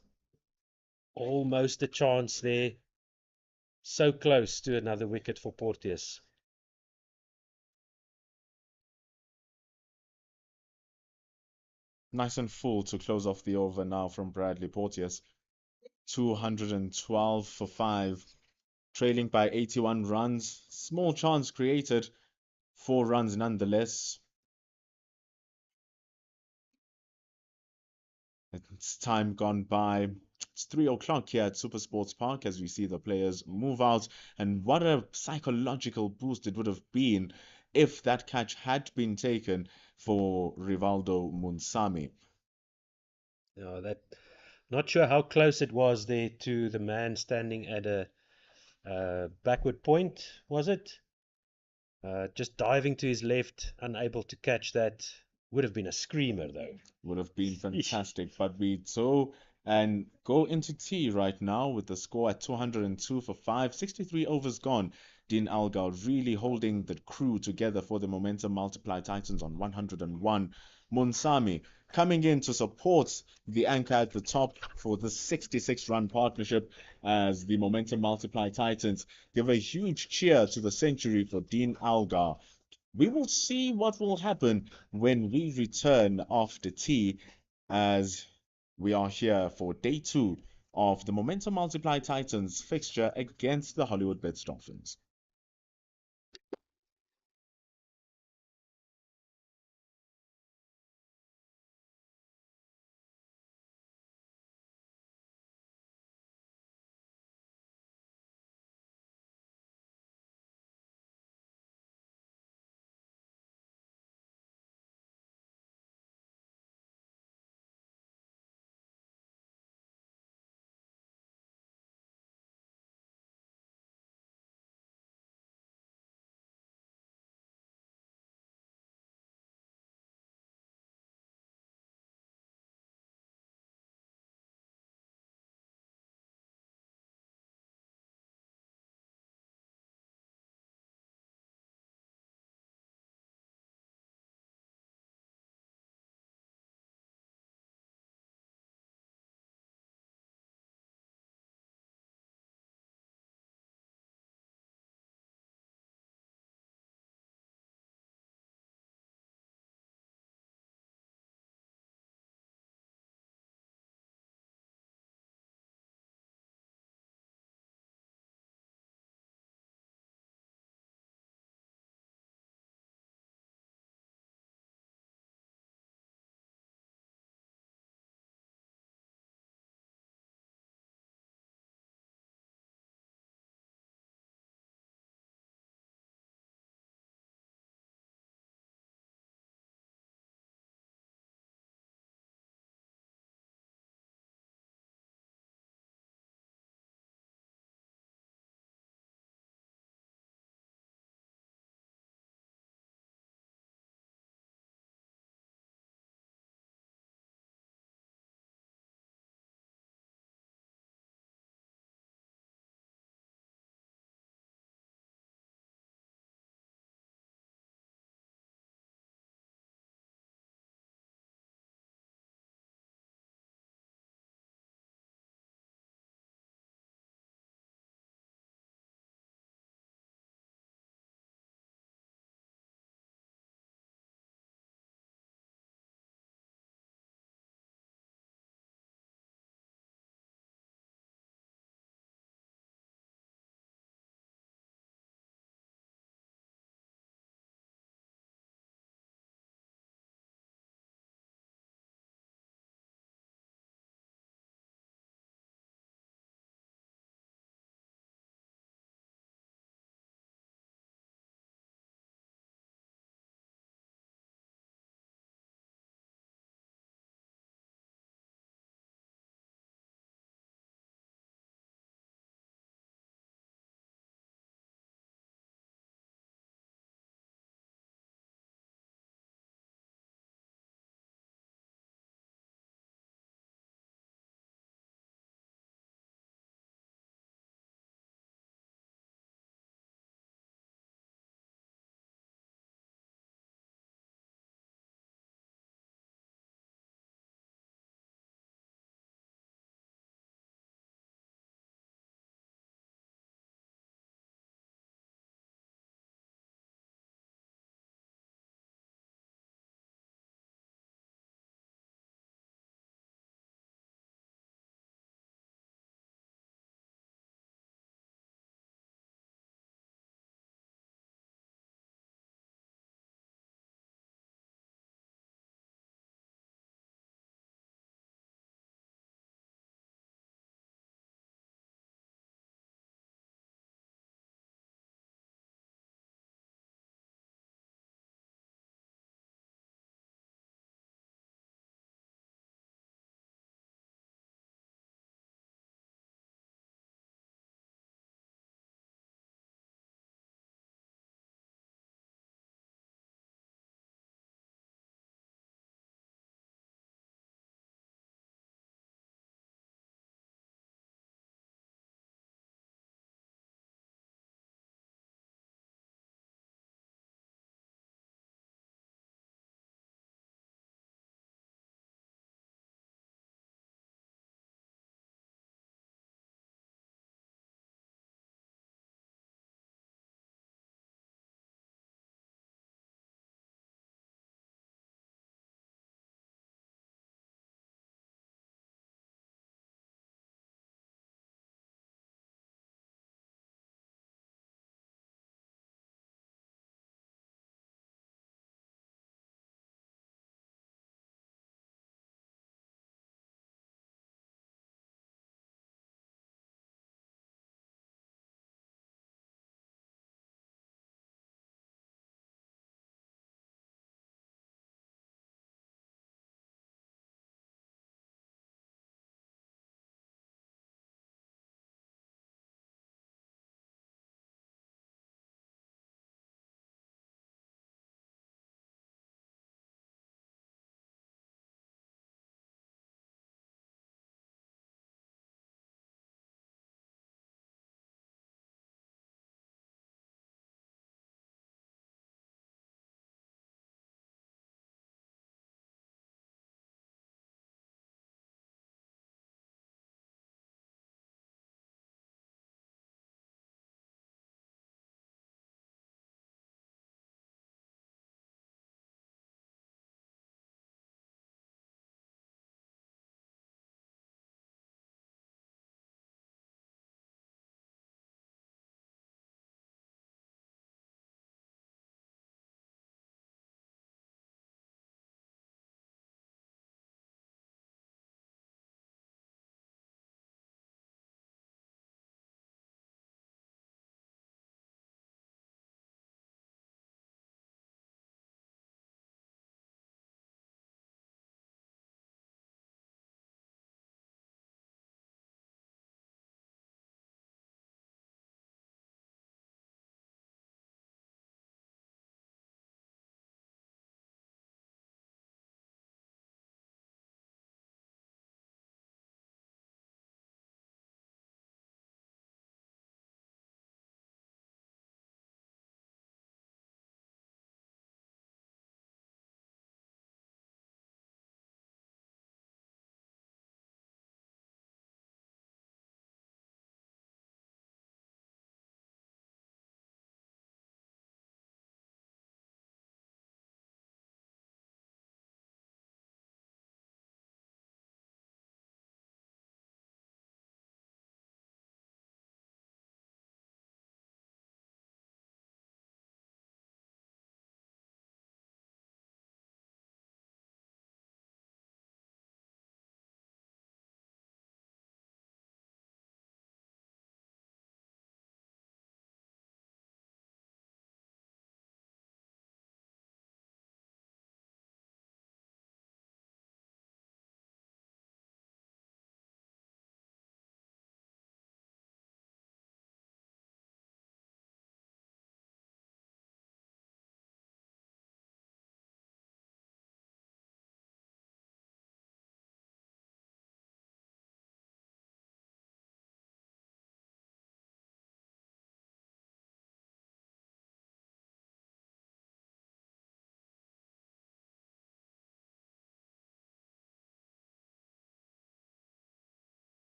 almost a chance there. So close to another wicket for Porteous. Nice and full to close off the over now from Bradley Porteous. 212 for 5. Trailing by 81 runs. Small chance created. 4 runs nonetheless. It's time gone by. It's 3 o'clock here at Super Sports Park as we see the players move out. And what a psychological boost it would have been if that catch had been taken for Rivaldo Munsami. Not sure how close it was there to the man standing at a backward point, was it? Just diving to his left, unable to catch that. Would have been a screamer, though. Would have been fantastic, but we so and go into tea right now with the score at 202 for 5, 63 overs gone. Dean Algar really holding the crew together for the Momentum Multiply Titans on 101. Munsami coming in to support the anchor at the top for the 66-run partnership as the Momentum Multiply Titans give a huge cheer to the century for Dean Algar. We will see what will happen when we return after tea as we are here for day 2 of the Momentum Multiply Titans fixture against the Hollywoodbets Dolphins.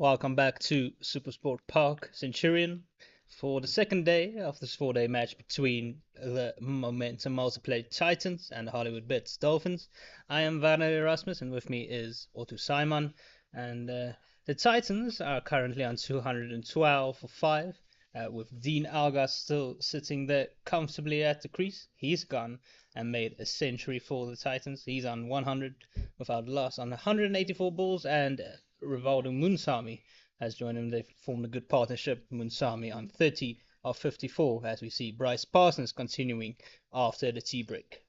Welcome back to Supersport Park Centurion for the second day of this 4-day match between the Momentum Multiplayer Titans and the Hollywoodbets Dolphins. I am Werner Erasmus, and with me is Otto Simon. And the Titans are currently on 212 for 5, with Dean Algar still sitting there comfortably at the crease. He's gone and made a century for the Titans. He's on 100 without loss on 184 balls, and Rivaldo Munsami has joined him. They've formed a good partnership. Munsami on 30 of 54, as we see Bryce Parsons continuing after the tea break.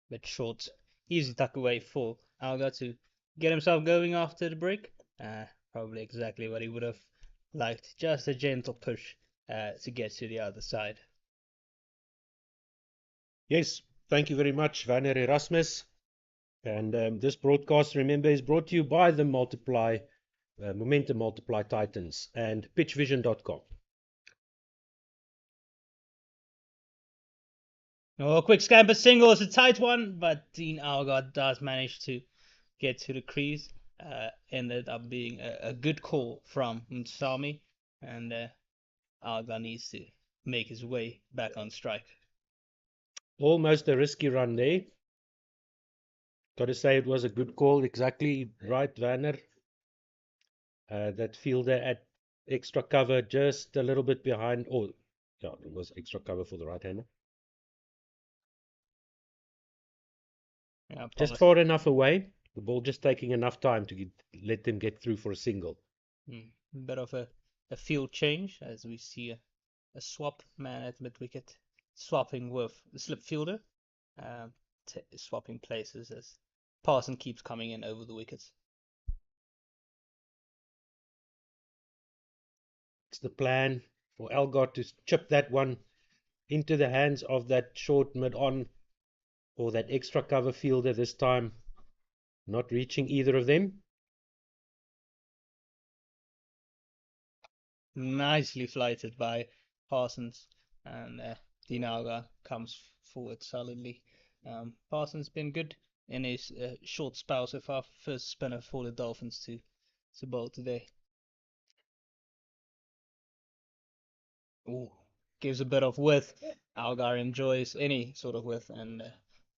But short, easy tuck away for Algar to get himself going after the break. Probably exactly what he would have liked. Just a gentle push to get to the other side. Yes, thank you very much, Werner Erasmus. And this broadcast, remember, is brought to you by the Momentum Multiply Titans and pitchvision.com. Oh, quick scamper single is a tight one, but Dean Algar does manage to get to the crease. Ended up being a good call from Munsami, and Algar needs to make his way back on strike. Almost a risky run there. Got to say it was a good call, exactly right, Werner. That fielder at extra cover, just a little bit behind. Oh, yeah, it was extra cover for the right-hander. Yeah, Just far enough away. The ball just taking enough time to let them get through for a single. Bit of a field change as we see a swap man at mid-wicket swapping with the slip fielder, swapping places as Parson keeps coming in over the wickets. It's the plan for Algar to chip that one into the hands of that short mid-on or that extra cover fielder this time. Not reaching either of them. Nicely flighted by Parsons, and Dean Algar comes forward solidly. Parsons been good in his short spell so far. First spinner for the Dolphins to bowl today. Ooh, gives a bit of width. Algar enjoys any sort of width, and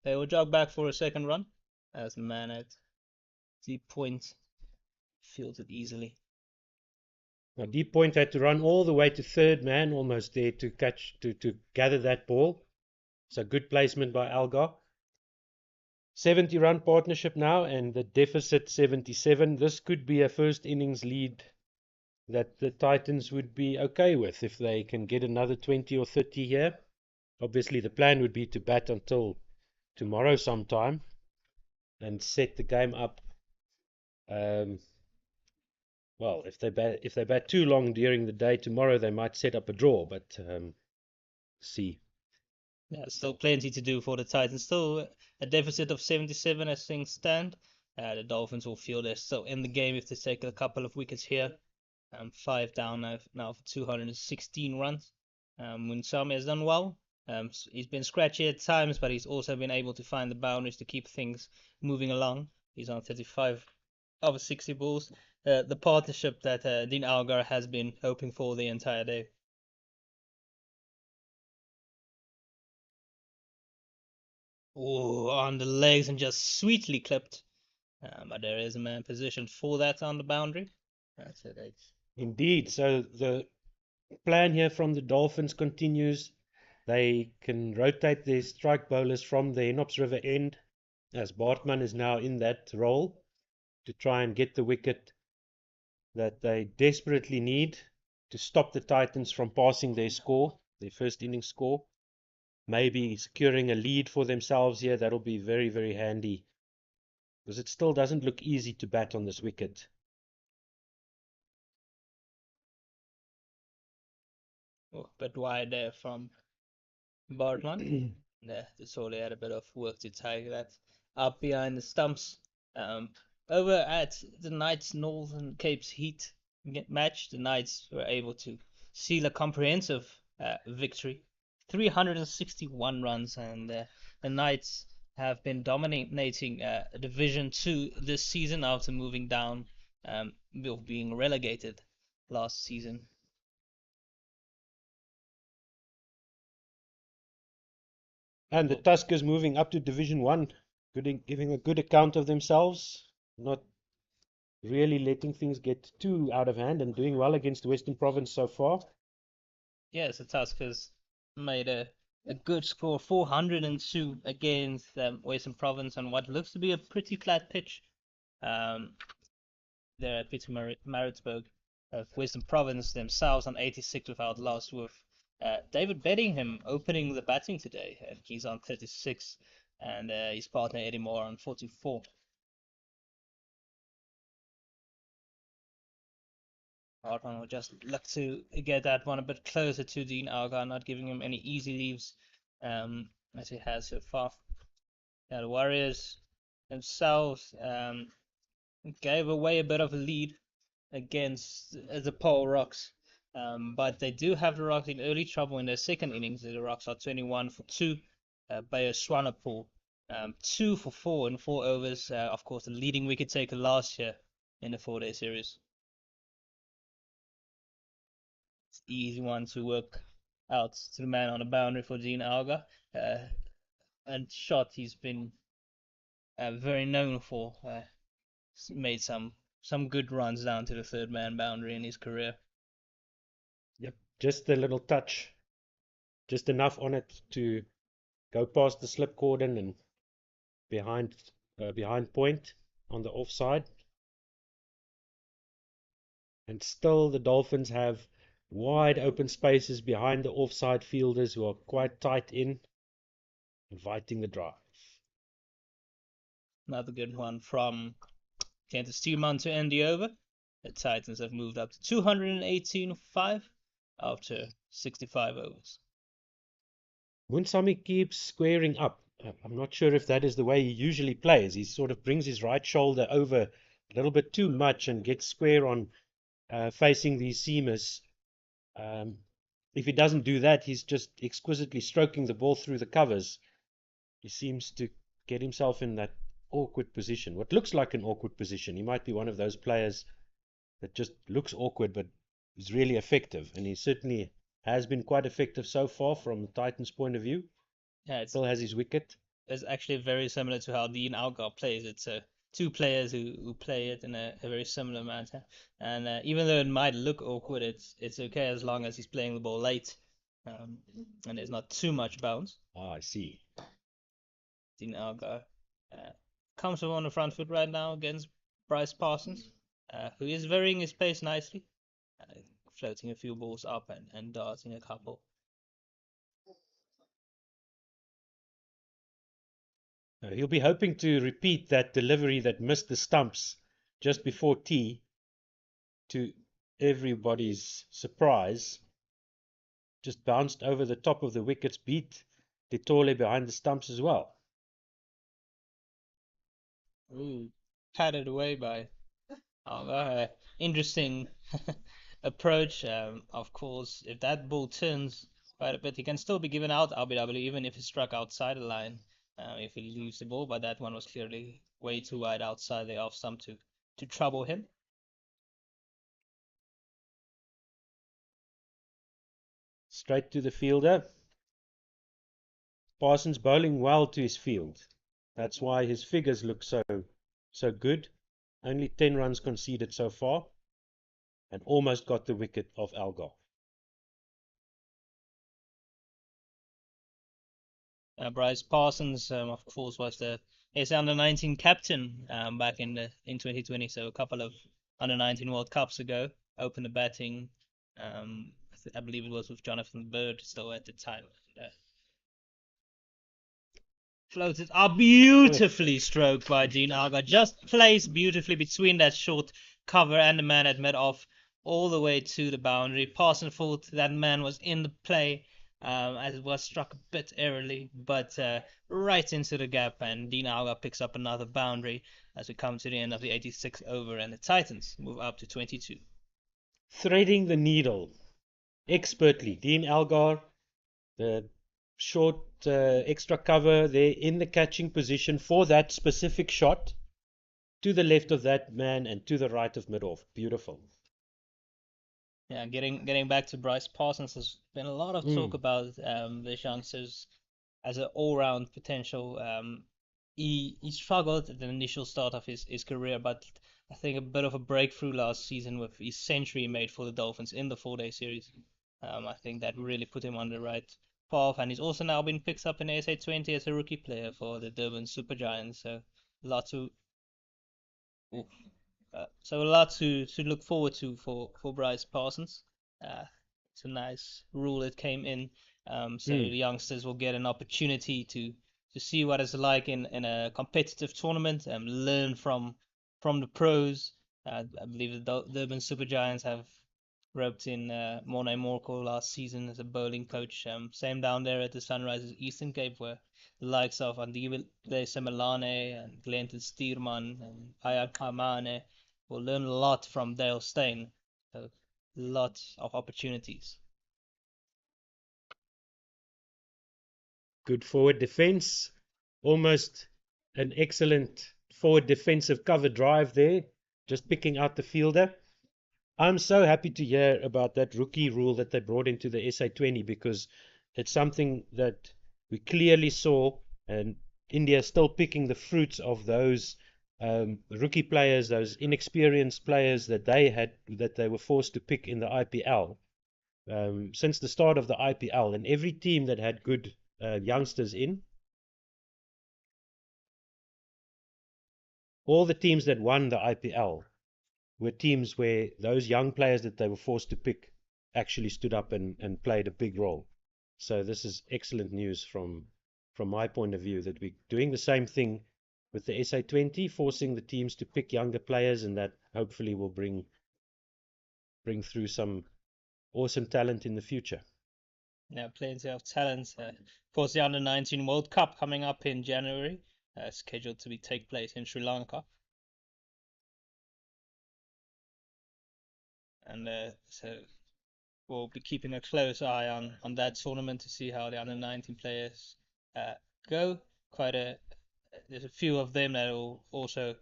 they will jog back for a second run as the man at deep point fields it easily. Now Deep Point had to run all the way to third man, almost there to gather that ball. So good placement by Algar. 70-run partnership now, and the deficit 77. This could be a first innings lead that the Titans would be okay with if they can get another 20 or 30 here. Obviously, the plan would be to bat until tomorrow sometime and set the game up. Well, if they bat too long during the day tomorrow, they might set up a draw. But see. Yeah, still plenty to do for the Titans. Still a deficit of 77 as things stand. The Dolphins will feel they're still in the game if they take a couple of wickets here. 5 down now for 216 runs. Munsami has done well. He's been scratchy at times, but he's also been able to find the boundaries to keep things moving along. He's on 35 of 60 balls. The partnership that Dean Algar has been hoping for the entire day. Oh, on the legs and just sweetly clipped. But there is a man positioned for that on the boundary. That's it. Indeed. So the plan here from the Dolphins continues. They can rotate their strike bowlers from the Enops River end, as Bartman is now in that role, to try and get the wicket that they desperately need to stop the Titans from passing their score, their first innings score. Maybe securing a lead for themselves here. That'll be very, very handy, because it still doesn't look easy to bat on this wicket. Oh, a bit wide there from Bartman. Yeah, that's all they had a bit of work to tie that up behind the stumps. Over at the Knights Northern Cape's Heat match, the Knights were able to seal a comprehensive victory. 361 runs, and the Knights have been dominating Division 2 this season after moving down, being relegated last season. And the Tuskers moving up to Division 1, giving a good account of themselves, not really letting things get too out of hand, and doing well against Western Province so far. Yes, the Tuskers made a good score, 402 against Western Province on what looks to be a pretty flat pitch. There at Pietermaritzburg. Western Province themselves on 86 without loss, with David Bedingham opening the batting today, and he's on 36, and his partner Eddie Moore on 44. Hartman will just look to get that one a bit closer to Dean Algar, not giving him any easy leaves as he has so far. The Warriors themselves gave away a bit of a lead against the Paul Rocks, but they do have the Rocks in early trouble in their second innings. The Rocks are 21 for 2. Bayer Swanepoel 2 for 4 in 4 overs. Of course, the leading wicket taker last year in the 4-day series. It's an easy one to work out to the man on the boundary for Dean Algar. And shot he's been very known for. Made some good runs down to the third man boundary in his career. Yep, just a little touch, just enough on it to go past the slip cordon and behind point on the offside. And still the Dolphins have wide open spaces behind the offside fielders who are quite tight in, inviting the drive. Another good one from Kent Steelman to end the over. The Titans have moved up to 218.5 after 65 overs. Munsami keeps squaring up. I'm not sure if that is the way he usually plays. He sort of brings his right shoulder over a little bit too much and gets square on facing these seamers. If he doesn't do that, he's just exquisitely stroking the ball through the covers. He seems to get himself in that awkward position, what looks like an awkward position. He might be one of those players that just looks awkward but is really effective, and he certainly has been quite effective so far from the Titans' point of view. Yeah, it still has his wicket. It's actually very similar to how Dean Algar plays. It's two players who play it in a very similar manner. And even though it might look awkward, it's okay as long as he's playing the ball late, and there's not too much bounce. I see. Dean Algar comes on the front foot right now against Bryce Parsons, who is varying his pace nicely, floating a few balls up and darting a couple. He'll be hoping to repeat that delivery that missed the stumps just before tea. To everybody's surprise, just bounced over the top of the wickets, beat Ditole behind the stumps as well. Ooh, patted away by Algar. Interesting approach. Of course, if that ball turns quite a bit, he can still be given out RBW even if he struck outside the line. If he leaves the ball, but that one was clearly way too wide outside the off stump to trouble him. Straight to the fielder. Parsons bowling well to his field. That's why his figures look so good. Only 10 runs conceded so far, and almost got the wicket of Algar. Bryce Parsons, of course, was the CSA under-19 captain back in 2020, so a couple of under-19 World Cups ago. Opened the batting, I believe it was with Jonathan Bird still at the time. Floated are beautifully stroked by Dean Algar, just placed beautifully between that short cover and the man at mid-off, all the way to the boundary. Parsons thought that man was in the play, as it was struck a bit airily, but right into the gap, and Dean Algar picks up another boundary as we come to the end of the 86th over, and the Titans move up to 22. Threading the needle expertly. Dean Algar, the short extra cover there in the catching position for that specific shot, to the left of that man and to the right of mid-off. Beautiful. Yeah, getting back to Bryce Parsons, there's been a lot of talk about the youngsters as an all-round potential. He struggled at the initial start of his career, but I think a bit of a breakthrough last season with his century he made for the Dolphins in the 4-day series. I think that really put him on the right path, and he's also now been picked up in SA20 as a rookie player for the Durban Supergiants. So a lot to a lot to look forward to for Bryce Parsons. It's a nice rule that came in, so the youngsters will get an opportunity to see what it's like in a competitive tournament and learn from the pros. I believe the Durban Supergiants have roped in Morne Morkel last season as a bowling coach. Same down there at the Sunrisers Eastern Cape, where the likes of Andile Semelane and Glenton Stierman and Aya Kamane will learn a lot from Dale Steyn. So lots of opportunities. Good forward defense. Almost an excellent forward defensive cover drive there. Just picking out the fielder. I'm so happy to hear about that rookie rule that they brought into the SA20, because it's something that we clearly saw, and India is still picking the fruits of those rookie players, those inexperienced players that they were forced to pick in the IPL. Since the start of the IPL, and every team that had good youngsters in, all the teams that won the IPL were teams where those young players that they were forced to pick actually stood up and played a big role. So this is excellent news from my point of view, that we're doing the same thing with the SA20, forcing the teams to pick younger players, and that hopefully will bring through some awesome talent in the future. Yeah, plenty of talent. Of course, the Under-19 World Cup coming up in January, scheduled to take place in Sri Lanka. And so we'll be keeping a close eye on that tournament to see how the Under-19 players go. There's a few of them that will also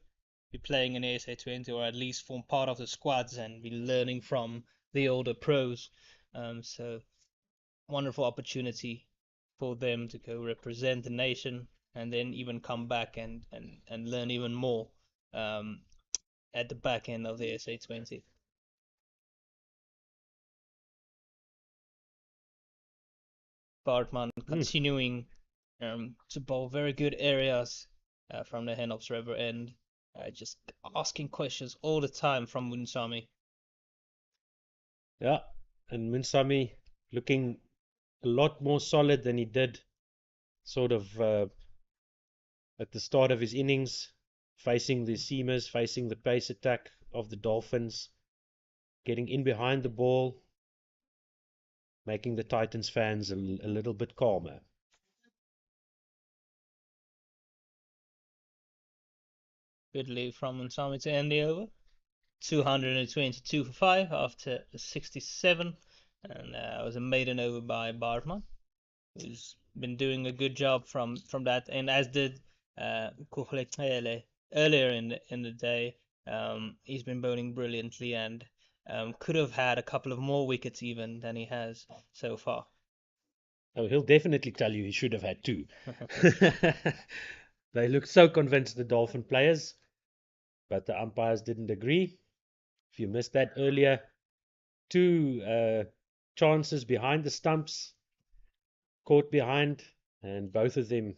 be playing in ASA20, or at least form part of the squads and be learning from the older pros. So wonderful opportunity for them to go represent the nation and then even come back and learn even more at the back end of the SA20. Bartman continuing to bowl very good areas from the Henops River end, just asking questions all the time from Munsami. Yeah, and Munsami looking a lot more solid than he did sort of at the start of his innings, facing the seamers, facing the pace attack of the Dolphins, getting in behind the ball, making the Titans fans a little bit calmer. Good lead from Munsami to end the over. 222 for 5 after 67, and it was a maiden over by Bartman, who's been doing a good job from that, and as did Kuhlekele earlier in the day. He's been bowling brilliantly and could have had a couple of more wickets even than he has so far. Oh, he'll definitely tell you he should have had two. They looked so convinced, the Dolphin players, but the umpires didn't agree. If you missed that earlier, two chances behind the stumps, caught behind, and both of them,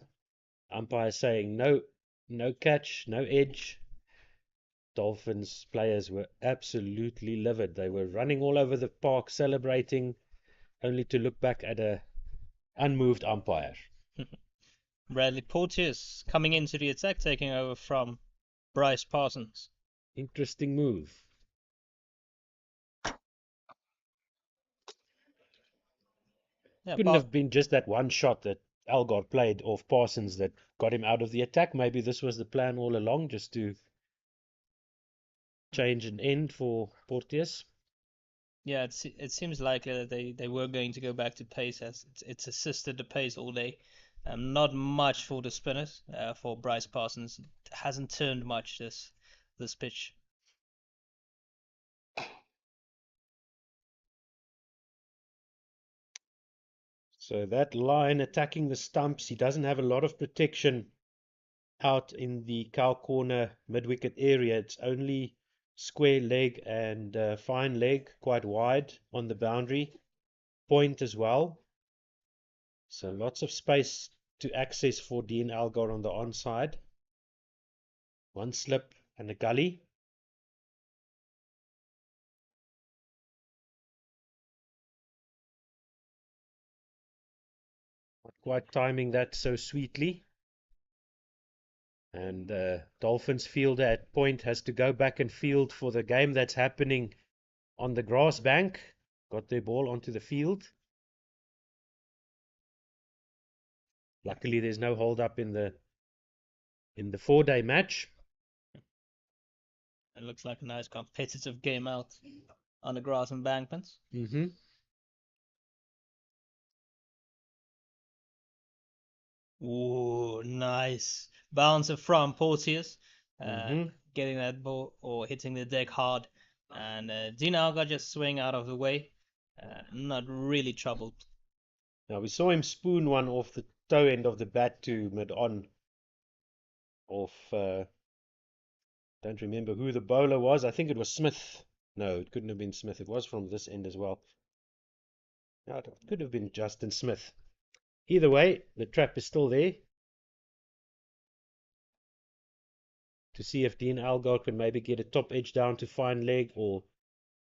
umpires saying no catch, no edge. Dolphins players were absolutely livid. They were running all over the park celebrating, only to look back at a unmoved umpire. Bradley Porteous coming into the attack, taking over from Bryce Parsons. Interesting move. Yeah, Couldn't have been just that one shot that Algar played off Parsons that got him out of the attack. Maybe this was the plan all along, just to change an end for Porteous. Yeah, it seems likely that they were going to go back to pace as it's assisted the pace all day. Not much for the spinners. For Bryce Parsons, it hasn't turned much this pitch. So that line attacking the stumps, he doesn't have a lot of protection out in the cow corner mid-wicket area. It's only square leg and fine leg, quite wide on the boundary, point as well. So lots of space to access for Dean Algar on the onside. One slip and a gully. Not quite timing that so sweetly. And Dolphins fielder at point has to go back and field for the game that's happening on the grass bank. Got their ball onto the field. Luckily, there's no hold up in the 4-day match. It looks like a nice competitive game out on the grass embankments. Mm-hmm. Ooh, nice bouncer from Porteous, Mm-hmm. getting that ball or hitting the deck hard, and Dean Algar just swing out of the way, not really troubled. Now we saw him spoon one off the toe end of the bat to mid-on. Off, don't remember who the bowler was. I think it was Smith. No, it couldn't have been Smith. It was from this end as well. No, it could have been Justin Smith. Either way, the trap is still there to see if Dean Algar can maybe get a top edge down to fine leg or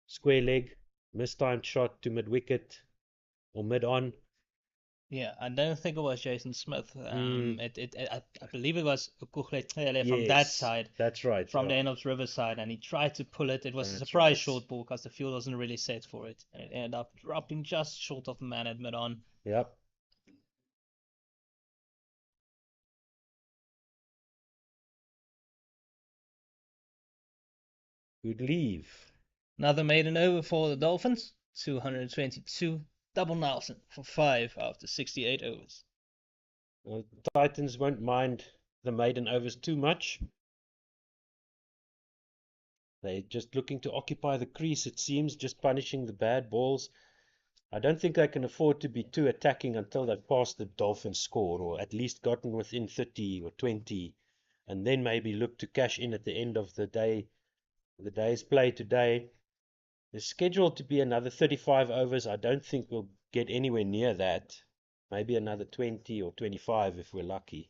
square leg, mistimed shot to mid wicket or mid on. Yeah, I don't think it was Jason Smith. I believe it was Ukuhle from that Yes, side, that's right. from the Yeah. Enops River side, and he tried to pull it. It was a That's surprise right. short ball because the field wasn't really set for it, and it ended up dropping just short of the man at mid on. Yep. Good leave. Another maiden over for the Dolphins, 222, double Nelson for 5 after 68 overs. The Titans won't mind the maiden overs too much. They're just looking to occupy the crease, it seems, just punishing the bad balls. I don't think they can afford to be too attacking until they've passed the Dolphins score, or at least gotten within 30 or 20, and then maybe look to cash in at the end of the day. The day's play today is scheduled to be another 35 overs. I don't think we'll get anywhere near that. Maybe another 20 or 25 if we're lucky.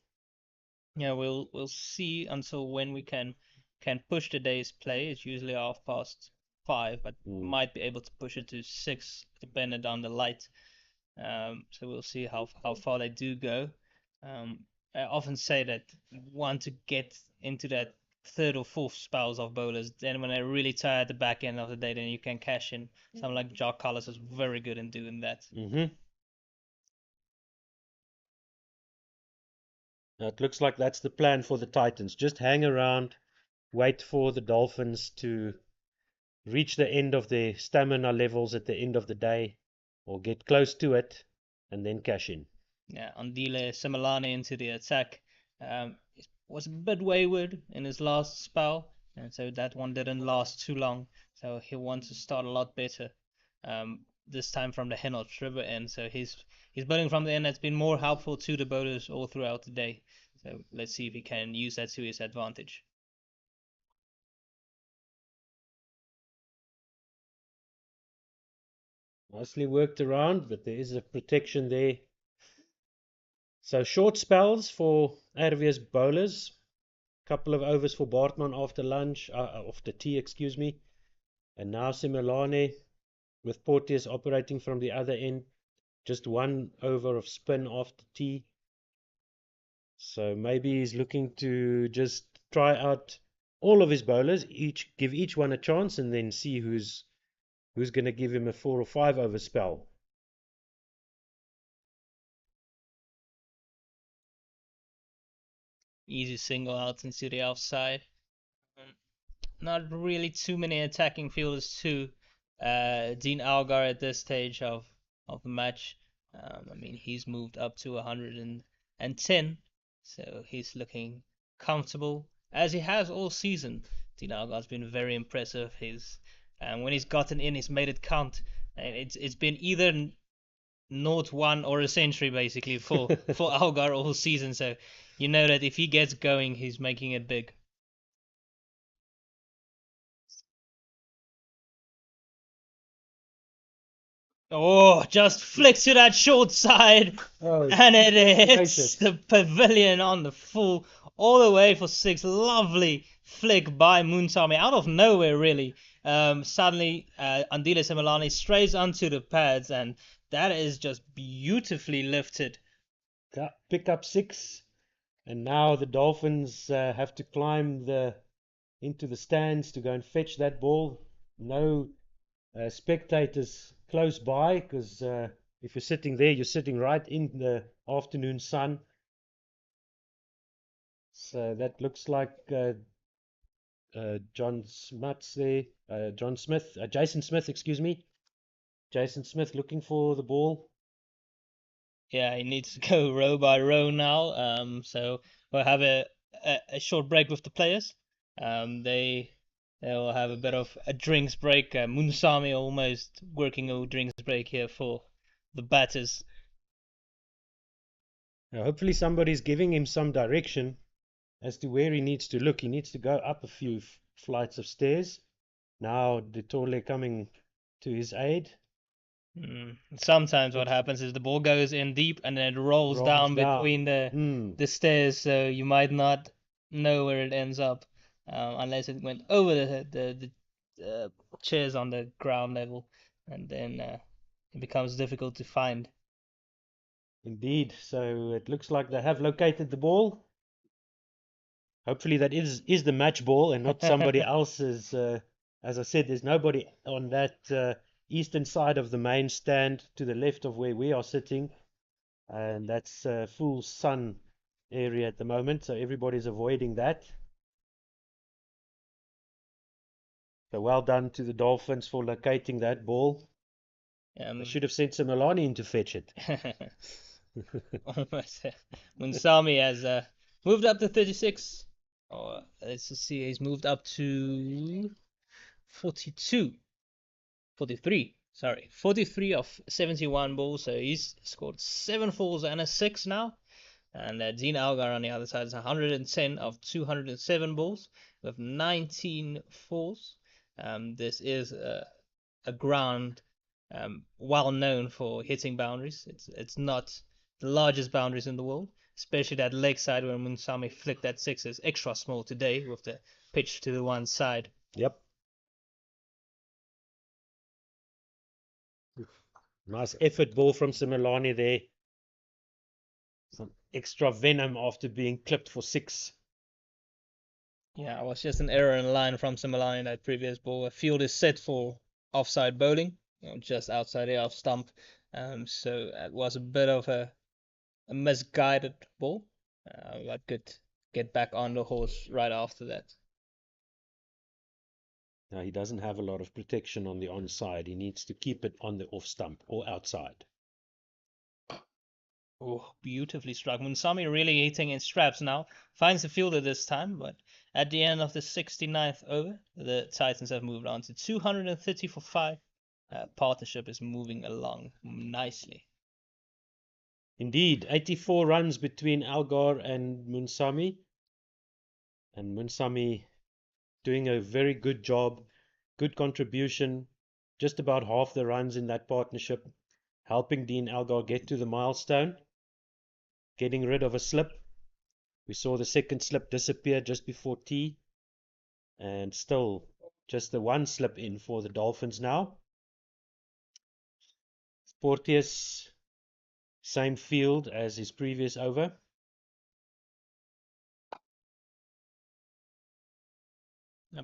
Yeah, we'll see until when we can push the day's play. It's usually 5:30, but might be able to push it to 6 depending on the light. So we'll see how far they do go. I often say that you want to get into that third or fourth spells of bowlers. Then when they're really tired at the back end of the day, then you can cash in. Someone like Jock Collis is very good in doing that. Now it looks like that's the plan for the Titans. Just hang around, wait for the Dolphins to reach the end of their stamina levels at the end of the day, or get close to it, and then cash in. Yeah, Andile Similane into the attack. Was a bit wayward in his last spell, and so that one didn't last too long. So he wants to start a lot better. This time from the Henots River end. So he's bowling from the end that's been more helpful to the bowlers all throughout the day. So let's see if he can use that to his advantage. Nicely worked around, but there is a protection there. So short spells for Ervia's bowlers. Couple of overs for Bartman after lunch, after tea, excuse me. And now Similane with Porteous operating from the other end. Just 1 over of spin after tea. So maybe he's looking to just try out all of his bowlers, give each one a chance, and then see who's going to give him a 4 or 5 over spell. Easy single out into the outside. Not really too many attacking fielders too. Dean Algar at this stage of the match. I mean, he's moved up to 110, so he's looking comfortable as he has all season. Dean Algar's been very impressive. When he's gotten in, he's made it count, and it's been either 0-1 or a century basically for Algar all season. So you know that if he gets going, he's making it big. Oh, just flicks to that short side, Oh, and it hits gracious. the pavilion on the full, all the way for 6. Lovely flick by Munsami, out of nowhere, really. Suddenly, Andile Semilani strays onto the pads, and that is just beautifully lifted. Yeah, pick up 6, and now the Dolphins have to climb into the stands to go and fetch that ball. No spectators close by, because if you're sitting there, you're sitting right in the afternoon sun. So that looks like Jason Smith, excuse me. Jason Smith looking for the ball. Yeah, he needs to go row by row now. So we'll have a short break with the players. They'll have a bit of a drinks break. Munsami almost working a drinks break here for the batters. Now, hopefully somebody's giving him some direction as to where he needs to look. He needs to go up a few flights of stairs. Now Detole coming to his aid. Sometimes what happens is the ball goes in deep and then it rolls down between the stairs, so you might not know where it ends up unless it went over the chairs on the ground level, and then it becomes difficult to find. Indeed. So it looks like they have located the ball. Hopefully that is the match ball and not somebody else's. As I said, there's nobody on that eastern side of the main stand to the left of where we are sitting, and that's full sun area at the moment, so everybody's avoiding that. So well done to the Dolphins for locating that ball. They should have sent Semilani in to fetch it. Almost. Munsami has moved up to 36. Let's just see, he's moved up to 42. 43, sorry. 43 of 71 balls, so he's scored 7 fours and a 6 now. And Dean Algar on the other side is 110 of 207 balls with 19 fours. This is a ground well known for hitting boundaries. It's not the largest boundaries in the world, especially that leg side where Munsami flicked that 6 is extra small today with the pitch to the one side. Yep. Nice effort ball from Semilani there. Some extra venom after being clipped for 6. Yeah, it was just an error in line from Semilani in that previous ball. A field is set for offside bowling, just outside the off stump. So it was a bit of a misguided ball, but could get back on the horse right after that. Now he doesn't have a lot of protection on the onside. He needs to keep it on the off stump or outside. Oh, beautifully struck. Munsami really hitting in straps now. Finds the fielder this time, but at the end of the 69th over, the Titans have moved on to 230 for 5. Partnership is moving along nicely. Indeed, 84 runs between Algar and Munsami. And Munsami doing a very good job, good contribution, just about half the runs in that partnership, helping Dean Algar get to the milestone, getting rid of a slip. We saw the second slip disappear just before tea, and still just the one slip in for the Dolphins now. Porteous, same field as his previous over.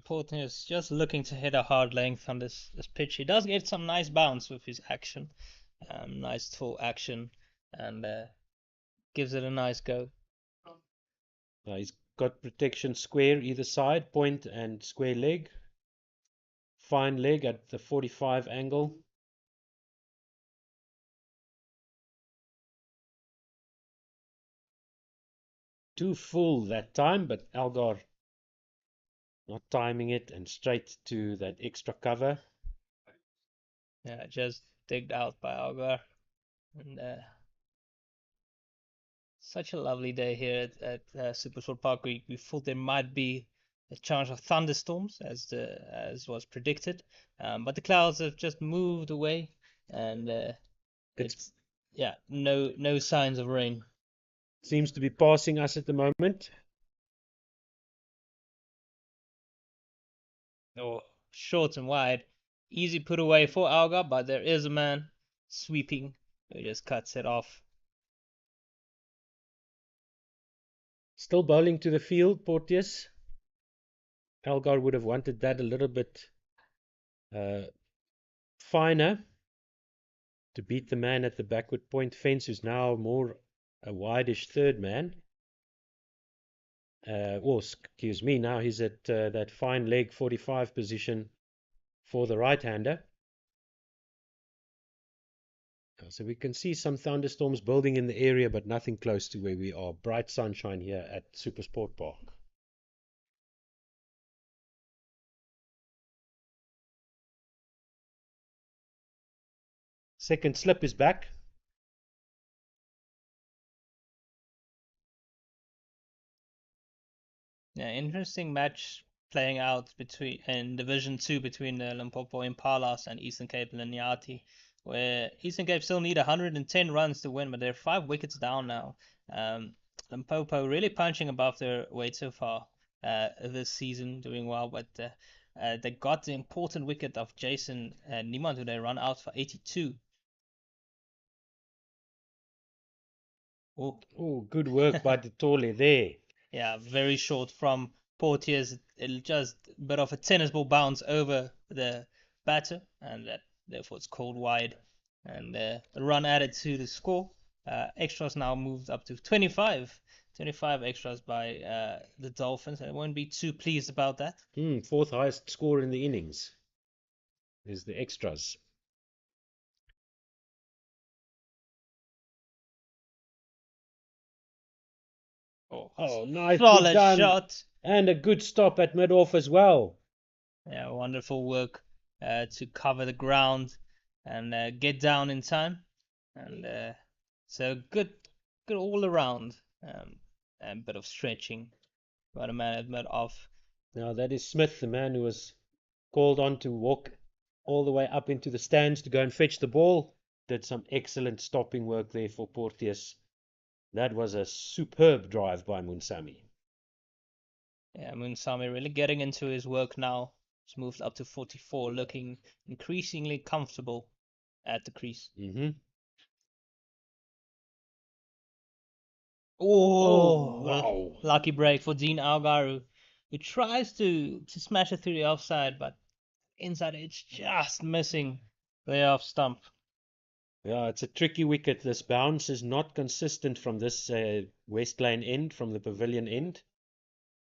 Portner is just looking to hit a hard length on this pitch. He does get some nice bounce with his action, nice full action, and gives it a nice go. He's got protection square either side, point and square leg. fine leg at the 45 angle. Too full that time, but Algar not timing it and straight to that extra cover. Yeah, just digged out by Algar. And such a lovely day here at Supersport Park. We thought there might be a chance of thunderstorms as was predicted, but the clouds have just moved away, and it's yeah, no signs of rain. Seems to be passing us at the moment. Oh, short and wide, easy put away for Algar, but there is a man sweeping who just cuts it off. Still bowling to the field, Porteous. Algar would have wanted that a little bit finer to beat the man at the backward point fence, who's now more a wideish third man. Excuse me, now he's at that fine leg 45 position for the right-hander. So we can see some thunderstorms building in the area, but nothing close to where we are. Bright sunshine here at Supersport Park. Second slip is back. Yeah, interesting match playing out in Division 2 between the Limpopo Impalas and Eastern Cape Liniati, where Eastern Cape still need 110 runs to win, but they're 5 wickets down now. Limpopo really punching above their weight so far this season, doing well, but they got the important wicket of Jason Niemand, who they run out for 82. Oh, good work by the Tole there. Yeah, very short from Portier's. It just a bit of a tennis ball bounce over the batter, and therefore it's called wide. And the run added to the score. Extras now moved up to 25. 25 extras by the Dolphins. I won't be too pleased about that. Fourth highest score in the innings is the extras. Oh, nicely Flawless done. shot. And a good stop at mid-off as well. Yeah, wonderful work to cover the ground and get down in time. And so good all around. And a bit of stretching. Got a man at mid-off. Now that is Smith, the man who was called on to walk all the way up into the stands to go and fetch the ball. Did some excellent stopping work there for Porteous. That was a superb drive by Munsami. Yeah, Munsami really getting into his work now. He's moved up to 44, looking increasingly comfortable at the crease. Oh, wow. Lucky break for Dean Algar, who tries to smash it through the offside, but inside it's just missing the off stump. Yeah, it's a tricky wicket. This bounce is not consistent from this West Lane end, from the pavilion end.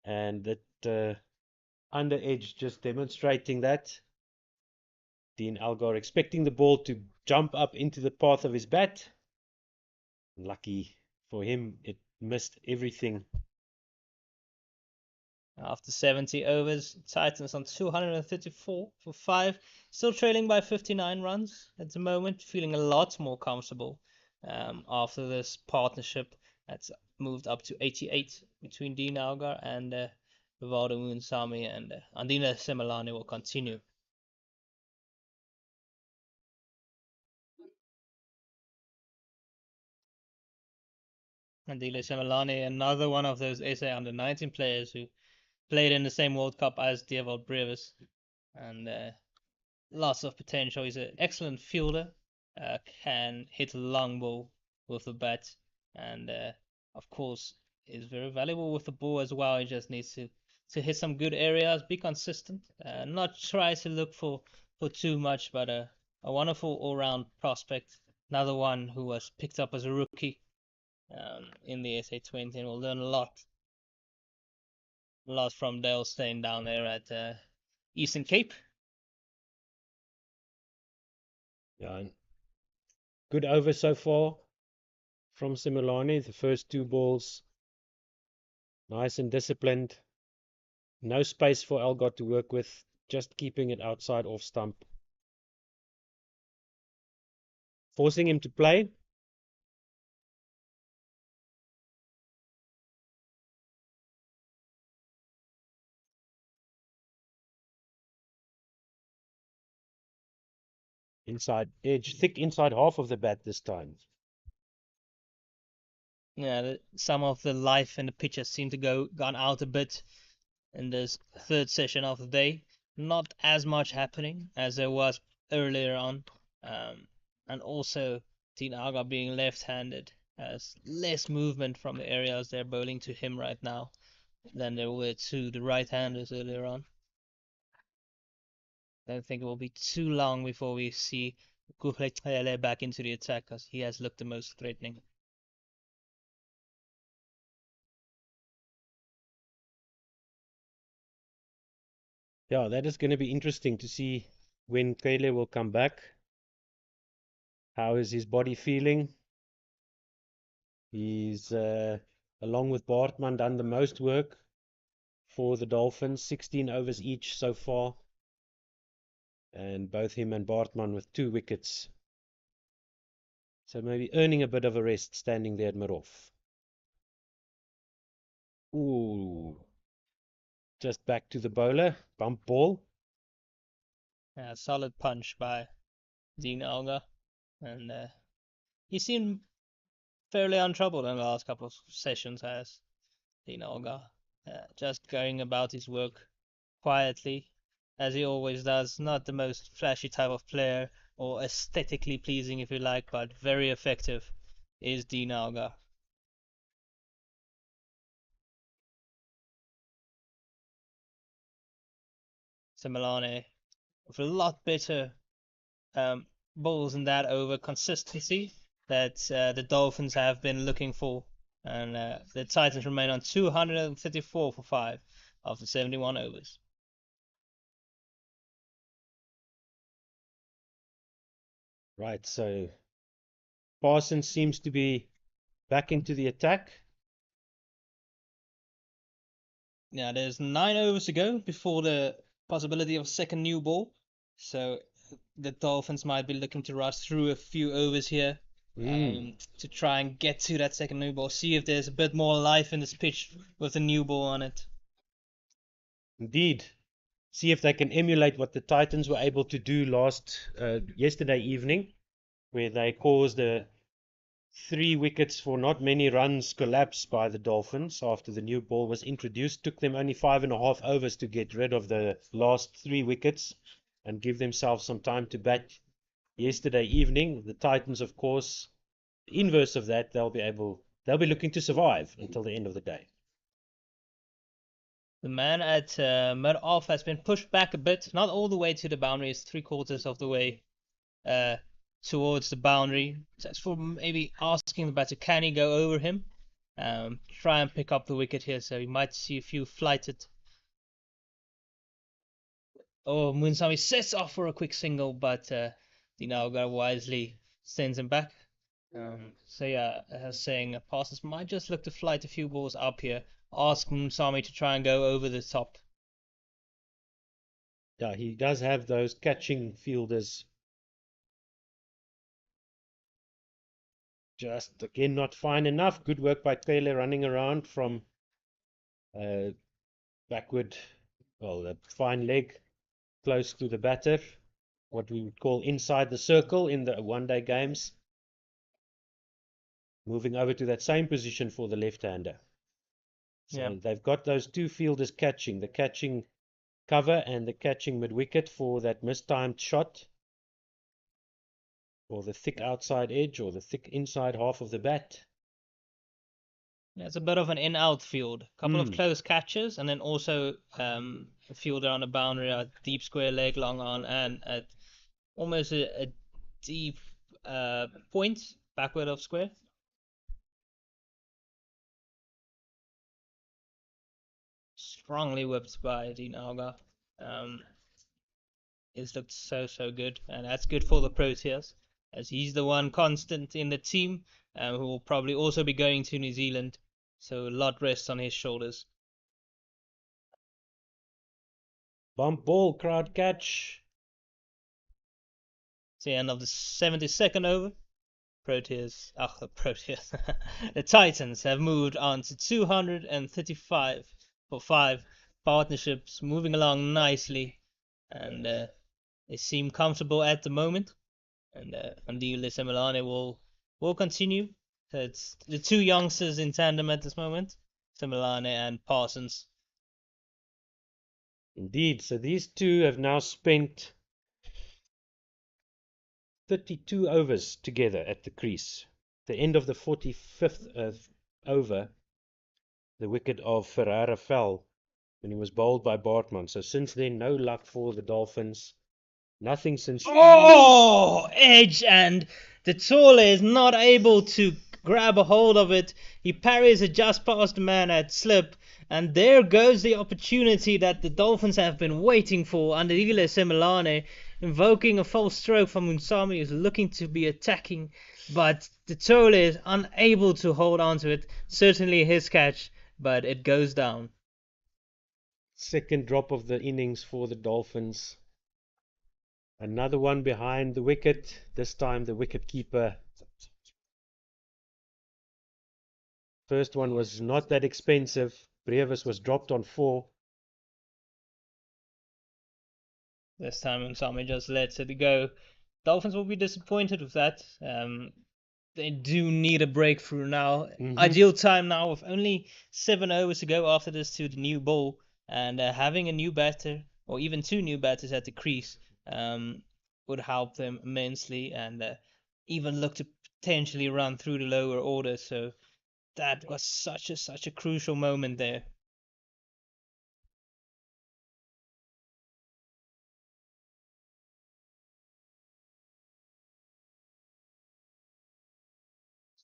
And that under edge just demonstrating that. Dean Algar expecting the ball to jump up into the path of his bat. Lucky for him, it missed everything. After 70 overs, Titans on 234 for 5, still trailing by 59 runs at the moment, feeling a lot more comfortable after this partnership that's moved up to 88 between Dean Algar and Rivaldo Munsami, and Andina Semelani will continue. Andile Semelani, another one of those SA under-19 players who played in the same World Cup as Dewald Brevis, and lots of potential. He's an excellent fielder, can hit a long ball with the bat, and of course is very valuable with the ball as well. He just needs to hit some good areas, be consistent, not try to look for too much, but a wonderful all-round prospect. Another one who was picked up as a rookie in the SA20 and will learn a lot from Dale staying down there at Eastern Cape. Yeah, and good over so far from Similani. The first two balls, nice and disciplined. No space for Algot to work with, just keeping it outside off stump. Forcing him to play. Inside edge, thick inside half of the bat this time. Yeah, some of the life in the pitches seem to gone out a bit in this third session of the day. Not as much happening as there was earlier on, and also Dean Aga being left-handed has less movement from the areas they're bowling to him right now than there were to the right-handers earlier on. I don't think it will be too long before we see Kuhle back into the attack because he has looked the most threatening. Yeah, that is going to be interesting to see when Kele will come back. How is his body feeling? He's, along with Bartman, done the most work for the Dolphins, 16 overs each so far. And both him and Bartman with 2 wickets. So maybe earning a bit of a rest standing there at mid-off. Ooh, just back to the bowler, bump ball. Yeah, solid punch by Dean Alga, and he seemed fairly untroubled in the last couple of sessions as Dean Alga, just going about his work quietly, as he always does. Not the most flashy type of player, or aesthetically pleasing, if you like, but very effective is Dean Alga. Similane with a lot better um, balls in that over consistency that the Dolphins have been looking for. And the Titans remain on 234 for 5 after 71 overs. Right, so Parsons seems to be back into the attack. Now there's 9 overs to go before the possibility of a second new ball. So the Dolphins might be looking to rush through a few overs here to try and get to that second new ball. See if there's a bit more life in this pitch with the new ball on it. Indeed. See if they can emulate what the Titans were able to do yesterday evening, where they caused a 3 wickets for not many runs collapse by the Dolphins after the new ball was introduced. Took them only 5.5 overs to get rid of the last 3 wickets and give themselves some time to bat yesterday evening. The Titans, of course, the inverse of that, they'll be looking to survive until the end of the day. The man at mid-off has been pushed back a bit, not all the way to the boundary, it's 3/4 of the way towards the boundary. So it's for maybe asking the batter, can he go over him? Try and pick up the wicket here, so you might see a few flighted. Oh, Munsami sets off for a quick single, but Dinaga wisely sends him back. So yeah, saying passes might just look to flight a few balls up here. Ask Munsami to try and go over the top. Yeah, he does have those catching fielders. Just again not fine enough. Good work by Taylor running around from backward, well, the fine leg close to the batter, what we would call inside the circle in the one-day games. Moving over to that same position for the left-hander. So Yeah. they've got those 2 fielders catching, the catching cover and the catching mid-wicket for that mistimed shot, or the thick outside edge, or the thick inside half of the bat. Yeah, it's a bit of an in-out field. A couple of close catches, and then also a fielder on the boundary, a deep square leg long on, and at almost a deep point backward of square. Strongly whipped by Dean Alga. It's looked so good, and that's good for the Proteas, as he's the one constant in the team, who will probably also be going to New Zealand, so a lot rests on his shoulders. Bump ball, crowd catch. It's the end of the 72nd over. The Proteas, the Titans have moved on to 235 for 5 partnerships, moving along nicely, and they seem comfortable at the moment. And Andile Semilane will continue. So it's the two youngsters in tandem at this moment, Semilane and Parsons. Indeed, so these two have now spent 32 overs together at the crease. The end of the 45th over, the wicket of Ferreira fell when he was bowled by Bartman. So since then, no luck for the Dolphins. Nothing since. Oh, edge, and the Tole is not able to grab a hold of it. He parries it just past the man at slip, and there goes the opportunity that the Dolphins have been waiting for. Andile Semilane invoking a false stroke from Munsami, who's looking to be attacking, but the Tole is unable to hold on to it. Certainly his catch, but it goes down. Second drop of the innings for the Dolphins. Another one behind the wicket. This time the wicket keeper. First one was not that expensive. Brevis was dropped on 4. This time Munsami just lets it go. Dolphins will be disappointed with that. They do need a breakthrough now. Ideal time now with only 7 overs to go after this to the new ball, and having a new batter or even 2 new batters at the crease would help them immensely, and even look to potentially run through the lower order. So that was such a crucial moment there.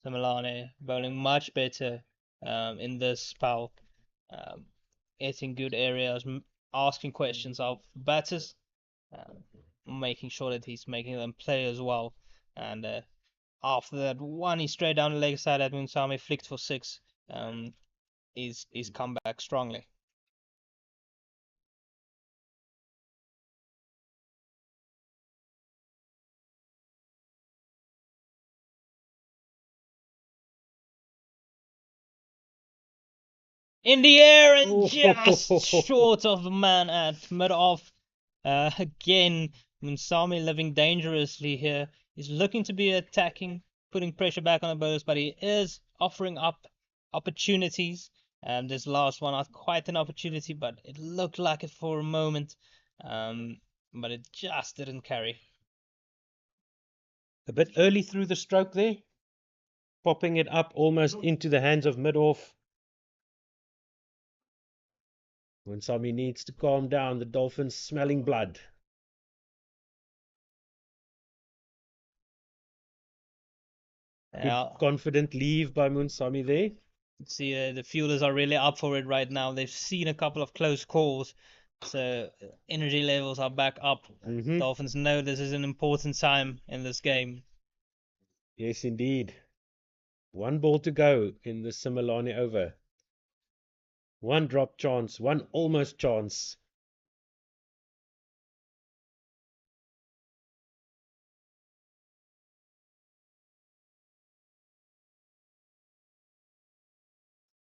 Semilane bowling much better in this spell, hitting good areas, asking questions of batters, making sure that he's making them play as well. And after that one, he straight down the leg side at Munsami, flicked for 6. He's come back strongly. In the air and just short of the man at mid-off. Again, Munsami living dangerously here. He's looking to be attacking, putting pressure back on the bowlers, but he is offering up opportunities. This last one, not quite an opportunity, but it looked like it for a moment. But it just didn't carry. A bit early through the stroke there. Popping it up almost into the hands of mid-off. Munsami needs to calm down. The Dolphins smelling blood. Good, confident leave by Munsami there. See, the fielders are really up for it right now. They've seen a couple of close calls, so energy levels are back up. Dolphins know this is an important time in this game. Yes, indeed. 1 ball to go in the Semilane over. 1 drop chance, 1 almost chance.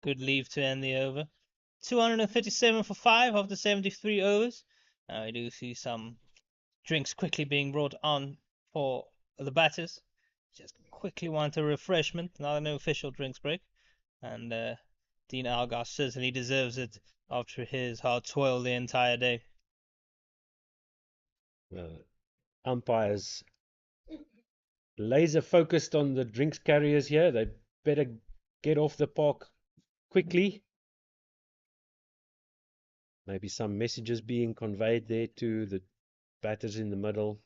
Good leave to end the over. 237 for 5 of the 73 overs. Now we do see some drinks quickly being brought on for the batters. Just quickly want a refreshment, not an official drinks break. And Dean Algar certainly deserves it after his hard toil the entire day. Umpires laser focused on the drinks carriers here. They better get off the park quickly. Maybe some messages being conveyed there to the batters in the middle.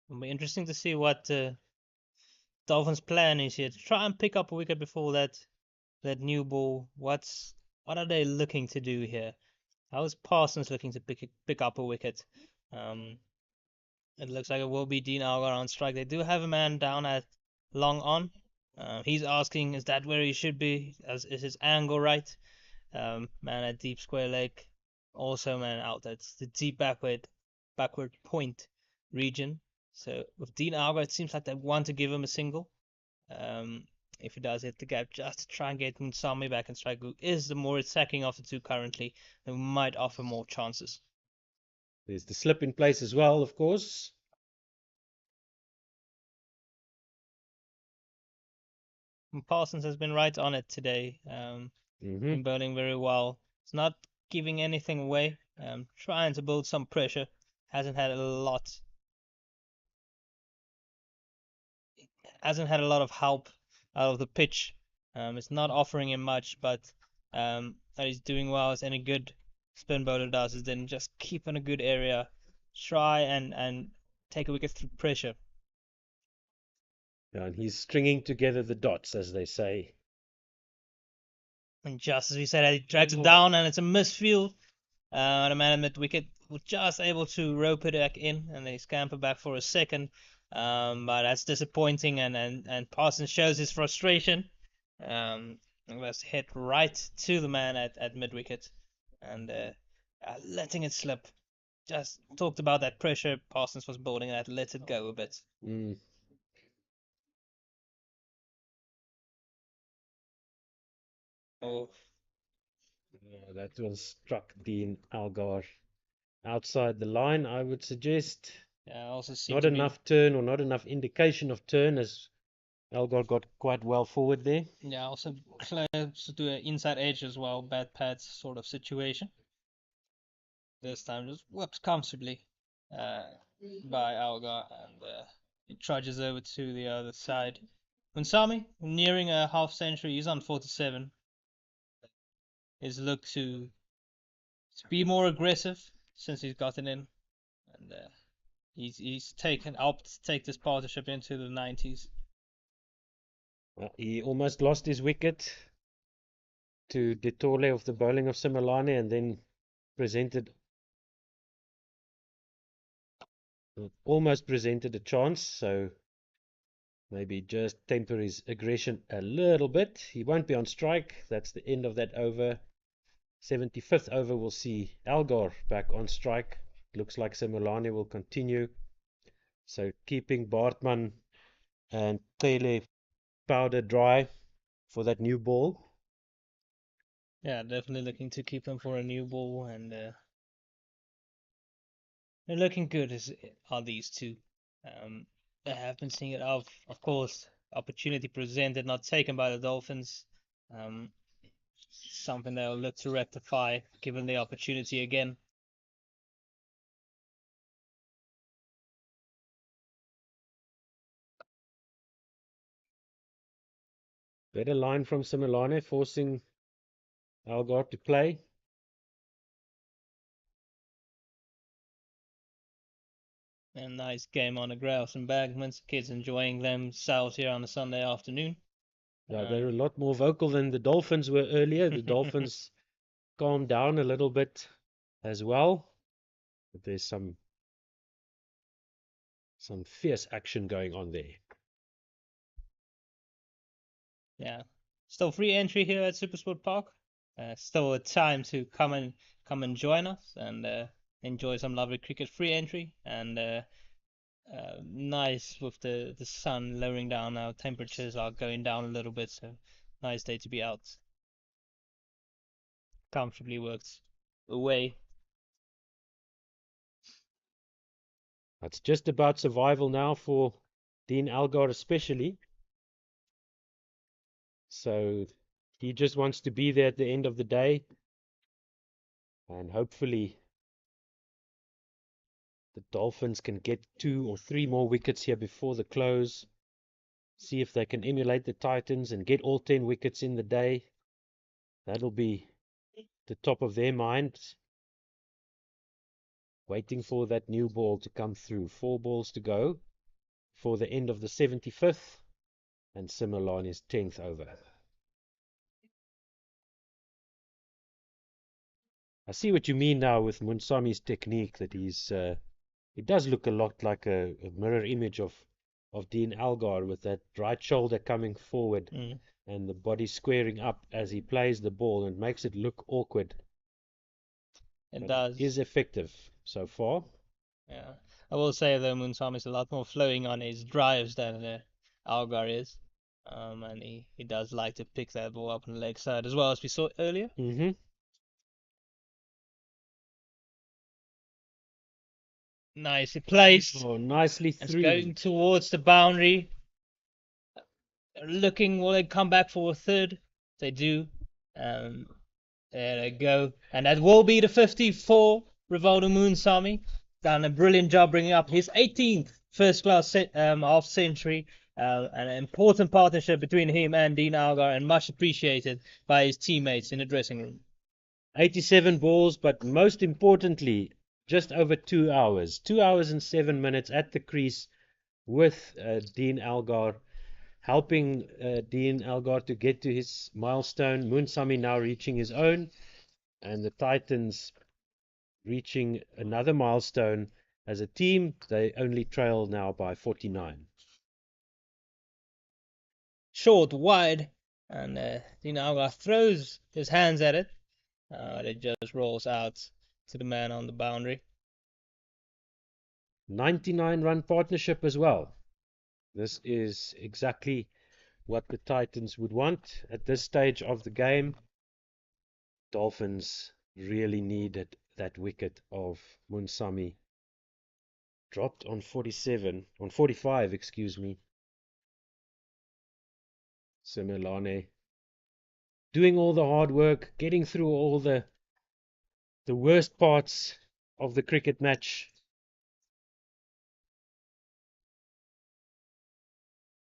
It'll be interesting to see what Dolphins' plan is here to try and pick up a wicket before that new ball. What are they looking to do here? How is Parsons looking to pick up a wicket? It looks like it will be Dean Algar on strike. They do have a man down at long on. He's asking, is that where he should be? Is his angle right? Man at deep square leg. Also man out at the deep backward point region. So with Dean Algar, it seems like they want to give him a single. If he does hit the gap, just to try and get Munsami back and strike, who is the more attacking of the two currently, and might offer more chances. There's the slip in place as well, of course. And Parsons has been right on it today. Been bowling very well. It's not giving anything away. Trying to build some pressure. Hasn't had a lot of help out of the pitch. It's not offering him much, but that he's doing well, as any good spin bowler does, is then just keep in a good area, try and take a wicket through pressure. Yeah, and he's stringing together the dots, as they say. And just as we said, he drags it down, and it's a misfield. The man at mid-wicket was just able to rope it back in, and they scamper back for a second. But that's disappointing, and Parsons shows his frustration. Was hit right to the man at mid-wicket, and letting it slip. Just talked about that pressure Parsons was building, and let it go a bit. Oh, that one struck Dean Algar outside the line, I would suggest. yeah, also Not enough turn, or not enough indication of turn, as Algar got quite well forward there. Yeah, also close to an inside edge as well, bad pads sort of situation. This time just whips comfortably by Algar, and he trudges over to the other side. Munsami, nearing a half century, he's on 47. His look to be more aggressive since he's gotten in, and he's helped take this partnership into the 90s. Well, he almost lost his wicket to Detole of the bowling of Simelane, and then almost presented a chance, so maybe just temper his aggression a little bit. He won't be on strike. That's the end of that over. 75th over, we'll see Algar back on strike. Looks like Simelane will continue. So keeping Bartman and Tele powder dry for that new ball. Yeah, definitely looking to keep them for a new ball, and they're looking good are these two. I have been seeing it of course, opportunity presented, not taken by the Dolphins. Something they'll look to rectify given the opportunity again. Better line from Simelane, forcing Algar to play. And nice game on the grass embankments. Kids enjoying themselves here on a Sunday afternoon. Yeah, they're a lot more vocal than the Dolphins were earlier. The Dolphins calmed down a little bit as well. But there's some fierce action going on there. Yeah, still free entry here at Supersport Park. Still a time to come and join us and enjoy some lovely cricket. Free entry, and nice with the sun lowering down now. Temperatures are going down a little bit, so nice day to be out. Comfortably worked away. It's just about survival now for Dean Algar especially. So he just wants to be there at the end of the day. And hopefully the Dolphins can get 2 or 3 more wickets here before the close. See if they can emulate the Titans and get all 10 wickets in the day. That'll be the top of their minds. Waiting for that new ball to come through. 4 balls to go for the end of the 75th and Simelane's 10th over. I see what you mean now with Munsami's technique, that he does look a lot like a mirror image of Dean Algar, with that right shoulder coming forward and the body squaring up as he plays the ball, and makes it look awkward. It But does. it is effective so far. Yeah. I will say though, Moonsam is a lot more flowing on his drives than Algar is. And he does like to pick that ball up on the leg side as well, as we saw earlier. Mm-hmm. Nicely placed. Oh, nicely It's through. going towards the boundary. Looking, will they come back for a third? They do. There they go. And that will be the 54. Rivaldo Moonsami done a brilliant job bringing up his 18th first class half century. An important partnership between him and Dean Algar, and much appreciated by his teammates in the dressing room. 87 balls, but most importantly, just over 2 hours. 2 hours and 7 minutes at the crease with Dean Algar, helping Dean Algar to get to his milestone. Moonsami now reaching his own, and the Titans reaching another milestone. As a team, they only trail now by 49. Short, wide, and Dean Algar throws his hands at it. It just rolls out to the man on the boundary. 99-run partnership as well. This is exactly what the Titans would want at this stage of the game. Dolphins really needed that wicket of Munsami. Dropped on 45, excuse me. Simelane doing all the hard work, getting through all the worst parts of the cricket match.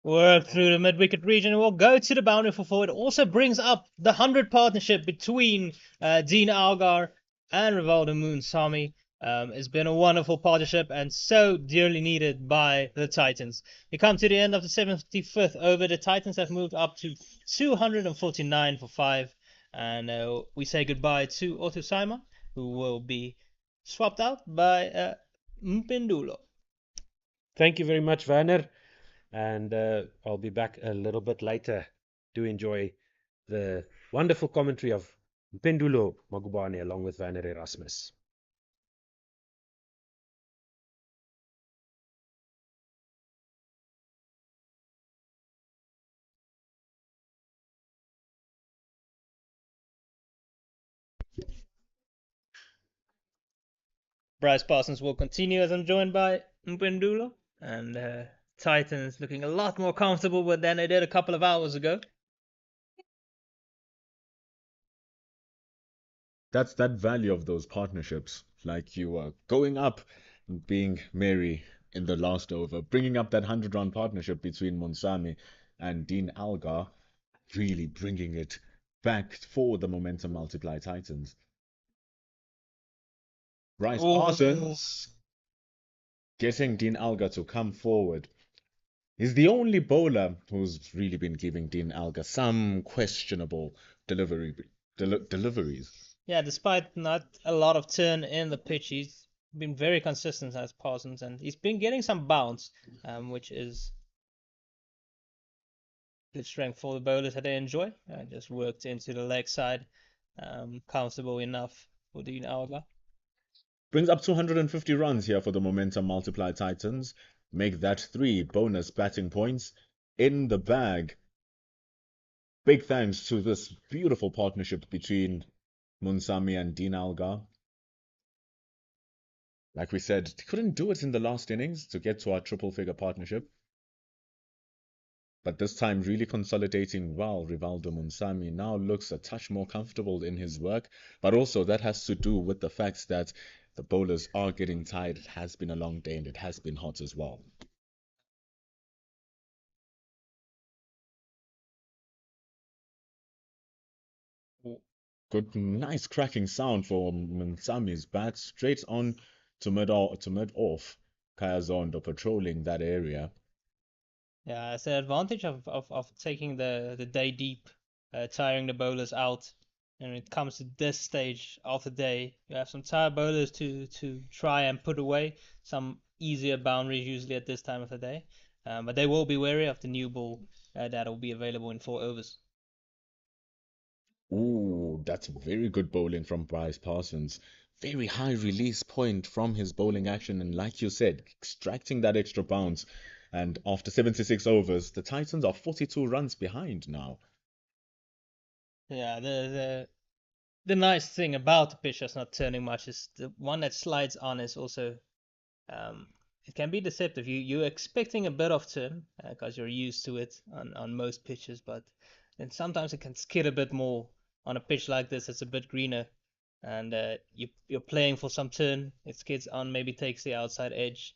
Work through the mid-wicket region and will go to the boundary for forward. Also brings up the 100 partnership between Dean Algar and Rivaldo Moonsami. It's been a wonderful partnership and so dearly needed by the Titans. We come to the end of the 75th over. The Titans have moved up to 249 for 5. And we say goodbye to Otto Saima, who will be swapped out by Mpendulo. Thank you very much, Werner. And I'll be back a little bit later to enjoy the wonderful commentary of Mpendulo Magubane along with Werner Erasmus. Bryce Parsons will continue as I'm joined by Mpendulo, and Titans looking a lot more comfortable than they did a couple of hours ago. That's that value of those partnerships. Like you are going up, being merry in the last over, bringing up that 100-run partnership between Monsami and Dean Algar, really bringing it back for the momentum multiply Titans. Bryce Parsons getting Dean Algar to come forward. He's the only bowler who's really been giving Dean Algar some questionable deliveries. Yeah, despite not a lot of turn in the pitch, he's been very consistent as Parsons, and he's been getting some bounce, which is good strength for the bowlers that they enjoy. Just worked into the leg side, comfortable enough for Dean Algar. Brings up 250 runs here for the momentum multiply Titans. Make that 3 bonus batting points in the bag. Big thanks to this beautiful partnership between Munsami and Dean Algar. Like we said, couldn't do it in the last innings to get to our triple figure partnership. But this time really consolidating well. Rivaldo Munsami now looks a touch more comfortable in his work, but also that has to do with the fact that the bowlers are getting tired. It has been a long day and it has been hot as well. Good, nice cracking sound for Munsami's bat, straight on to mid off. Kaya Zondo patrolling that area. Yeah, it's the advantage of taking the day deep, tiring the bowlers out. And when it comes to this stage of the day, you have some tired bowlers to try and put away, some easier boundaries usually at this time of the day. But they will be wary of the new ball that will be available in 4 overs. Ooh, that's very good bowling from Bryce Parsons. Very high release point from his bowling action, and like you said, extracting that extra bounce. And after 76 overs, the Titans are 42 runs behind now. Yeah, the nice thing about the pitch that's not turning much is the one that slides on is also um, it can be deceptive. You're expecting a bit of turn because you're used to it on most pitches, but then sometimes it can skid a bit more on a pitch like this. It's a bit greener, and you're playing for some turn. It skids on, maybe takes the outside edge.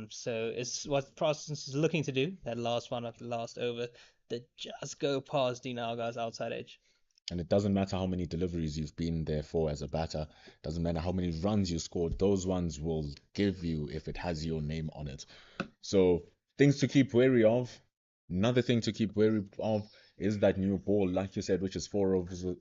So it's what Protestants is looking to do. That last one of the last over, that just go past Dean Algar's outside edge. And it doesn't matter how many deliveries you've been there for as a batter, doesn't matter how many runs you scored, those ones will give you if it has your name on it. So, things to keep wary of. Another thing to keep wary of is that new ball, like you said, which is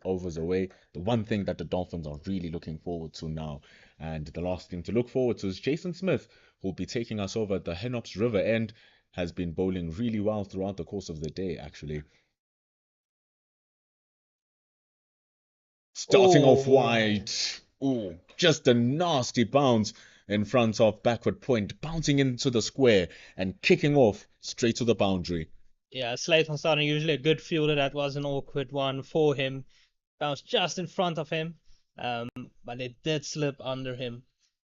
overs away. The one thing that the Dolphins are really looking forward to now. And the last thing to look forward to is Jason Smith, who'll be taking us over at the Henops River end, has been bowling really well throughout the course of the day, actually. Starting off Oh, wide. Ooh, just a nasty bounce in front of backward point, bouncing into the square and kicking off straight to the boundary. yeah, Slade van Staden usually a good fielder. That was an awkward one for him. Bounced just in front of him, um, but it did slip under him,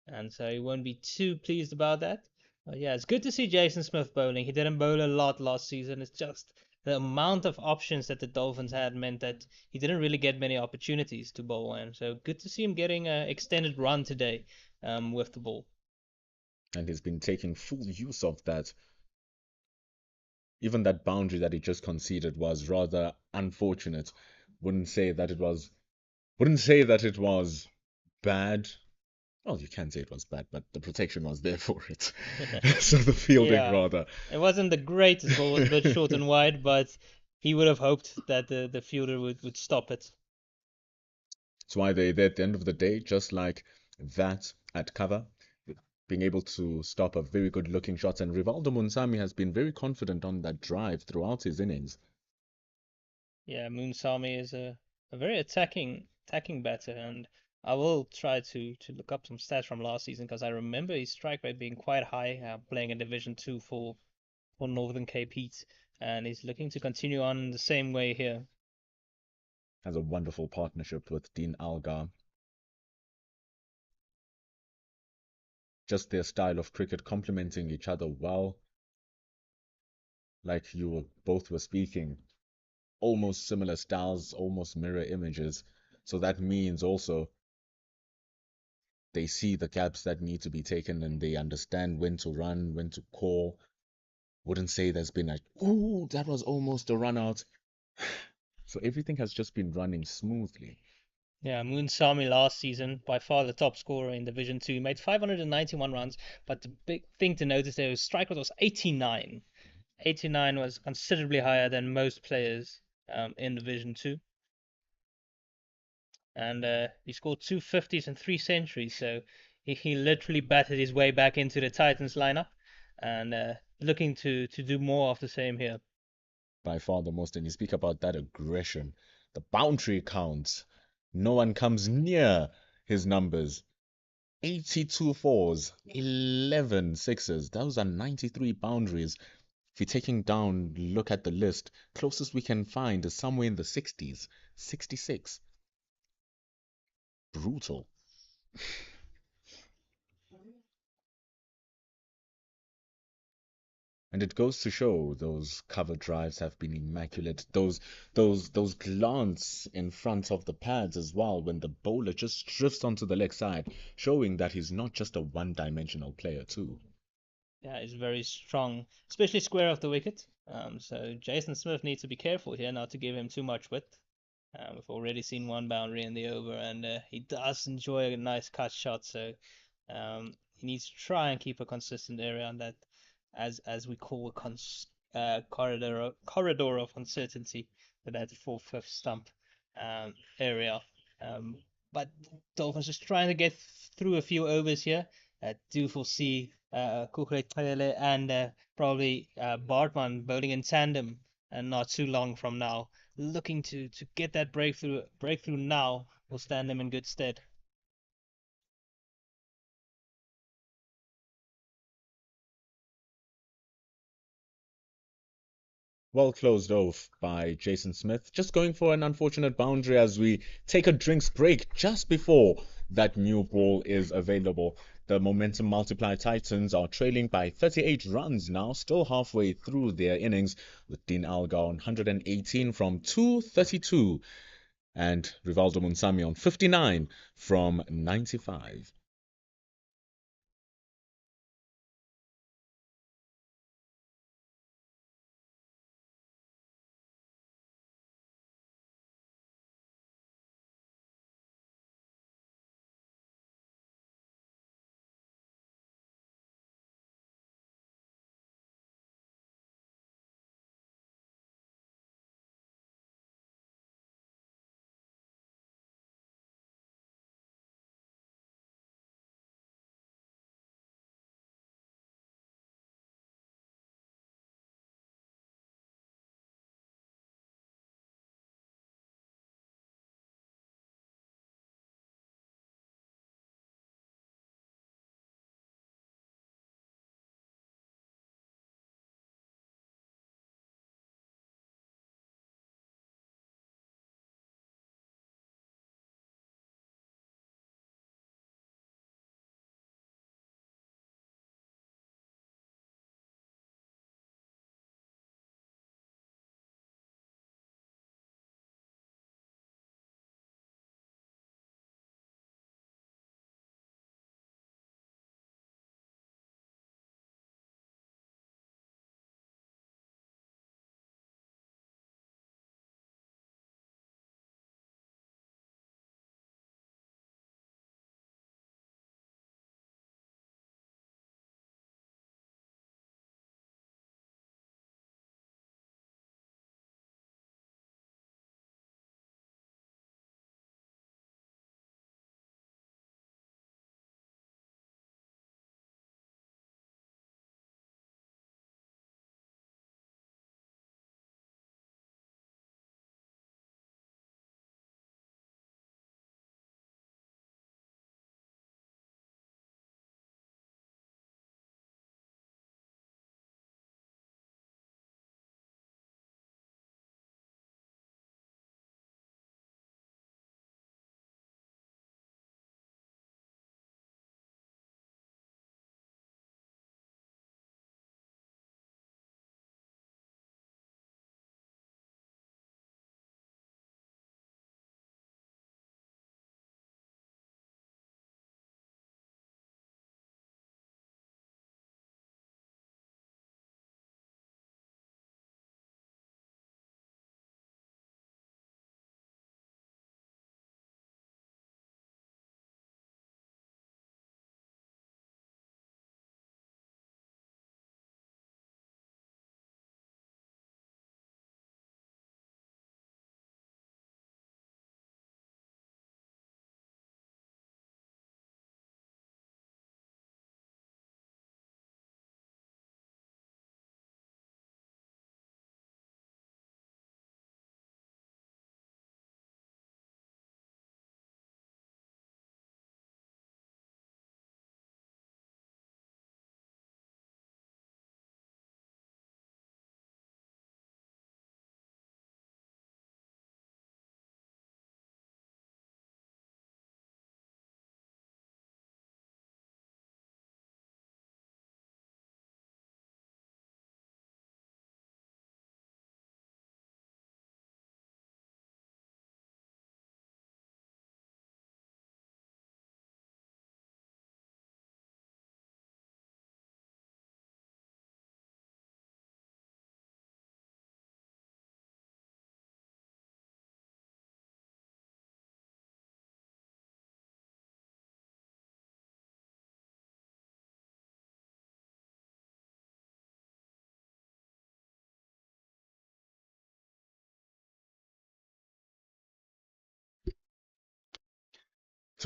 and so he won't be too pleased about that. But yeah, it's good to see Jason Smith bowling. He didn't bowl a lot last season. It's just the amount of options that the Dolphins had meant that he didn't really get many opportunities to bowl in. So good to see him getting an extended run today with the ball. And he's been taking full use of that. Even that boundary that he just conceded was rather unfortunate. Wouldn't say that it was wouldn't say that it was bad. Well, you can say it was bad, but the protection was there for it. So the fielding Yeah, rather. it wasn't the greatest ball. It was a bit short and wide, but he would have hoped that the fielder would stop it. That's why they, at the end of the day, just like that at cover, being able to stop a very good looking shot. And Rivaldo Munsami has been very confident on that drive throughout his innings. Yeah, Moonsami is a very attacking batter, and I will try to look up some stats from last season because I remember his strike rate being quite high, playing in Division Two for Northern Cape Heat, and he's looking to continue on in the same way here. Has a wonderful partnership with Dean Algar. Just their style of cricket complementing each other well, like both were speaking. Almost similar styles, almost mirror images. So that means also they see the gaps that need to be taken and they understand when to run, when to call. Wouldn't say there's been like, ooh, that was almost a run out. So everything has just been running smoothly. Yeah, Moonsami last season, by far the top scorer in Division Two, made 591 runs, but the big thing to notice there was strike rate was 89. 89 was considerably higher than most players in Division Two. And he scored 250s and 3 centuries. So he literally batted his way back into the Titans lineup, and looking to do more of the same here. By far the most. And you speak about that aggression, the boundary counts. No one comes near his numbers. 82 fours, 11 sixes. Those are 93 boundaries. If you're taking down, look at the list, closest we can find is somewhere in the 60s, 66. Brutal. And it goes to show those cover drives have been immaculate. Those glance in front of the pads as well when the bowler just drifts onto the leg side, showing that he's not just a one-dimensional player too. Yeah, he's very strong, especially square off the wicket. So Jason Smith needs to be careful here not to give him too much width. We've already seen one boundary in the over, and he does enjoy a nice cut shot. So he needs to try and keep a consistent area on that, as we call corridor of uncertainty, for that 4/5 stump. area. But Dolphins just trying to get through a few overs here. Do foresee Kukurekele and probably Bartman bowling in tandem and not too long from now. Looking to get that breakthrough now will stand them in good stead. Well closed off by Jason Smith, just going for an unfortunate boundary as we take a drinks break just before that new ball is available. The momentum multiplier Titans are trailing by 38 runs now, still halfway through their innings, with Dean Alga on 118 from 232 and Rivaldo Munsami on 59 from 95.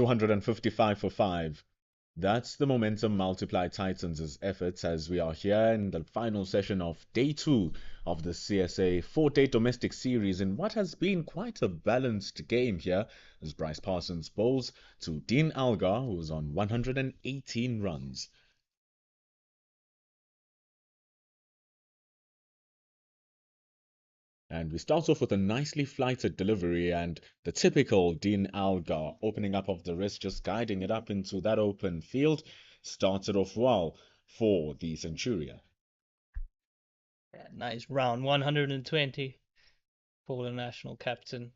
255 for 5. That's the momentum multiplied Titans' efforts as we are here in the final session of day 2 of the CSA 4-day domestic series in what has been quite a balanced game here as Bryce Parsons bowls to Dean Algar, who is on 118 runs. And we start off with a nicely flighted delivery and the typical Dean Algar opening up of the wrist, just guiding it up into that open field. Started off well for the Centurion. Yeah, nice round 120 for the national captain.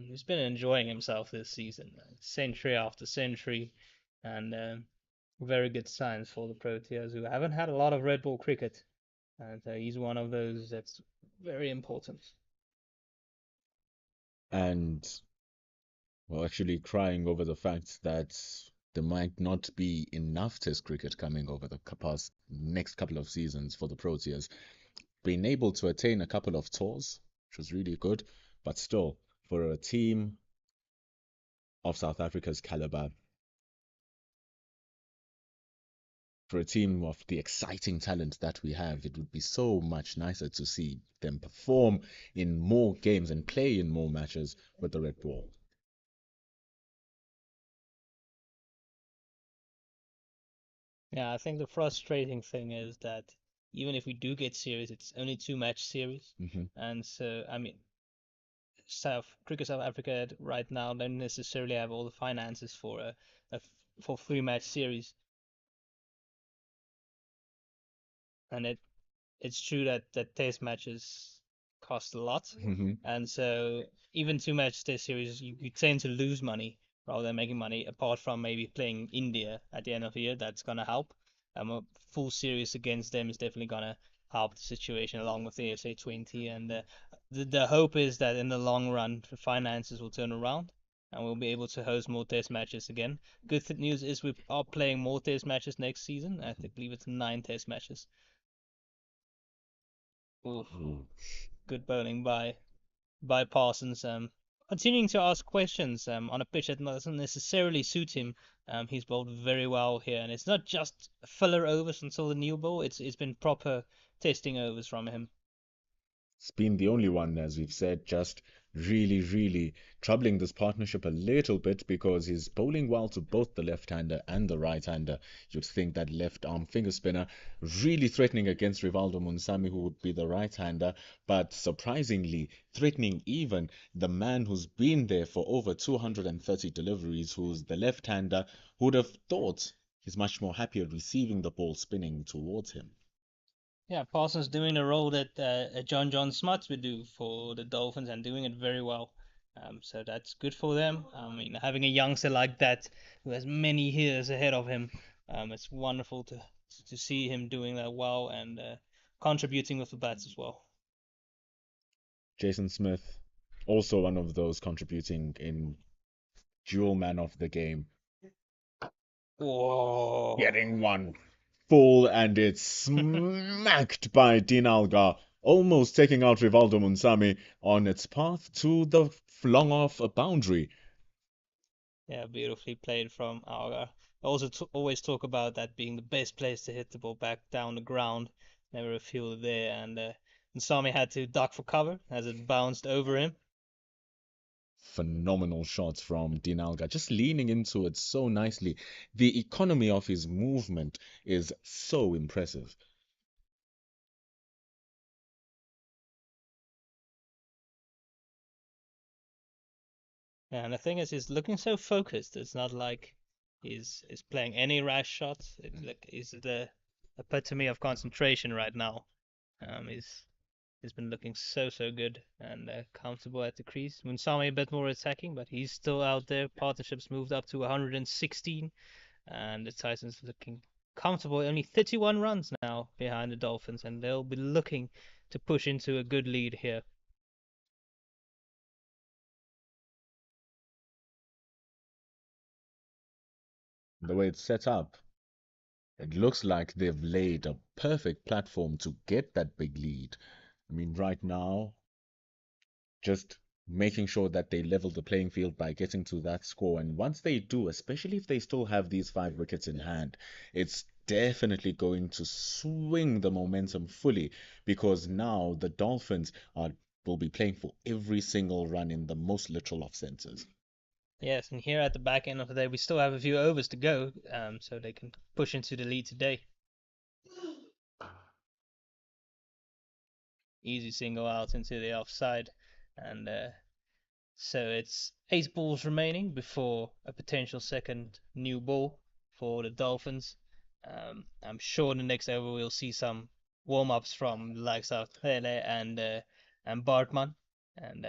He's been enjoying himself this season, century after century, and very good signs for the Proteas, who haven't had a lot of red ball cricket, and he's one of those that's very important. And well, actually crying over the fact that there might not be enough Test cricket coming over the past next couple of seasons for the Proteas. Being able to attain a couple of tours, which was really good, but still, for a team of South Africa's caliber, for a team of the exciting talent that we have, it would be so much nicer to see them perform in more games and play in more matches with the red ball. Yeah, I think the frustrating thing is that even if we do get series, it's only 2-match series, and so I mean, Cricket South Africa right now don't necessarily have all the finances for a for 3-match series, and it's true that Test matches cost a lot, and so even 2-match Test series you tend to lose money rather than making money. Apart from maybe playing India at the end of the year, that's gonna help. A full series against them is definitely gonna help the situation along with the SA 20, and the hope is that in the long run the finances will turn around and we'll be able to host more Test matches again. Good news is we are playing more Test matches next season. I believe it's 9 Test matches. Oof. Good bowling by Parsons. Continuing to ask questions on a pitch that doesn't necessarily suit him. He's bowled very well here, and it's not just filler overs until the new ball. It's been proper testing overs from him. It's been the only one, as we've said, just really troubling this partnership a little bit because he's bowling well to both the left-hander and the right-hander. You'd think that left-arm finger spinner really threatening against Rivaldo Munsami, who would be the right-hander, but surprisingly threatening even the man who's been there for over 230 deliveries, who's the left-hander, who would have thought he's much more happier receiving the ball spinning towards him. Yeah, Parsons doing the role that John Smuts would do for the Dolphins and doing it very well. So that's good for them. I mean, having a youngster like that who has many years ahead of him, it's wonderful to see him doing that well and contributing with the bats as well. Jason Smith, also one of those contributing in dual man of the game. Whoa! Getting one full and it's smacked by Dean Algar, almost taking out Rivaldo Munsami on its path to the long off a boundary. Yeah, beautifully played from Algar. I also always talk about that being the best place to hit the ball back down the ground. Never a fielder there, and Sami had to duck for cover as it bounced over him. Phenomenal shots from Dean Algar, just leaning into it so nicely. The economy of his movement is so impressive. And the thing is, he's looking so focused. It's not like he's playing any rash shots. He's the epitome of concentration right now. He's been looking so good and comfortable at the crease. Munsami a bit more attacking, but he's still out there. Partnerships moved up to 116, and the Titans looking comfortable. Only 31 runs now behind the Dolphins, and they'll be looking to push into a good lead here. The way it's set up, it looks like they've laid a perfect platform to get that big lead. I mean, right now, just making sure that they level the playing field by getting to that score. And once they do, especially if they still have these 5 wickets in hand, it's definitely going to swing the momentum fully, because now the Dolphins will be playing for every single run in the most literal of senses. Yes, and here at the back end of the day, we still have a few overs to go, so they can push into the lead today. Easy single out into the offside, and so it's 8 balls remaining before a potential second new ball for the Dolphins. I'm sure in the next over we'll see some warm-ups from the likes of Hele and Bartman, and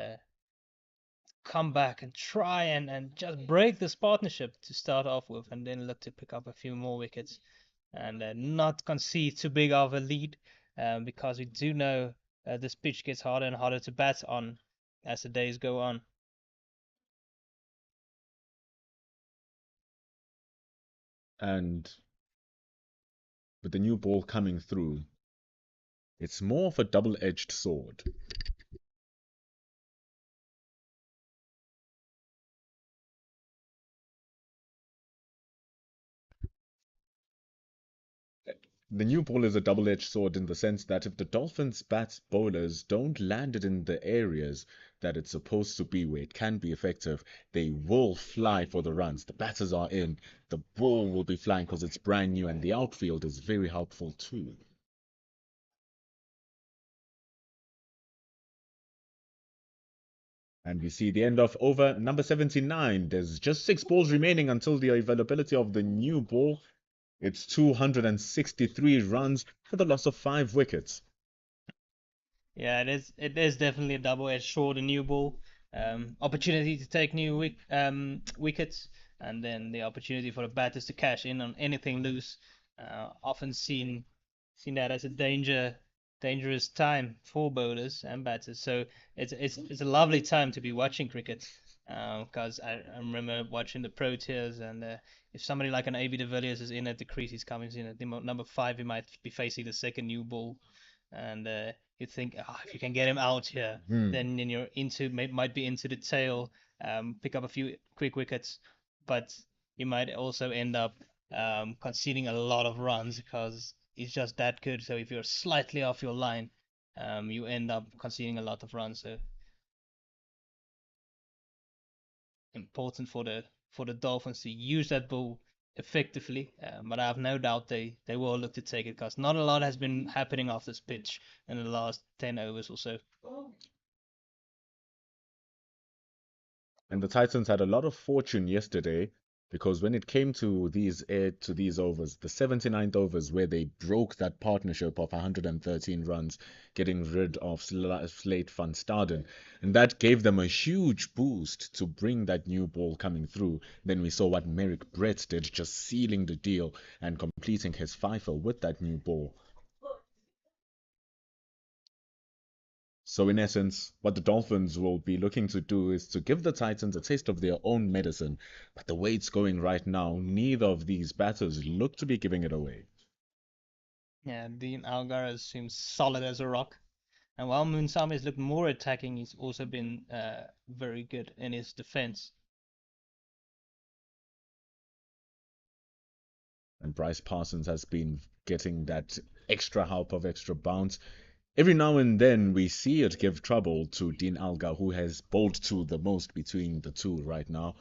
come back and try and just break this partnership to start off with, and then look to pick up a few more wickets and not concede too big of a lead, because we do know this pitch gets harder and harder to bat on as the days go on. And with the new ball coming through, it's more of a double-edged sword. The new ball is a double-edged sword in the sense that if the Dolphins' bowlers don't land it in the areas that it's supposed to be where it can be effective, they will fly for the runs. The batters are in, the ball will be flying because it's brand new, and the outfield is very helpful too. And we see the end of over number 79. There's just 6 balls remaining until the availability of the new ball. It's 263 runs for the loss of 5 wickets. Yeah, it is definitely a double-edged sword, a new ball. Opportunity to take new wickets, and then the opportunity for the batters to cash in on anything loose. Often seen that as a dangerous time for bowlers and batters. So it's a lovely time to be watching cricket, because I remember watching the Proteas, and if somebody like an AB de Villiers is in at the crease, he's coming in at the number 5, he might be facing the second new ball, and you think, if you can get him out here, then you're might be into the tail, pick up a few quick wickets, but you might also end up conceding a lot of runs because he's just that good. So if you're slightly off your line, you end up conceding a lot of runs. So important for the Dolphins to use that ball effectively. But I have no doubt they will look to take it, because not a lot has been happening off this pitch in the last 10 overs or so. And the Titans had a lot of fortune yesterday, because when it came to these overs, the 79th overs where they broke that partnership of 113 runs, getting rid of Slate van Staden, and that gave them a huge boost to bring that new ball coming through. Then we saw what Merrick Brett did, just sealing the deal and completing his fifer with that new ball. So in essence, what the Dolphins will be looking to do is to give the Titans a taste of their own medicine. But the way it's going right now, neither of these batters look to be giving it away. Yeah, Dean Algarve seems solid as a rock. And while Moonsami has looked more attacking, he's also been very good in his defense. And Bryce Parsons has been getting that extra help of extra bounce. Every now and then we see it give trouble to Dean Algar, who has bowled to the most between the two right now.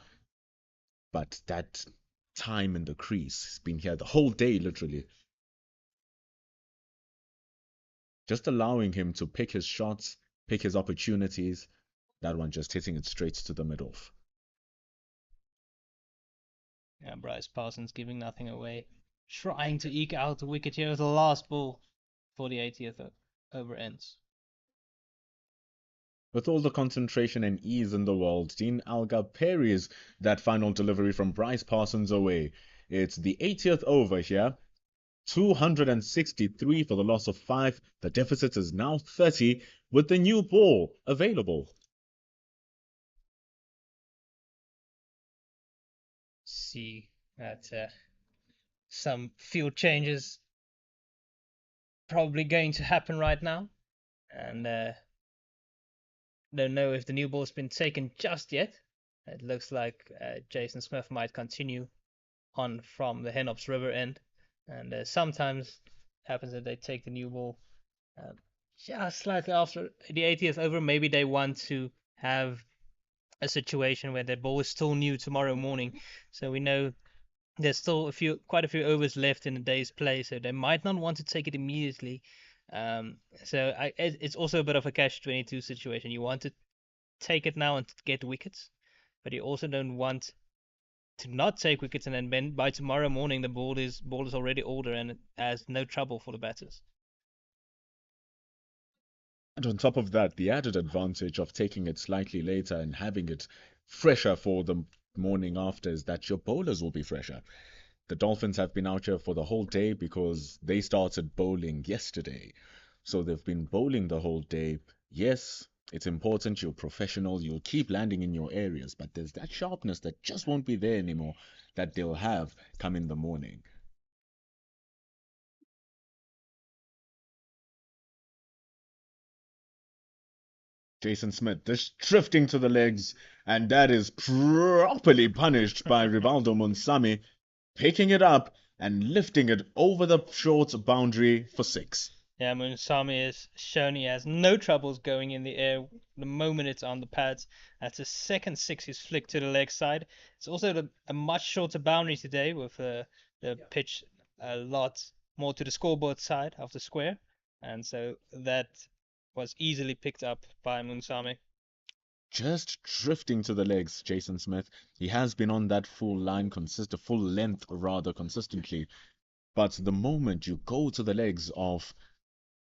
But that time in the crease has been here the whole day, literally. Just allowing him to pick his shots, pick his opportunities. That one just hitting it straight to the middle. Yeah, Bryce Parsons giving nothing away, trying to eke out the wicket here with the last ball for the 80th over ends. With all the concentration and ease in the world, Dean Algar parries that final delivery from Bryce Parsons away. It's the 80th over here. 263 for the loss of 5. The deficit is now 30 with the new ball available. See that some field changes probably going to happen right now, and don't know if the new ball's been taken just yet. It looks like Jason Smith might continue on from the Henops River end, and sometimes happens that they take the new ball uh, just slightly after the 80th over. Maybe they want to have a situation where their ball is still new tomorrow morning, so we know there's still quite a few overs left in the day's play, so they might not want to take it immediately. It's also a bit of a catch-22 situation. You want to take it now and get wickets, but you also don't want to not take wickets and then by tomorrow morning the ball is already older and it has no trouble for the batters. And on top of that, the added advantage of taking it slightly later and having it fresher for the morning after is that your bowlers will be fresher. The Dolphins have been out here for the whole day because they started bowling yesterday. So they've been bowling the whole day. Yes, it's important, you're professional, you'll keep landing in your areas, but there's that sharpness that just won't be there anymore that they'll have come in the morning. Jason Smith just drifting to the legs, and that is properly punished by Rivaldo Munsami, picking it up and lifting it over the short boundary for 6. Yeah, Munsami has shown he has no troubles going in the air the moment it's on the pads. That's a second 6 he's flicked to the leg side. It's also a much shorter boundary today with the pitch a lot more to the scoreboard side of the square. And so that was easily picked up by Munsami. Just drifting to the legs, Jason Smith. He has been on that full length rather consistently. But the moment you go to the legs of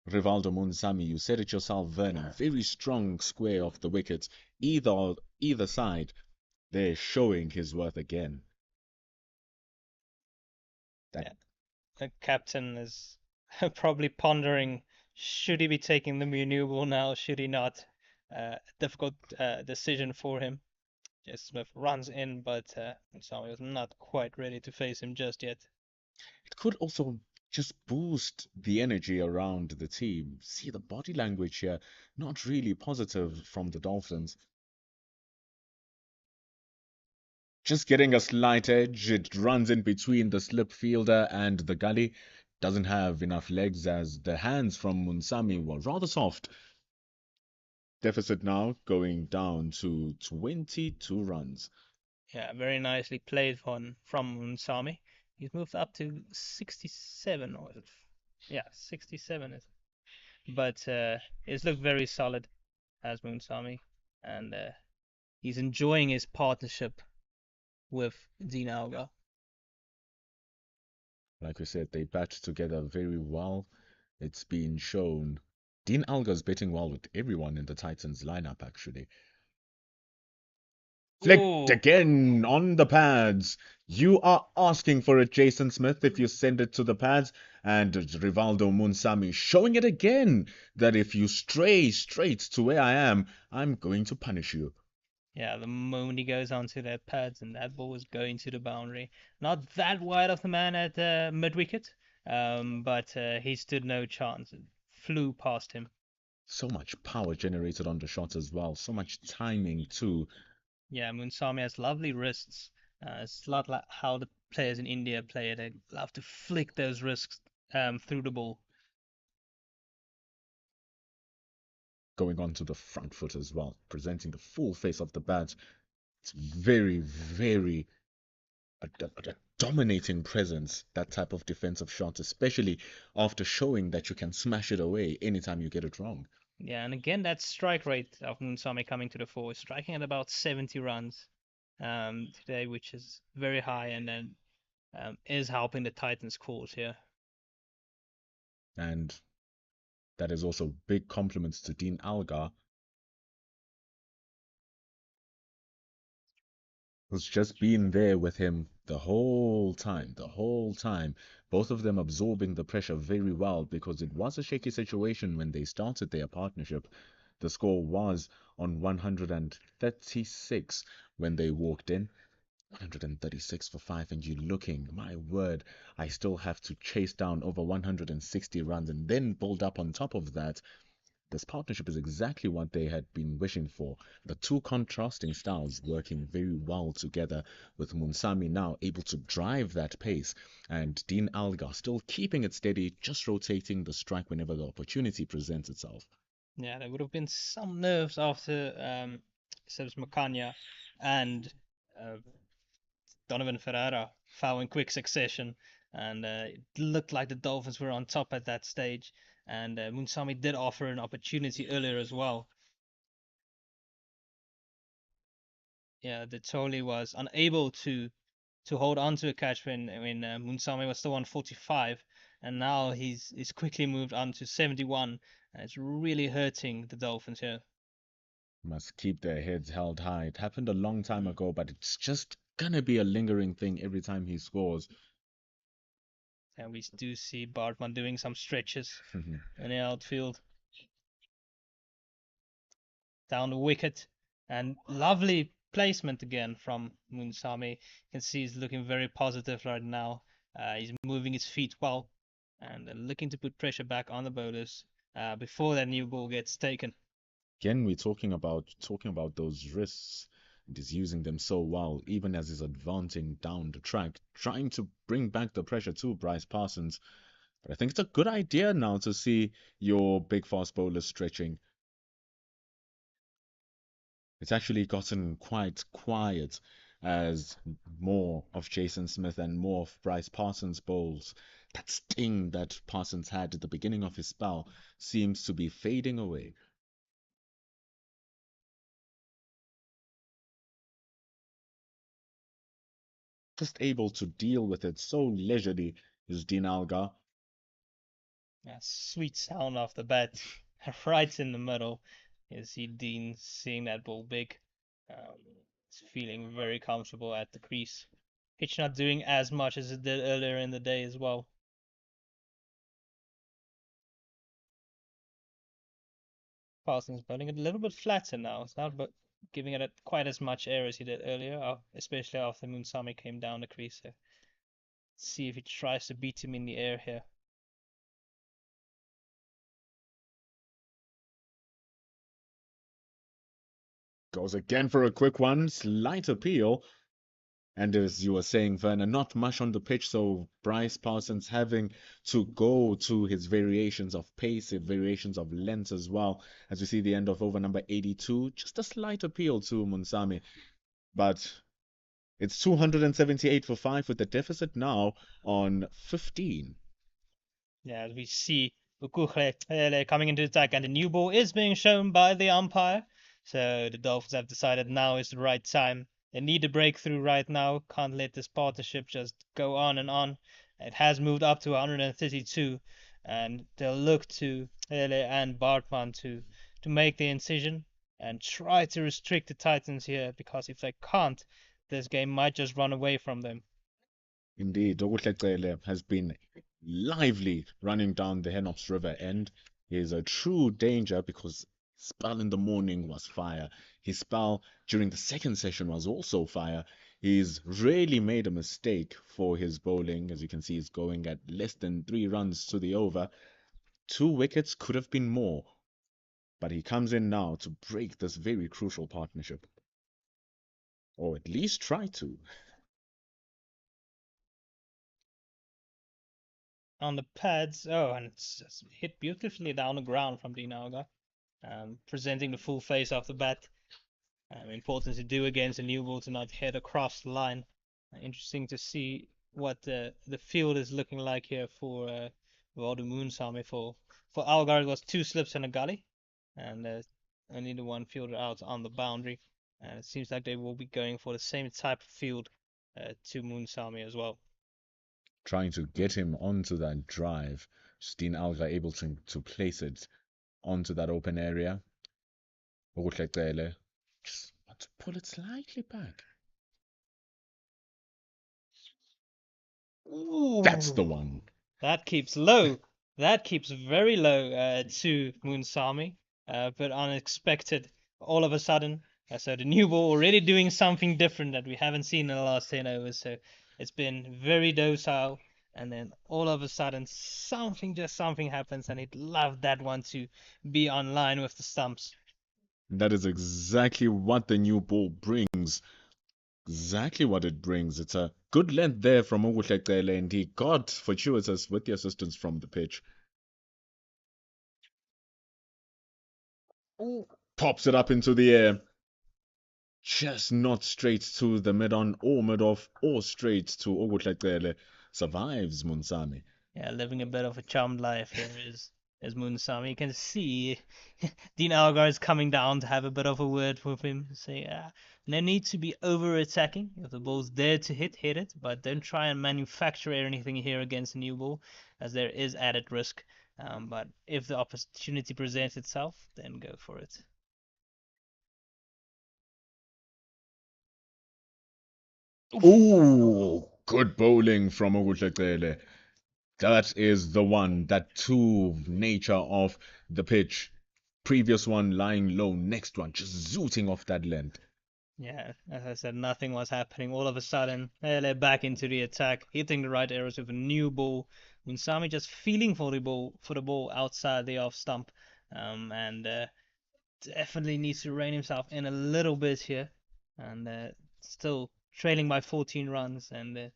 Rivaldo Munsami, you said it yourself, Vernon, very strong square of the wickets, either side, they're showing his worth again. That Yeah. The captain is probably pondering, should he be taking the renewable now, should he not? Difficult decision for him. Jess Smith runs in, but Munsami was not quite ready to face him just yet. it could also just boost the energy around the team. See the body language here, not really positive from the Dolphins. Just getting a slight edge. It runs in between the slip fielder and the gully. Doesn't have enough legs as the hands from Munsami were rather soft. Deficit now going down to 22 runs. Yeah, very nicely played from Munsami. He's moved up to 67, or is it? Yeah, 67 is. But it's looked very solid as Munsami, and he's enjoying his partnership with Dean Alga. Like we said, they bat together very well. It's been shown. Dean Alga's batting well with everyone in the Titans lineup, actually. Flicked Ooh, again on the pads. You are asking for it, Jason Smith, if you send it to the pads. And Rivaldo Munsami showing it again that if you stray straight to where I am, I'm going to punish you. yeah, the moment he goes onto their pads and that ball was going to the boundary. Not that wide of the man at mid wicket, but he stood no chance. It flew past him. So much power generated on the shot as well. So much timing too. Yeah, Munsami has lovely wrists. It's a lot like how the players in India play it. They love to flick those wrists through the ball. Going on to the front foot as well, presenting the full face of the bat. It's very, very a dominating presence, that type of defensive shot, especially after showing that you can smash it away anytime you get it wrong. Yeah, and again, that strike rate of Munsami coming to the fore, striking at about 70 runs today, which is very high, and then is helping the Titans' cause here. And that is also big compliments to Dean Algar, who's just been there with him the whole time. Both of them absorbing the pressure very well because it was a shaky situation when they started their partnership. The score was on 136 when they walked in. 136 for 5, and you're looking, my word, I still have to chase down over 160 runs and then build up on top of that. this partnership is exactly what they had been wishing for. The two contrasting styles working very well together, with Munsami now able to drive that pace and Dean Algar still keeping it steady, just rotating the strike whenever the opportunity presents itself. Yeah, there would have been some nerves after Sebs Makanya and uh, Donovan Ferreira foul in quick succession, and it looked like the Dolphins were on top at that stage. And Munsami did offer an opportunity earlier as well. Yeah, the Toli was unable to hold on to a catch when Munsami was still on 45, and now he's quickly moved on to 71, and it's really hurting the Dolphins here. Must keep their heads held high. It happened a long time ago, but it's just gonna be a lingering thing every time he scores. And we do see Bartman doing some stretches in the outfield. Down the wicket, and lovely placement again from Munsami. You can see he's looking very positive right now. He's moving his feet well and looking to put pressure back on the bowlers before that new ball gets taken. Again, we're talking about those wrists, and he's using them so well, even as he's advancing down the track, trying to bring back the pressure to Bryce Parsons. But I think it's a good idea now to see your big fast bowlers stretching. It's actually gotten quite quiet as more of Jason Smith and more of Bryce Parsons bowls. That sting that Parsons had at the beginning of his spell seems to be fading away. Just able to deal with it so leisurely is Dean Algar. A sweet sound off the bat, right in the middle. You see Dean seeing that ball big. He's feeling very comfortable at the crease. Pitch not doing as much as it did earlier in the day as well. Parsons bowling it a little bit flatter now. It's not but giving it quite as much air as he did earlier, especially after Munsami came down the crease. So see if he tries to beat him in the air here. Goes again for a quick one, slight appeal. And as you were saying, Werner, not much on the pitch, so Bryce Parsons having to go to his variations of pace, his variations of length as well. As we see the end of over number 82, just a slight appeal to Munsami. But it's 278 for 5 with the deficit now on 15. Yeah, as we see Ukuhle coming into attack, and the new ball is being shown by the umpire. So the Dolphins have decided now is the right time. They need a breakthrough right now. Can't let this partnership just go on and on. It has moved up to 132, and they'll look to Hele and Bartman to make the incision and try to restrict the Titans here, because if they can't, this game might just run away from them. Indeed, Okuhlecele has been lively running down the Henops River end. He is a true danger because his spell in the morning was fire. His spell during the second session was also fire. He's rarely made a mistake for his bowling. As you can see, he's going at less than 3 runs to the over. 2 wickets could have been more, but he comes in now to break this very crucial partnership. Or at least try to. On the pads. Oh, and it's just hit beautifully down the ground from Dean Algar. Presenting the full face off the bat. Important to do against a new ball to not head across the line. Interesting to see what the field is looking like here for Waldo Moonsami. For Algar, it was 2 slips and a gully, and only the one fielder out on the boundary. And it seems like they will be going for the same type of field to Moonsami as well. Trying to get him onto that drive. Dean Algar able to place it onto that open area. Okuhlecele just want to pull it slightly back. Ooh, That's the one. that keeps low. That keeps very low to Moonsami, but unexpected all of a sudden. So the new ball already doing something different that we haven't seen in the last 10 overs. So it's been very docile, and then all of a sudden something happens, and he'd love that one to be online with the stumps. That is exactly what the new ball brings. Exactly what it brings. It's a good length there from Ogutlekele, and he got fortuitous with the assistance from the pitch. Ooh. Pops it up into the air. Just not straight to the mid-on or mid-off or straight to Ogutlekele. Survives Munsami. Yeah, living a bit of a charmed life here is Moonsami. You can see Dean Algar is coming down to have a bit of a word with him. Say, no need to be over attacking. If the ball's there to hit, hit it, but don't try and manufacture anything here against a new ball, as there is added risk. But if the opportunity presents itself, then go for it. Ooh, good bowling from Ogutlekele. That is the one, that two nature of the pitch. Previous one lying low, next one just zooting off that length. Yeah, as I said, nothing was happening. All of a sudden, they're back into the attack, hitting the right areas with a new ball. Munsami just feeling for the ball outside the off stump, and definitely needs to rein himself in a little bit here, and still trailing by 14 runs, and the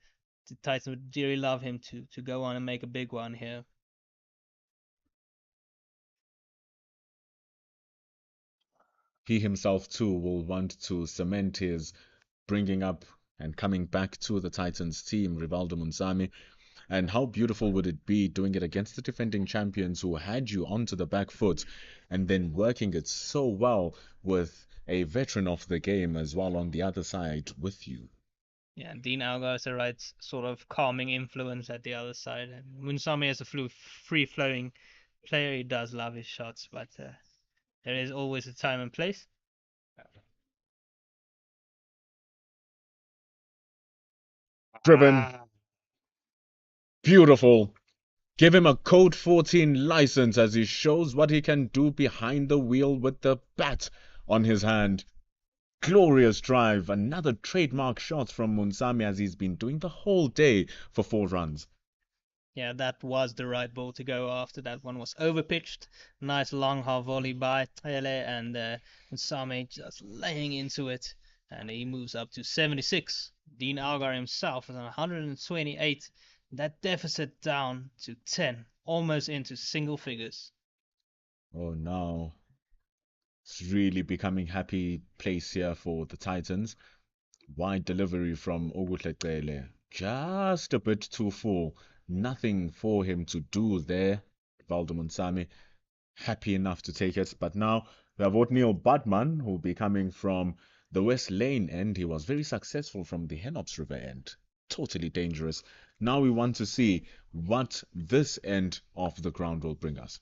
Titans would dearly love him to go on and make a big one here. He himself too will want to cement his bringing up and coming back to the Titans team, Rivaldo Munsami. And how beautiful would it be doing it against the defending champions who had you onto the back foot and then working it so well with a veteran of the game as well on the other side with you. Yeah, Dean Algar is the right sort of calming influence at the other side. And Munsami is a free-flowing player. He does love his shots, but there is always a time and place. Driven, beautiful. Give him a code 14 license as he shows what he can do behind the wheel with the bat on his hand. Glorious drive, another trademark shot from Munsami as he's been doing the whole day for 4 runs. Yeah, that was the right ball to go after. That one was overpitched. Nice long half volley by Hele, and Same just laying into it. And he moves up to 76. Dean Algar himself is on 128. That deficit down to 10, almost into single figures. Oh, now it's really becoming happy place here for the Titans. Wide delivery from Ogutlekele. Just a bit too full. Nothing for him to do there. Valdo Sami happy enough to take it. But now we have Othniel Budman, who will be coming from the West Lane end. He was very successful from the Henops River end. Totally dangerous. Now we want to see what this end of the ground will bring us.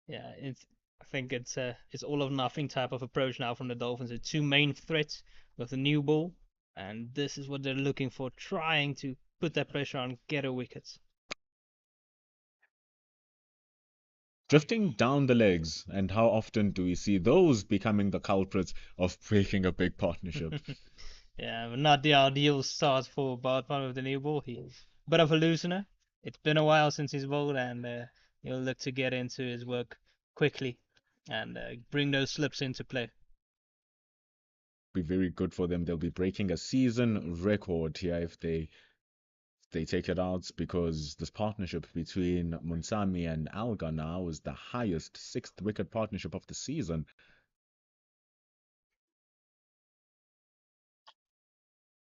Yeah, I think it's all or nothing type of approach now from the Dolphins. The two main threats with the new ball, and this is what they're looking for, trying to put that pressure on, get a wicket. Drifting down the legs, and how often do we see those becoming the culprits of breaking a big partnership? Yeah, but not the ideal start for Bartman with the new ball. He's a bit of a loosener. It's been a while since he's bowled, and he'll look to get into his work quickly and bring those slips into play. Be very good for them. They'll be breaking a season record here if they take it out because this partnership between Munsami and Alga now is the highest sixth wicket partnership of the season.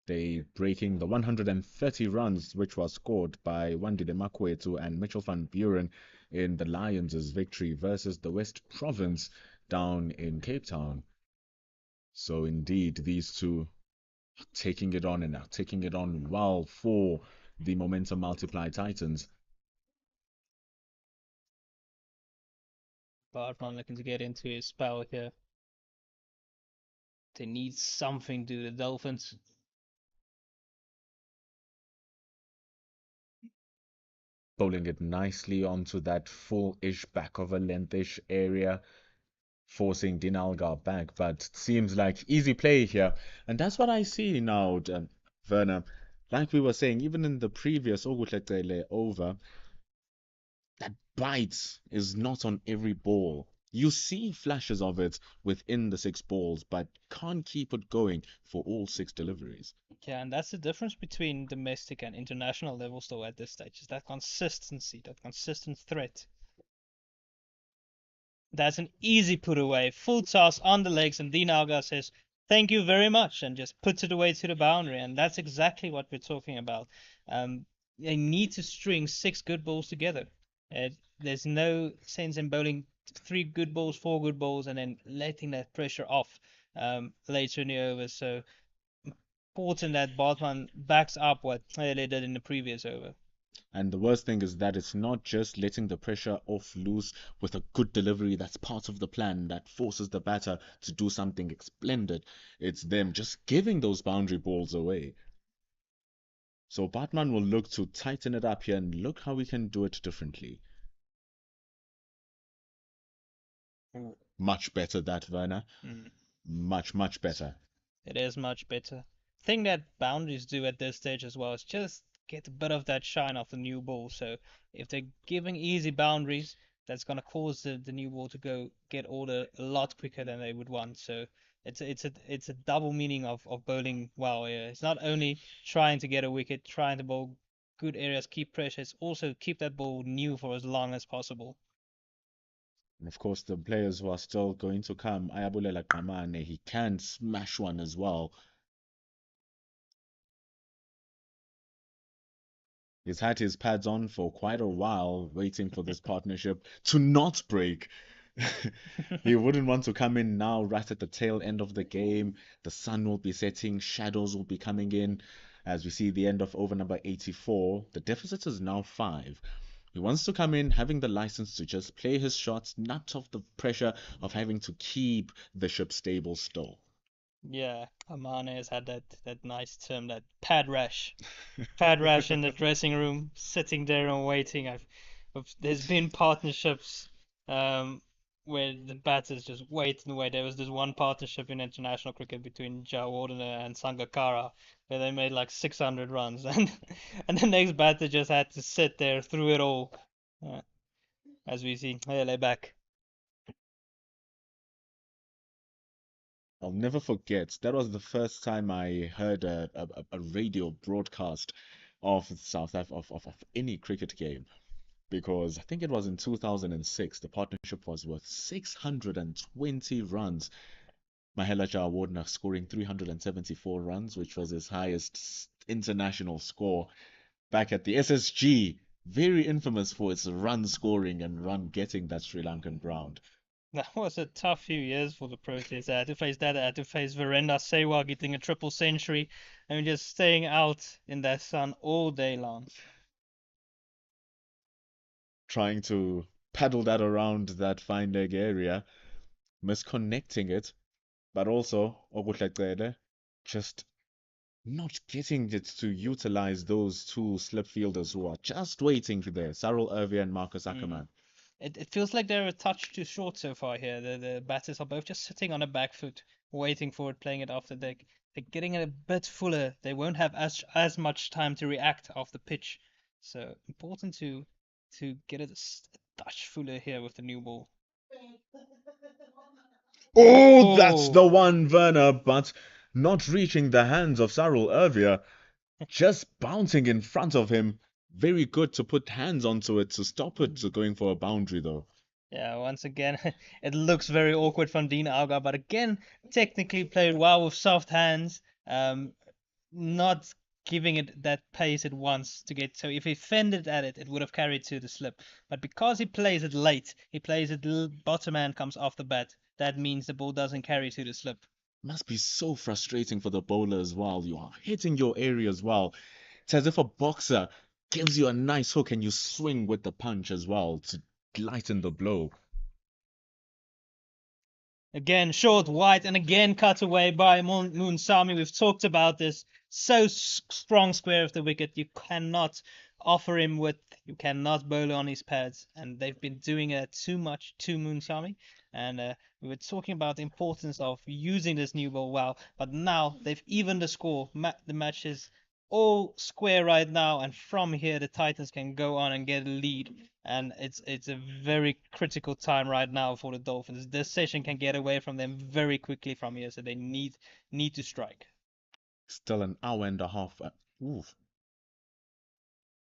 They breaking the 130 runs which was scored by Wandile Makwetu and Mitchell van Buren in the Lions' victory versus the West Province down in Cape Town. So indeed, these two are taking it on and are taking it on well for the Momentum Multiply Titans. Bartman looking to get into his spell here. They need something to the Dolphins. Bowling it nicely onto that full-ish back of a lengthish area, forcing Dinalgar back, but it seems like easy play here. And that's what I see now, Werner. Like we were saying, even in the previous Ogutlekele over, that bite is not on every ball. You see flashes of it within the 6 balls, but can't keep it going for all 6 deliveries. Yeah, and that's the difference between domestic and international levels, though, at this stage, is that consistency, that consistent threat. That's an easy put away, full toss on the legs, and Dean Algar says, "Thank you very much," and just puts it away to the boundary. And that's exactly what we're talking about. They need to string 6 good balls together. There's no sense in bowling 3 good balls, 4 good balls, and then letting that pressure off later in the over. So important that Bartman backs up what Hele did in the previous over. And the worst thing is that it's not just letting the pressure off loose with a good delivery that's part of the plan that forces the batter to do something splendid. It's them just giving those boundary balls away. So Batman will look to tighten it up here and look how we can do it differently. Much better that, Werner. Much, much better. It is much better. Thing that boundaries do at this stage as well is just get a bit of that shine off the new ball. So if they're giving easy boundaries, that's gonna cause the new ball to go get older a lot quicker than they would want. So it's a double meaning of bowling well here. It's not only trying to get a wicket, trying to bowl good areas, keep pressure, it's also keep that ball new for as long as possible. And of course, the players who are still going to come, Ayabulela Kamane, he can smash one as well. He's had his pads on for quite a while, waiting for this partnership to not break. He wouldn't want to come in now, right at the tail end of the game. The sun will be setting, shadows will be coming in. As we see the end of over number 84, the deficit is now 5. He wants to come in having the license to just play his shots, not of the pressure of having to keep the ship stable still. Yeah, Amane has had that nice term, that pad rash. Pad rash in the dressing room, sitting there and waiting. There's been partnerships where the batters just wait and wait. There was this one partnership in international cricket between Jawardena and Sangakkara where they made like 600 runs, and the next batter just had to sit there through it all. Uh, as we see, Hele back. I'll never forget. That was the first time I heard a radio broadcast of South Africa of any cricket game because I think it was in 2006. The partnership was worth 620 runs. Mahela Jawardena scoring 374 runs, which was his highest international score back at the SSG. Very infamous for its run scoring and run getting that Sri Lankan ground. That was a tough few years for the Proteas. They had to face that. They had to face Virendra Sehwag getting a triple century and just staying out in that sun all day long. Trying to paddle that around that fine leg area, misconnecting it, but also Ogutlekele just not getting it to utilize those 2 slip fielders who are just waiting there, Cyril Irvie and Marcus Ackerman. It feels like they're a touch too short so far here. The batters are both just sitting on a back foot, waiting for it, playing it off the deck. They're getting it a bit fuller. They won't have as much time to react off the pitch. So important to get it a touch fuller here with the new ball. Oh, that's the Oh, one, Werner, but not reaching the hands of Cyril Irvie, just bouncing in front of him. Very good to put hands onto it to stop it to going for a boundary, though. yeah, once again, it looks very awkward from Dean Algar, but again, technically played well with soft hands. Not giving it that pace it wants to get. So if he fended at it, it would have carried to the slip. But because he plays it late, he plays it bottom hand comes off the bat. That means the ball doesn't carry to the slip. Must be so frustrating for the bowler as well. You are hitting your area as well. It's as if a boxer gives you a nice hook and you swing with the punch as well to lighten the blow. Again, short, wide, and again cut away by Moonsami. We've talked about this. So strong square of the wicket. You cannot offer him width. You cannot bowl on his pads. And they've been doing it too much to Moonsami. And we were talking about the importance of using this new ball well. But now they've evened the score. The match is all square right now, and from here the Titans can go on and get a lead. And it's a very critical time right now for the Dolphins. This session can get away from them very quickly from here, so they need to strike. Still an hour and a half.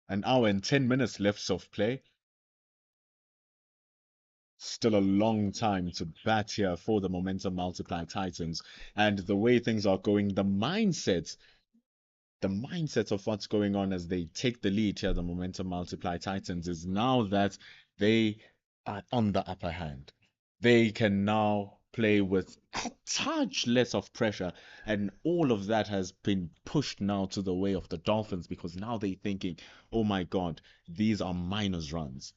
An hour and 10 minutes left of play. Still a long time to bat here for the momentum multiply Titans. And the way things are going, the mindset of what's going on as they take the lead here, the momentum multiply Titans, is now that they are on the upper hand. They can now play with a touch less of pressure, and all of that has been pushed now to the way of the Dolphins because now they're thinking, oh my God, these are minus runs.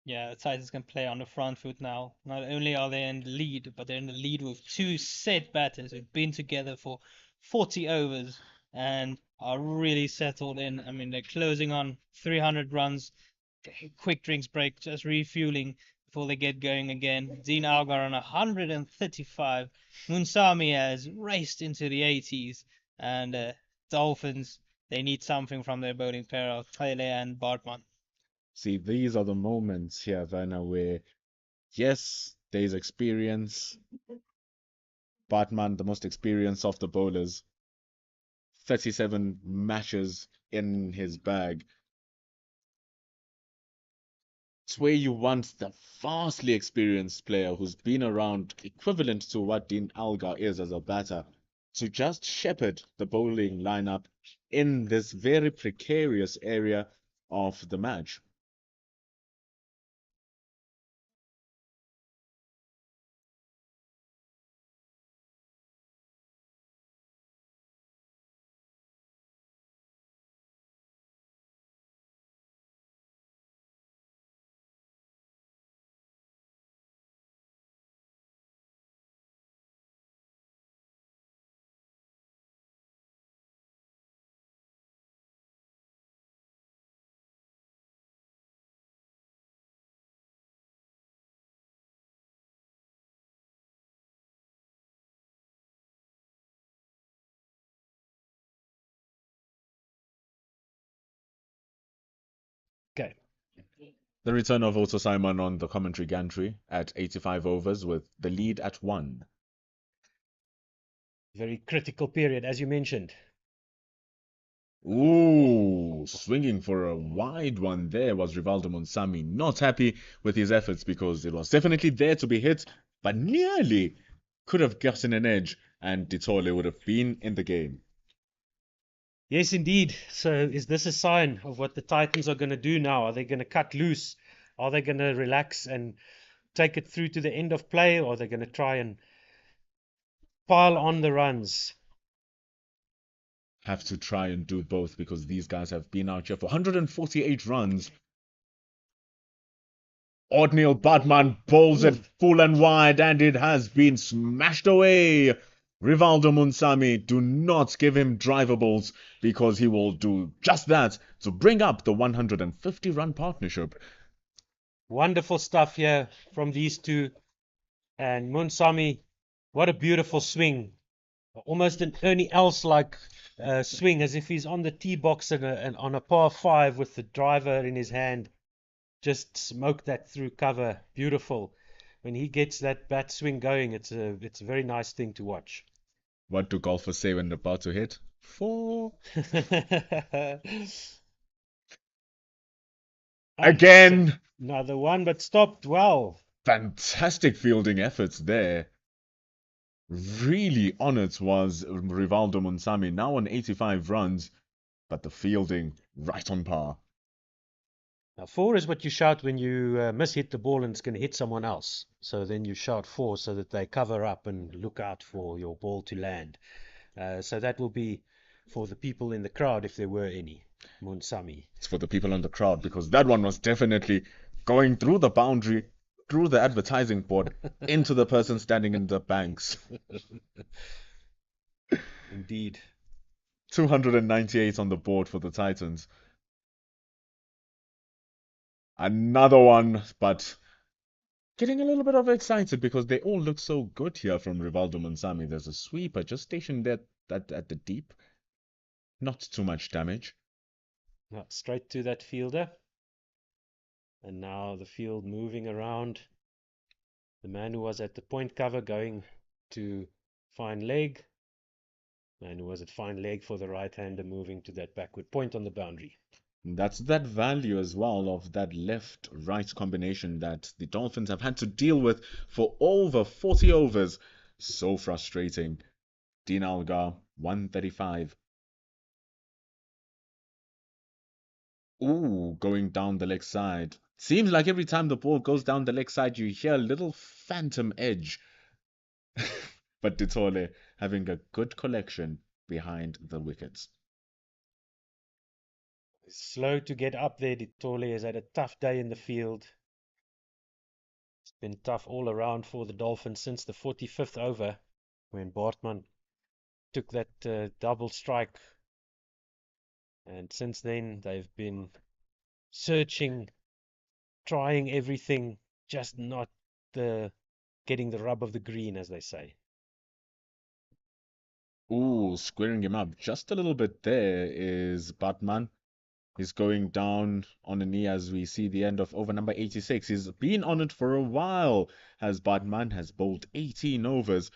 Yeah, the Titans can play on the front foot now. Not only are they in the lead, but they're in the lead with two set batters who've been together for 40 overs and are really settled in. I mean, they're closing on 300 runs. Quick drinks break, just refueling before they get going again. Dean Algar on 135. Munsami has raced into the 80s. And Dolphins, they need something from their bowling pair of Taylor and Bartman. See, these are the moments here, Werner, where yes, there's experience. Bartman, the most experienced of the bowlers, 37 matches in his bag. It's where you want the vastly experienced player who's been around, equivalent to what Dean Algar is as a batter, to just shepherd the bowling lineup in this very precarious area of the match. Okay. The return of Otto Simon on the commentary gantry at 85 overs with the lead at 1. Very critical period, as you mentioned. Ooh, swinging for a wide one there was Rivaldo Munsami. Not happy with his efforts because it was definitely there to be hit, but nearly could have gotten an edge, and Ditole would have been in the game. Yes, indeed. So is this a sign of what the Titans are going to do now? Are they going to cut loose? Are they going to relax and take it through to the end of play, or are they going to try and pile on the runs? Have to try and do both because these guys have been out here for 148 runs. Oddneil Batman bowls it full and wide, and it has been smashed away. Rivaldo Munsami, do not give him drivables because he will do just that to bring up the 150-run partnership. Wonderful stuff here from these two. And Munsami, what a beautiful swing. Almost an Ernie Els-like swing, as if he's on the tee box and on a par 5 with the driver in his hand. Just smoke that through cover. Beautiful. When he gets that bat swing going, it's a very nice thing to watch. What do golfers say when they're about to hit? 4. Again! Another one, but stopped well. Fantastic fielding efforts there. Really on it was Rivaldo Munsami, now on 85 runs, but the fielding right on par. Now, 4 is what you shout when you mishit the ball and it's going to hit someone else. So then you shout 4 so that they cover up and look out for your ball to land. So that will be for the people in the crowd, if there were any. Munsami. It's for the people in the crowd because that one was definitely going through the boundary, through the advertising board, into the person standing in the banks. Indeed. 298 on the board for the Titans. Another one, but getting a little bit of excited because they all look so good here from Rivaldo Munsami. There's a sweeper just stationed there at the deep. Not too much damage. Not straight to that fielder. And now the field moving around. The man who was at the point cover going to fine leg. Man who was at fine leg for the right-hander moving to that backward point on the boundary. That's that value as well of that left-right combination that the Dolphins have had to deal with for over 40 overs. So frustrating. Dean Algar, 135. Ooh, going down the leg side. Seems like every time the ball goes down the leg side, you hear a little phantom edge. But Ditole having a good collection behind the wickets. Slow to get up there. Ditole has had a tough day in the field. It's been tough all around for the Dolphins since the 45th over when Bartman took that double strike. And since then, they've been searching, trying everything, just not getting the rub of the green, as they say. Ooh, squaring him up just a little bit there is Batman. He's going down on a knee as we see the end of over number 86. He's been on it for a while as Batman has bowled 18 overs,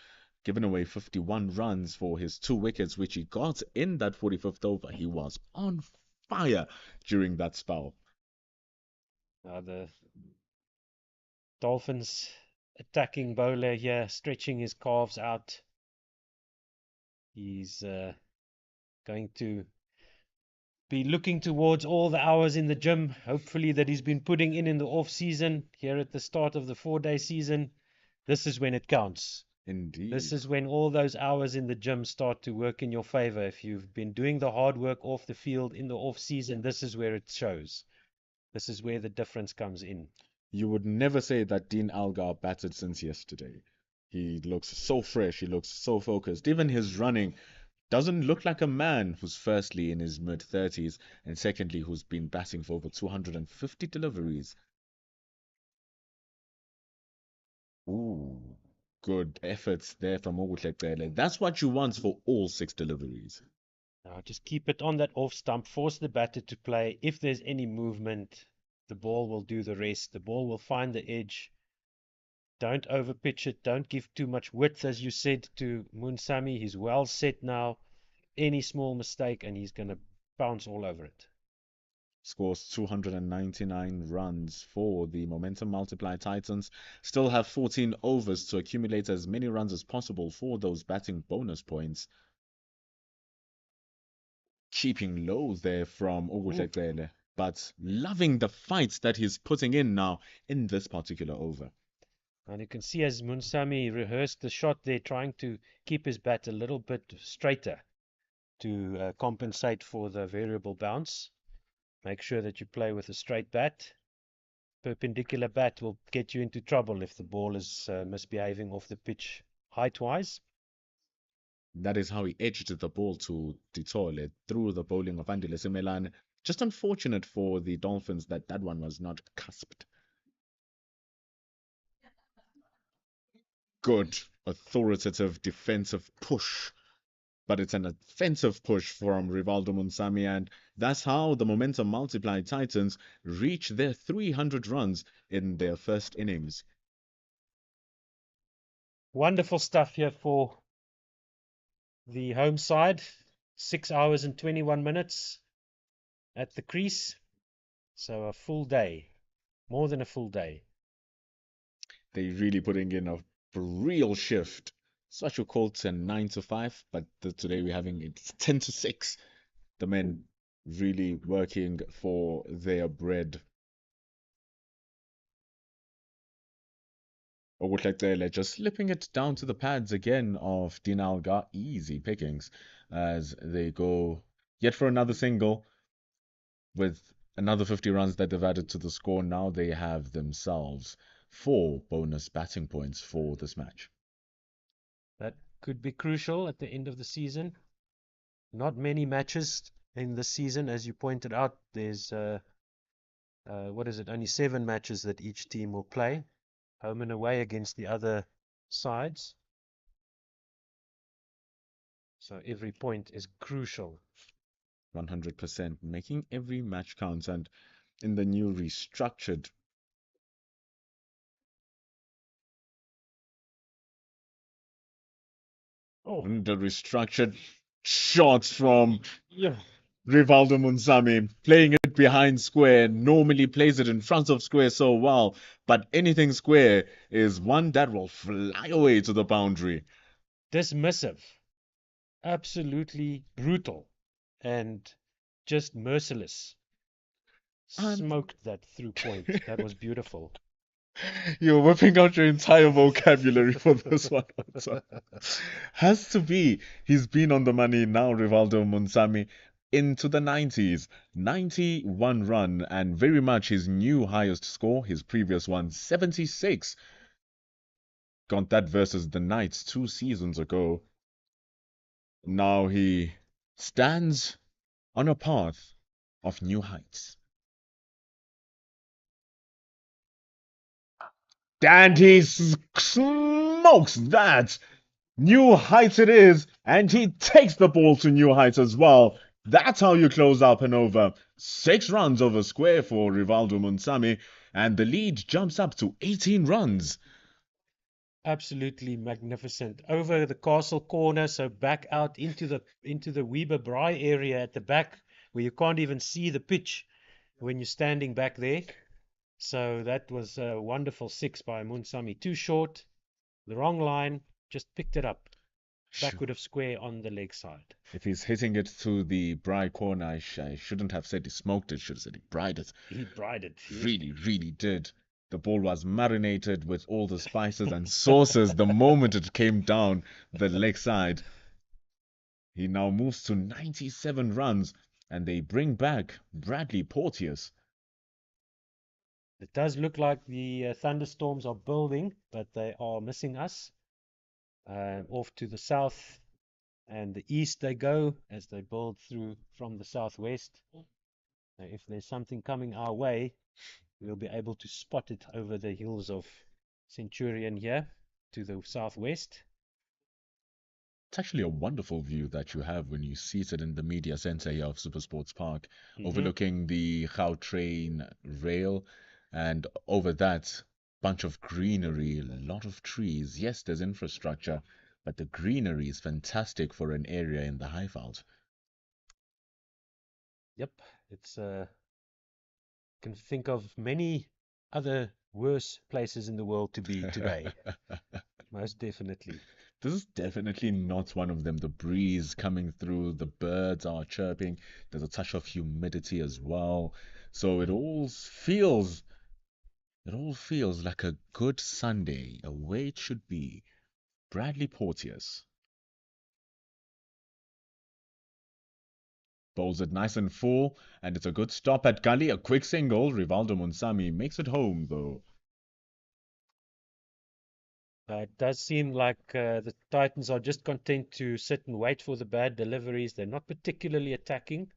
given away 51 runs for his 2 wickets, which he got in that 45th over. He was on fire during that spell. The Dolphins attacking bowler here, stretching his calves out. He's going to be looking towards all the hours in the gym, hopefully that he's been putting in the off season. Here at the start of the 4-day season, this is when it counts. Indeed. This is when all those hours in the gym start to work in your favor. If you've been doing the hard work off the field in the off season, this is where it shows. This is where the difference comes in. You would never say that Dean Algar batted since yesterday. He looks so fresh, he looks so focused. Even his running doesn't look like a man who's firstly in his mid-30s and secondly who's been batting for over 250 deliveries. Ooh, good efforts there from Ogutlekele. That's what you want for all 6 deliveries. Now just keep it on that off stump, force the batter to play. If there's any movement, the ball will do the rest. The ball will find the edge. Don't overpitch it. Don't give too much width, as you said to Munsami. He's well set now. Any small mistake and he's going to bounce all over it. Scores 299 runs for the Momentum Multiply Titans. Still have 14 overs to accumulate as many runs as possible for those batting bonus points. Keeping low there from Ogutlekele, but loving the fights that he's putting in now in this particular over. And you can see as Munsami rehearsed the shot there, trying to keep his bat a little bit straighter to compensate for the variable bounce. Make sure that you play with a straight bat. Perpendicular bat will get you into trouble if the ball is misbehaving off the pitch height-wise. That is how he edged the ball to Ditole through the bowling of Andile Simelane. Just unfortunate for the Dolphins that that one was not cusped. Good, authoritative defensive push. But it's an offensive push from Rivaldo Munsami, and that's how the Momentum Multiply Titans reach their 300 runs in their first innings. Wonderful stuff here for the home side. 6 hours and 21 minutes at the crease. So a full day, more than a full day. They're really putting in a real shift. Such a call to 9 to 5, but today we're having it 10 to 6. The men really working for their bread. Ogutlekele just slipping it down to the pads again of Dean Algar. Easy pickings as they go yet for another single with another 50 runs that they've added to the score. Now they have themselves 4 bonus batting points for this match. That could be crucial at the end of the season. Not many matches in the season, as you pointed out. There's only 7 matches that each team will play. home and away against the other sides. So every point is crucial. 100%, making every match count. And in the new restructured the restructured shots from Yeah. Rivaldo Munzami, playing it behind square, normally plays it in front of square so well, but anything square is one that will fly away to the boundary. Dismissive, absolutely brutal, and just merciless. And Smoked that through point. That was beautiful. you're whipping out your entire vocabulary for this one also. Has to be. He's been on the money now, Rivaldo Munzami, into the 90s. 91 run, and very much his new highest score. His previous one, 76. Got that versus the Knights 2 seasons ago. Now he stands on a path of new heights. And he smokes that! New heights it is, and he takes the ball to new heights as well. That's how you close up and over. 6 runs over square for Rivaldo Munzami, and the lead jumps up to 18 runs. Absolutely magnificent. Over the castle corner, so back out into the Weber Braai area at the back, where you can't even see the pitch when you're standing back there. So that was a wonderful 6 by Munzami. Too short, the wrong line, just picked it up. Backward of square on the leg side. If he's hitting it to the Braai corner, I shouldn't have said he smoked it, should have said he bried it. He bried it. Really, really did. The ball was marinated with all the spices and sauces the moment it came down the leg side. He now moves to 97 runs, and they bring back Bradley Porteous. It does look like the thunderstorms are building, but they are missing us. Off to the south and the east they go as they build through from the southwest. Now, if there's something coming our way, we'll be able to spot it over the hills of Centurion here to the southwest. It's actually a wonderful view that you have when you're seated in the media center here of Supersports Park, overlooking the Gautrain rail, and over that bunch of greenery, a lot of trees. Yes, there's infrastructure, but the greenery is fantastic for an area in the Highveld. Yep, it's can think of many other worse places in the world to be today. Most definitely. This is definitely not one of them. The breeze coming through, the birds are chirping, there's a touch of humidity as well. So it all feels like a good Sunday, a way it should be. Bradley Porteous bowls it nice and full, and it's a good stop at gully, a quick single. Rivaldo Munzami makes it home, though. It does seem like the Titans are just content to sit and wait for the bad deliveries. They're not particularly attacking.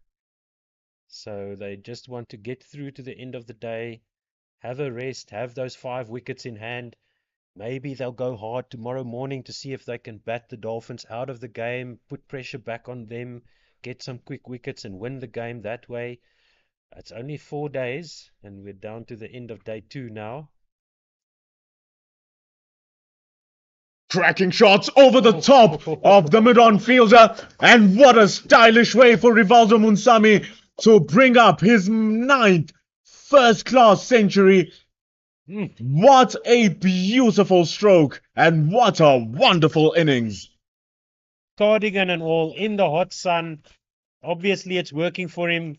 So they just want to get through to the end of the day, have a rest, have those 5 wickets in hand. Maybe they'll go hard tomorrow morning to see if they can bat the Dolphins out of the game, put pressure back on them, get some quick wickets and win the game that way. It's only 4 days and we're down to the end of day 2 now. Cracking shots over the top of the mid-on fielder, and what a stylish way for Rivaldo Munzami to bring up his 9th first-class century. What a beautiful stroke, and what a wonderful innings. Cardigan and all in the hot sun. Obviously it's working for him.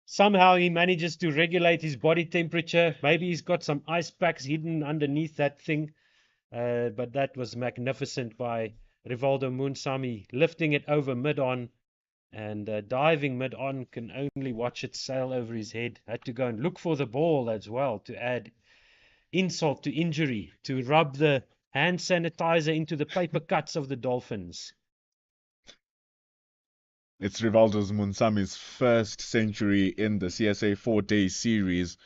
Somehow he manages to regulate his body temperature. Maybe he's got some ice packs hidden underneath that thing. But that was magnificent by Rivaldo Munzami, lifting it over mid-on and diving mid-on, can only watch it sail over his head. Had to go and look for the ball as well to add insult to injury, to rub the hand sanitizer into the paper cuts of the Dolphins. It's Rivaldo Munzami's first century in the CSA 4-day series.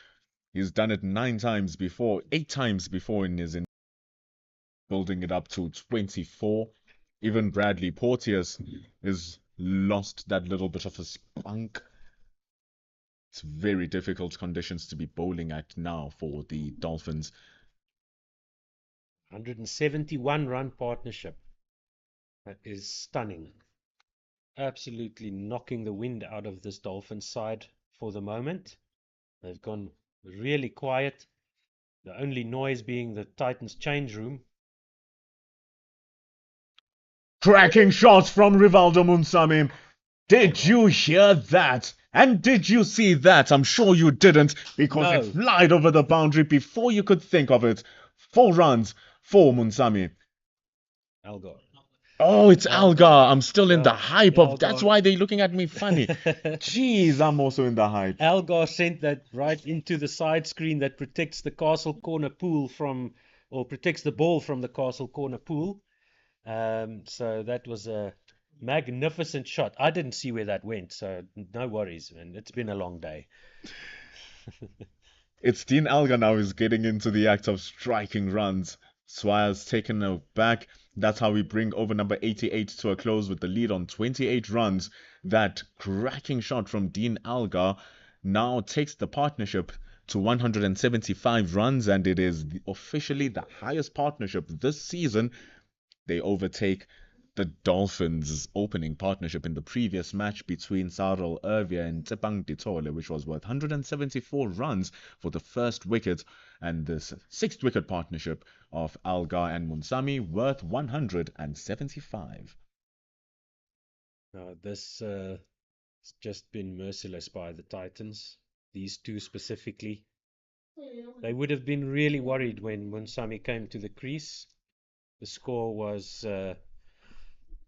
He's done it 9 times before, 8 times before in his building it up to 24. Even Bradley Porteous has lost that little bit of a spunk. It's very difficult conditions to be bowling at now for the Dolphins. 171 run partnership. That is stunning. Absolutely knocking the wind out of this Dolphins side for the moment. They've gone really quiet. The only noise being the Titans change room. Cracking shots from Rivaldo Munsami. Did you hear that? And did you see that? I'm sure you didn't, because No. it flied over the boundary before you could think of it. 4 runs for Munsami. Algar. Oh, it's Algar. I'm still in the Yeah, hype of. Algar. That's why they're looking at me funny. Jeez, I'm also in the hype. Algar sent that right into the side screen that protects the castle corner pool from, or protects the ball from the castle corner pool. So that was a magnificent shot. I didn't see where that went, so no worries, man. It's been a long day. It's Dean Algar now is getting into the act of striking runs. Swire's taken a back. That's how we bring over number 88 to a close with the lead on 28 runs. That cracking shot from Dean Algar now takes the partnership to 175 runs, and it is officially the highest partnership this season. They overtake the Dolphins' opening partnership in the previous match between Sarel Ervia and Tsepang Ditole, which was worth 174 runs for the first wicket, and this 6th wicket partnership of Algar and Munsami worth 175. This has just been merciless by the Titans. These two specifically. They would have been really worried when Munsami came to the crease. The score was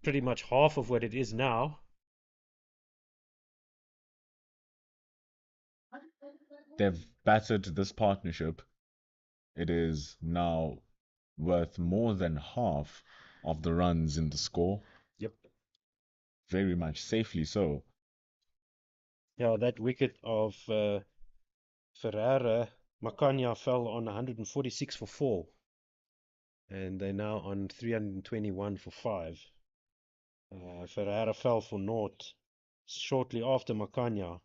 pretty much half of what it is now. They've battered this partnership. It is now worth more than half of the runs in the score. Yep. Very much safely so. Yeah, that wicket of Ferreira, Macania fell on 146 for 4. And they're now on 321 for 5. Ferreira fell for naught shortly after Macania.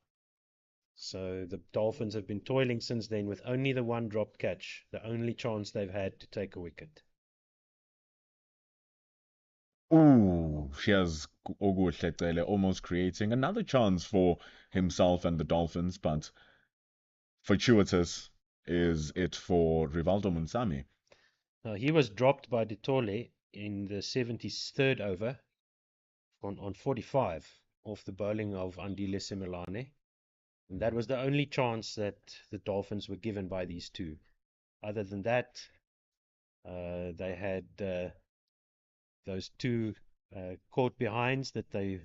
So the Dolphins have been toiling since then with only the one dropped catch, the only chance they've had to take a wicket. Ooh, here's Oguhletele almost creating another chance for himself and the Dolphins, but fortuitous is it for Rivaldo Munsami. Now, he was dropped by Ditole in the 73rd over on 45 off the bowling of Andile Similane. And that was the only chance that the Dolphins were given by these two. Other than that, they had those two caught behinds that they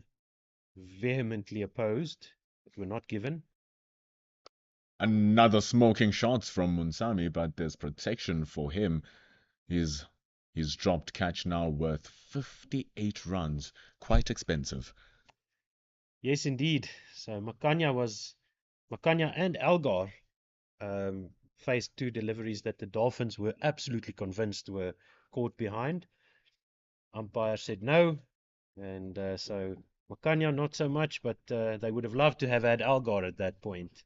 vehemently opposed, but were not given. Another smoking shots from Munsami, but there's protection for him. He's dropped catch now worth 58 runs. Quite expensive. Yes, indeed. So Macania and Algar faced two deliveries that the Dolphins were absolutely convinced were caught behind. Umpire said no, and so Macania not so much, but they would have loved to have had Algar at that point.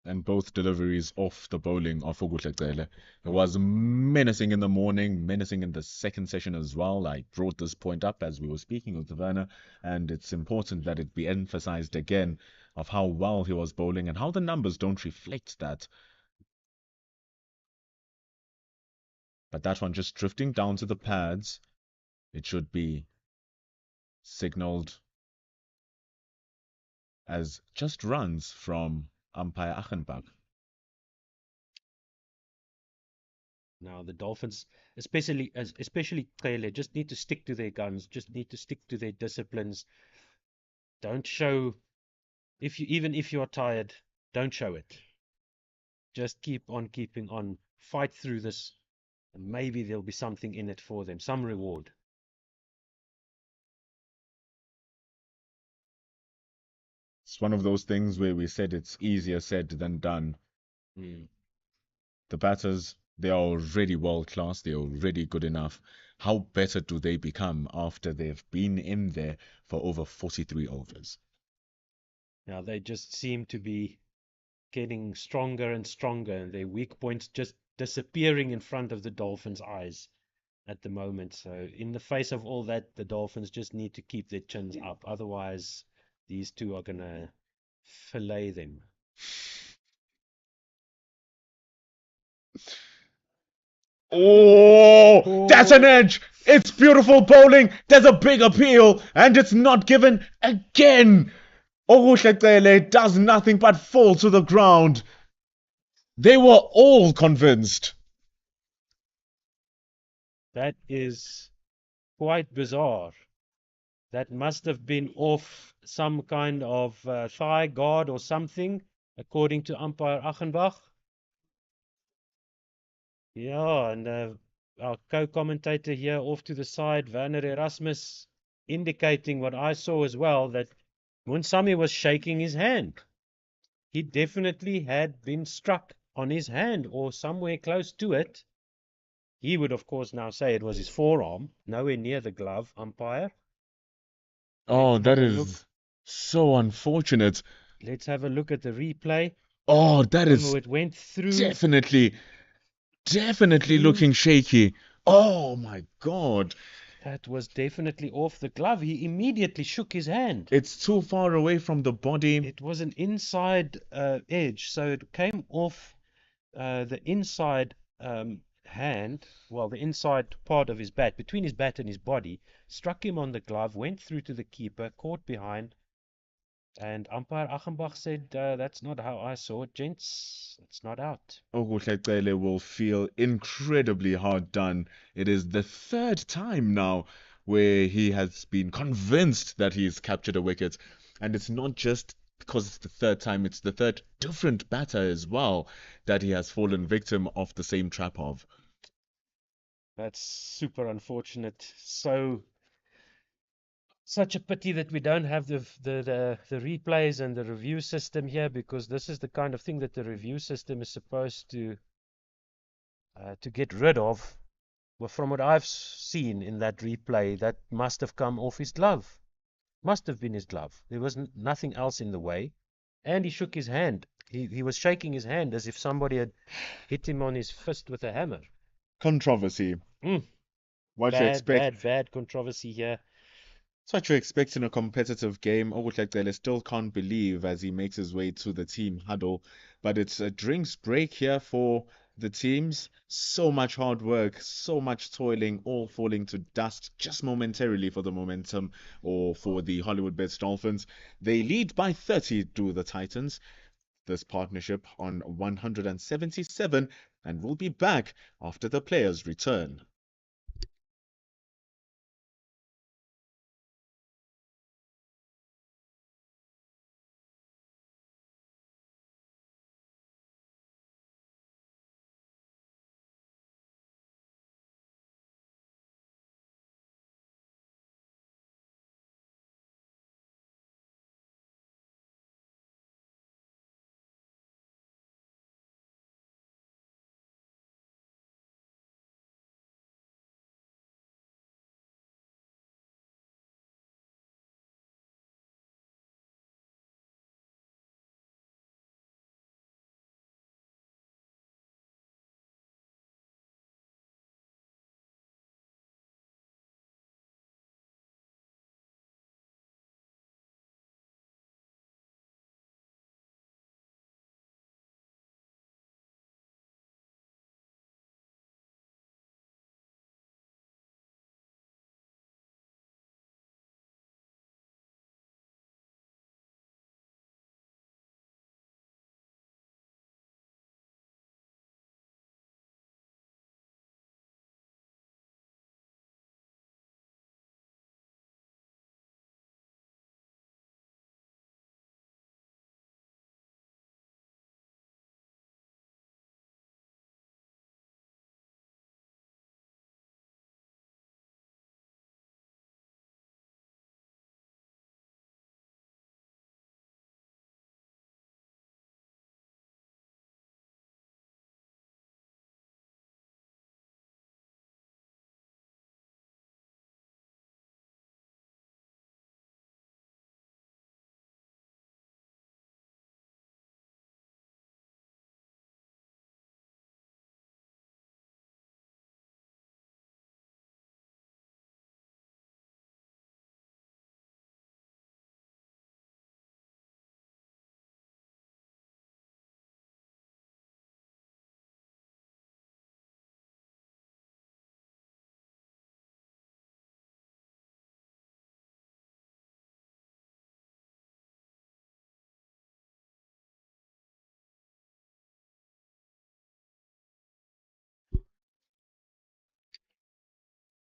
And both deliveries off the bowling of Oguhletele. It was menacing in the morning, menacing in the second session as well. I brought this point up as we were speaking with Werner, and it's important that it be emphasized again of how well he was bowling and how the numbers don't reflect that. But that one just drifting down to the pads, it should be signaled as just runs from umpire Achenbach. Now the Dolphins, especially Kele, just need to stick to their guns, just need to stick to their disciplines. Don't show, even if you are tired, don't show it. Just keep on keeping on, fight through this, and maybe there'll be something in it for them, some reward. It's one of those things where we said it's easier said than done. The batters, they are already world class, they're already good enough. How better do they become after they've been in there for over 43 overs? Now they just seem to be getting stronger and stronger, and their weak points just disappearing in front of the Dolphins' eyes at the moment. So, in the face of all that, the Dolphins just need to keep their chins up. Otherwise, these two are going to fillet them. Oh, that's an edge. It's beautiful bowling. There's a big appeal, and it's not given again. Okuhle does nothing but fall to the ground. They were all convinced. That is quite bizarre. That must have been off some kind of thigh guard or something, according to umpire Achenbach. Yeah, and our co-commentator here off to the side, Werner Erasmus, indicating what I saw as well, that Munsami was shaking his hand. He definitely had been struck on his hand or somewhere close to it. He would, of course, now say it was his forearm, nowhere near the glove, umpire. Oh, Let's that have a look. is so unfortunate. Let's have a look at the replay. Oh, that Oh, is it went through. definitely Through. looking shaky. Oh my God. That was definitely off the glove. He immediately shook his hand. It's too far away from the body. It was an inside edge, so it came off the inside hand, well, the inside part of his bat, between his bat and his body, struck him on the glove, went through to the keeper, caught behind, and umpire Achenbach said, that's not how I saw it, gents. It's not out. Okuhle will feel incredibly hard done. It is the third time now where he has been convinced that he's captured a wicket. And it's not just because it's the third time, it's the third different batter as well that he has fallen victim of the same trap of. That's super unfortunate. Such a pity that we don't have the replays and the review system here, because this is the kind of thing that the review system is supposed to get rid of. Well, from what I've seen in that replay, that must have come off his glove. Must have been his glove. There was nothing else in the way. And he shook his hand. He was shaking his hand as if somebody had hit him on his fist with a hammer. Controversy. What you expect? Bad controversy here. It's what you expect in a competitive game. Okuhle still can't believe as he makes his way to the team huddle. But it's a drinks break here for the teams. So much hard work, so much toiling, all falling to dust just momentarily for the momentum or for the Hollywoodbets Dolphins. They lead by 30 to the Titans. This partnership on 177, and we'll be back after the players return.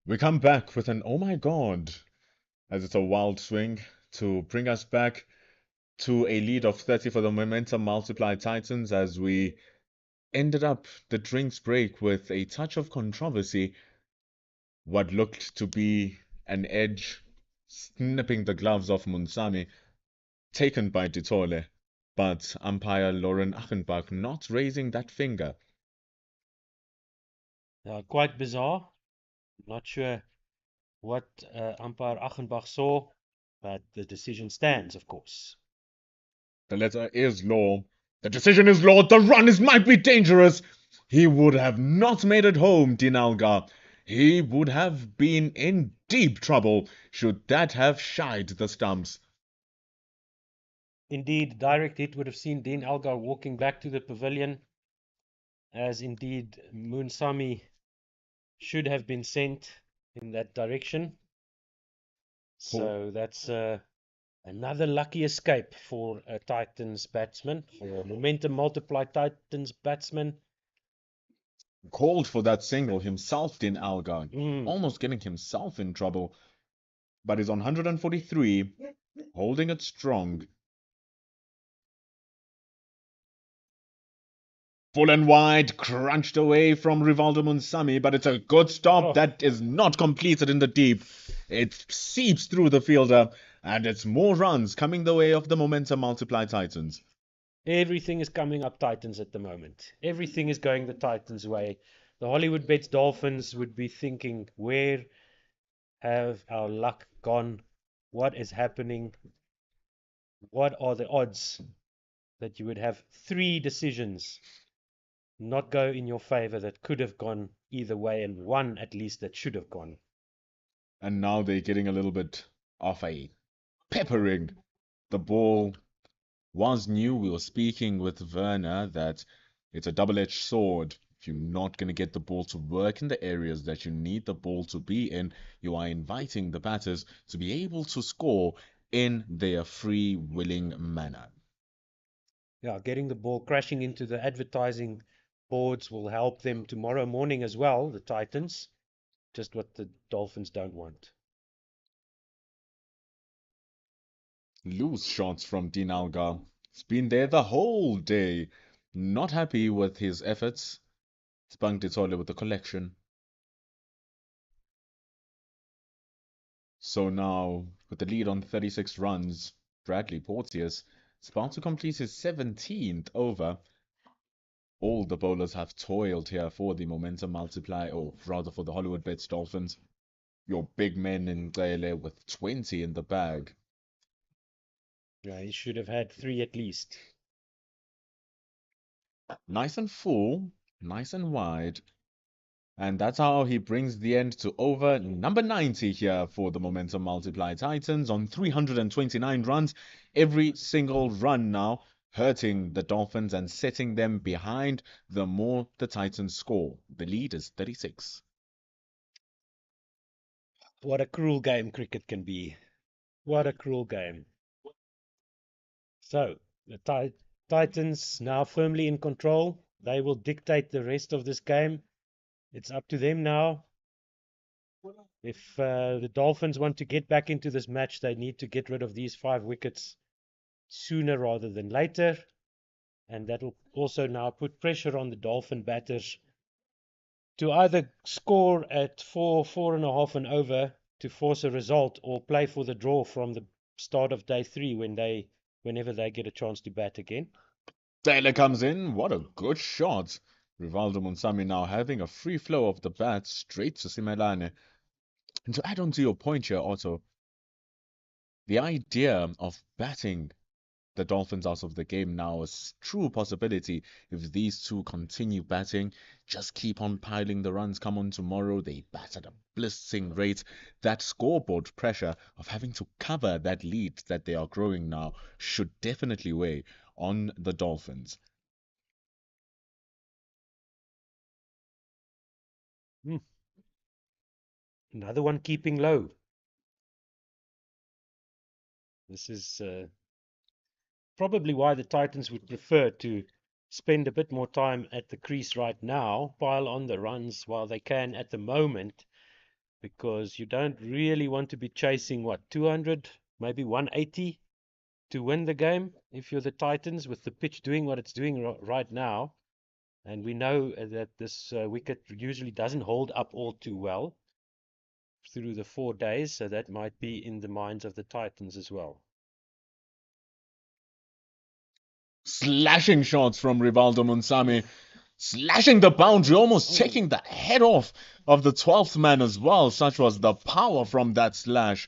We come back with an oh my god, as it's a wild swing to bring us back to a lead of 30 for the momentum multiply Titans as we ended up the drinks break with a touch of controversy. What looked to be an edge snipping the gloves off Munsami, taken by Ditole, but umpire Lauren Achenbach not raising that finger. Quite bizarre. Not sure what umpire Achenbach saw, but the decision stands, of course. The letter is law. The decision is law. The run might be dangerous. He would have not made it home, Dinalga. He would have been in deep trouble should that have shied the stumps. Indeed, direct hit would have seen Dean Algar walking back to the pavilion, as indeed Munsami should have been sent in that direction. So that's another lucky escape for a Titans batsman, for a momentum multiply Titans batsman. Called for that single himself, Din Algar, Mm. almost getting himself in trouble. But he's on 143, holding it strong. Full and wide, crunched away from Rivaldo Munsami, but it's a good stop that is not completed in the deep. It seeps through the fielder, and it's more runs coming the way of the momentum multiply Titans. Everything is coming up Titans at the moment. Everything is going the Titans' way. The Hollywoodbets Dolphins would be thinking, where have our luck gone? What is happening? What are the odds that you would have 3 decisions not go in your favor that could have gone either way, and one at least that should have gone? And now they're getting a little bit of a peppering. The ball was new. We were speaking with Werner that it's a double-edged sword. If you're not going to get the ball to work in the areas that you need the ball to be in, you are inviting the batters to be able to score in their free willing manner. Yeah, getting the ball crashing into the advertising boards will help them tomorrow morning as well, the Titans. Just what the Dolphins don't want. Loose shots from Dean Algar. He's been there the whole day. Not happy with his efforts. Spang Ditole with the collection. So now, with the lead on 36 runs, Bradley Porteous is about to complete his 17th over. All the bowlers have toiled here for the momentum multiply, or rather for the Hollywoodbets Dolphins. Your big men in Gele with 20 in the bag. Yeah, he should have had 3 at least. Nice and full, nice and wide. And that's how he brings the end to over number 90 here for the momentum multiply Titans on 329 runs. Every single run now hurting the Dolphins and setting them behind the more the Titans score. The lead is 36. What a cruel game cricket can be. What a cruel game. So, the Titans now firmly in control. They will dictate the rest of this game. It's up to them now. If the Dolphins want to get back into this match, they need to get rid of these 5 wickets sooner rather than later. And that will also now put pressure on the Dolphin batters to either score at 4.5 and over to force a result, or play for the draw from the start of day 3 whenever they get a chance to bat again. Taylor comes in. What a good shot. Rivaldo Munsami now having a free flow of the bat straight to Simelane. And to add on to your point here, Otto, the idea of batting the Dolphins out of the game now is true possibility if these two continue batting, just keep on piling the runs. Come on tomorrow, they bat at a blistering rate. That scoreboard pressure of having to cover that lead that they are growing now should definitely weigh on the Dolphins. Another one keeping low. This is probably why the Titans would prefer to spend a bit more time at the crease right now, pile on the runs while they can at the moment, because you don't really want to be chasing, what, 200, maybe 180 to win the game if you're the Titans, with the pitch doing what it's doing right now. And we know that this wicket usually doesn't hold up all too well through the 4 days, so that might be in the minds of the Titans as well. Slashing shots from Rivaldo Munsami, slashing the boundary, almost taking the head off of the 12th man as well. Such was the power from that slash.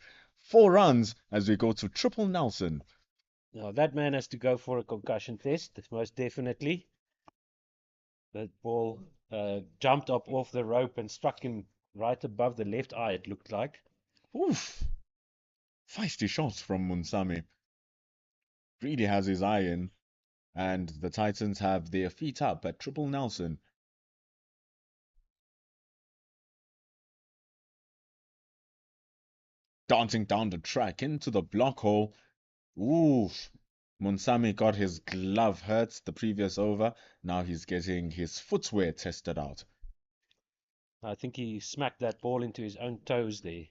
4 runs as we go to triple Nelson. Now that man has to go for a concussion test, most definitely. That ball jumped up off the rope and struck him right above the left eye, it looked like. Oof. Feisty shots from Munsami. Really has his eye in. And the Titans have their feet up at triple Nelson. Dancing down the track into the block hole. Oof. Munsami got his glove hurt the previous over. Now he's getting his footwear tested out. I think he smacked that ball into his own toes there.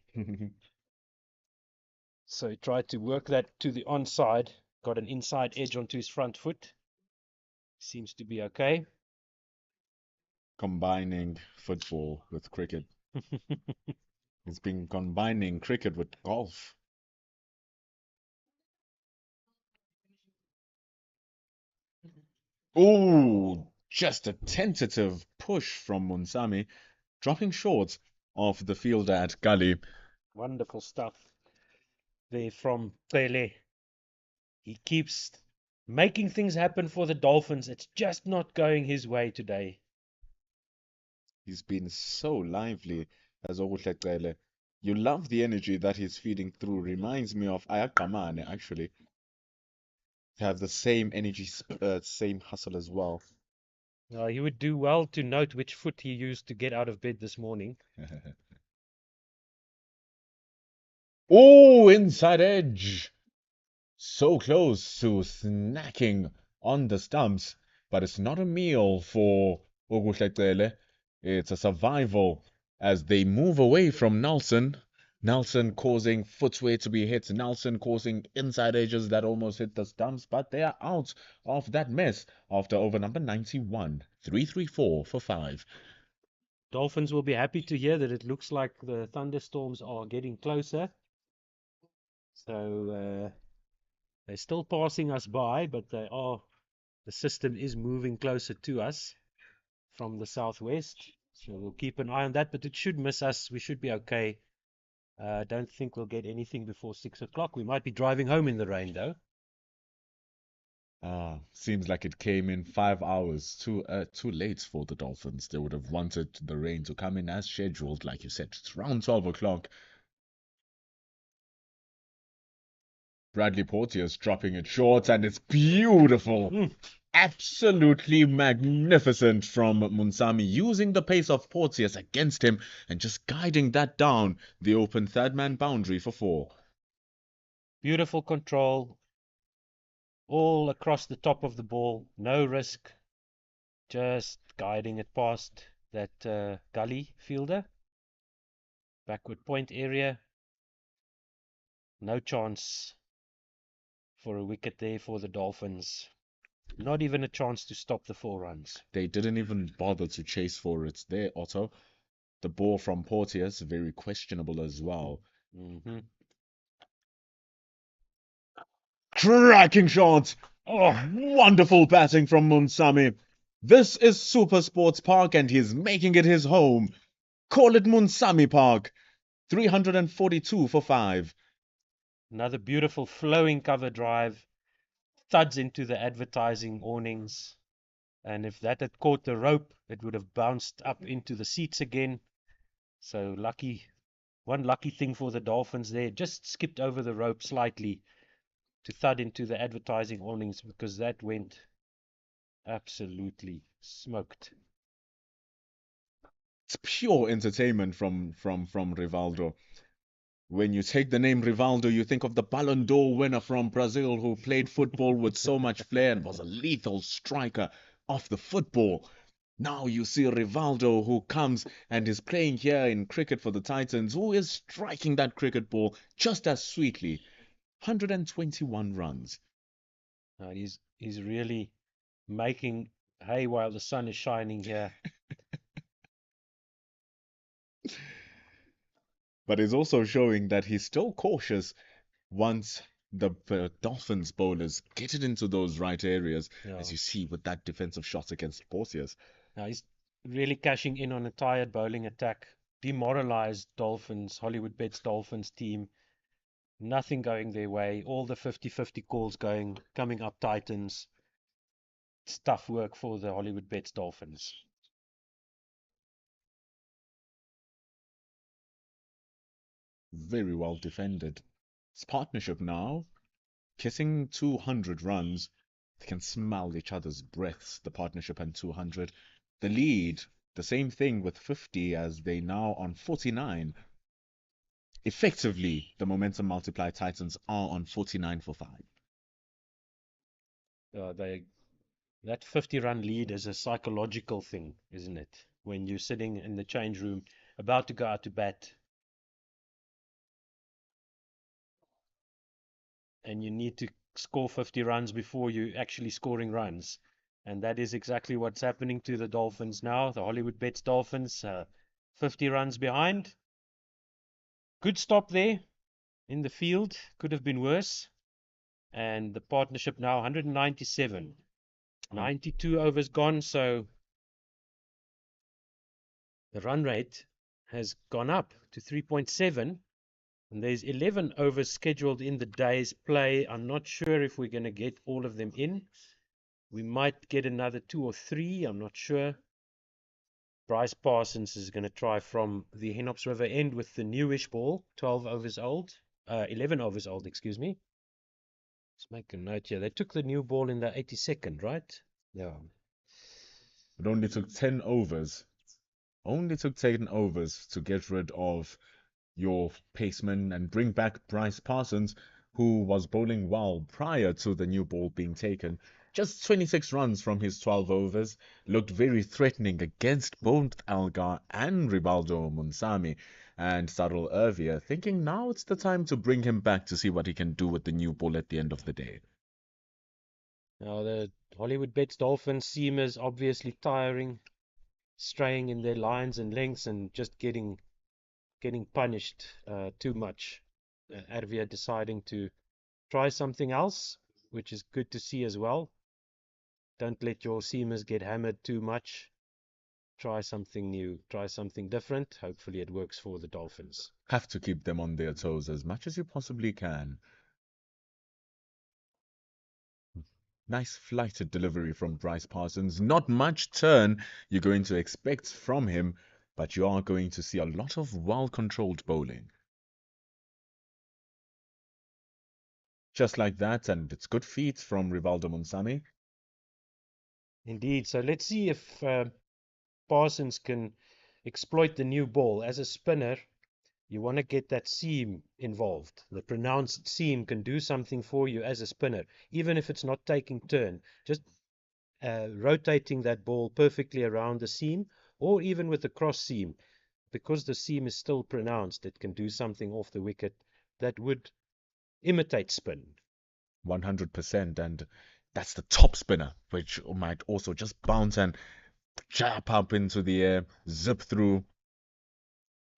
So he tried to work that to the onside, got an inside edge onto his front foot. Seems to be okay. Combining football with cricket. He's been combining cricket with golf. Oh, just a tentative push from Munsami, dropping short of the fielder at gully. Wonderful stuff there from Pele. He keeps making things happen for the Dolphins. It's just not going his way today. He's been so lively as Okuhleqele. You love the energy that he's feeding through. Reminds me of Ayakamane, actually. They have the same energy, same hustle as well. He would do well to note which foot he used to get out of bed this morning. Oh, inside edge. So close to snacking on the stumps, but it's not a meal for Okuhleqele. It's a survival as they move away from Nelson. Nelson causing footwear to be hit. Nelson causing inside edges that almost hit the stumps, but they are out of that mess after over number 91. 334 for 5. Dolphins will be happy to hear that it looks like the thunderstorms are getting closer. So they're still passing us by, but the system is moving closer to us from the southwest. So we'll keep an eye on that, but it should miss us. We should be okay. I don't think we'll get anything before 6 o'clock. We might be driving home in the rain, though. Seems like it came in 5 hours too late for the Dolphins. They would have wanted the rain to come in as scheduled, like you said. It's around 12 o'clock. Bradley Porteous dropping it short, and it's beautiful. Absolutely magnificent from Munsami, using the pace of Porteous against him and just guiding that down the open third man boundary for 4. Beautiful control all across the top of the ball, no risk, just guiding it past that gully fielder. Backward point area, no chance for a wicket there for the Dolphins. Not even a chance to stop the 4 runs. They didn't even bother to chase for it there, Otto. The ball from Porteous, very questionable as well. Cracking shot! Oh, wonderful batting from Munsami. This is Super Sports Park and he's making it his home. Call it Munsami Park. 342 for 5. Another beautiful flowing cover drive. Thuds into the advertising awnings. And if that had caught the rope, it would have bounced up into the seats again. So one lucky thing for the Dolphins there. Just skipped over the rope slightly to thud into the advertising awnings, because that went absolutely smoked. It's pure entertainment from Rivaldo. When you take the name Rivaldo, you think of the Ballon d'Or winner from Brazil who played football with so much flair and was a lethal striker off the football. Now you see Rivaldo, who comes and is playing here in cricket for the Titans, who is striking that cricket ball just as sweetly. 121 runs. He's really making hay while the sun is shining here. But he's also showing that he's still cautious once the Dolphins bowlers get it into those right areas, Yeah. as you see with that defensive shot against Porteous. Now he's really cashing in on a tired bowling attack. Demoralized Hollywoodbets Dolphins team. Nothing going their way. All the 50-50 calls coming up Titans. It's tough work for the Hollywoodbets Dolphins. Very well defended. It's partnership now, kissing 200 runs. They can smell each other's breaths, the partnership and 200. The lead, the same thing with 50 as they now on 49. Effectively, the momentum multiply Titans are on 49 for 5. That 50-run lead is a psychological thing, isn't it? When you're sitting in the change room, about to go out to bat, and you need to score 50 runs before you're actually scoring runs. And that is exactly what's happening to the Dolphins now. The Hollywoodbets Dolphins, 50 runs behind. Good stop there in the field. Could have been worse. And the partnership now 197. 92 overs gone, so the run rate has gone up to 3.7. And there's 11 overs scheduled in the day's play. I'm not sure if we're going to get all of them in. We might get another 2 or 3. I'm not sure. Bryce Parsons is going to try from the Henops River end with the newish ball, 11 overs old, excuse me. Let's make a note here. They took the new ball in the 82nd, right? Yeah. It only took 10 overs. Only took 10 overs to get rid of your paceman and bring back Bryce Parsons, who was bowling well prior to the new ball being taken. Just 26 runs from his 12 overs, looked very threatening against both Algar and Rivaldo Munsami, and Sarul Ervia, thinking now it's the time to bring him back to see what he can do with the new ball at the end of the day. Now the Hollywoodbets Dolphins seamers obviously tiring, straying in their lines and lengths and just getting punished too much. Ervia deciding to try something else, which is good to see as well. Don't let your seamers get hammered too much. Try something new, try something different. Hopefully it works for the Dolphins. Have to keep them on their toes as much as you possibly can. Nice flighted delivery from Bryce Parsons. Not much turn you're going to expect from him, but you are going to see a lot of well-controlled bowling. Just like that, and it's good feet from Rivaldo Munsami. Indeed. So let's see if Parsons can exploit the new ball. As a spinner, you want to get that seam involved. The pronounced seam can do something for you as a spinner, even if it's not taking turn. Just rotating that ball perfectly around the seam, or even with the cross seam. Because the seam is still pronounced, it can do something off the wicket that would imitate spin. 100%, and that's the top spinner, which might also just bounce and jab up into the air, zip through.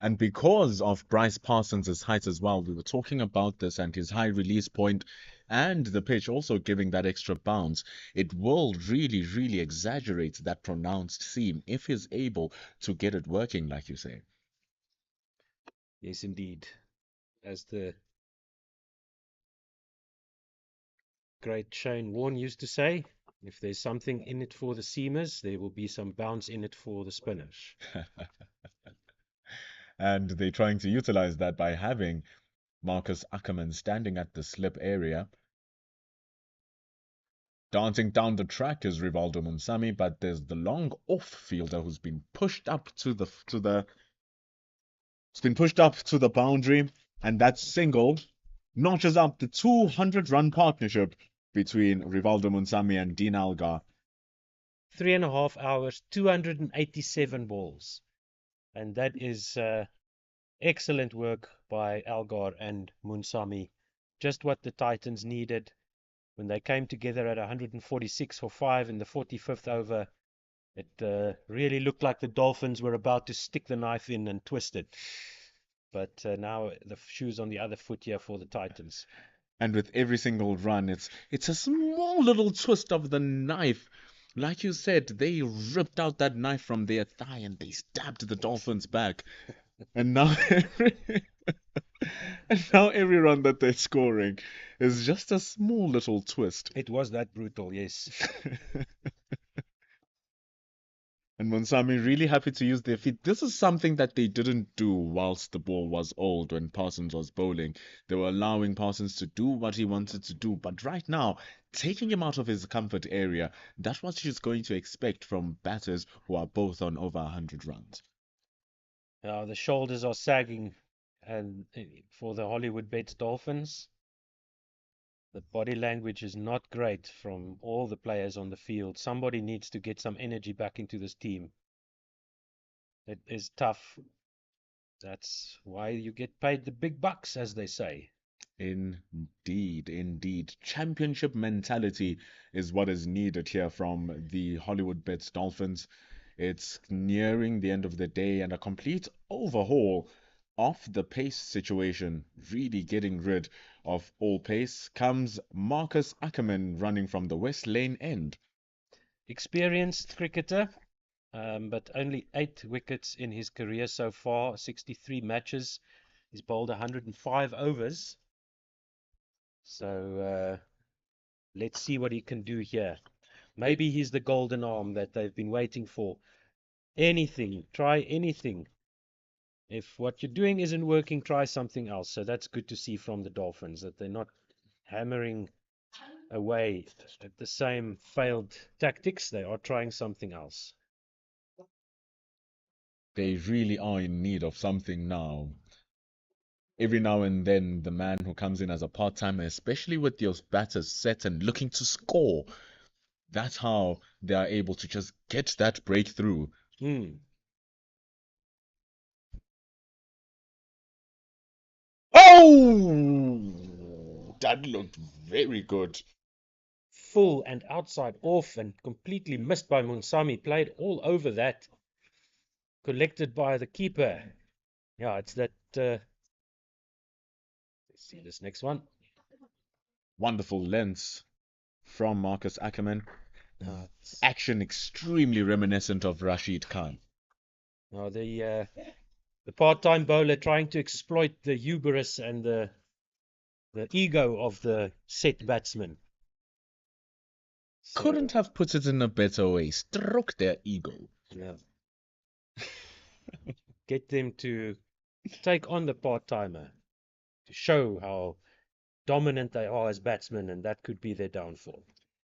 And because of Bryce Parsons' height as well, we were talking about this and his high release point and the pitch also giving that extra bounce, it will really, really exaggerate that pronounced seam if he's able to get it working, like you say. Yes, indeed. As the great Shane Warne used to say, if there's something in it for the seamers, there will be some bounce in it for the spinners. And they're trying to utilize that by having Marcus Ackerman standing at the slip area. Dancing down the track is Rivaldo Munsami, but there's the long off fielder who's been pushed up to the boundary, and that single notches up the 200-run partnership between Rivaldo Munsami and Dean Algar. 3.5 hours, 287 balls. And that is excellent work by Algar and Munsami. Just what the Titans needed. When they came together at 146 for 5 in the 45th over, it really looked like the Dolphins were about to stick the knife in and twist it. But now the shoe's on the other foot here for the Titans. And with every single run, it's a small little twist of the knife. Like you said, they ripped out that knife from their thigh and they stabbed the Dolphins back. And now every run that they're scoring is just a small little twist. It was that brutal, yes. And Monsami really happy to use their feet. This is something that they didn't do whilst the ball was old when Parsons was bowling. They were allowing Parsons to do what he wanted to do. But right now, taking him out of his comfort area, that's what he's going to expect from batters who are both on over 100 runs. Now the shoulders are sagging and for the Hollywoodbets Dolphins. The body language is not great from all the players on the field. Somebody needs to get some energy back into this team. It is tough. That's why you get paid the big bucks, as they say. Indeed, indeed. Championship mentality is what is needed here from the Hollywoodbets Dolphins. It's nearing the end of the day and a complete overhaul of the pace situation, really getting rid of all pace, comes Marcus Ackerman running from the West Lane end. Experienced cricketer, but only 8 wickets in his career so far, 63 matches. He's bowled 105 overs. So let's see what he can do here. Maybe he's the golden arm that they've been waiting for. Anything, try anything. If what you're doing isn't working, try something else. So that's good to see from the Dolphins, that they're not hammering away at the same failed tactics. They are trying something else. They really are in need of something now. Every now and then, the man who comes in as a part-timer, especially with those batters set and looking to score, that's how they are able to just get that breakthrough. Oh! That looked very good. Full and outside off and completely missed by Munsami. Played all over that. Collected by the keeper. Yeah, it's that... let's see this next one. Wonderful lengths from Marcus Ackerman. Action extremely reminiscent of Rashid Khan. Now the part-time bowler trying to exploit the hubris and the ego of the set batsman. Couldn't have put it in a better way. Stroke their ego. Yeah. Get them to take on the part-timer, to show how dominant they are as batsmen, and that could be their downfall.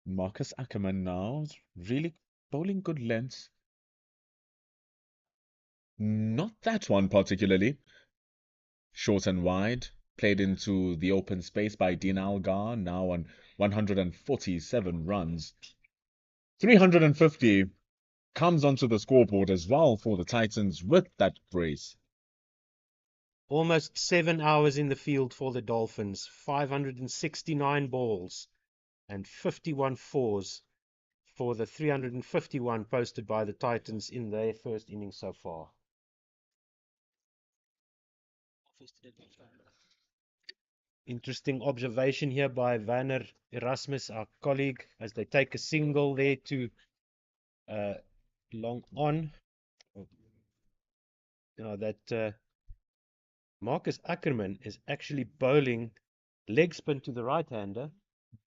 Marcus Ackerman now is really bowling good lengths. Not that one particularly. Short and wide, played into the open space by Dean Algar, now on 147 runs. 350 comes onto the scoreboard as well for the Titans with that brace. Almost 7 hours in the field for the Dolphins, 569 balls and 51 fours for the 351 posted by the Titans in their first innings so far. Interesting observation here by Werner Erasmus, our colleague, as they take a single there to long on. That Marcus Ackerman is actually bowling leg spin to the right-hander,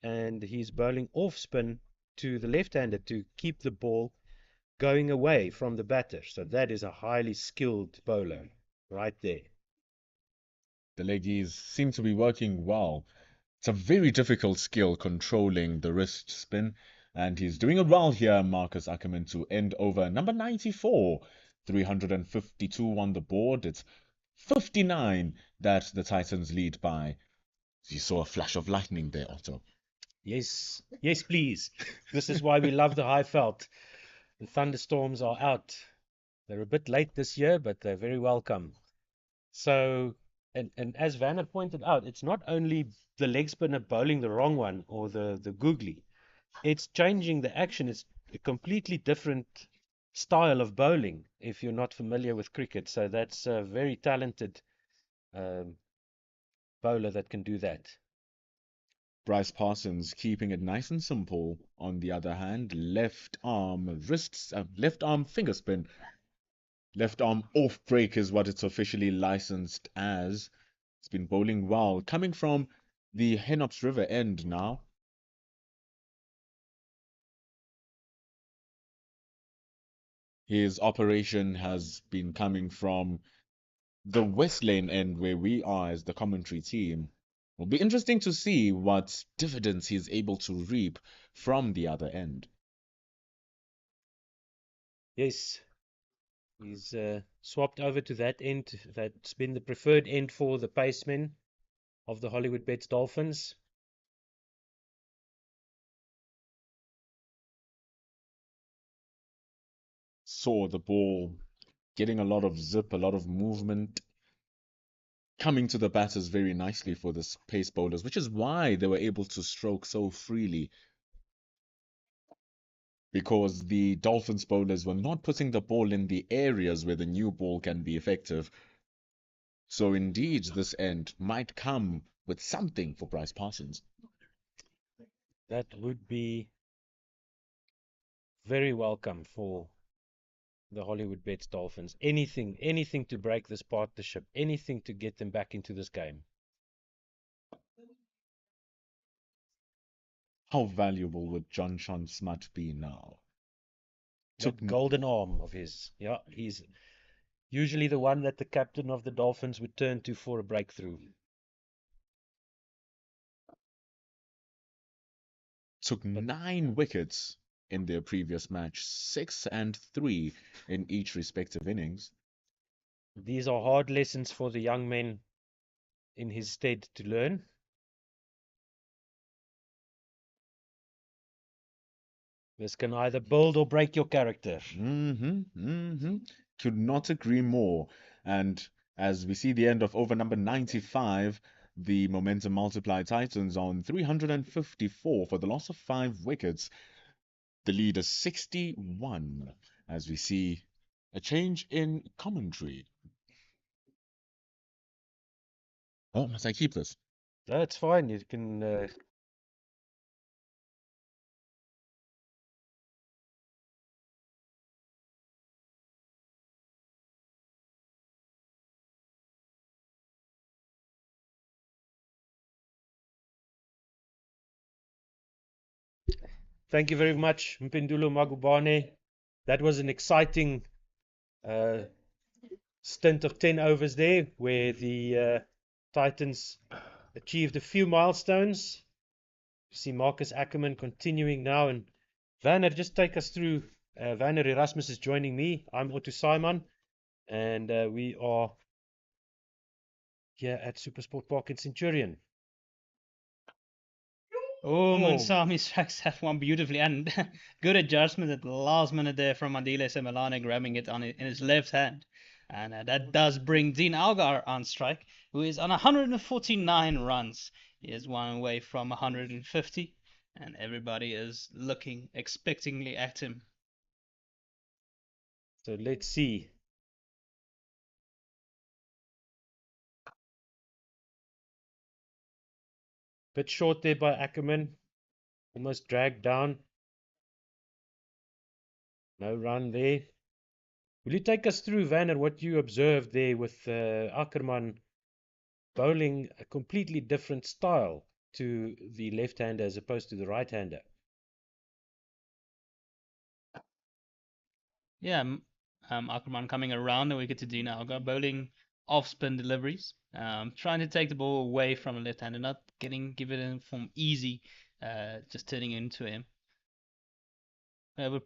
and he's bowling off spin to the left-hander to keep the ball going away from the batter. So that is a highly skilled bowler right there. The leggies seem to be working well. It's a very difficult skill controlling the wrist spin, and he's doing it well here, Marcus Ackerman, to end over number 94. 352 on the board. It's 59 that the Titans lead by. You saw a flash of lightning there, Otto. Yes, yes, please. This is why we love the Highveld. The thunderstorms are out. They're a bit late this year, but they're very welcome. So, and as Vanner pointed out, it's not only the leg spinner bowling the wrong one or the googly. It's changing the action. It's a completely different style of bowling if you're not familiar with cricket. So that's a very talented um, bowler that can do that. Bryce Parsons keeping it nice and simple. On the other hand, left arm left arm finger spin, left arm off break is what it's officially licensed as. It's been bowling well, coming from the Henops River end now. His operation has been coming from the West Lane end where we are as the commentary team. It'll be interesting to see what dividends he's able to reap from the other end. Yes, he's swapped over to that end. That's been the preferred end for the pacemen of the Hollywoodbets Dolphins. Saw the ball getting a lot of zip, a lot of movement, coming to the batters very nicely for the pace bowlers, which is why they were able to stroke so freely. Because the Dolphins bowlers were not putting the ball in the areas where the new ball can be effective. So indeed, this end might come with something for Bryce Parsons. That would be very welcome for the Hollywoodbets Dolphins. Anything to break this partnership, anything to get them back into this game. How valuable would John Sean Smut be now? That golden arm of his. Yeah, he's usually the one that the captain of the Dolphins would turn to for a breakthrough. Took 9 wickets in their previous match, 6 and 3 in each respective innings. These are hard lessons for the young men in his stead to learn. This can either build or break your character. Could not agree more. And as we see the end of over number 95, the momentum multiply Titans on 354 for the loss of 5 wickets. The lead is 61 as we see a change in commentary. Oh, must I keep this? That's fine. You can. Thank you very much, Mpindulo Magubane. That was an exciting stint of 10 overs there, where the Titans achieved a few milestones. You see Marcus Ackerman continuing now, and Vanner, just take us through. Vanner Erasmus is joining me. I'm Otto Simon, and we are here at Supersport Park in Centurion. Oh, Mansami strikes that one beautifully, and good adjustment at the last minute there from Andile Semelane, grabbing it in his left hand. And that does bring Dean Algar on strike, who is on 149 runs. He is one away from 150, and everybody is looking expectingly at him. So let's see. Bit short there by Ackerman, almost dragged down. No run there. Will you take us through, Vanner, what you observed there with Ackerman bowling a completely different style to the left-hander as opposed to the right-hander? Yeah, Ackerman coming around the wicket to Dean Algar, bowling off-spin deliveries, trying to take the ball away from the left-hander, not give it in from easy, just turning into him.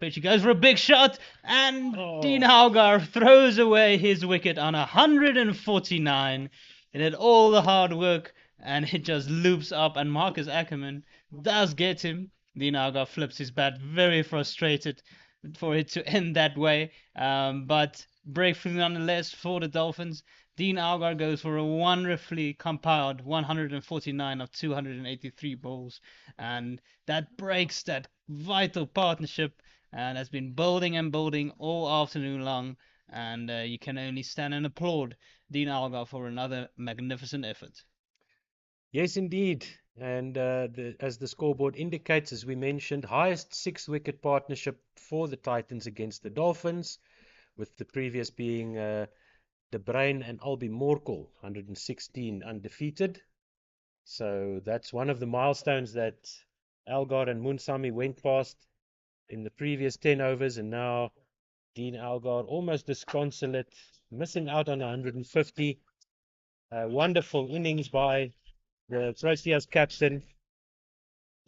Pitch, he goes for a big shot, and Dean Algar throws away his wicket on 149. It had all the hard work, and it just loops up, and Marcus Ackerman does get him. Dean Algar flips his bat, very frustrated, for it to end that way. But breakthrough nonetheless for the Dolphins. Dean Algar goes for a wonderfully compiled 149 of 283 balls, and that breaks that vital partnership and has been building and building all afternoon long. And you can only stand and applaud Dean Algar for another magnificent effort. Yes, indeed. And as the scoreboard indicates, as we mentioned, highest 6-wicket partnership for the Titans against the Dolphins, with the previous being De Bruin and Albie Morkel, 116 undefeated. So that's one of the milestones that Algar and Munsami went past in the previous 10 overs, and now Dean Algar almost disconsolate, missing out on 150. Wonderful innings by the Proteas captain,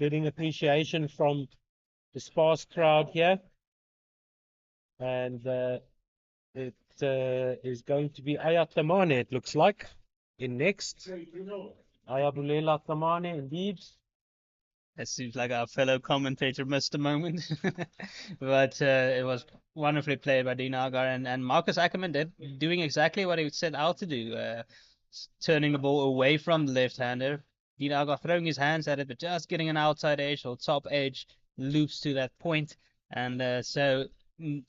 getting appreciation from the sparse crowd here. And it is going to be Ayat Tamane, it looks like, in next. Ayabulela Tamane, indeed. It seems like our fellow commentator missed a moment, but it was wonderfully played by Dean Algar, and Marcus Ackerman doing exactly what he set out to do, turning the ball away from the left-hander. Dean Algar throwing his hands at it, but just getting an outside edge or top edge, loops to that point, and so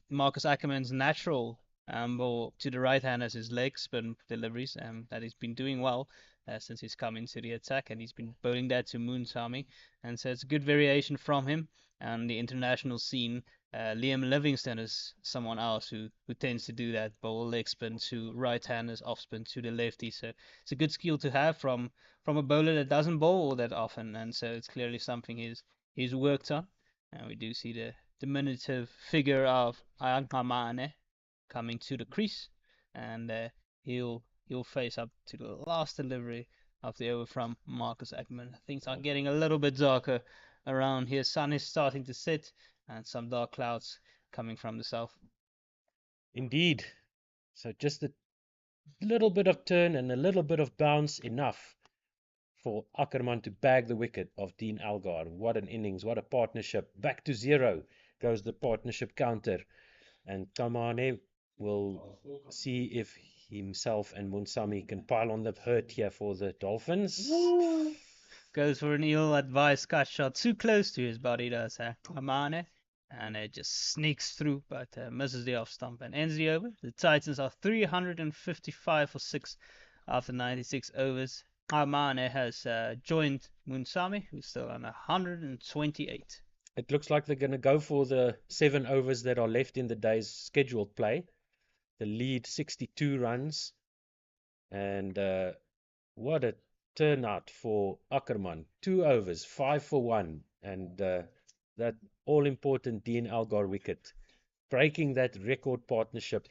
Marcus Ackerman's natural ball to the right-hander is his leg spin deliveries, that he's been doing well since he's come into the attack, and he's been bowling that to Moonsami. And so it's a good variation from him. And the international scene, Liam Livingston is someone else who tends to do that bowl leg spin to right-handers, off spin to the lefty. So it's a good skill to have from a bowler that doesn't bowl that often, and so it's clearly something he's worked on. And we do see the diminutive figure of Ayankamane coming to the crease, and he'll face up to the last delivery of the over from Marcus Ackerman. Things are getting a little bit darker around here. Sun is starting to set, and some dark clouds coming from the south. Indeed. So just a little bit of turn and a little bit of bounce, enough for Ackerman to bag the wicket of Dean Algar. What an innings, what a partnership. Back to 0 goes the partnership counter. And Tamane will see if himself and Munsami can pile on the hurt here for the Dolphins. Goes for an ill-advised cut shot, too close to his body, does Amane, and it just sneaks through, but misses the off stump and ends the over. The Titans are 355 for 6 after 96 overs. Amane has joined Munsami, who's still on 128. It looks like they're going to go for the 7 overs that are left in the day's scheduled play. The lead 62 runs. And what a turnout for Ackerman. 2 overs, 5 for 1. And that all-important Dean Algar wicket. Breaking that record partnership.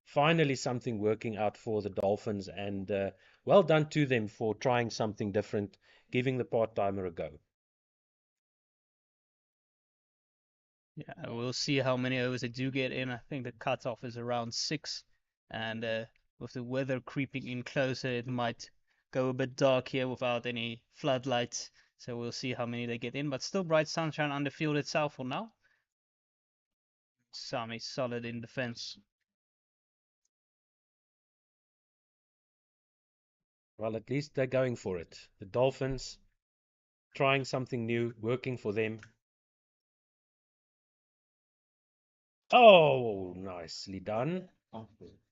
Finally something working out for the Dolphins. And well done to them for trying something different, giving the part-timer a go. Yeah, we'll see how many overs they do get in. I think the cutoff is around 6, and with the weather creeping in closer, it might go a bit dark here without any floodlights. So we'll see how many they get in, but still bright sunshine on the field itself for now. Sami solid in defense. Well, at least they're going for it. The Dolphins trying something new, working for them. Oh, nicely done.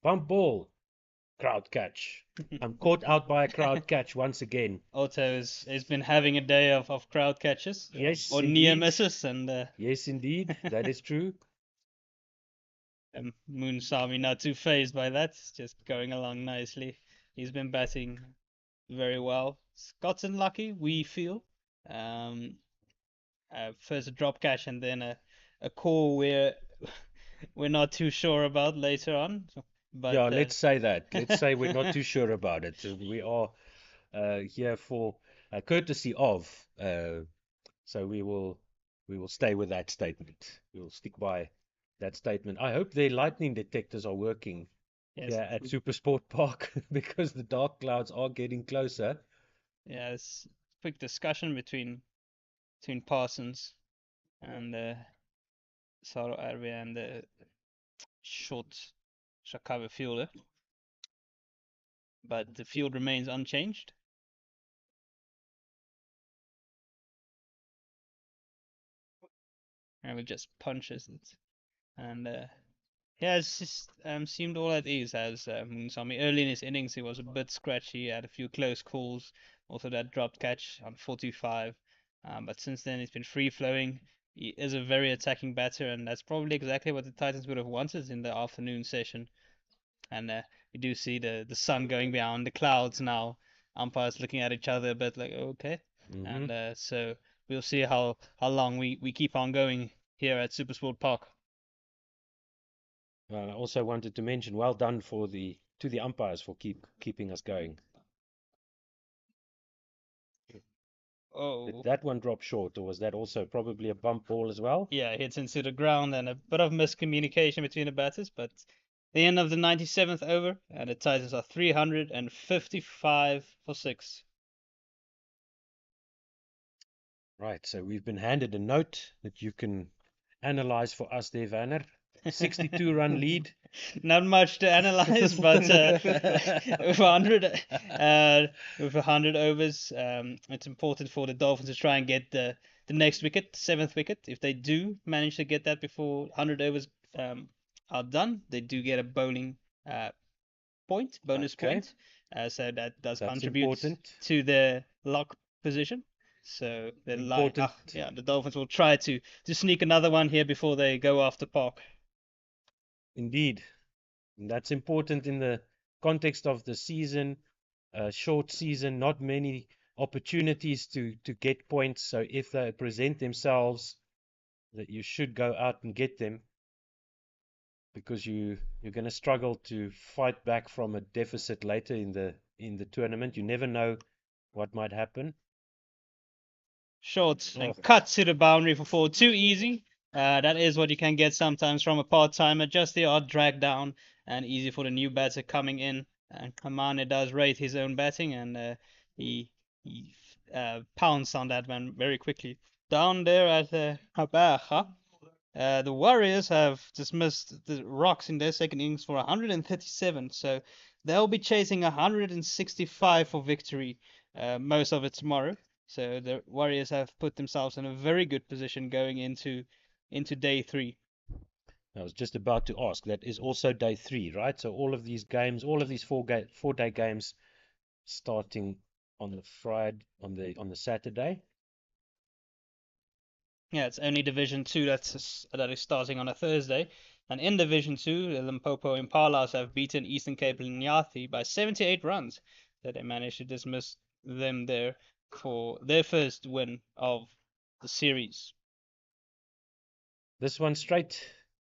Bump ball. Crowd catch. I'm caught out by a crowd catch once again. Otto has been having a day of crowd catches. Yes, or indeed. near misses, and yes, indeed, that is true. Moonsami not too phased by that, just going along nicely. He's been batting very well. Scott's unlucky, we feel. First a drop catch and then a call where we're not too sure about later on. But yeah, let's say that. Let's say we're not too sure about it. We are here for courtesy of. So we will stay with that statement. We will stick by that statement. I hope their lightning detectors are working here at Supersport Park because the dark clouds are getting closer. Yes, quick discussion between Parsons and Saro Arve and the short Shakawa fielder. But the field remains unchanged. And it just punches it. And yeah, it's just seemed all at ease as Munsami. Early in his innings, he was a bit scratchy, had a few close calls, also that dropped catch on 45. But since then, he's been free flowing. He is a very attacking batter, and that's probably exactly what the Titans would have wanted in the afternoon session. And you do see the sun going behind the clouds now. Umpires looking at each other a bit like, okay. And so we'll see how long we keep on going here at Supersport Park. I also wanted to mention, well done to the umpires for keeping us going. Oh. Did that one drop short, or was that also probably a bump ball as well? Yeah, it hits into the ground and a bit of miscommunication between the batters, but the end of the 97th over, and the Titans are 355 for 6. Right, so we've been handed a note that you can analyze for us there, Werner. 62-run lead. Not much to analyze, but with 100 overs, it's important for the Dolphins to try and get the next wicket, 7th wicket. If they do manage to get that before 100 overs are done, they do get a bowling bonus point. So that does That's contribute important. to the lock position. So the Dolphins will try to sneak another one here before they go after Park. Indeed. And that's important in the context of the season, short season, not many opportunities to get points. So if they present themselves, that you should go out and get them, because you're going to struggle to fight back from a deficit later in the tournament. You never know what might happen. Short and cut to the boundary for 4. Too easy. That is what you can get sometimes from a part-timer. Just the odd drag down, and easy for the new batter coming in. And Kamane does rate his own batting, and he pounced on that one very quickly. Down there at Habaha, the Warriors have dismissed the Rocks in their second innings for 137, so they'll be chasing 165 for victory, most of it tomorrow. So the Warriors have put themselves in a very good position going into day 3. I was just about to ask. That is also day 3, right? So all of these games, all of these 4-day games, starting on the Friday, on the Saturday. Yeah, it's only Division 2 that is starting on a Thursday. And in Division 2, the Limpopo Impalas have beaten Eastern Cape Linyathi by 78 runs. So they managed to dismiss them there for their first win of the series. This one straight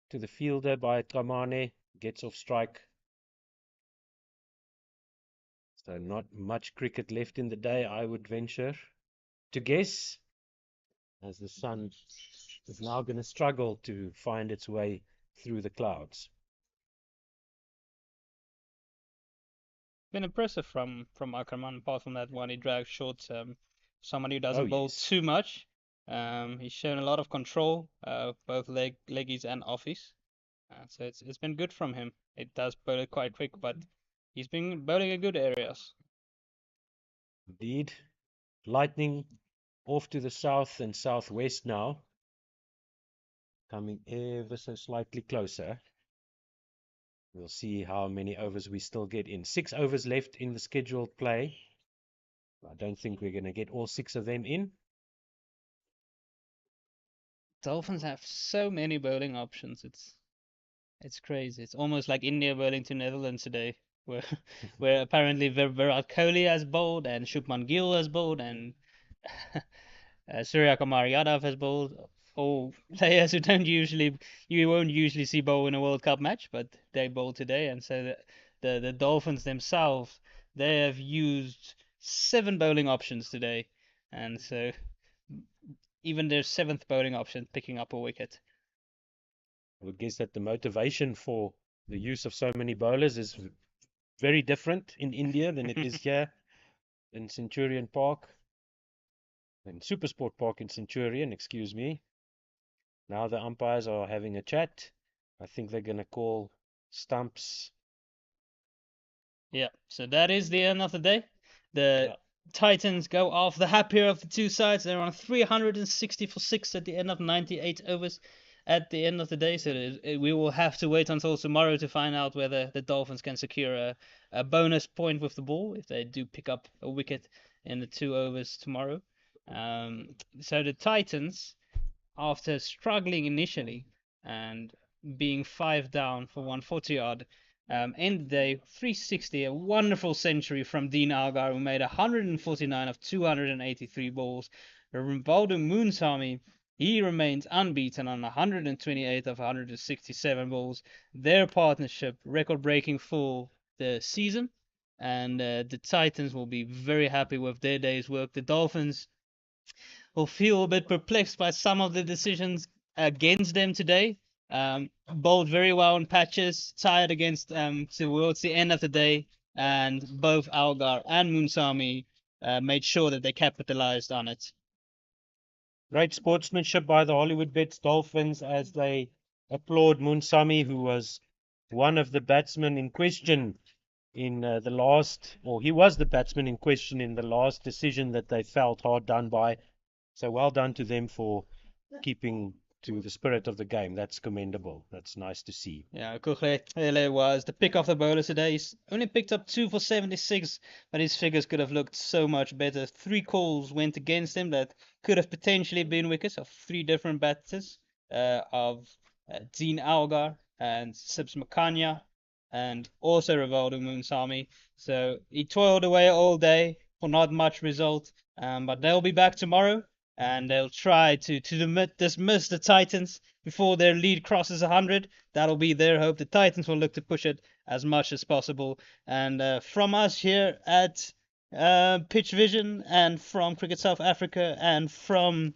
to the fielder by Kamane, gets off strike. So not much cricket left in the day, I would venture to guess, as the sun is now going to struggle to find its way through the clouds. Been impressive from Ackerman, apart from that one he dragged short. Somebody who doesn't bowl too much. He's shown a lot of control, both leggies and offies. So it's been good from him. It does bowl it quite quick, but he's been bowling in good areas. Indeed. Lightning off to the south and southwest now, coming ever so slightly closer. We'll see how many overs we still get in. 6 overs left in the scheduled play. I don't think we're going to get all 6 of them in. Dolphins have so many bowling options. It's crazy. It's almost like India bowling to Netherlands today, where apparently Virat Kohli has bowled, and Shubman Gill has bowled, and Surya Kumar Yadav has bowled. All players who you won't usually see bowl in a World Cup match, but they bowled today, and so the Dolphins themselves, they have used 7 bowling options today, and so even their 7th bowling option picking up a wicket. I would guess that the motivation for the use of so many bowlers is very different in India than it is here in Centurion Park, in Supersport Park in Centurion, excuse me. Now the umpires are having a chat. I think they're going to call stumps. Yeah, so that is the end of the day. The Yeah. Titans go off the happier of the two sides. They're on 360 for 6 at the end of 98 overs at the end of the day. So we will have to wait until tomorrow to find out whether the Dolphins can secure a bonus point with the ball if they do pick up a wicket in the 2 overs tomorrow. So the Titans, after struggling initially and being 5 down for 140 odd, end the day 360, a wonderful century from Dean Algar, who made 149 of 283 balls. Rivaldo Moonsamy, he remains unbeaten on 128 of 167 balls. Their partnership record breaking for the season, and the Titans will be very happy with their day's work. The Dolphins will feel a bit perplexed by some of the decisions against them today. Bowled very well in patches, tired against towards the end of the day, and both Algar and Munsami made sure that they capitalized on it. Great sportsmanship by the Hollywoodbets Dolphins as they applaud Munsami, who was one of the batsmen in question in the last, or he was the batsman in question in the last decision that they felt hard done by. So well done to them for keeping to the spirit of the game. That's commendable. That's nice to see. Yeah, Kuhle was the pick of the bowlers today. He's only picked up 2 for 76, but his figures could have looked so much better. 3 calls went against him that could have potentially been wickets of 3 different batters, of Dean Algar and Sibs Makanya, and also Rivaldo Moonsami. So he toiled away all day for not much result, but they'll be back tomorrow, and they'll try to dismiss the Titans before their lead crosses 100. That'll be their hope. The Titans will look to push it as much as possible. And from us here at Pitch Vision, and from Cricket South Africa, and from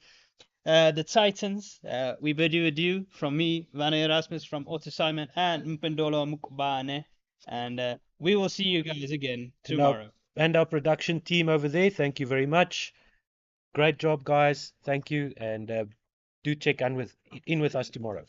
the Titans, we bid you adieu. From me, Vane Erasmus, from Otto Simon, and Mpendolo Mukbane. And we will see you guys again tomorrow. And our production team over there, thank you very much. Great job, guys. Thank you. And do check in with us tomorrow.